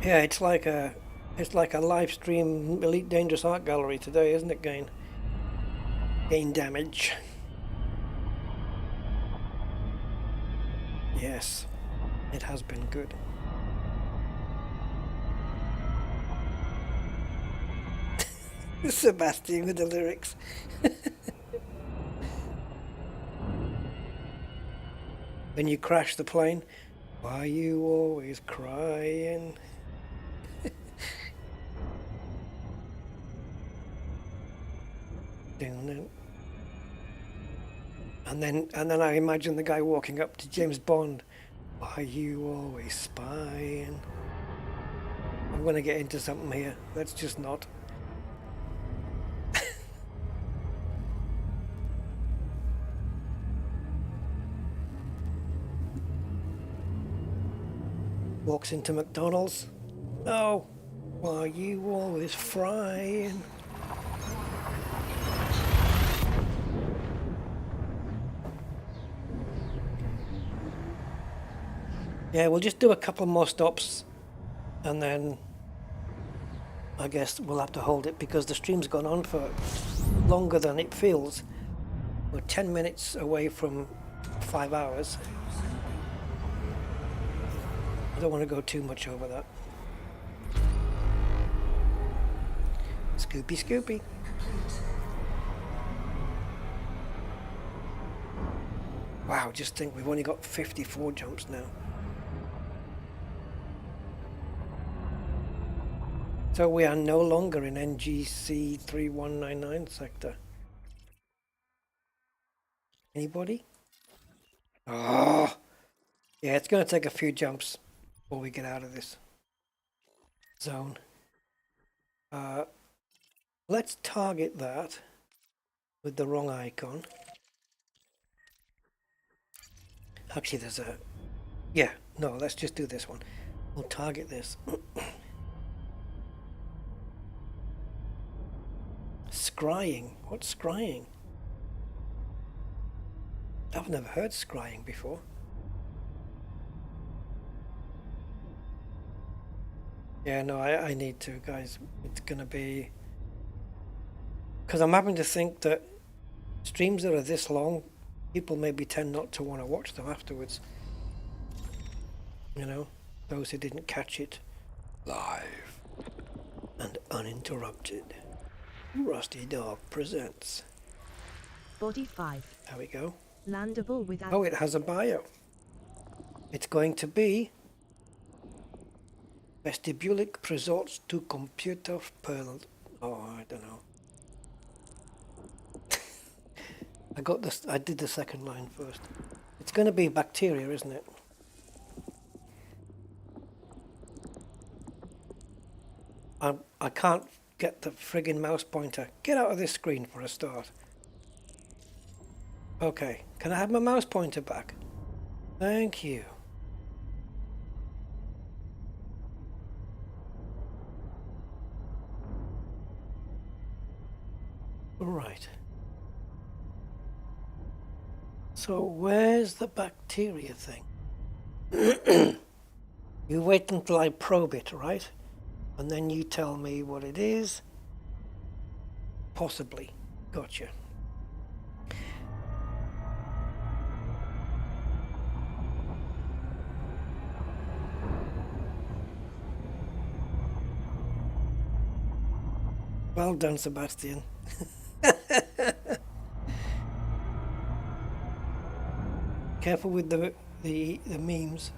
Speaker 1: Yeah, it's like a live stream Elite Dangerous Art Gallery today, isn't it, Gain? Gain damage. Yes, it has been good. Sebastian with the lyrics. When you crash the plane, why you always crying? And then I imagine the guy walking up to James Bond. Why you always spying? I'm gonna get into something here. Let's just not. Walks into McDonald's. Oh, why you always frying? Yeah, we'll just do a couple more stops and then I guess we'll have to hold it because the stream's gone on for longer than it feels. We're 10 minutes away from 5 hours. I don't want to go too much over that. Scoopy, scoopy. Wow, just think we've only got 54 jumps now. So we are no longer in NGC 3199 sector. Anybody? Oh, yeah, it's going to take a few jumps before we get out of this zone. Let's target that with the wrong icon. Actually, there's a... Yeah, no, let's just do this one. We'll target this. Scrying. What's scrying? I've never heard scrying before. Yeah, no, I need to, guys. It's gonna be... Because I'm having to think that streams that are this long, people maybe tend not to want to watch them afterwards. You know, those who didn't catch it live and uninterrupted. Rusty Dog presents.
Speaker 2: Body 5.
Speaker 1: There we go.
Speaker 2: Landable without...
Speaker 1: Oh, it has a bio. It's going to be vestibulic resorts to computer pearl. Oh, I don't know. I did the second line first. It's going to be bacteria, isn't it? I can't get the friggin' mouse pointer. Get out of this screen for a start. Okay, can I have my mouse pointer back? Thank you. Right. So where's the bacteria thing? You wait until I probe it, right? And then you tell me what it is. Possibly. Gotcha. Well done, Sebastian. Careful with the memes.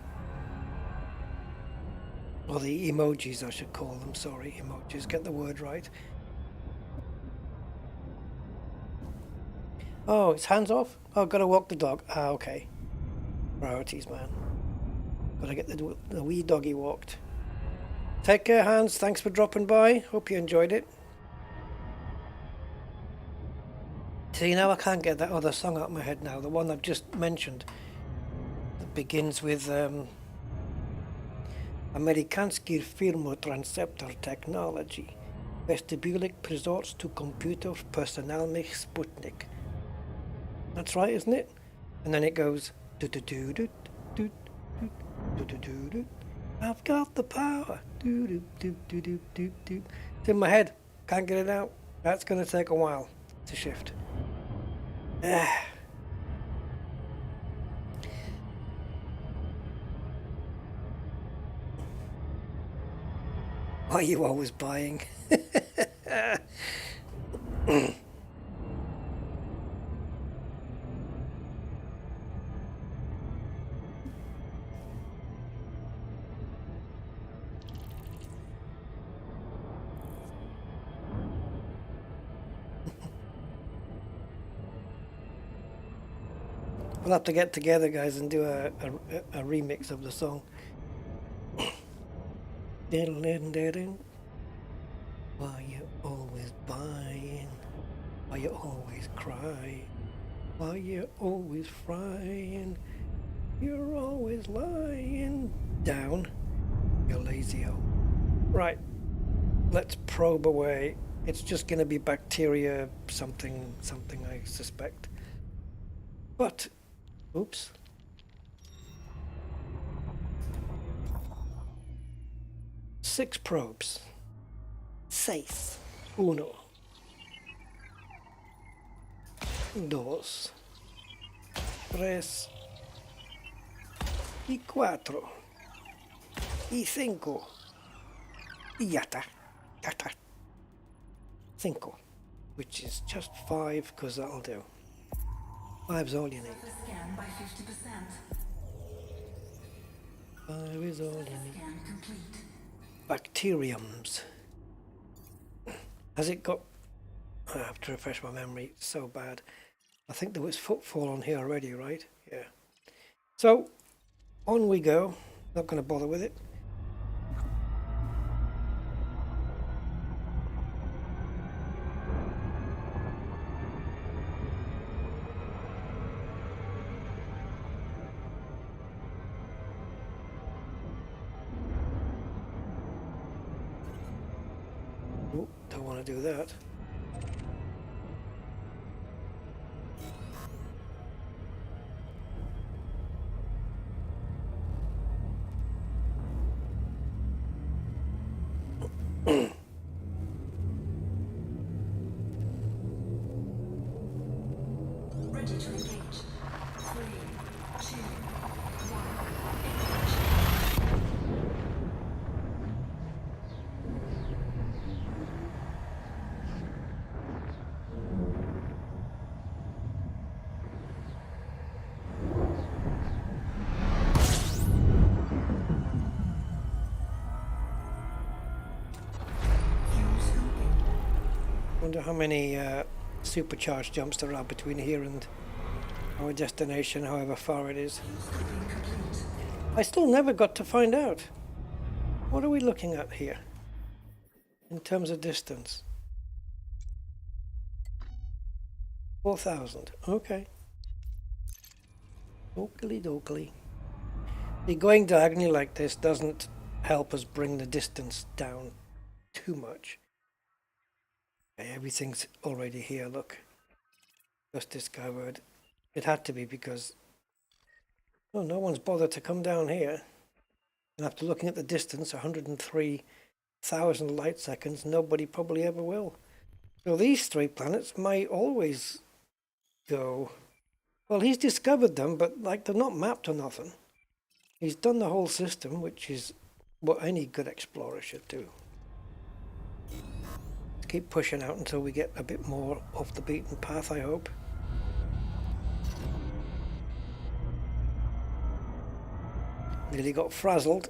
Speaker 1: Or the emojis, I should call them. Sorry, emojis. Get the word right. Oh, it's hands off? Oh, gotta walk the dog. Ah, okay. Priorities, man. Gotta get the wee doggy walked. Take care, Hans. Thanks for dropping by. Hope you enjoyed it. See, now I can't get that other song out of my head now. The one I've just mentioned. That begins with... Amerykańskie firmy transceptor technology. Vestibulic resorts to computer personalnych Sputnik. That's right, isn't it? And then it goes... I've got the power. It's in my head. Can't get it out. That's going to take a while to shift. Why are you always buying? We'll have to get together, guys, and do a remix of the song. Why you always buying? Why you always crying? Why you always frying? You're always lying down, you lazy-o. Right, let's probe away. It's just going to be bacteria, something I suspect. But, oops. Six probes. 6. 1. 2. 3. Y 4. Y 5. Y ya está. 5. Which is just 5, because that'll do. 5's all you need.
Speaker 3: Scan by 50%.
Speaker 1: 5 is all you need.
Speaker 3: Scan complete.
Speaker 1: Bacteriums. Has it got... I have to refresh my memory, it's so bad. I think there was footfall on here already, right? Yeah. So, on we go. Not going to bother with it. Oh, don't want to do that.
Speaker 3: Ready to engage. 3, 2, 1, engage. Fuel scooping.
Speaker 1: Wonder how many supercharged jumps there are between here and our destination, however far it is.
Speaker 3: Fuel scooping complete.
Speaker 1: I still never got to find out. What are we looking at here in terms of distance? 4,000. Okay. Oakley dokley. See, going diagonally like this doesn't help us bring the distance down too much. Okay, everything's already here, look. Just discovered. It had to be because no one's bothered to come down here. And after looking at the distance, 103,000 light seconds, nobody probably ever will. So these 3 planets might always go... Well, he's discovered them, but like they're not mapped or nothing. He's done the whole system, which is what any good explorer should do. Let's keep pushing out until we get a bit more off the beaten path, I hope. Nearly got frazzled.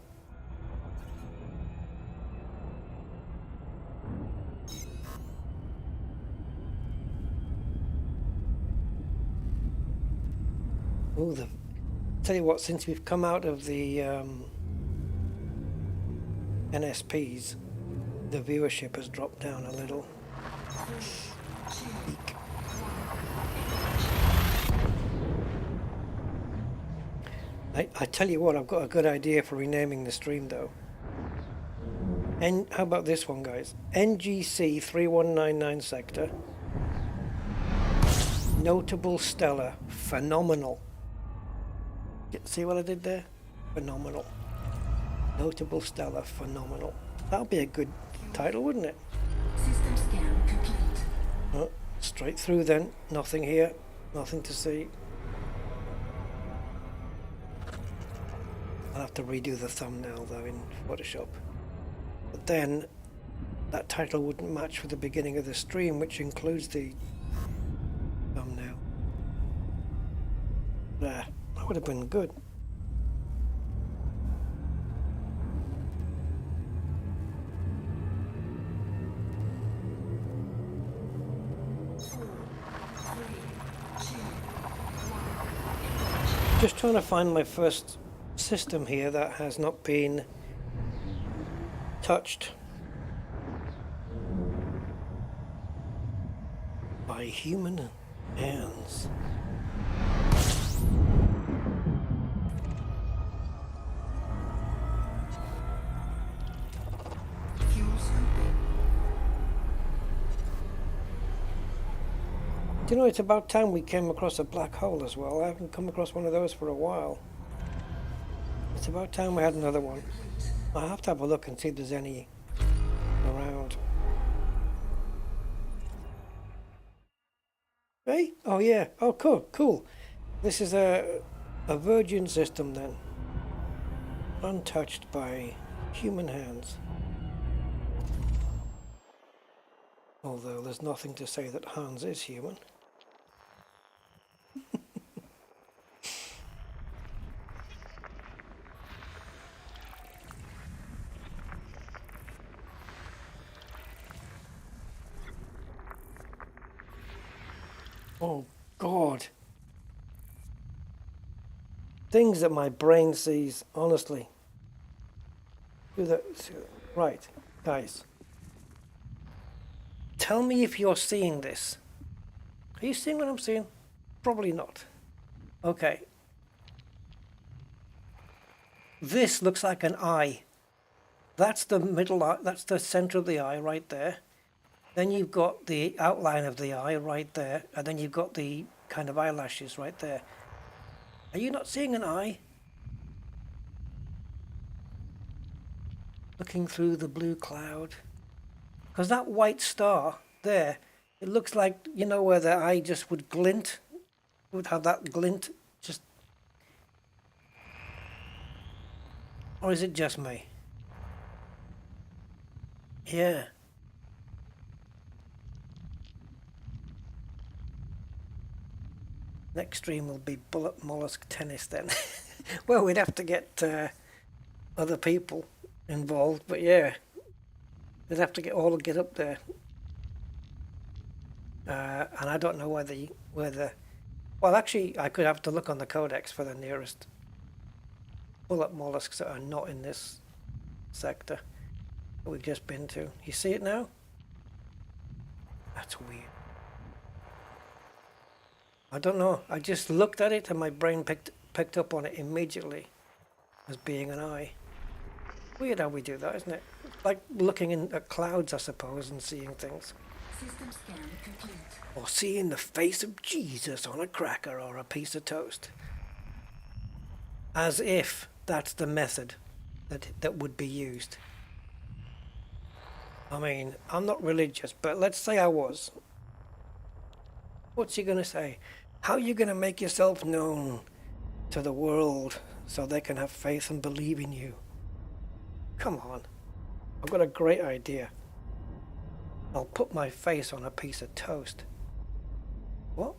Speaker 1: Oh, tell you what, since we've come out of the NSPs, the viewership has dropped down a little. Eek. I tell you what, I've got a good idea for renaming the stream though. And how about this one, guys? NGC 3199 sector. Notable stellar, phenomenal. See what I did there? Phenomenal. Notable stellar, phenomenal. That'll be a good title, wouldn't it?
Speaker 3: System scan complete.
Speaker 1: Oh, straight through then. Nothing here. Nothing to see. I'll have to redo the thumbnail though in Photoshop. But then that title wouldn't match with the beginning of the stream, which includes the thumbnail. There. That would have been good. Just trying to find my first system here that has not been touched by human hands. Do you know, it's about time we came across a black hole as well. I haven't come across one of those for a while. It's about time we had another one. I have to have a look and see if there's any around. Hey? Oh yeah. Oh cool. This is a virgin system then. Untouched by human hands. Although there's nothing to say that Hans is human. Oh, God. Things that my brain sees, honestly. Right, guys. Tell me if you're seeing this. Are you seeing what I'm seeing? Probably not. Okay. This looks like an eye. That's the middle eye, that's the center of the eye right there. Then you've got the outline of the eye right there, and then you've got the kind of eyelashes right there. Are you not seeing an eye? Looking through the blue cloud. Because that white star there, it looks like, you know, where the eye just would glint, would have that glint just... Or is it just me? Yeah. Next stream will be bullet mollusk tennis then. Well, we'd have to get other people involved, but yeah, we'd have to get up there. And I don't know whether. Well, actually, I could have to look on the codex for the nearest bullet mollusks that are not in this sector that we've just been to. You see it now? That's weird. I don't know. I just looked at it and my brain picked up on it immediately as being an eye. Weird how we do that, isn't it? It's like looking at clouds, I suppose, and seeing things.
Speaker 3: System scan complete.
Speaker 1: Or seeing the face of Jesus on a cracker or a piece of toast. As if that's the method that would be used. I mean, I'm not religious, but let's say I was. What's he going to say? How are you going to make yourself known to the world so they can have faith and believe in you? Come on. I've got a great idea. I'll put my face on a piece of toast. What?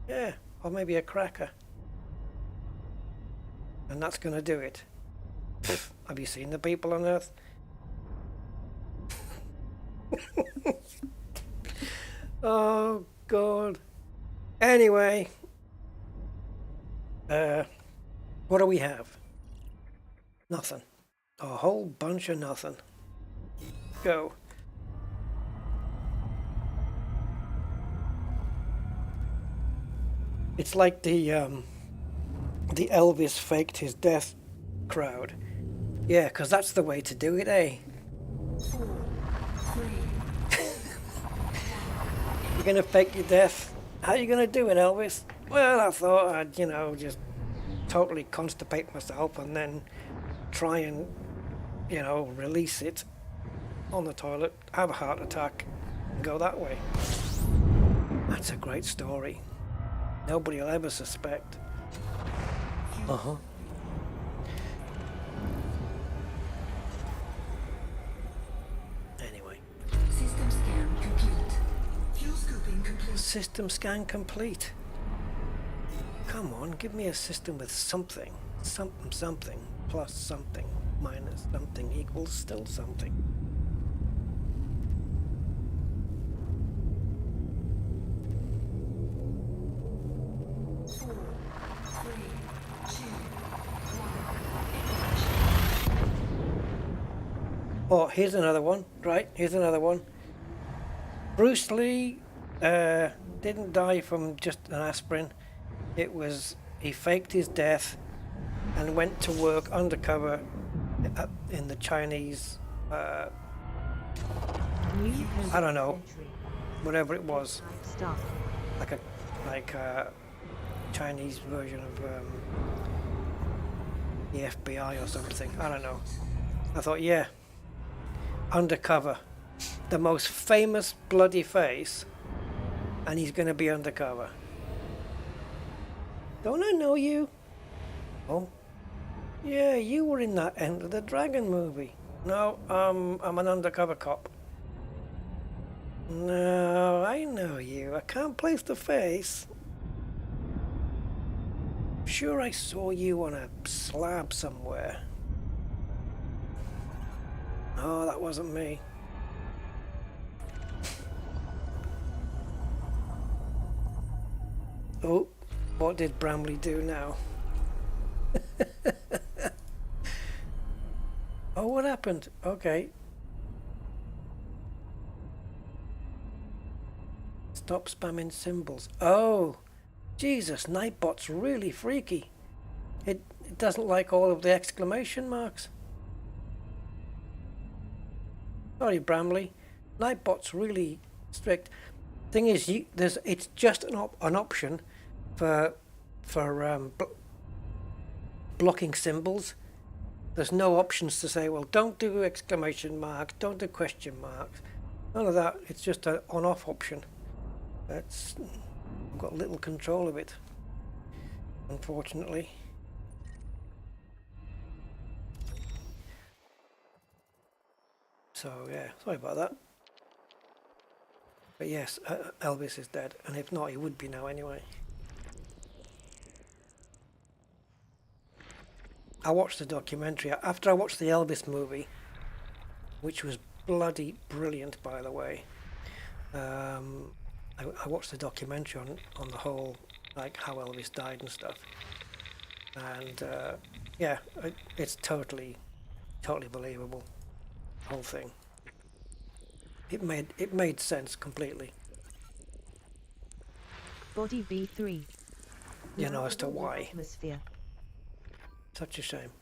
Speaker 1: Yeah, or maybe a cracker. And that's going to do it. Pfft, have you seen the people on Earth? Oh, God. Anyway. What do we have? Nothing. A whole bunch of nothing. Go. It's like the Elvis faked his death crowd. Yeah, 'cause that's the way to do it, eh?
Speaker 3: 4, 3,
Speaker 1: You're gonna fake your death? How you gonna do it, Elvis? Well, I thought I'd, you know, just totally constipate myself and then try and, you know, release it on the toilet, have a heart attack, and go that way. That's a great story. Nobody will ever suspect. Uh-huh. Anyway.
Speaker 3: system scan complete. Fuel scooping complete.
Speaker 1: System scan complete. Come on, give me a system with something. Something plus something minus something equals still something. Oh, here's another one. Right, here's another one. Bruce Lee didn't die from just an aspirin. It was, he faked his death and went to work undercover in the Chinese, I don't know, whatever it was.
Speaker 2: Stuff.
Speaker 1: Like a Chinese version of the FBI or something. I don't know. I thought, yeah. Undercover, the most famous bloody face, and he's going to be undercover. Don't I know you? Oh, yeah, you were in that Enter the Dragon movie. No, I'm an undercover cop. No, I know you. I can't place the face. Sure, I saw you on a slab somewhere. Oh, that wasn't me. Oh, what did Bramley do now? Oh, what happened? Okay. Stop spamming symbols. Oh, Jesus, Nightbot's really freaky. It doesn't like all of the exclamation marks. Sorry, Bramley. Nightbot's really strict. Thing is, it's just an option for blocking symbols. There's no options to say, well, don't do exclamation marks, don't do question marks. None of that. It's just an on-off option. I've got little control of it, unfortunately. So yeah, sorry about that. But yes, Elvis is dead, and if not, he would be now anyway. I watched the documentary after I watched the Elvis movie, which was bloody brilliant, by the way. I watched the documentary on the whole, like how Elvis died and stuff, and yeah, it's totally believable, the whole thing. It made sense completely.
Speaker 2: Body B3.
Speaker 1: You know as to
Speaker 2: Landable
Speaker 1: why.
Speaker 2: Atmosphere.
Speaker 1: Such a shame.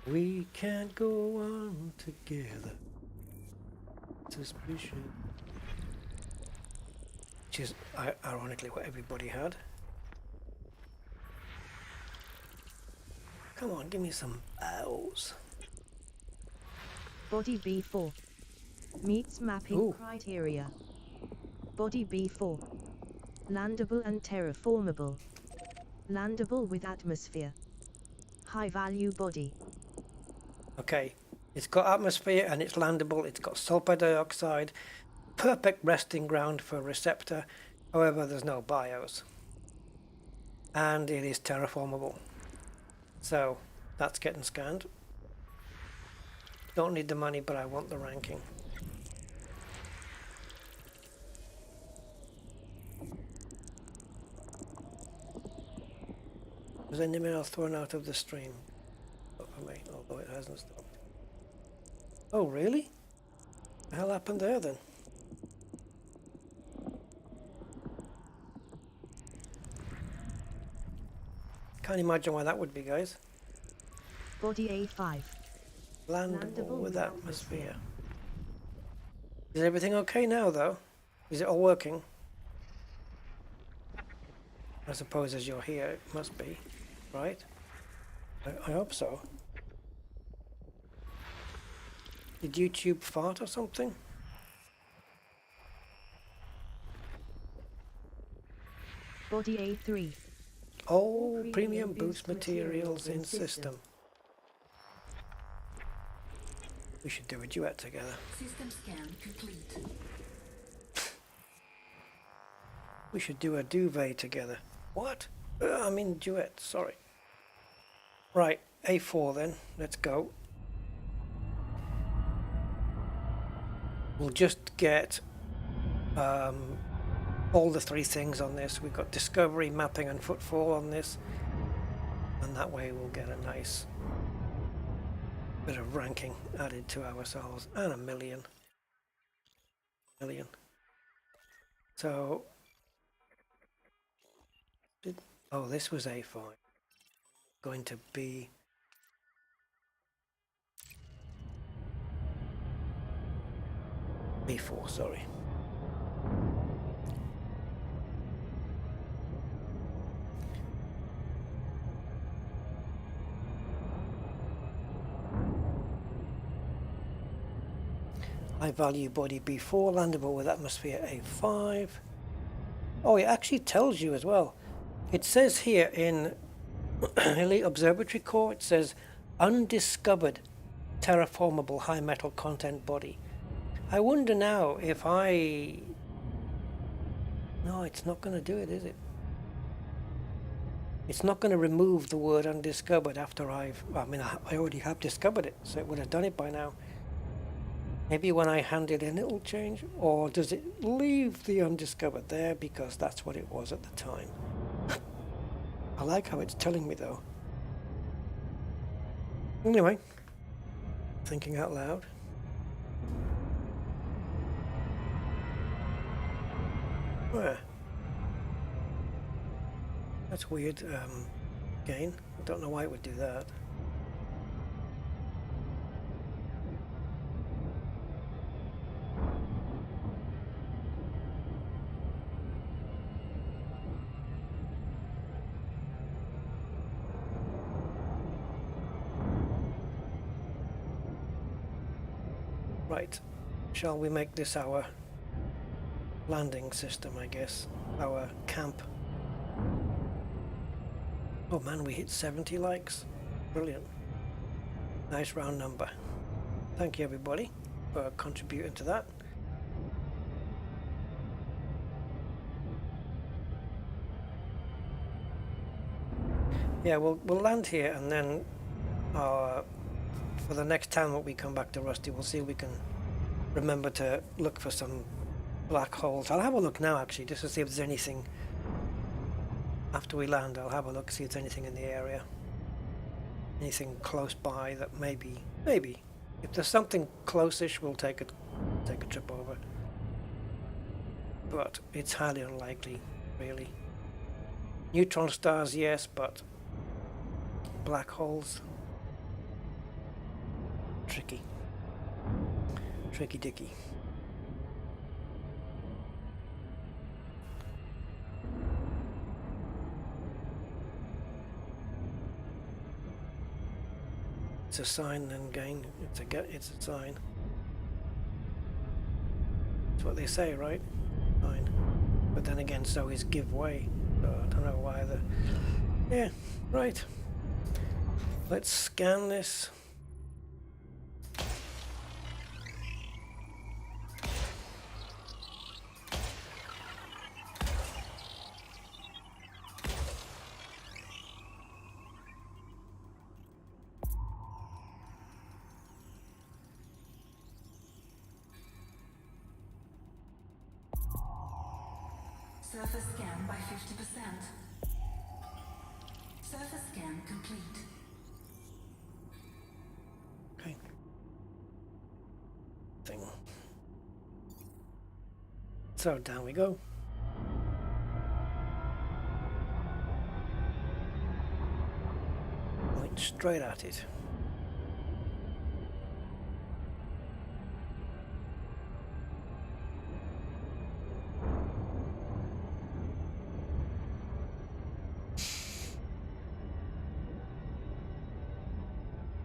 Speaker 1: We can't go on together. Suspicion. Which is ironically what everybody had. Come on, give me some owls.
Speaker 2: Body B4. Meets mapping
Speaker 1: Ooh.
Speaker 2: criteria. Body B4. Landable and terraformable. Landable with atmosphere. High value body.
Speaker 1: Okay, it's got atmosphere and it's landable. It's got sulfur dioxide. Perfect resting ground for receptor. However, there's no BIOS. And it is terraformable. So that's getting scanned. Don't need the money, but I want the ranking. Was any mail thrown out of the stream? Not for me, although it hasn't stopped. Oh, really? What the hell happened there then? Can't imagine why that would be, guys.
Speaker 2: Body A5.
Speaker 1: Landable with atmosphere. Is everything okay now, though? Is it all working? I suppose as you're here, it must be, right? I hope so. Did YouTube fart or something?
Speaker 2: Body A3.
Speaker 1: Oh, premium boost materials in system. We should do a duet together.
Speaker 3: System scan complete.
Speaker 1: We should do a duvet together. What? I mean duet, sorry. Right, A4 then, let's go. We'll just get all the three things on this. We've got discovery, mapping and footfall on this. And that way we'll get a nice bit of ranking added to ourselves. And a million. So, oh, this was A5. Going to be B4, sorry. High value body B4, landable with atmosphere A5. Oh, it actually tells you as well. It says here in Elite Observatory Core, it says undiscovered terraformable high metal content body. I wonder now if I... No, it's not going to do it, is it? It's not going to remove the word undiscovered after I already have discovered it, so it would have done it by now. Maybe when I hand it in it'll change, or does it leave the undiscovered there because that's what it was at the time? I like how it's telling me though. Anyway, thinking out loud. Where? That's weird. Again, I don't know why it would do that. Right, shall we make this our landing system, I guess? Our camp. Oh man, we hit 70 likes. Brilliant. Nice round number. Thank you everybody for contributing to that. Yeah, we'll land here, and then for the next time that we come back to Rusty, we'll see if we can remember to look for some black holes. I'll have a look now actually, just to see if there's anything. After we land, I'll have a look, see if there's anything in the area. Anything close by that maybe. If there's something close-ish, we'll take a trip over. But it's highly unlikely, really. Neutron stars, yes, but black holes, tricky dicky. It's a sign then, again. It's a sign. That's what they say, right? Sign. But then again, so is give way. So I don't know why the... Yeah, right. Let's scan this.
Speaker 3: Surface scan by 50%. Surface scan complete.
Speaker 1: Okay. Thing. So down we go. Point straight at it.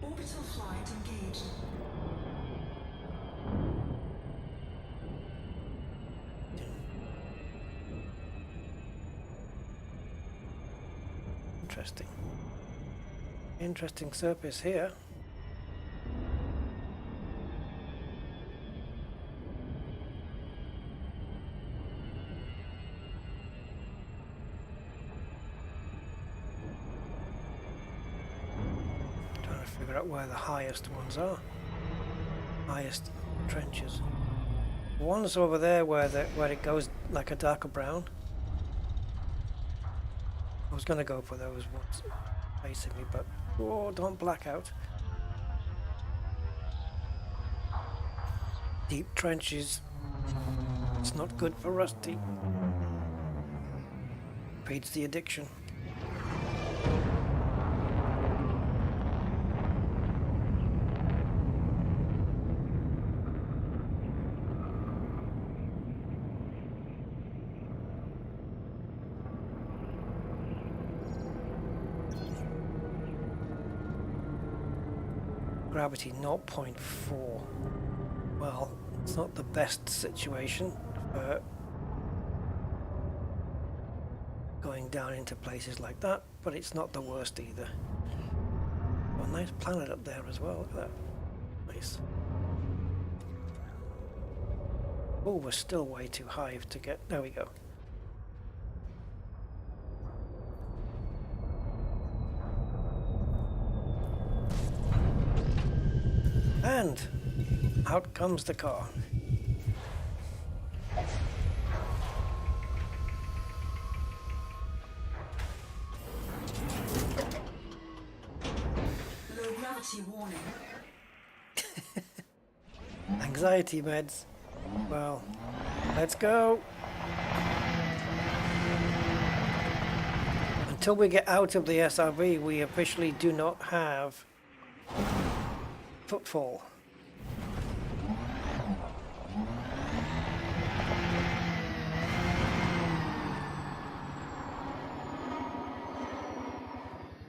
Speaker 3: Orbital flight engaged.
Speaker 1: Interesting surface here. Trying to figure out where the highest ones are. Highest trenches. The ones over there where it goes like a darker brown. I was going to go for those ones basically, but oh, don't black out. Deep trenches. It's not good for Rusty. Feeds the addiction. Gravity 0.4. Well, it's not the best situation for going down into places like that, but it's not the worst either. Oh, a nice planet up there as well. Look at that. Nice. Oh, we're still way too high to get. There we go. And out comes the car.
Speaker 3: Low gravity warning.
Speaker 1: Anxiety meds. Well, let's go. Until we get out of the SRV, we officially do not have footfall.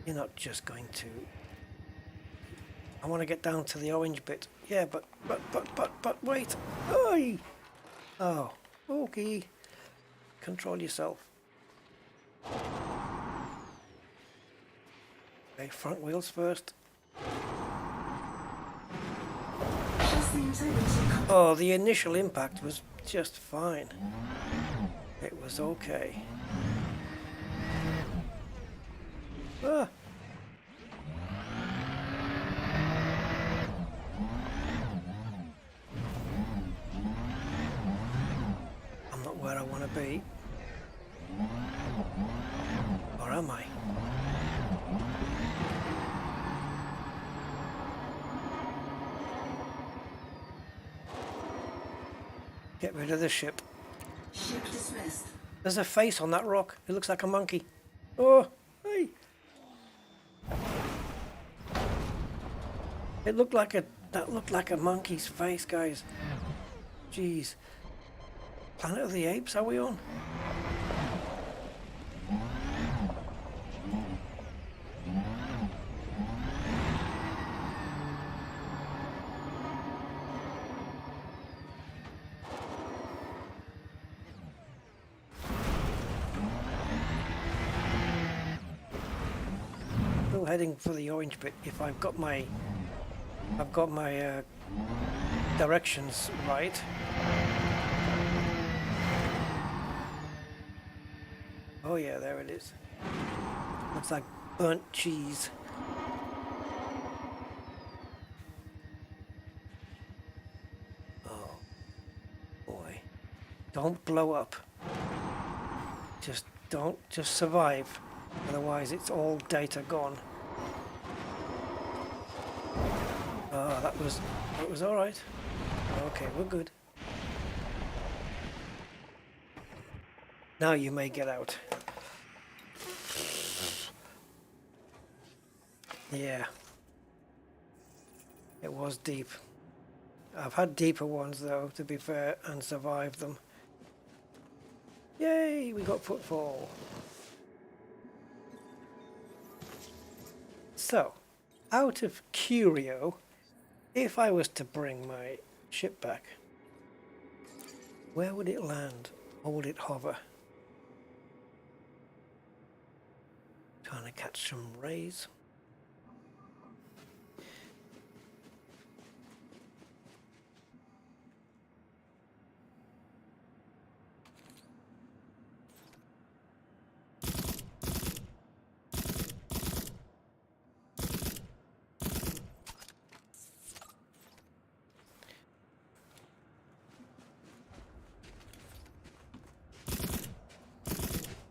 Speaker 1: You're not just going to... I want to get down to the orange bit. Yeah, but wait. Oi! Oh, okay. Control yourself. Okay, front wheels first. Oh, the initial impact was just fine. It was okay. Ah. I'm not where I want to be. Or am I? Get rid of the ship.
Speaker 3: Ship dismissed.
Speaker 1: There's a face on that rock. It looks like a monkey. Oh, hey. It looked like that looked like a monkey's face, guys. Jeez. Planet of the Apes, are we on? Still heading for the orange bit. If I've got my directions right. Oh yeah, there it is. Looks like burnt cheese. Oh boy. Don't blow up. Just survive. Otherwise it's all data gone. Oh, that was all right. Okay, we're good. Now you may get out. Yeah. It was deep. I've had deeper ones though, to be fair, and survived them. Yay, we got footfall. So, out of curio, if I was to bring my ship back, where would it land? Or would it hover? Trying to catch some rays.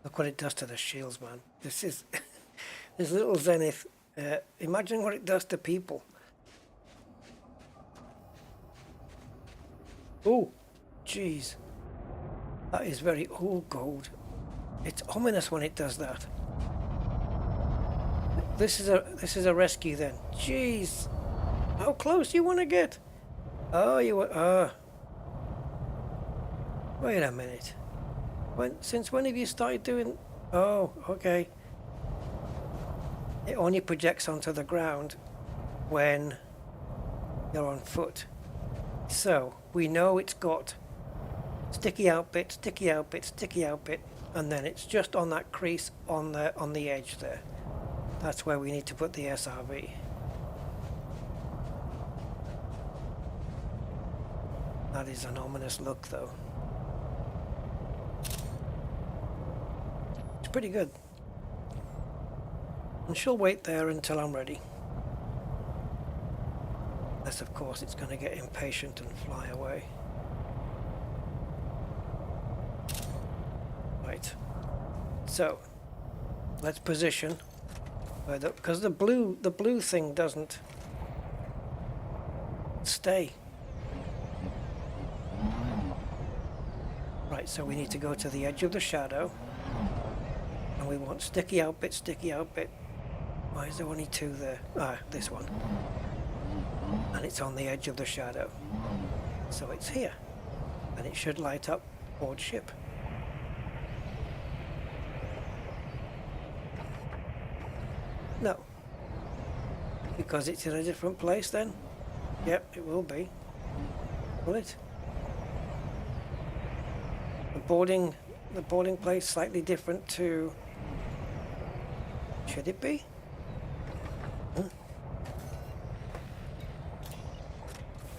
Speaker 1: Look what it does to the shields, man. This is this little Zenith. Imagine what it does to people. Oh, jeez. That is very gold. It's ominous when it does that. This is a rescue then. Jeez. How close do you want to get? Oh, you want. Wait a minute. Since when have you started doing... Oh, okay. It only projects onto the ground when you're on foot. So, we know it's got sticky out bit, sticky out bit, sticky out bit, and then it's just on that crease on the edge there. That's where we need to put the SRV. That is an ominous look though. Pretty good. And she'll wait there until I'm ready. Unless, of course, it's going to get impatient and fly away. Right. So, let's position. Because the blue thing doesn't stay. Right, so we need to go to the edge of the shadow. And we want sticky out bit, sticky out bit. Why is there only two there? Ah, this one. And it's on the edge of the shadow. So it's here. And it should light up board ship. No. Because it's in a different place then? Yep, it will be. Will it? The boarding place slightly different to... Should it be?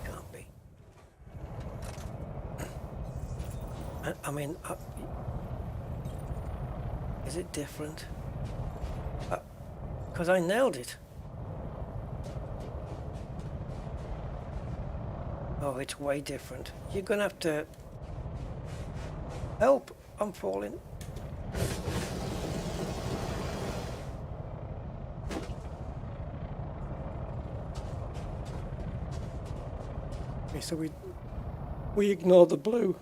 Speaker 1: Can't be. I mean, is it different? Because I nailed it. Oh, it's way different. You're gonna have to... Help! I'm falling. Okay, so we ignore the blue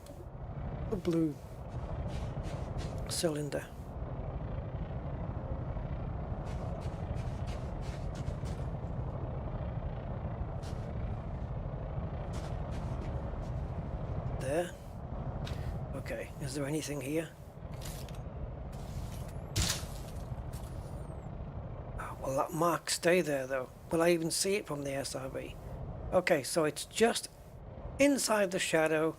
Speaker 1: cylinder. There. Okay, is there anything here? Oh, will that mark stay there though? Will I even see it from the SRV? Okay, so it's just inside the shadow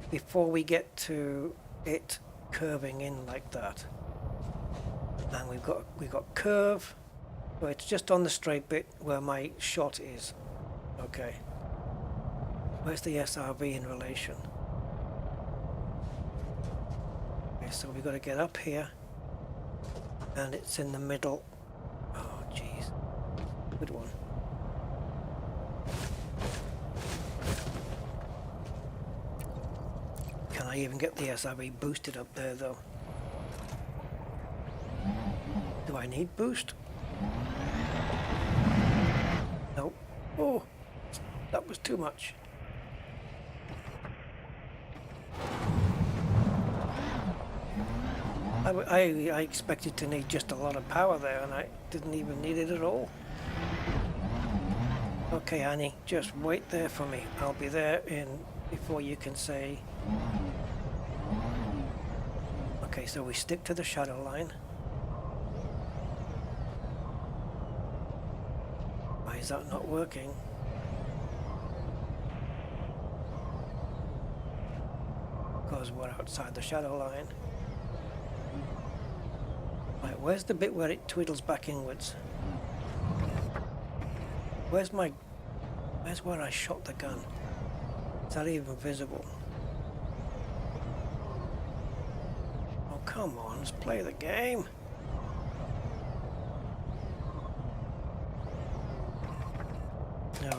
Speaker 1: before we get to it curving in like that. And we've got curve, so it's just on the straight bit where my shot is. Okay. Where's the SRV in relation? Okay, so we've got to get up here, and it's in the middle. Oh, jeez. Good one. Can I even get the SRV boosted up there, though? Do I need boost? Nope. Oh, that was too much. I expected to need just a lot of power there, and I didn't even need it at all. Okay, Annie, just wait there for me. I'll be there before you can say... Okay, so we stick to the shadow line. Why is that not working? Because we're outside the shadow line. Right, where's the bit where it twiddles back inwards? Where's where I shot the gun? Is that even visible? Oh, come on, let's play the game.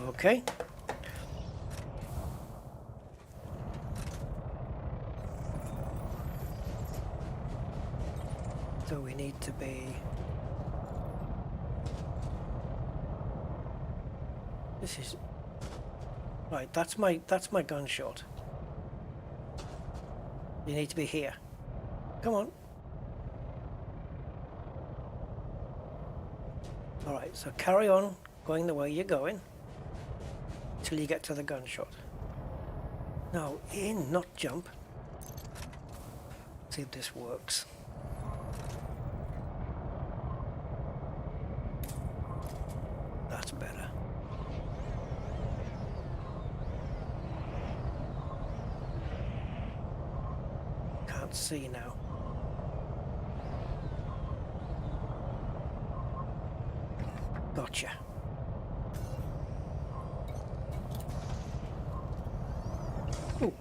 Speaker 1: Okay. So we need to be... This is... Right, that's my gunshot. You need to be here. Come on. Alright, so carry on going the way you're going till you get to the gunshot. No, in, not jump. See if this works. That's better. Can't see now. Gotcha. Ooh.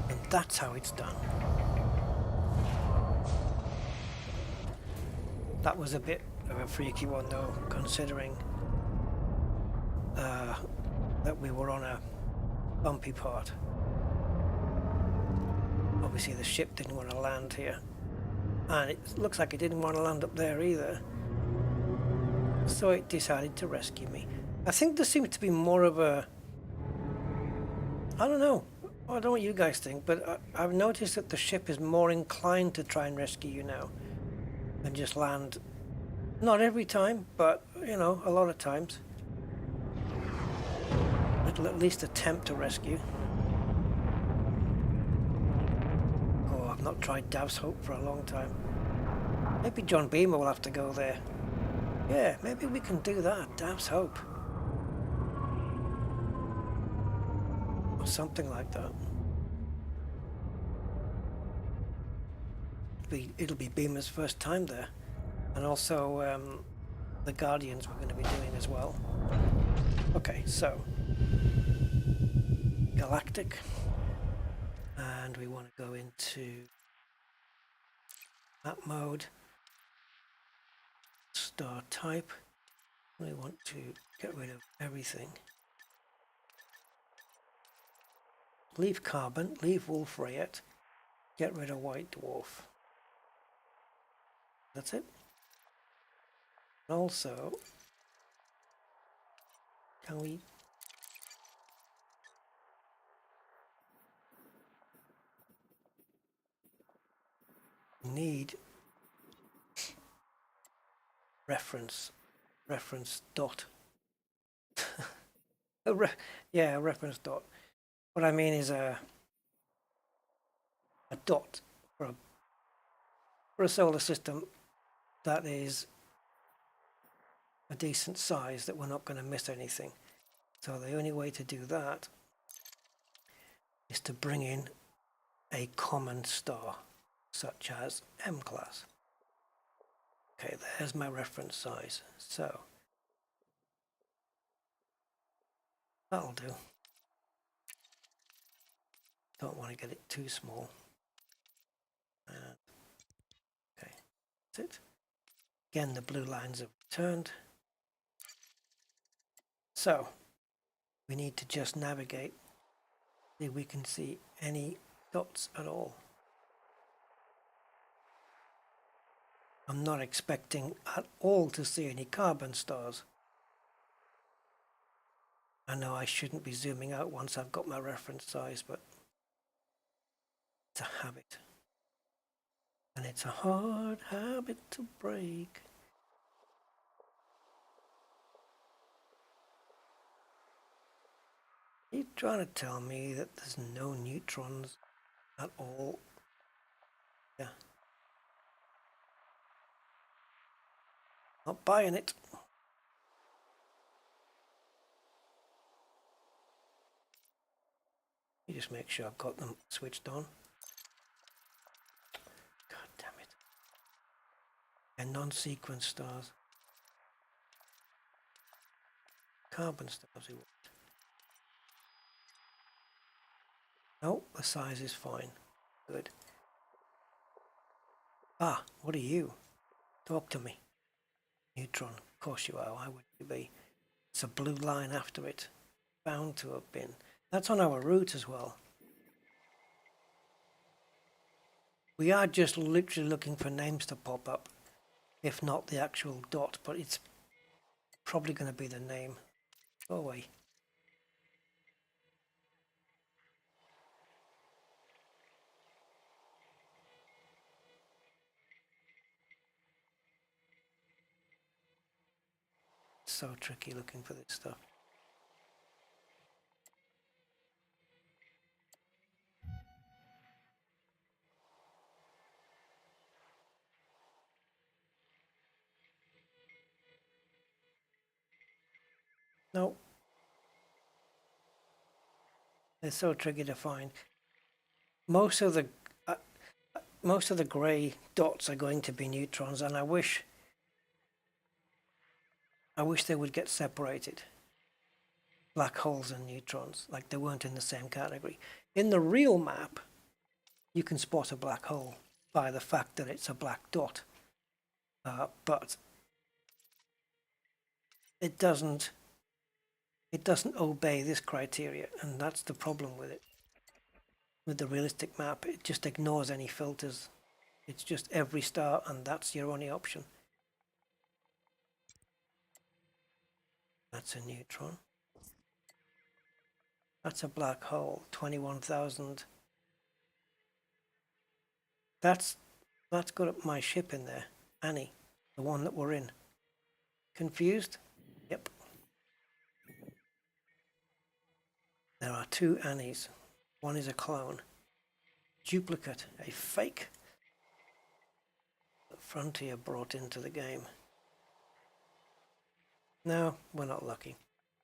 Speaker 1: And that's how it's done. That was a bit of a freaky one though, considering that we were on a bumpy part. Obviously the ship didn't want to land here, and it looks like it didn't want to land up there either, so it decided to rescue me. I think there seems to be more of a, I don't know, I don't know what you guys think, but I've noticed that the ship is more inclined to try and rescue you now than just land. Not every time, but you know, a lot of times. It'll at least attempt to rescue. Oh, I've not tried Dav's Hope for a long time. Maybe John Beamer will have to go there. Yeah, maybe we can do that, Dav's Hope. Or something like that. It'll be Beamer's first time there. And also the Guardians we're going to be doing as well. Okay, so Galactic, and we want to go into map mode, star type. We want to get rid of everything. Leave carbon, leave wolf rayet, get rid of white dwarf. That's it. And also, can we need reference dot. Yeah, a reference dot. What I mean is a dot for a solar system that is a decent size, that we're not going to miss anything. So the only way to do that is to bring in a common star, such as M class. Okay, there's my reference size. So that'll do. Don't want to get it too small. Okay, that's it. Again, the blue lines have returned. So we need to just navigate, see if we can see any dots at all. I'm not expecting at all to see any carbon stars. I know I shouldn't be zooming out once I've got my reference size, but it's a habit. And it's a hard habit to break. Are you trying to tell me that there's no neutrons at all? Yeah. Not buying it. You just make sure I've got them switched on. God damn it. And non-sequence stars. Carbon stars we want. No, the size is fine. Good. Ah, what are you? Talk to me. Neutron, of course you are. Why would you be? It's a blue line after it. Bound to have been. That's on our route as well. We are just literally looking for names to pop up, if not the actual dot, but it's probably going to be the name. Go away. So tricky looking for this stuff. No. They're so tricky to find. Most of the grey dots are going to be neutrons, and I wish they would get separated. Black holes and neutrons, like they weren't in the same category. In the real map, you can spot a black hole by the fact that it's a black dot. but it doesn't obey this criteria, and that's the problem with it. With the realistic map, it just ignores any filters. It's just every star, and that's your only option. That's a neutron. That's a black hole, 21,000. That's got my ship in there, Annie, the one that we're in. Confused? Yep. There are two Annies. One is a clone. Duplicate, a fake. That Frontier brought into the game. No, we're not lucky.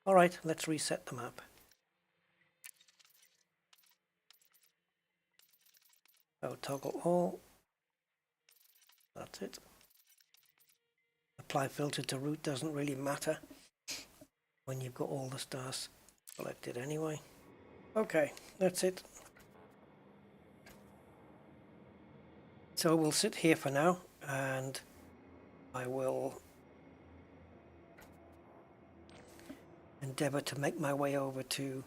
Speaker 1: Alright, let's reset the map. So toggle all. That's it. Apply filter to root doesn't really matter when you've got all the stars selected anyway. Okay, that's it. So we'll sit here for now, and I will endeavour to make my way over to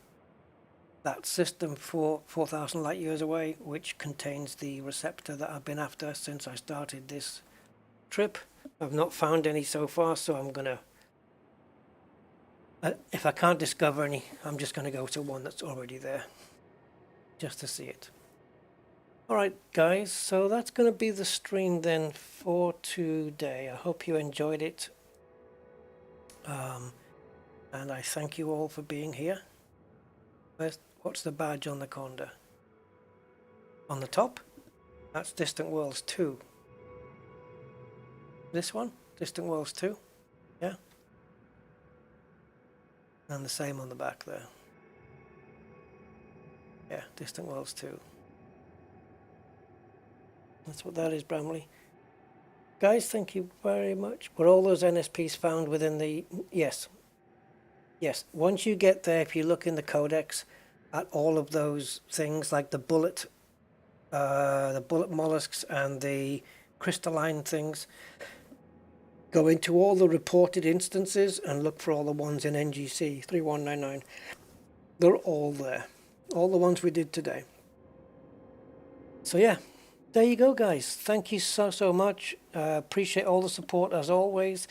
Speaker 1: that system for 4,000 light years away, which contains the receptor that I've been after since I started this trip. I've not found any so far, so I'm gonna, if I can't discover any, I'm just gonna go to one that's already there, just to see it. Alright guys, so that's gonna be the stream then for today. I hope you enjoyed it. And I thank you all for being here. What's the badge on the corner? On the top? That's Distant Worlds 2. This one? Distant Worlds 2? Yeah? And the same on the back there. Yeah, Distant Worlds 2. That's what that is, Bramley. Guys, thank you very much. Were all those NSPs found within the... Yes. Yes, once you get there, if you look in the codex at all of those things, like the bullet mollusks and the crystalline things, go into all the reported instances and look for all the ones in NGC 3199. They're all there. All the ones we did today. So yeah, there you go, guys. Thank you so much. Appreciate all the support as always.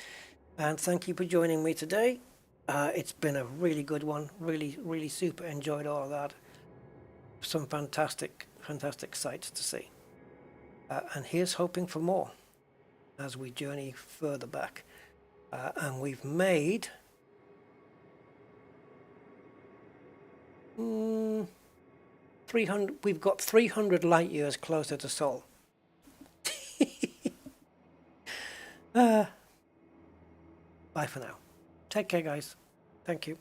Speaker 1: And thank you for joining me today. It's been a really good one. Really super enjoyed all of that. Some fantastic sights to see. And here's hoping for more as we journey further back. And we've made 300. We've got 300 light years closer to Sol. Bye for now. Take care, guys. Thank you.